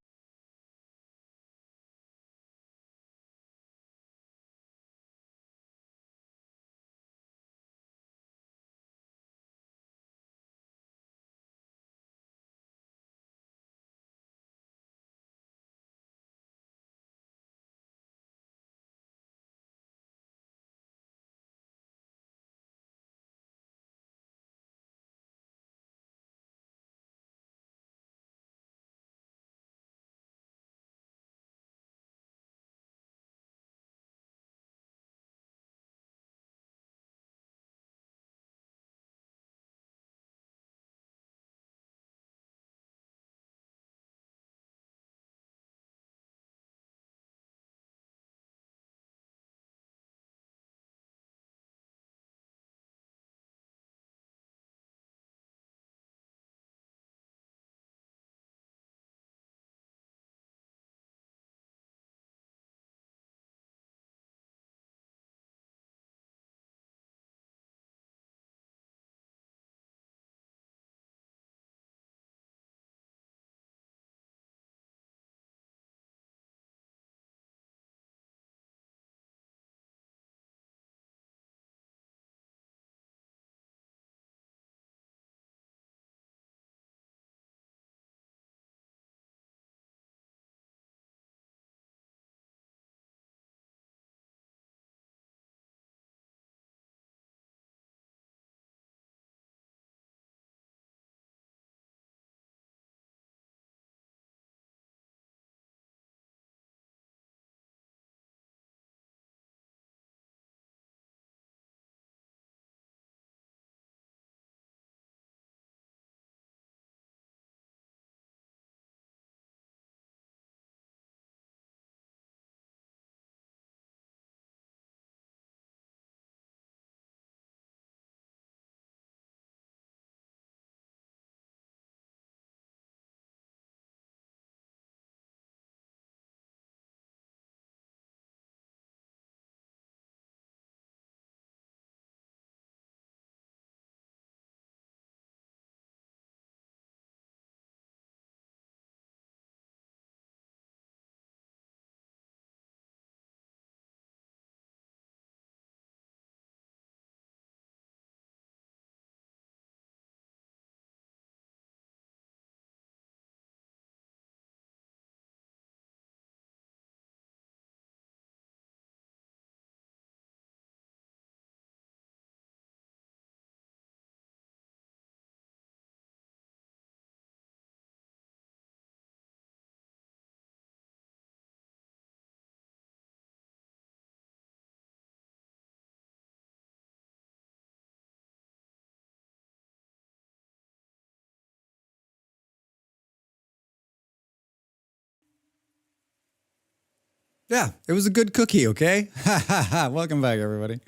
Yeah, it was a good cookie, okay? Welcome back, everybody.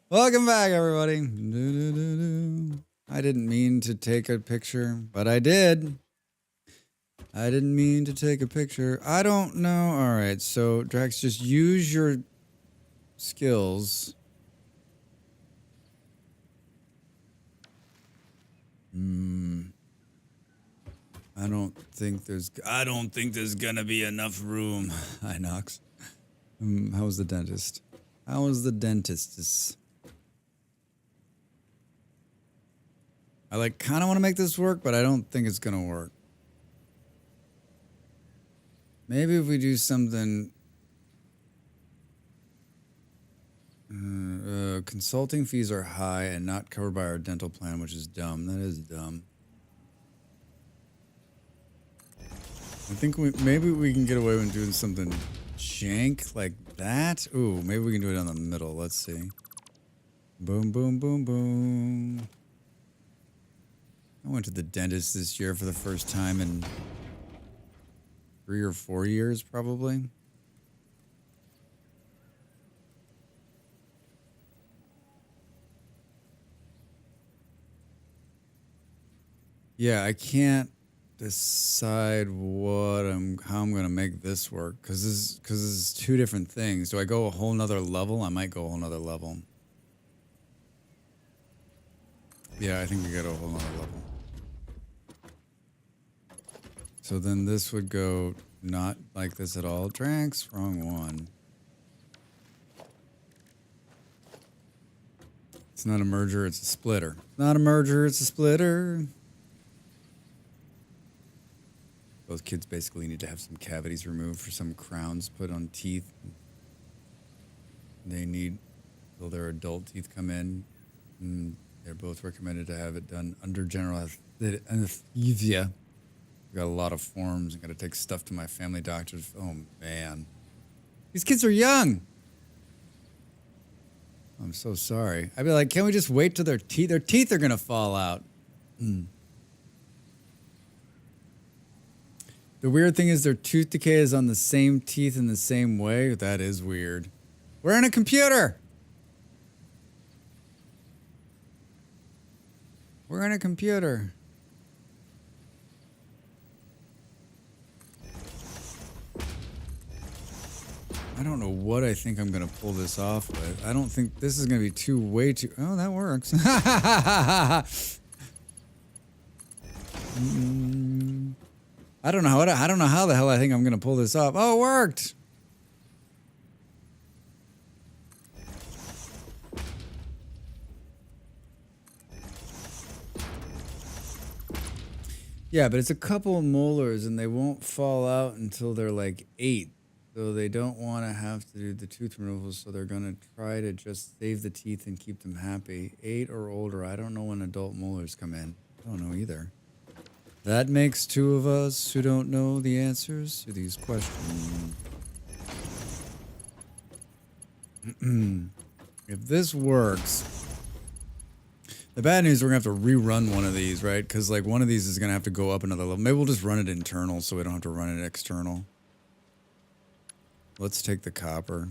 Welcome back, everybody. I didn't mean to take a picture, but I did. I didn't mean to take a picture. I don't know. All right, so Drax, just use your skills. I don't think there's gonna be enough room. Hi, Knox. How was the dentist? How was the dentist? I like kind of want to make this work, but I don't think it's gonna work. Maybe if we do something. Consulting fees are high and not covered by our dental plan, which is dumb. That is dumb. I think maybe we can get away with doing something jank like that. Ooh, maybe we can do it on the middle. Let's see. Boom, boom, boom, boom. I went to the dentist this year for the first time in 3 or 4 years, probably. Yeah, I can't decide how I'm gonna make this work because this is two different things. Do I go a whole nother level? I might go a whole nother level. Yeah, I think we got a whole nother level. So then this would go not like this at all. Drax, wrong one. It's not a merger, it's a splitter. Not a merger, it's a splitter. Both kids basically need to have some cavities removed for some crowns put on teeth. They need, till their adult teeth come in. And they're both recommended to have it done under general anesthesia. I've got a lot of forms. I've got to take stuff to my family doctors. Oh, man. These kids are young. I'm so sorry. I'd be like, can't we just wait till their teeth are going to fall out? The weird thing is their tooth decay is on the same teeth in the same way. That is weird. We're in a computer. We're in a computer. I don't know what I think I'm going to pull this off with. I don't think this is going to be way too... Oh, that works. I don't know how the hell I think I'm going to pull this off. Oh, it worked. Yeah, but it's a couple of molars and they won't fall out until they're like 8. So they don't want to have to do the tooth removal, so they're going to try to just save the teeth and keep them happy. 8 or older. I don't know when adult molars come in. I don't know either. That makes 2 of us who don't know the answers to these questions. If this works, the bad news, we're going to have to rerun one of these, right? Because like one of these is going to have to go up another level. Maybe we'll just run it internal so we don't have to run it external. Let's take the copper.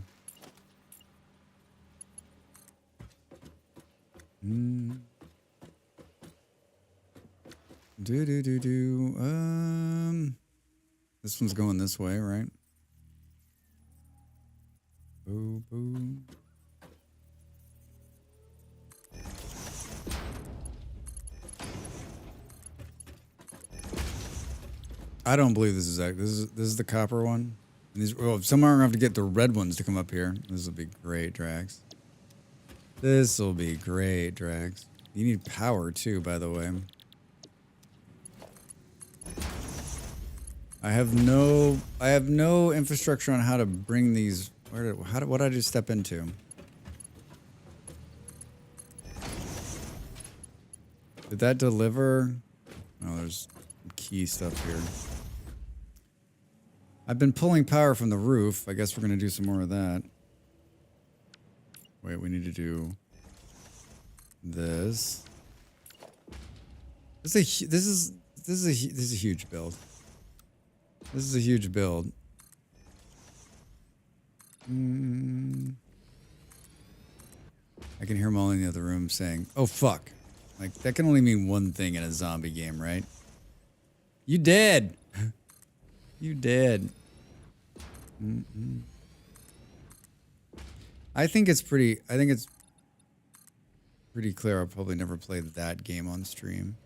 This one's going this way, right? Boo, boo. I don't believe this is this is the copper one. And these, oh, somehow we're gonna have to get the red ones to come up here. This will be great, Drax. This will be great, Drax. You need power too, by the way. I have no infrastructure on how to bring these. What did I just step into? Did that deliver? Oh, there's key stuff here. I've been pulling power from the roof. I guess we're gonna do some more of that. Wait, we need to do this. This is a huge build. This is a huge build. I can hear Molly in the other room saying, "Oh fuck!" Like that can only mean one thing in a zombie game, right? You dead. You dead. I think it's pretty clear I'll probably never play that game on stream.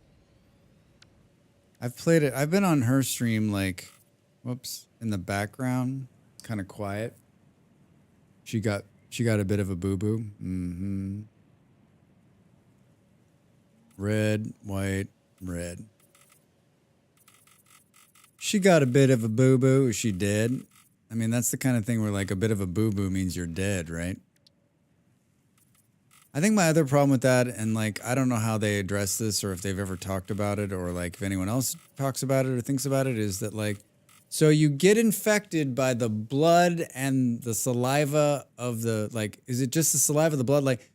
I've played it. I've been on her stream like, whoops, in the background, kind of quiet. She got a bit of a boo-boo. Red, white, red. She got a bit of a boo-boo. Is she dead? I mean, that's the kind of thing where like a bit of a boo-boo means you're dead, right? I think my other problem with that, and like, I don't know how they address this or if they've ever talked about it or like if anyone else talks about it or thinks about it, is that like, so you get infected by the blood and the saliva of the, like, is it just the saliva, the blood? Like,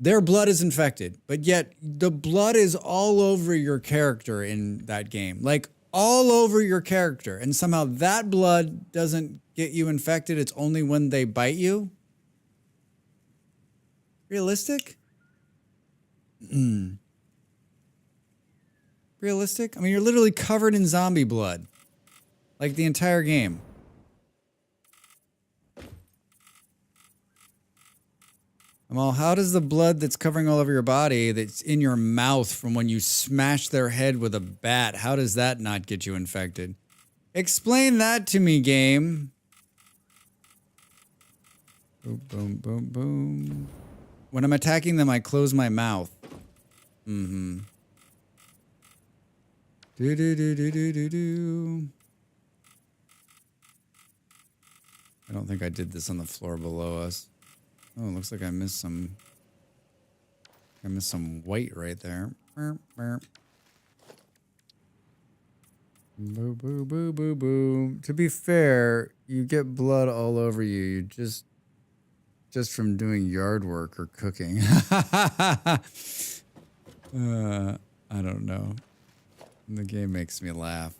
their blood is infected, but yet the blood is all over your character in that game. Like, all over your character. And somehow that blood doesn't get you infected. It's only when they bite you. Realistic? Realistic? I mean, you're literally covered in zombie blood. Like the entire game. Amal, how does the blood that's covering all over your body, that's in your mouth from when you smash their head with a bat, how does that not get you infected? Explain that to me, game. Boom, boom, boom, boom. When I'm attacking them, I close my mouth. Do do do do do do do. I don't think I did this on the floor below us. Oh, it looks like I missed some. I missed some white right there. Boo boo boo boo boo. To be fair, you get blood all over you. You just from doing yard work or cooking. I don't know. The game makes me laugh.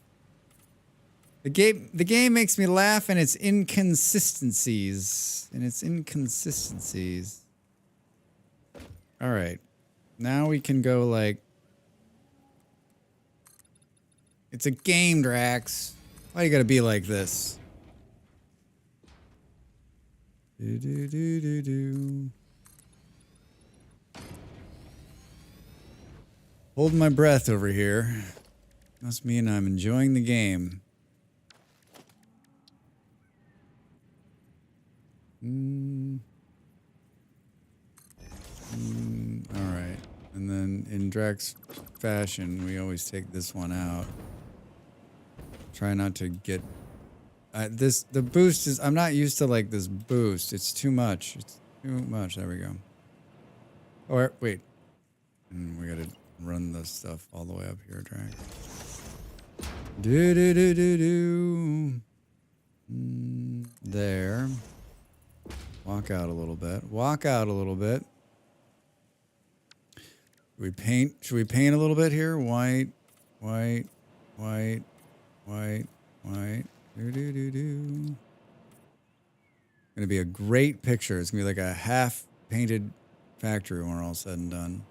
The game makes me laugh and its inconsistencies. All right. Now we can go like... It's a game, Drax. Why you gotta be like this? Do do do do do. Holding my breath over here. Must mean I'm enjoying the game. All right. And then in Drax fashion, we always take this one out. Try not to get... the boost is... I'm not used to like this boost. It's too much. It's too much. There we go. Oh, wait. We gotta run this stuff all the way up here, Drax. Do do do do do. There. Walk out a little bit. Walk out a little bit. Should we paint a little bit here? White, white, white, white, white. Do do do do. Gonna be a great picture. It's gonna be like a half painted factory when we're all said and done.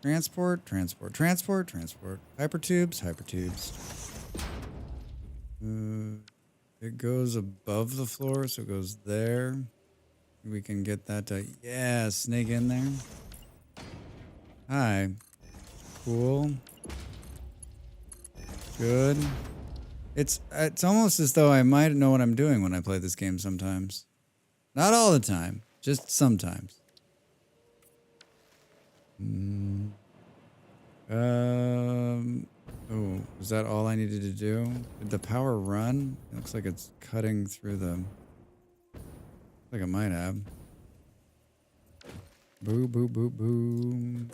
Transport. Hypertubes. It goes above the floor, so it goes there. We can get that to... Yeah, snake in there. Hi. Cool. Good. It's almost as though I might know what I'm doing when I play this game sometimes. Not all the time, just sometimes. Oh, was that all I needed to do? Did the power run? It looks like it's cutting through the... Like it might have. Boo, boo, boo, boo.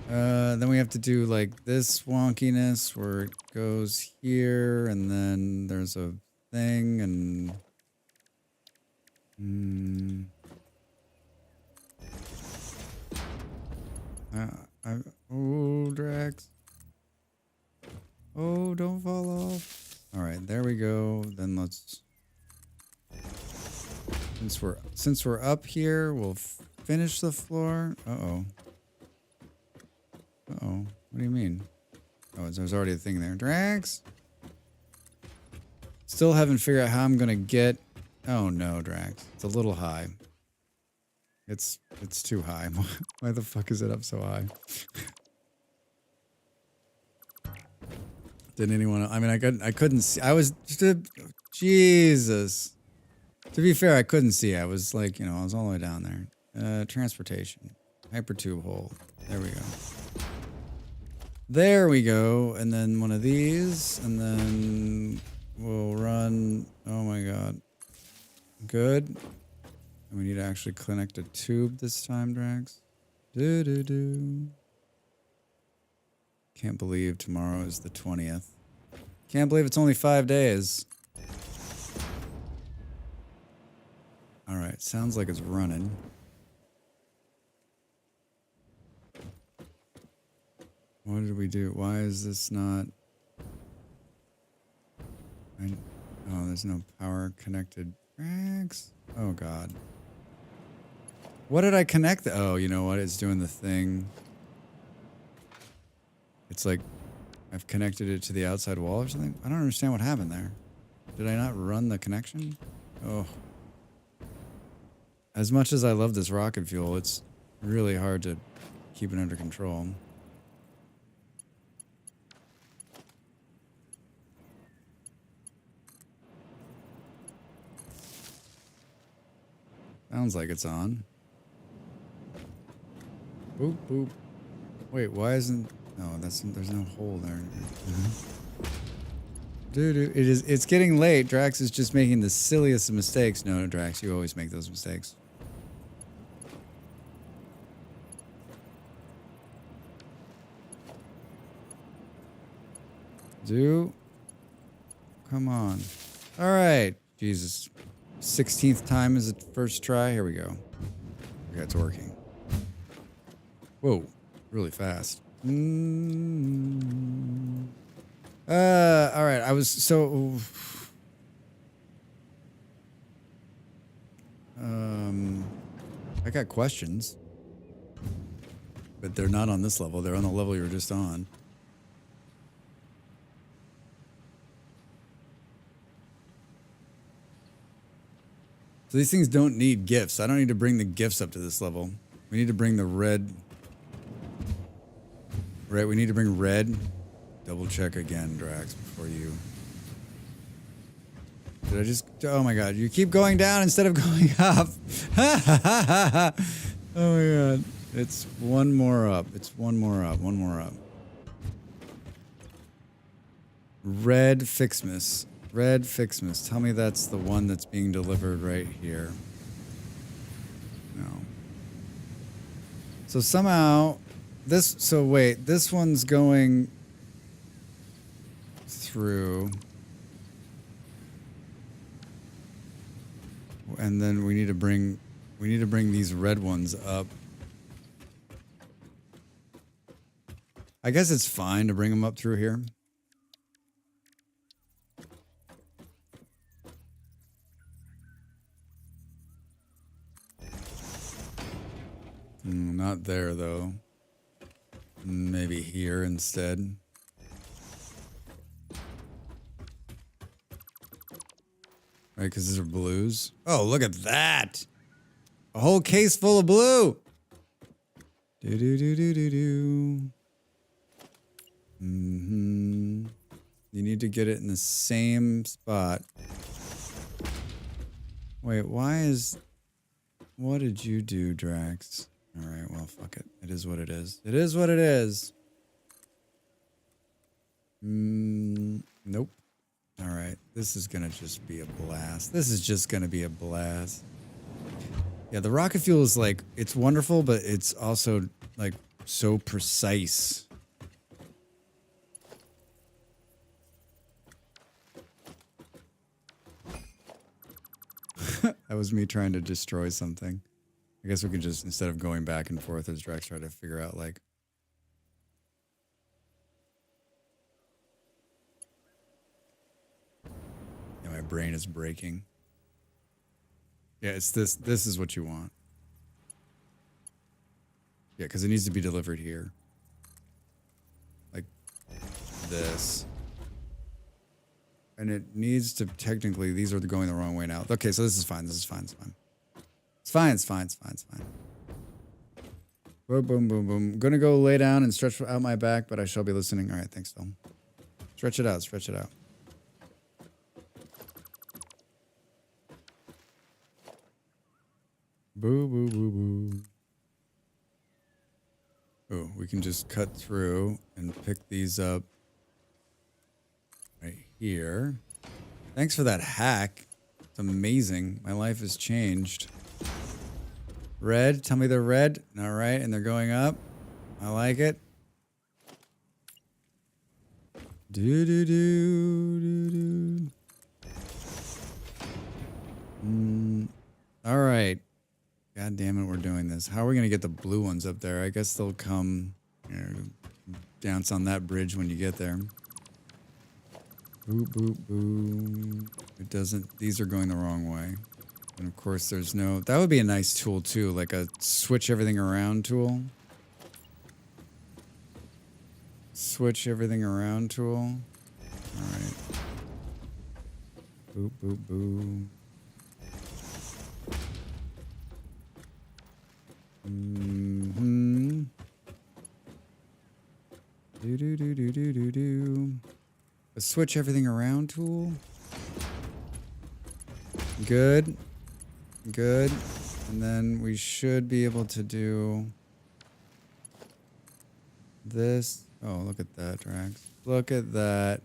Then we have to do like this wonkiness where it goes here and then there's a thing and... Oh, Drax. Since we're up here, we'll finish the floor. Uh-oh. Uh-oh. What do you mean? Oh, there's already a thing there. Drax? Still haven't figured out how I'm gonna get... Oh no, Drax. It's a little high. It's too high. Why the fuck is it up so high? Didn't anyone... I mean, I couldn't see... I was... Jesus. To be fair, I couldn't see. I was like, you know, I was all the way down there. Transportation. Hypertube hole. There we go. There we go. And then one of these. And then we'll run... Oh my god. Good. We need to actually connect a tube this time, Drax. Do-do-do. Can't believe tomorrow is the 20th. Can't believe it's only 5 days. Alright, sounds like it's running. What did we do? Why is this not... Oh, there's no power connected. Drax? Oh, God. What did I connect? Oh, you know what? It's doing the thing. It's like I've connected it to the outside wall or something. I don't understand what happened there. Did I not run the connection? Oh. As much as I love this rocket fuel, it's really hard to keep it under control. Sounds like it's on. Boop, boop. Wait, why isn't... No, there's no hole there. Dude, it's getting late. Drax is just making the silliest of mistakes. No, Drax, you always make those mistakes. Come on. All right. Jesus. 16th time is the first try. Here we go. Okay, it's working. Whoa. Really fast. All right. I was so... I got questions. But they're not on this level. They're on the level you were just on. So these things don't need gifts. I don't need to bring the gifts up to this level. We need to bring the red. Right, we need to bring red. Double check again, Drax, before you. Did I just... Oh my god, you keep going down instead of going up. Oh my god. It's one more up. It's one more up. One more up. Red Ficsmas. Red Ficsmas. Tell me that's the one that's being delivered right here. No. So somehow this... So wait, this one's going through. And then we need to bring these red ones up. I guess it's fine to bring them up through here. Not there, though. Maybe here instead. Right, because these are blues. Oh, look at that! A whole case full of blue! Do-do-do-do-do-do. Mm-hmm. You need to get it in the same spot. Wait, why is... What did you do, Drax? Alright, well, fuck it. It is what it is. It is what it is. Nope. Alright, this is gonna just be a blast. This is just gonna be a blast. Yeah, the rocket fuel is like, it's wonderful, but it's also like so precise. That was me trying to destroy something. I guess we can just, instead of going back and forth as Drax, try to figure out like... Yeah, my brain is breaking. Yeah, it's this. This is what you want. Yeah, because it needs to be delivered here. Like this. And it needs to technically, these are going the wrong way now. Okay, so this is fine. This is fine. It's fine. It's fine. It's fine. It's fine. It's fine. Boom, boom, boom, boom. Gonna go lay down and stretch out my back, but I shall be listening. All right, thanks, Phil. Stretch it out. Stretch it out. Boo, boo, boo, boo. Oh, we can just cut through and pick these up right here. Thanks for that hack. It's amazing. My life has changed. Red. Tell me they're red. All right, and they're going up. I like it. Do do do do do. All right. God damn it, we're doing this. How are we gonna get the blue ones up there? I guess they'll come, you know, dance on that bridge when you get there. Boop boop boop. It doesn't. These are going the wrong way. And of course, there's no. That would be a nice tool too, like a switch everything around tool. Switch everything around tool. All right. Boop boop boop. Mm-hmm. Do do do do do do do. A switch everything around tool. Good. Good. And then we should be able to do this. Oh, look at that, Drax. Look at that.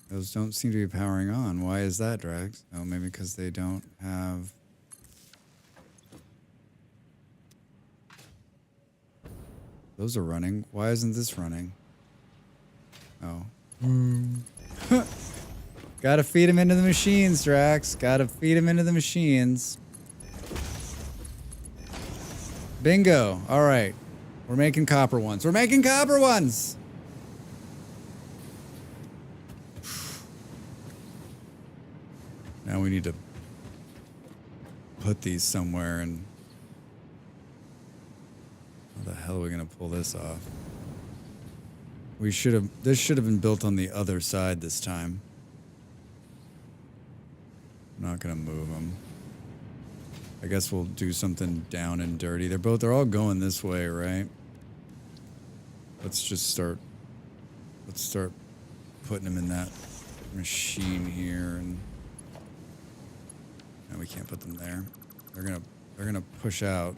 Those don't seem to be powering on. Why is that, Drax? Oh, maybe because they don't have... Those are running. Why isn't this running? Oh. Gotta feed him into the machines, Drax. Gotta feed him into the machines. Bingo. All right. We're making copper ones. We're making copper ones! Now we need to put these somewhere, and how the hell are we gonna pull this off? We should have, this should have been built on the other side this time. I'm not gonna move them. I guess we'll do something down and dirty. They're all going this way, right? Let's start putting them in that machine here, and no, we can't put them there. They're gonna push out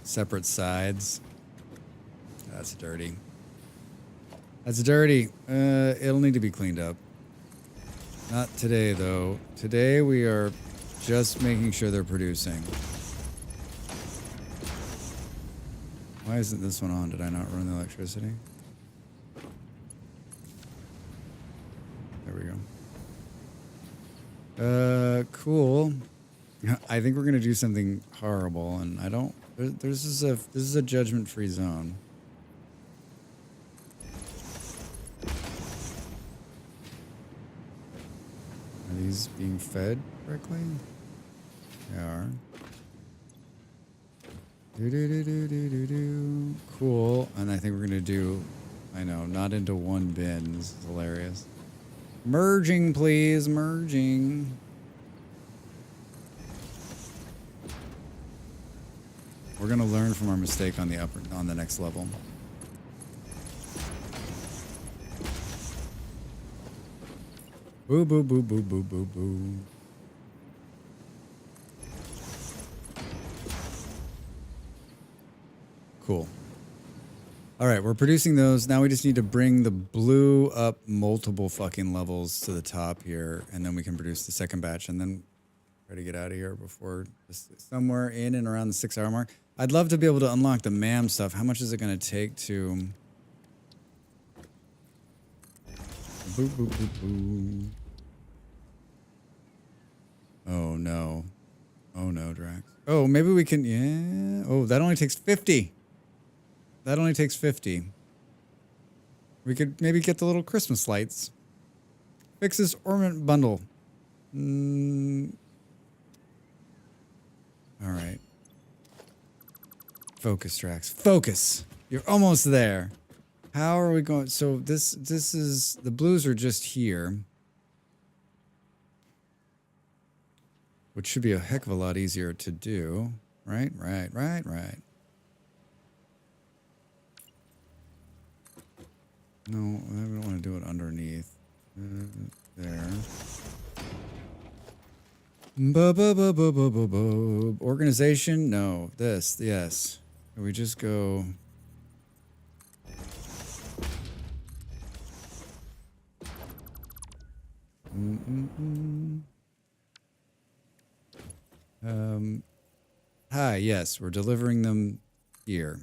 separate sides. That's dirty. That's dirty. It'll need to be cleaned up. Not today, though. Today we are just making sure they're producing. Why isn't this one on? Did I not run the electricity? There we go. Cool. I think we're gonna do something horrible, and I don't. This is a judgment-free zone. Are these being fed correctly? They are. Do. Cool. And I think we're gonna do. I know, not into one bin. This is hilarious. Merging, please. Merging. We're gonna learn from our mistake on the next level. Boo boo boo boo boo boo boo. Cool. All right, we're producing those. Now we just need to bring the blue up multiple fucking levels to the top here, and then we can produce the second batch, and then try to get out of here before somewhere in and around the 6-hour mark. I'd love to be able to unlock the MAM stuff. How much is it going to take to... Boo, boo, boo, boo. Oh, no. Oh, no, Drax. Oh, maybe we can... Yeah. Oh, that only takes 50. That only takes 50. We could maybe get the little Christmas lights. Ficsmas ornament bundle. Mm. All right. Focus, Drax. Focus. You're almost there. How are we going? So this is the blues are just here, which should be a heck of a lot easier to do. Right. No, I don't want to do it underneath. There. Organization? No. This. Yes. Can we just go... Hi, yes, we're delivering them here.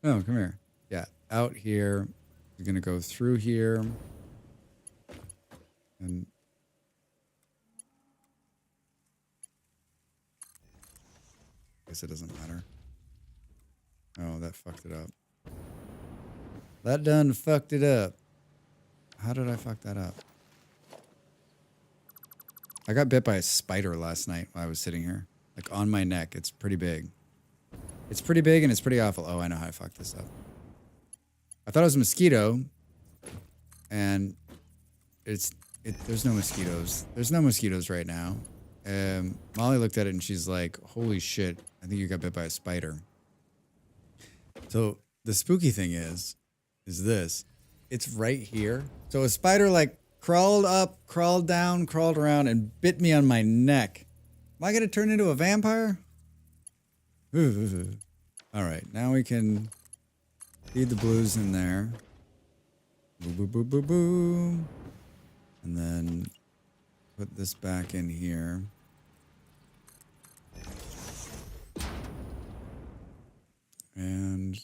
Oh, come here. Yeah, out here. You're gonna go through here. And guess it doesn't matter. Oh, that fucked it up. That done fucked it up. How did I fuck that up? I got bit by a spider last night while I was sitting here. Like on my neck. It's pretty big. It's pretty big and it's pretty awful. Oh, I know how I fucked this up. I thought it was a mosquito. And there's no mosquitoes. There's no mosquitoes right now. Molly looked at it and she's like, holy shit, I think you got bit by a spider. So the spooky thing is this. It's right here. So a spider like crawled up, crawled down, crawled around, and bit me on my neck. Am I going to turn into a vampire? All right, now we can feed the blues in there. Boo, boo, boo, boo, boo. And then put this back in here. And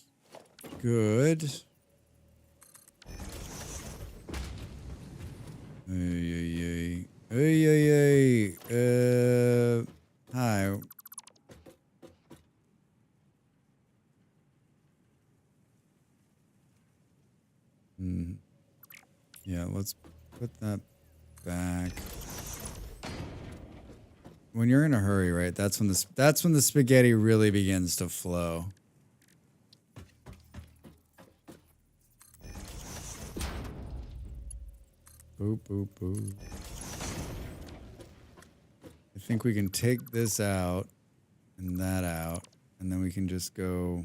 good. Hi. Yeah, let's put that back. When you're in a hurry, right? That's when the spaghetti really begins to flow. Boop, boop, boop. I think we can take this out and that out, and then we can just go.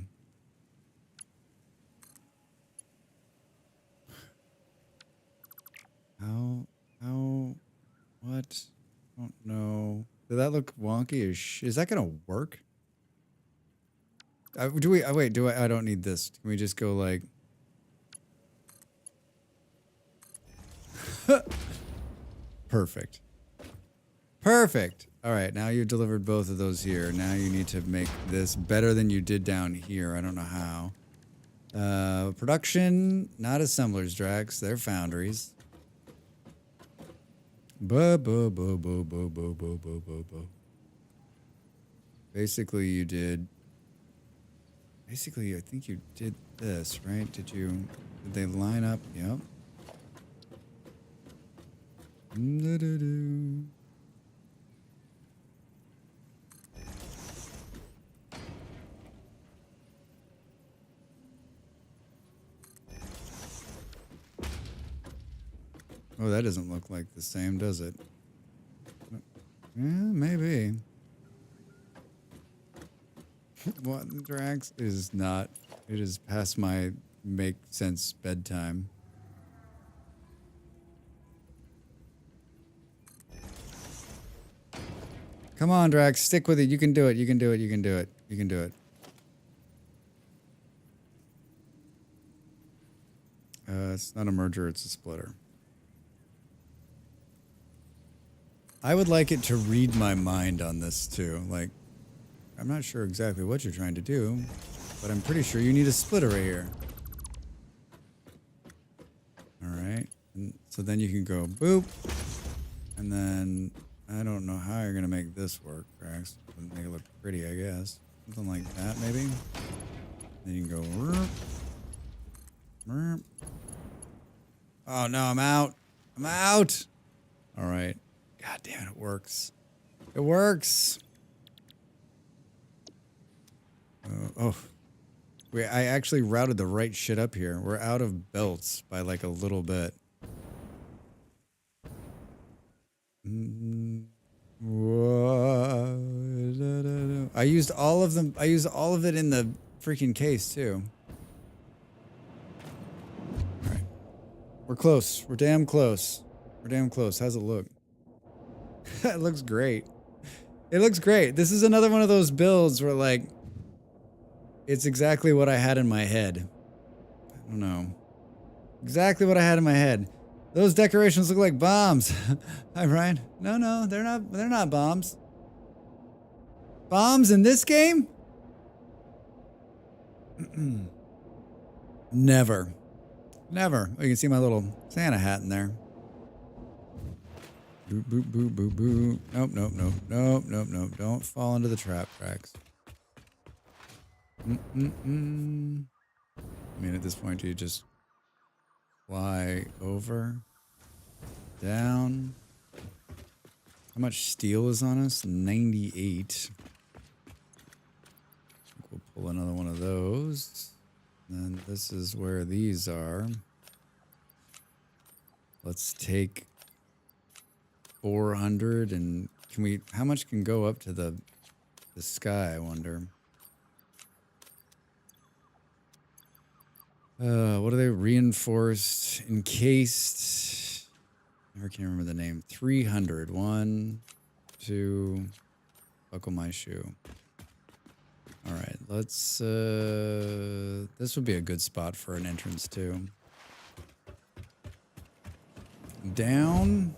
What? I don't know. Did that look wonky? Is that gonna work? I don't need this. Can we just go like... Perfect. Perfect. All right, now you delivered both of those here. Now you need to make this better than you did down here. I don't know how. Production, not assemblers, Drax. They're foundries. Basically, you did... Basically, I think you did this, right? Did they line up? Yep. Oh, that doesn't look like the same, does it? Yeah, maybe. What, Drax is not. It is past my make sense bedtime. Come on, Drax, stick with it. You can do it. You can do it. You can do it. You can do it. It's not a merger, it's a splitter. I would like it to read my mind on this too. Like, I'm not sure exactly what you're trying to do, but I'm pretty sure you need a splitter right here. All right. And so then you can go boop, And then I don't know how you're gonna make this work, Rex. Make it look pretty, I guess. Something like that, maybe. Then you can go. Roop, roop. Oh no, I'm out. I'm out. All right. God damn it, it works. It works. Oh. I actually routed the right shit up here. We're out of belts by like a little bit. I used all of them. I used all of it in the freaking case too. All right. We're close. We're damn close. We're damn close. How's it look? It looks great. It looks great. This is another one of those builds where like it's exactly what I had in my head. I don't know. Exactly what I had in my head. Those decorations look like bombs. Hi, Brian. No, they're not. They're not bombs. Bombs in this game? Never. Never. Oh, you can see my little Santa hat in there. Boop, boop, boop, boop, boop. Nope. Don't fall into the trap tracks. I mean, at this point, you just fly over, down. How much steel is on us? 98. We'll pull another one of those. And this is where these are. Let's take 400 and can we? How much can go up to the sky? I wonder. What are they? Reinforced, encased. I can't remember the name. 300. 1, 2. Buckle my shoe. All right, let's. This would be a good spot for an entrance too. Down.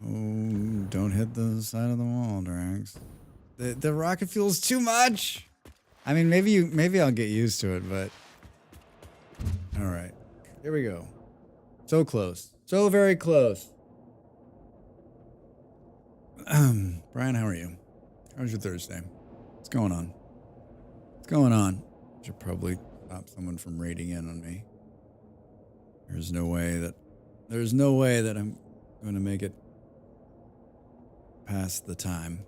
Oh, don't hit the side of the wall, Drax. The rocket fuel's too much. I mean, maybe I'll get used to it, but. All right, here we go. So close. So very close. Brian, how are you? How was your Thursday? What's going on? What's going on? I should probably stop someone from raiding in on me. There's no way that I'm going to make it past the time.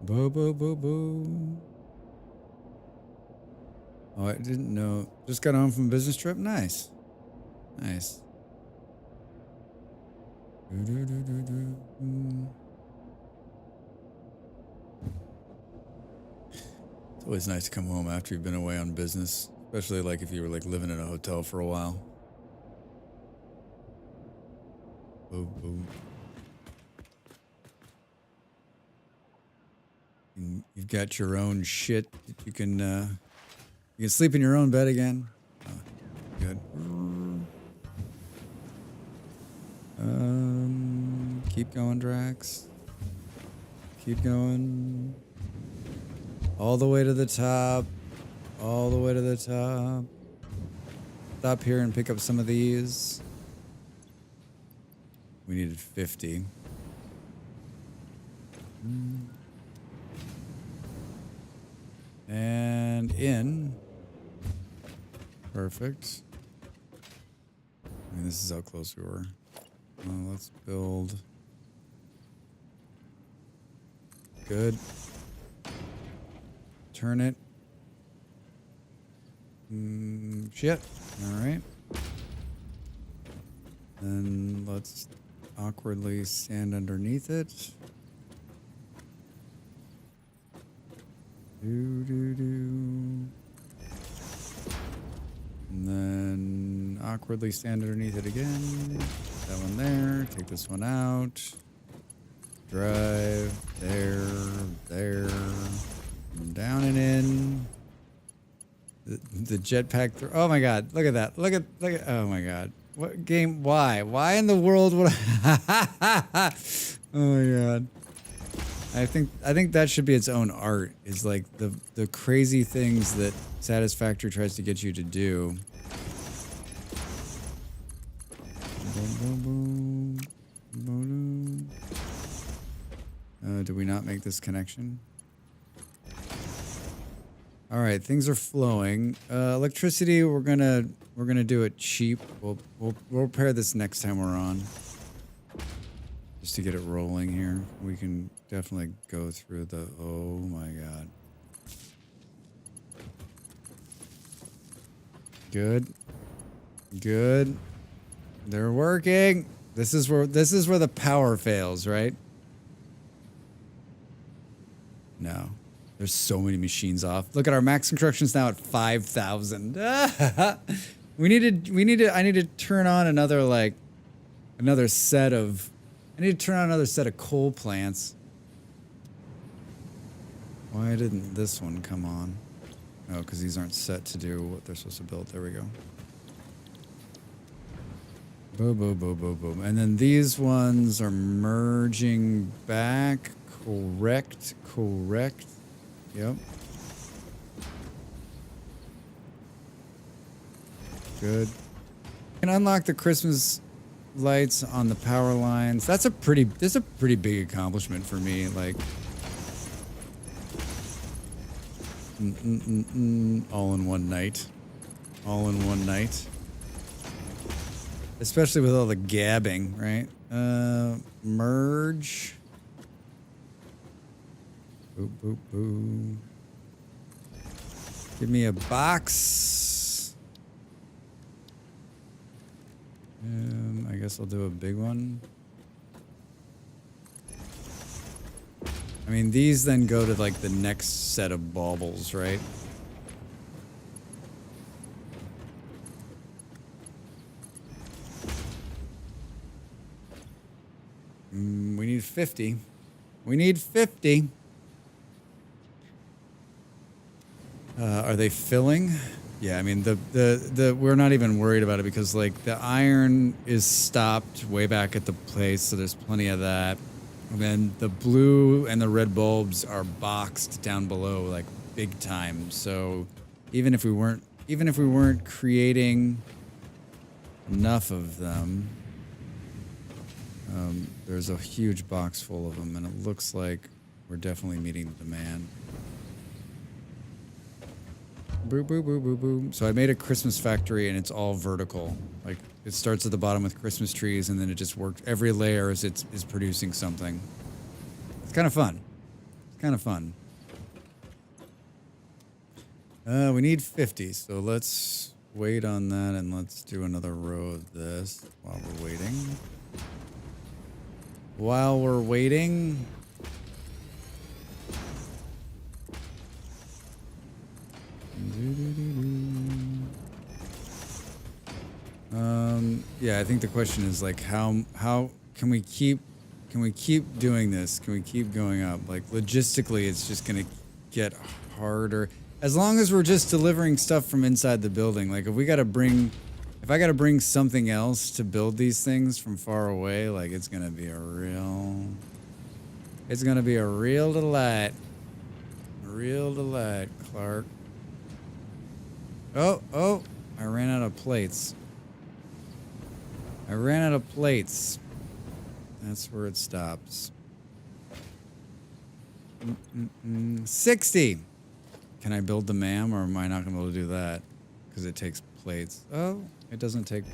Boo, boo, boo, boo. Oh, I didn't know. Just got home from a business trip? Nice. Nice. It's always nice to come home after you've been away on business, especially like if you were like living in a hotel for a while. Boo, boo. You've got your own shit that you can sleep in your own bed again. Oh, good. Keep going, Drax. Keep going. All the way to the top. All the way to the top. Stop here and pick up some of these. We needed 50. And in. Perfect. I mean, this is how close we were. Well, let's build. Good. Turn it. Shit. All right. Then let's awkwardly stand underneath it. And then awkwardly stand underneath it again. That one there. Take this one out. Drive. There. Down and in. The jetpack. Oh my God! Look at that! Look at! Oh my God! What game? Why? Why in the world would I? Oh my God! I think that should be its own art. Is like the crazy things that Satisfactory tries to get you to do. Boom, boom, boom. Did we not make this connection? All right, things are flowing. Electricity, we're gonna do it cheap. We'll repair this next time we're on, just to get it rolling here. We can definitely go through the. Oh my god. Good. Good. They're working. This is where the power fails, right? No. There's so many machines off. Look at our max construction's now at 5,000. I need to turn on another set of coal plants. Why didn't this one come on? Oh, because these aren't set to do what they're supposed to build. There we go. Boom, boom, boom, boom, boom. And then these ones are merging back. Correct. Yep. Good. You can unlock the Christmas lights on the power lines. That's a pretty big accomplishment for me. Like, all in one night. All in one night. Especially with all the gabbing, right? Merge. Boop, boop, boop. Give me a box. I guess I'll do a big one. I mean, these then go to like the next set of baubles, right? We need 50. We need 50. Are they filling? Yeah, I mean the we're not even worried about it because like the iron is stopped way back at the place, so there's plenty of that. And then the blue and the red bulbs are boxed down below like big time. So even if we weren't creating enough of them, there's a huge box full of them, and it looks like we're definitely meeting the demand. Boop, boop, boop, boop, boop. So I made a Christmas factory, and it's all vertical. Like, it starts at the bottom with Christmas trees, and then it just works. Every layer is producing something. It's kind of fun. It's kind of fun. We need 50, so let's wait on that, and let's do another row of this while we're waiting. While we're waiting... yeah, I think the question is like how can we keep doing this? Can we keep going up? Like logistically it's just gonna get harder. As long as we're just delivering stuff from inside the building. Like if I gotta bring something else to build these things from far away, like it's gonna be a real delight. A real delight, Clark. Oh, I ran out of plates. That's where it stops. 60. Can I build the MAM, or am I not going to be able to do that? Because it takes plates. Oh, it doesn't take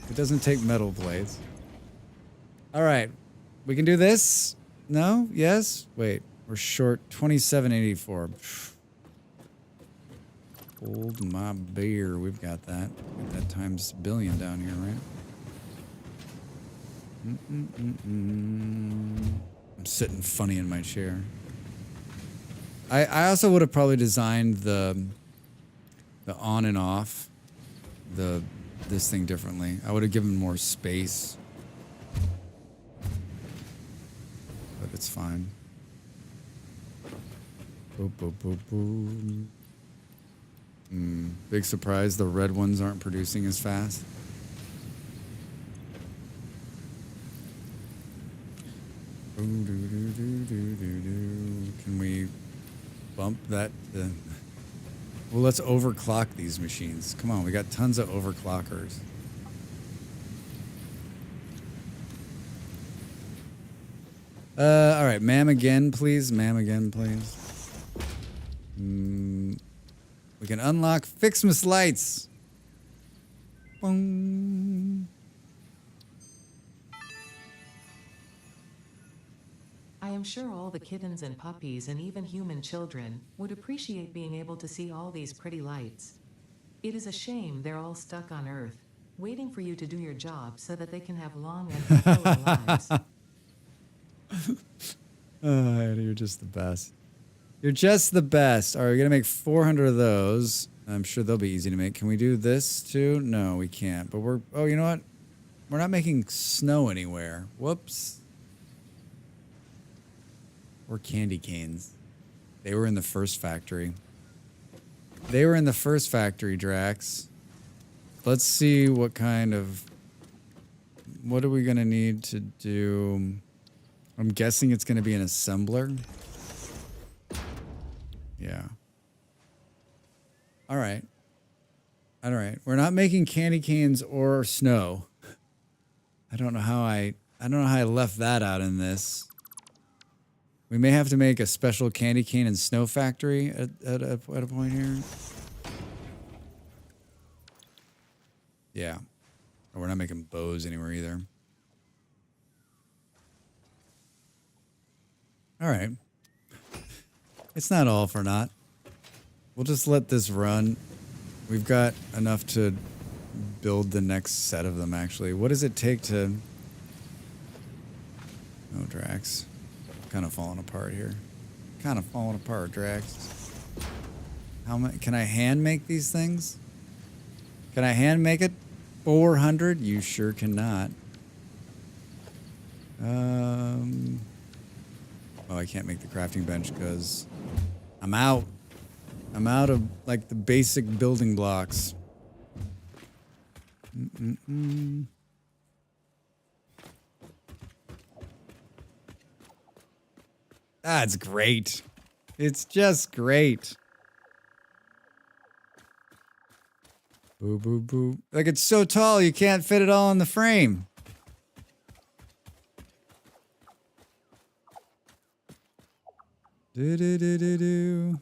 metal plates. All right, we can do this. No? Yes? Wait, we're short 2784. Hold my beer. We've got that. Got that times billion down here, right? I'm sitting funny in my chair. I also would have probably designed the on and off this thing differently. I would have given more space. But it's fine. Boop, boop, boop, boop. Big surprise, the red ones aren't producing as fast. Can we bump that? Well, let's overclock these machines. Come on, we got tons of overclockers. All right, ma'am again, please. Ma'am again, please. We can unlock Ficsmas lights. Boom. I am sure all the kittens and puppies and even human children would appreciate being able to see all these pretty lights. It is a shame they're all stuck on Earth, waiting for you to do your job so that they can have long and fulfilling lives. Oh, you're just the best. You're just the best. All right, we're going to make 400 of those. I'm sure they'll be easy to make. Can we do this too? No, we can't. But we're... Oh, you know what? We're not making snow anywhere. Whoops. Or candy canes. They were in the first factory. They were in the first factory, Drax. Let's see what kind of... What are we going to need to do? I'm guessing it's going to be an assembler. Yeah. All right. All right. We're not making candy canes or snow. I don't know how I left that out in this. We may have to make a special candy cane and snow factory at a point here. Yeah. We're not making bows anywhere either. All right. It's not all for naught. We'll just let this run. We've got enough to build the next set of them, actually. What does it take to... Oh, Drax. Kind of falling apart here. Kind of falling apart, Drax. How many... Can I hand make these things? Can I hand make it? 400? You sure cannot. Oh, I can't make the crafting bench because I'm out. I'm out of, like, the basic building blocks. That's great. It's just great. Boo, boo, boo. Like, it's so tall, you can't fit it all in the frame. Do-do-do-do-do.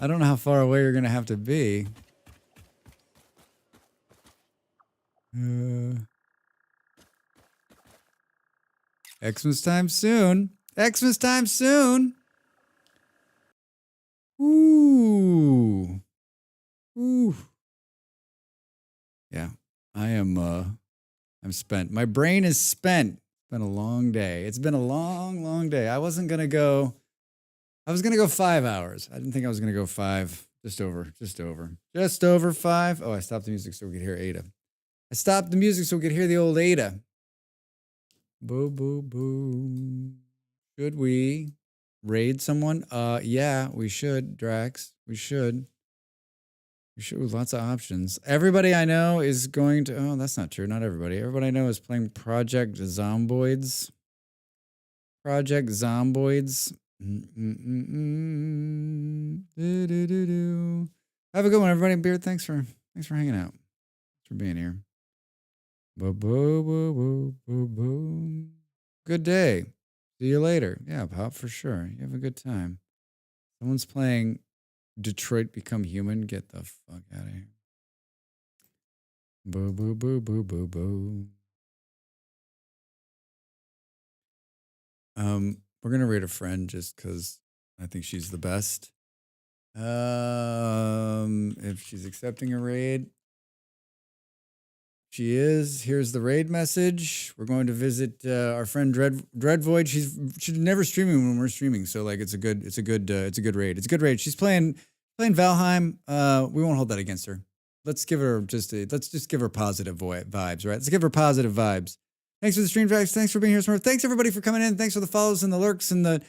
I don't know how far away you're going to have to be. Xmas time soon. Xmas time soon. Ooh. Ooh. Yeah. I'm spent. My brain is spent. It's been a long day. It's been a long, long day. I was going to go 5 hours. I didn't think I was going to go 5. Just over 5. Oh, I stopped the music so we could hear Ada. I stopped the music so we could hear the old Ada. Boo, boo, boo. Should we raid someone? Yeah, we should, Drax. We should. We should with lots of options. Everybody I know is going to... Oh, that's not true. Not everybody. Everybody I know is playing Project Zomboids. Project Zomboids. Have a good one, everybody. Beard, thanks for hanging out. Thanks for being here. Good day. See you later. Yeah, Pop, for sure. You have a good time. Someone's playing Detroit Become Human. Get the fuck out of here. Boo, boo, boo, boo, boo, boo. We're gonna raid a friend just because I think she's the best. If she's accepting a raid, she is. Here's the raid message. We're going to visit our friend Dreadvoid. She's never streaming when we're streaming, so like it's a good raid. It's a good raid. She's playing Valheim. We won't hold that against her. Let's just give her positive vibes, right? Let's give her positive vibes. Thanks for the stream, Drax. Thanks for being here, Smurf. Thanks everybody for coming in. Thanks for the follows and the lurks and the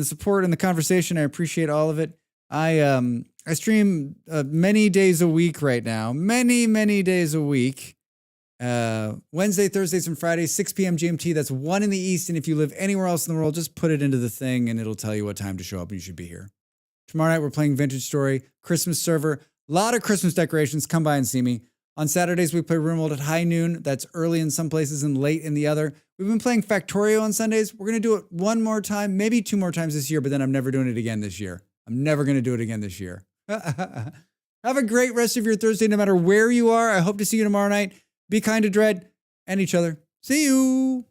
support and the conversation. I appreciate all of it. I stream many days a week right now. Many days a week. Wednesday, Thursdays, and Fridays, 6 p.m. GMT. That's 1 in the East. And if you live anywhere else in the world, just put it into the thing and it'll tell you what time to show up and you should be here. Tomorrow night, we're playing Vintage Story, Christmas server, a lot of Christmas decorations. Come by and see me. On Saturdays, we play RimWorld at high noon. That's early in some places and late in the other. We've been playing Factorio on Sundays. We're going to do it one more time, maybe 2 more times this year, but then I'm never doing it again this year. I'm never going to do it again this year. Have a great rest of your Thursday, no matter where you are. I hope to see you tomorrow night. Be kind to Dread and each other. See you.